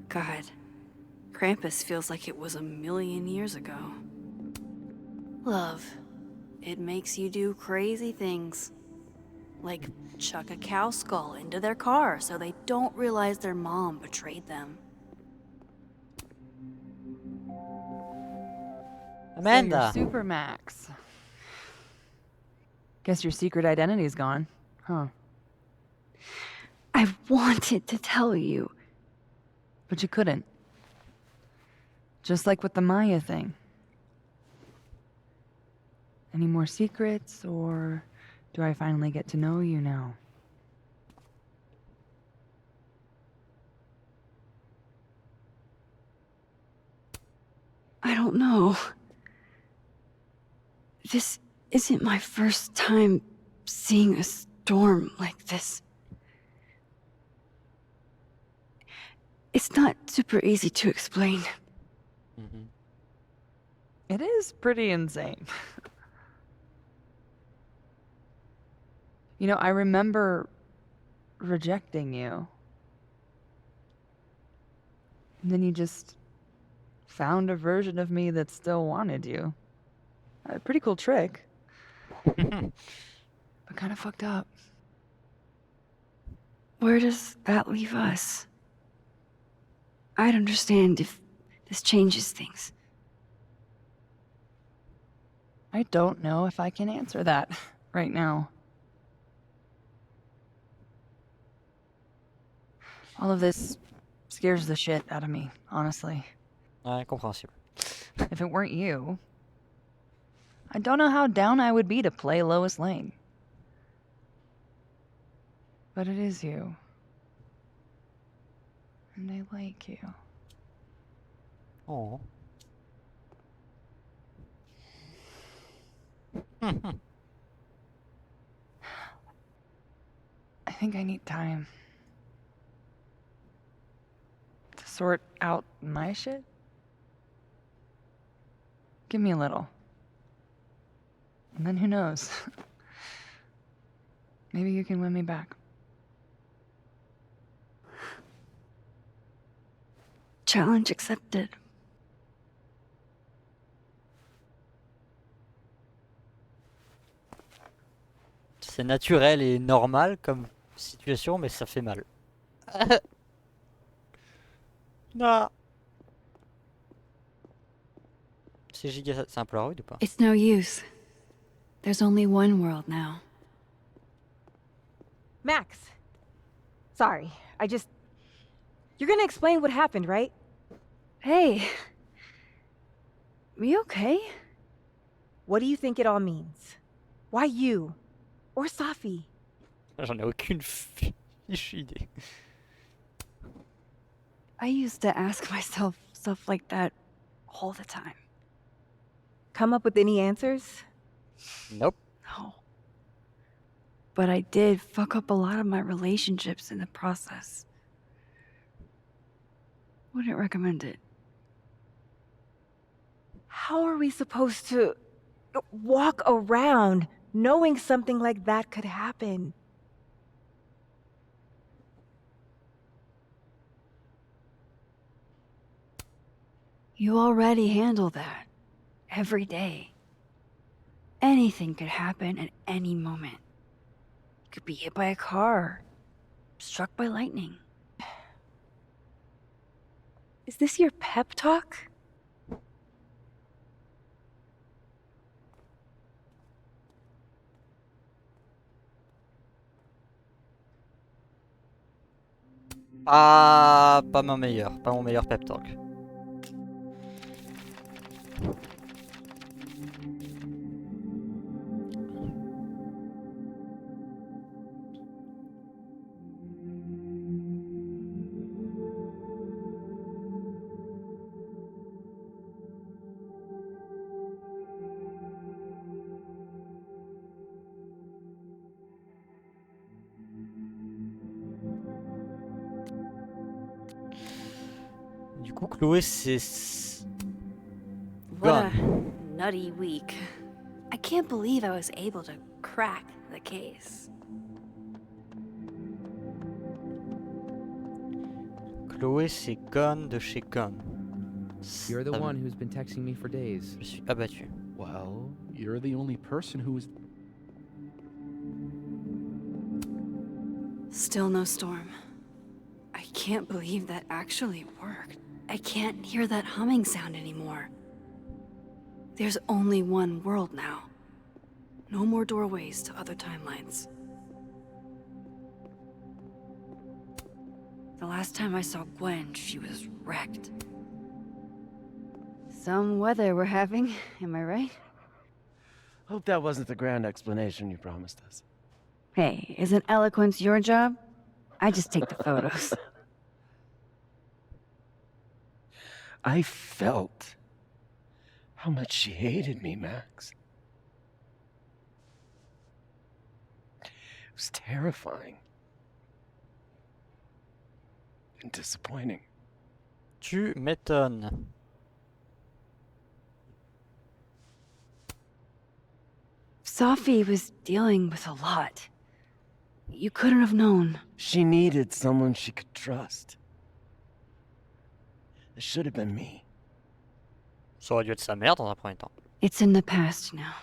God, Krampus feels like it was 1,000,000 years ago. Love, it makes you do crazy things. Like chuck a cow skull into their car so they don't realize their mom betrayed them. Amanda! So you're Supermax. Guess your secret identity's gone, huh? I wanted to tell you. But you couldn't. Just like with the Maya thing. Any more secrets, or do I finally get to know you now? I don't know. This isn't my first time seeing a storm like this. It's not super easy to explain. Mm-hmm. It is pretty insane. You know, I remember rejecting you. And then you just found a version of me that still wanted you. A pretty cool trick. But kind of fucked up. Where does that leave us? I'd understand if this changes things. I don't know if I can answer that right now. All of this scares the shit out of me, honestly. Ouais, compréhensible. If it weren't you, I don't know how down I would be to play Lois Lane. But it is you. And I like you. Oh. I think I need time to sort out my shit. Give me a little. And then who knows? Maybe you can win me back. Challenge accepted. C'est naturel et normal comme situation, mais ça fait mal. Non. C'est giga... C'est un Polaroid ou pas? It's no use. There's only one world now. Max. Sorry, You're gonna explain what happened, right? Hey. We okay? What do you think it all means? Why you? Or Safi? J'en ai aucune fichue idée. I used to ask myself stuff like that all the time. Come up with any answers? Nope. No. But I did fuck up a lot of my relationships in the process. Wouldn't recommend it. How are we supposed to walk around knowing something like that could happen? You already handle that. Every day. Anything could happen at any moment. You could be hit by a car. Struck by lightning. Is this your pep talk? Pas mon meilleur pep talk. Du coup, Chloé, c'est... What a Gone. nutty week. I can't believe I was able to crack the case. Chloé, c'est Gone de chez Gone. You're the Ça one who's been texting me for days. Je suis abattu. Well, you're the only person who is. Still no storm. I can't believe that actually worked. I can't hear that humming sound anymore. There's only one world now. No more doorways to other timelines. The last time I saw Gwen, she was wrecked. Some weather we're having, am I right? Hope that wasn't the grand explanation you promised us. Hey, isn't eloquence your job? I just take the photos. I felt how much she hated me, Max. It was terrifying. And disappointing. Tu m'étonnes. Safi was dealing with a lot. You couldn't have known. She needed someone she could trust. It should have been me. Ça aurait dû être sa mère dans un premier temps. It's in the past now.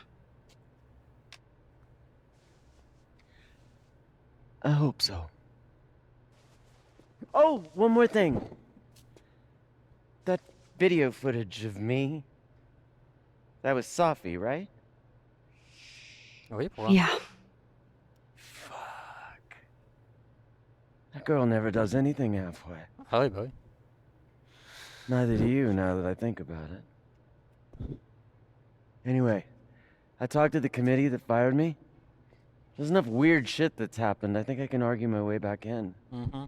I hope so. Oh, one more thing. That video footage of me, that was Safi, right? Oui, pour Yeah. Fuck. That girl never does anything halfway. Ah oui, bah oui. Neither do you, now that I think about it. Anyway, I talked to the committee that fired me. There's enough weird shit that's happened. I think I can argue my way back in. Mm-hmm.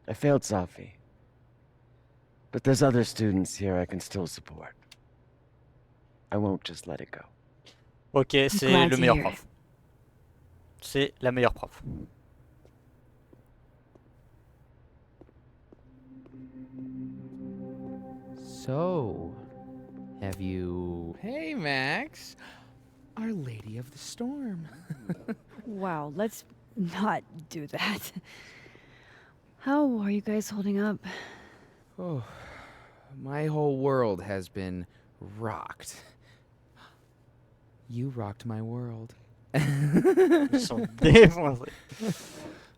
I failed Safi. But there's other students here I can still support. I won't just let it go. Ok, c'est glad le to meilleur hear prof. C'est la meilleure prof. So, have you... Hey, Max. Our Lady of the Storm. Wow, let's not do that. How are you guys holding up? Oh, my whole world has been rocked. You rocked my world. Ils sont défoncés.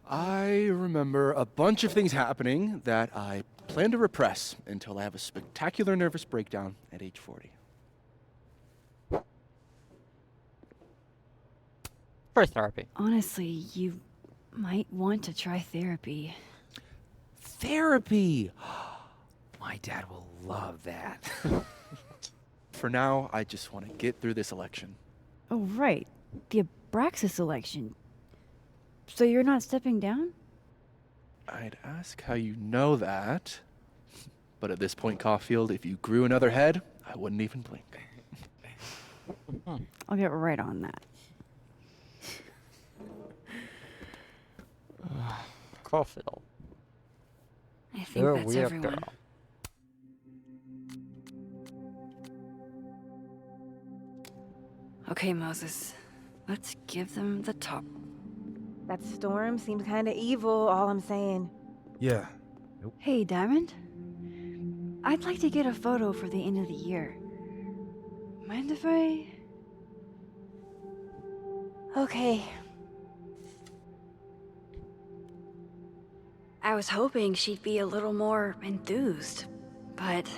I remember a bunch of things happening that I plan to repress until I have a spectacular nervous breakdown at age 40. For therapy. Honestly, you might want to try therapy. Therapy! My dad will love that. For now, I just want to get through this election. Oh, right. The Abraxas election. So you're not stepping down? I'd ask how you know that, but at this point, Caulfield, if you grew another head, I wouldn't even blink. I'll get right on that. Caulfield. I think You're a that's weird everyone. girl. Okay, Moses. Let's give them the top. That storm seems kind of evil, all I'm saying. Yeah. Hey, Diamond. I'd like to get a photo for the end of the year. Mind if I... Okay. I was hoping she'd be a little more enthused, but...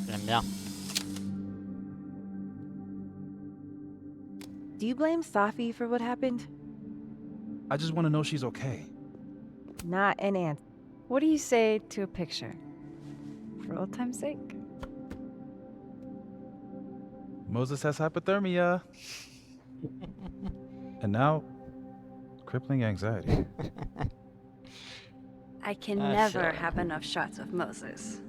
J'aime bien. Do you blame Safi for what happened? I just want to know she's okay. Not an answer. What do you say to a picture? For old time's sake? Moses has hypothermia. And now, crippling anxiety. I can Ah, never sure. have enough shots of Moses.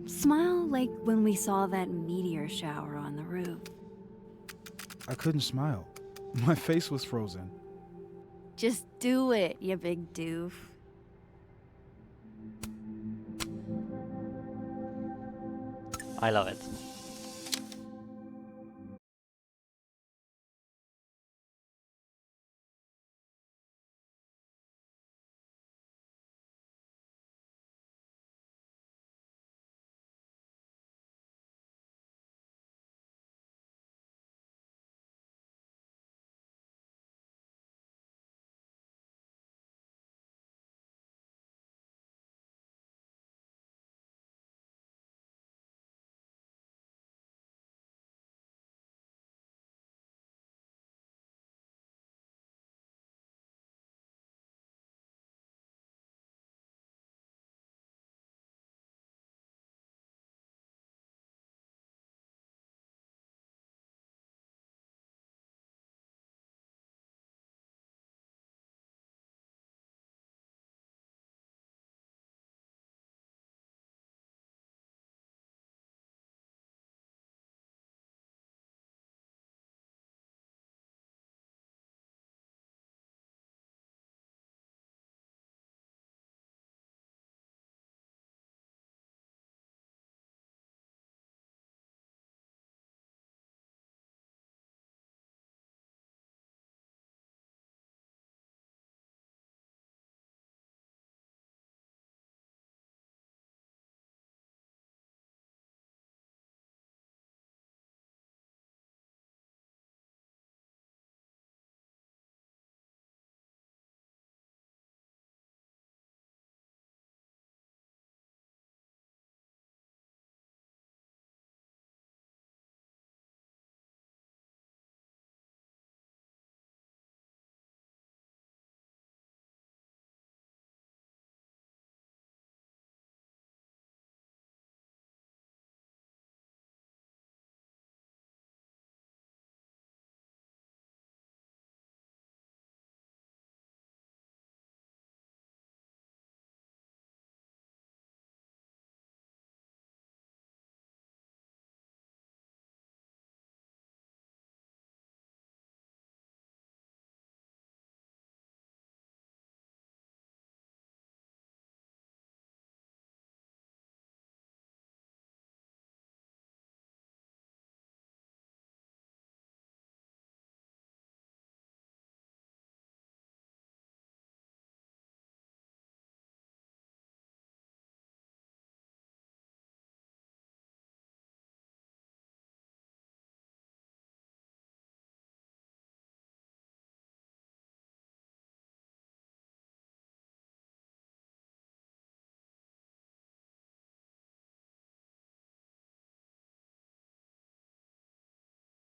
Smile like when we saw that meteor shower on the roof. I couldn't smile. My face was frozen. Just do it, you big doof. I love it.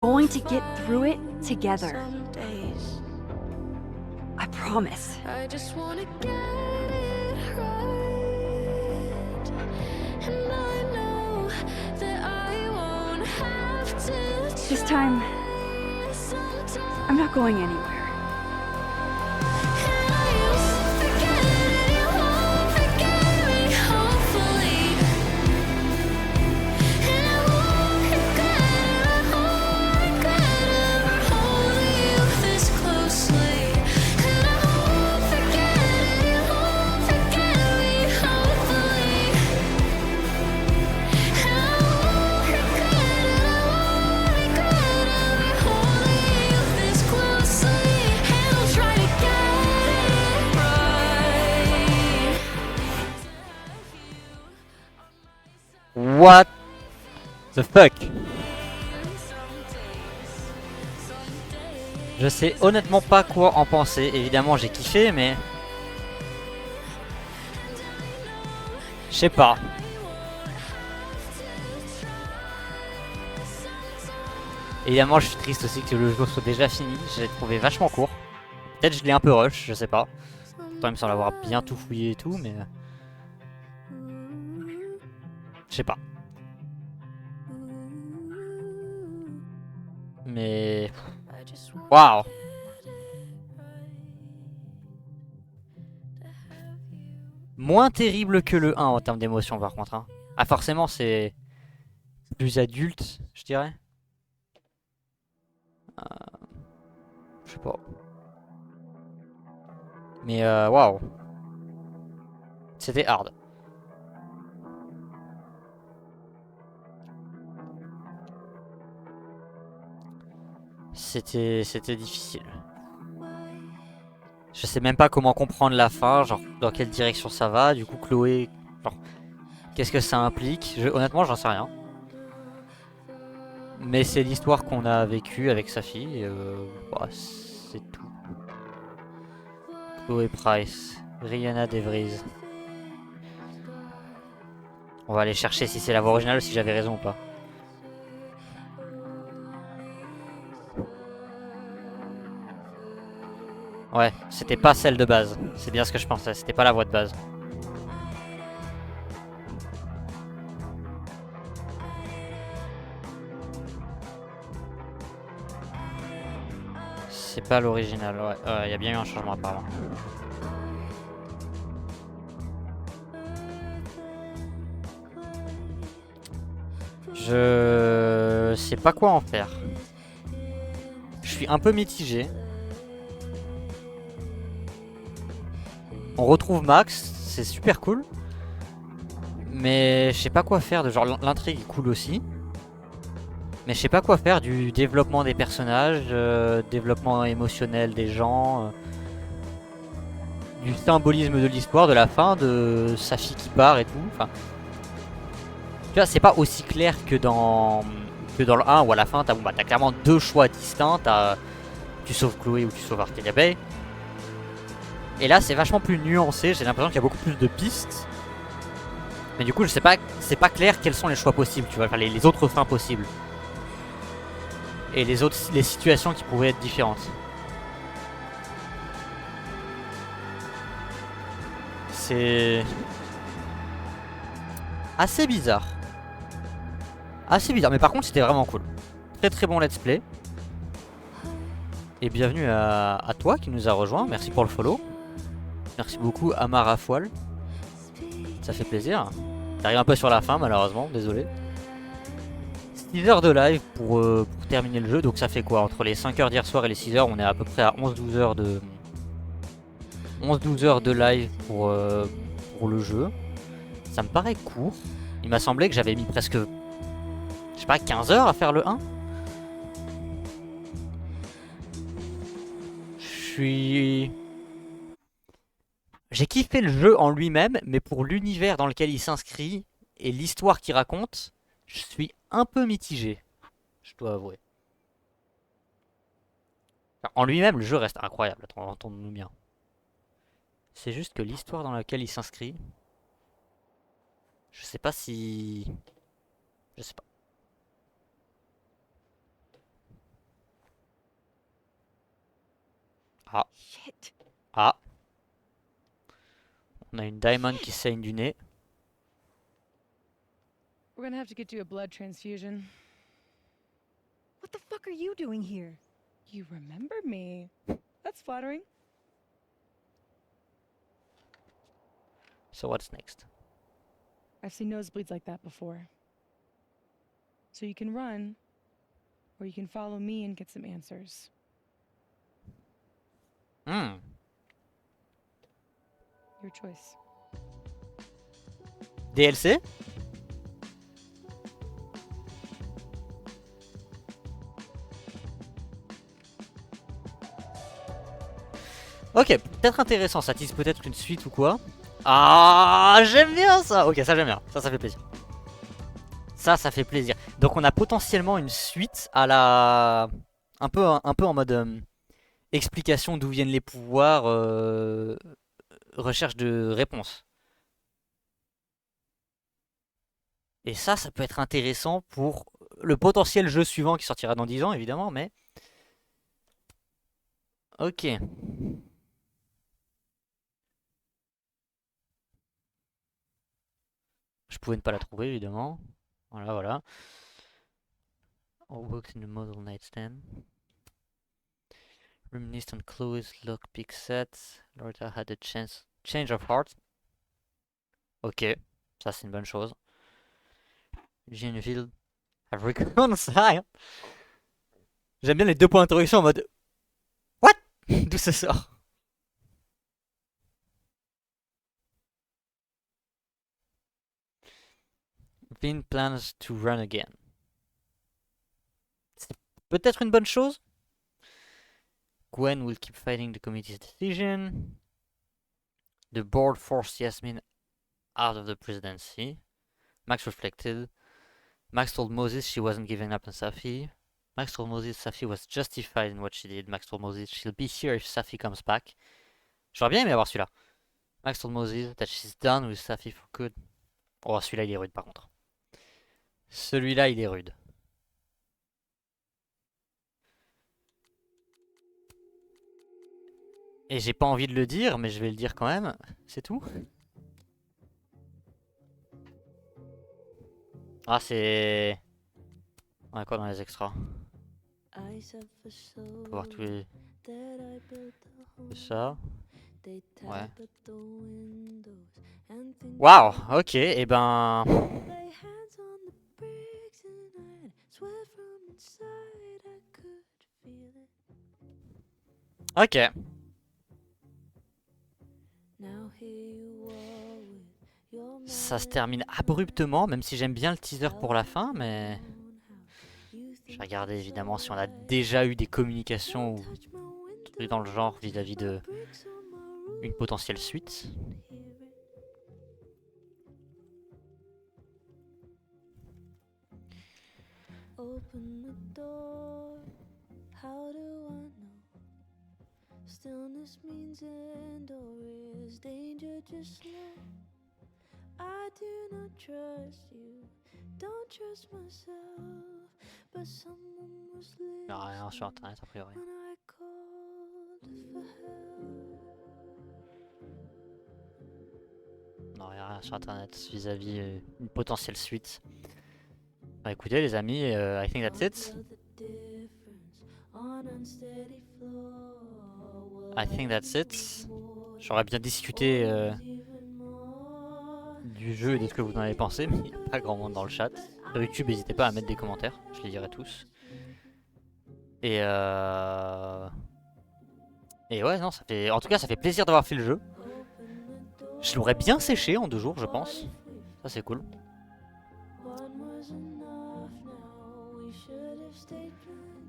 Going to get through it together. I promise. I just wanna get it right. And I know that I won't have to. This time, I'm not going anywhere. And I won't regret it, I won't regret ever holding you. What the fuck? Je sais honnêtement pas quoi en penser. Évidemment, j'ai kiffé, mais... Je sais pas. Évidemment, je suis triste aussi que le jeu soit déjà fini. Je l'ai trouvé vachement court. Peut-être je l'ai un peu rush, je sais pas. Pourtant, il me semble avoir bien tout fouillé et tout, mais... Je sais pas. Mais... Waouh! Moins terrible que le 1 en termes d'émotion par contre. Hein. Ah forcément c'est plus adulte, je dirais. Je sais pas. Mais waouh. C'était hard. C'était difficile. Je sais même pas comment comprendre la fin, genre dans quelle direction ça va. Du coup Chloé, genre qu'est-ce que ça implique? Honnêtement j'en sais rien. Mais c'est l'histoire qu'on a vécue avec sa fille. Et bah, c'est tout. Chloé Price, Rihanna DeVries. On va aller chercher si c'est la voix originale, si j'avais raison ou pas. Ouais, c'était pas celle de base. C'est bien ce que je pensais, c'était pas la voix de base. C'est pas l'original, ouais. Y a bien eu un changement apparemment. Je sais pas quoi en faire. Je suis un peu mitigé. On retrouve Max, c'est super cool. Mais je sais pas quoi faire de genre l'intrigue est cool aussi. Mais je sais pas quoi faire du développement des personnages, développement émotionnel des gens, du symbolisme de l'histoire, de la fin, de sa fille qui part et tout. Enfin, tu vois, c'est pas aussi clair que dans le 1 où à la fin t'as t'as clairement deux choix distincts. Tu sauves Chloé ou tu sauves Arcadia Bay. Et là c'est vachement plus nuancé, j'ai l'impression qu'il y a beaucoup plus de pistes. Mais du coup je sais pas, c'est pas clair quels sont les choix possibles, tu vois, enfin, les autres fins possibles. Et les situations qui pourraient être différentes. C'est assez bizarre. Assez bizarre, mais par contre c'était vraiment cool. Très très bon let's play. Et bienvenue à toi qui nous a rejoint, merci pour le follow. Merci beaucoup Amar Afoil. Ça fait plaisir. T'arrives un peu sur la fin malheureusement, désolé. 6 heures de live pour terminer le jeu, donc ça fait quoi? Entre les 5 heures d'hier soir et les 6 heures, on est à peu près à 11-12 heures de... 11-12 heures de live pour le jeu. Ça me paraît court. Il m'a semblé que j'avais mis presque... Je sais pas, 15 heures à faire le 1. J'ai kiffé le jeu en lui-même, mais pour l'univers dans lequel il s'inscrit et l'histoire qu'il raconte, je suis un peu mitigé, je dois avouer. Enfin, en lui-même, le jeu reste incroyable, entendons-nous bien. C'est juste que l'histoire dans laquelle il s'inscrit, je sais pas si... Je sais pas. Ah. Shit. Ah. On a une diamond qui saigne du nez. We're gonna have to get you a blood transfusion. What the fuck are you doing here? You remember me. That's flattering. So what's next? I've seen nosebleeds like that before. So you can run, or you can follow me and get some answers. Your choice. DLC? Ok, peut-être intéressant, ça tease peut-être une suite ou quoi. Ah, j'aime bien ça. Ok, ça j'aime bien, ça fait plaisir. Ça fait plaisir. Donc on a potentiellement une suite à la... un peu en mode explication d'où viennent les pouvoirs, recherche de réponses. Et ça peut être intéressant pour le potentiel jeu suivant qui sortira dans 10 ans, évidemment, mais... Ok. Je pouvais ne pas la trouver, évidemment. Voilà, voilà. All works in the model nightstand. Reminisced on Chloe's lockpick set. Loretta had a change of heart. Ok, ça c'est une bonne chose. Genevieve have reconciled. J'aime bien les deux points d'interrogation en mode What? D'où ça sort? Vin plans to run again. C'est peut-être une bonne chose. Gwen will keep fighting the committee's decision. The board forced Yasmin out of the presidency. Max reflected. Max told Moses she wasn't giving up on Safi. Max told Moses Safi was justified in what she did. Max told Moses she'll be here if Safi comes back. J'aurais bien aimé avoir celui-là. Max told Moses that she's done with Safi for good. Oh, celui-là il est rude par contre. Celui-là il est rude. Et j'ai pas envie de le dire, mais je vais le dire quand même. C'est tout. Ah, c'est... On a quoi dans les extras? On peut voir tous les... C'est ça. Ouais. Waouh, ok, et ben... Ok. Ça se termine abruptement, même si j'aime bien le teaser pour la fin, mais... Je vais regarder évidemment si on a déjà eu des communications ou trucs dans le genre vis-à-vis de une potentielle suite. Open the door, how do I know? Stillness means end or is danger just slow? I do not trust you, don't trust myself, but someone was Il n'y a rien sur internet a priori. when I called for help. Non, il n'y a rien sur internet vis-à-vis une potentielle suite. Bah écoutez les amis, I think that's it. I think that's it. J'aurais bien discuté du jeu et de ce que vous en avez pensé, mais il n'y a pas grand monde dans le chat. Sur YouTube, n'hésitez pas à mettre des commentaires, je les lirai tous. Et ouais, non, ça fait... En tout cas, ça fait plaisir d'avoir fait le jeu. Je l'aurais bien séché en 2 jours, je pense. Ça, c'est cool.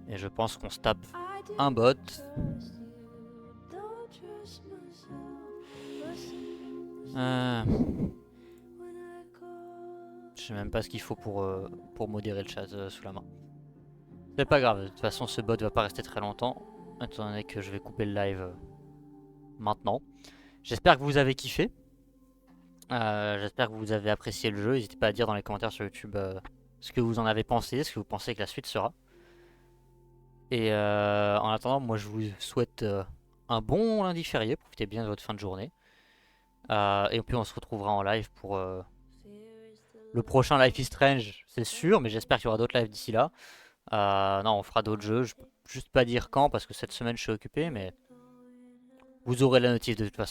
Et je pense qu'on se tape un bot. Je sais même pas ce qu'il faut pour modérer le chat sous la main. C'est pas grave, de toute façon ce bot va pas rester très longtemps, étant donné que je vais couper le live maintenant. J'espère que vous avez kiffé. J'espère que vous avez apprécié le jeu. N'hésitez pas à dire dans les commentaires sur YouTube ce que vous en avez pensé, ce que vous pensez que la suite sera. Et en attendant, moi je vous souhaite un bon lundi férié, profitez bien de votre fin de journée. Et puis on se retrouvera en live pour le prochain Life is Strange, c'est sûr, mais j'espère qu'il y aura d'autres lives d'ici là. Non, on fera d'autres jeux, je peux juste pas dire quand parce que cette semaine je suis occupé, mais vous aurez la notif de toute façon.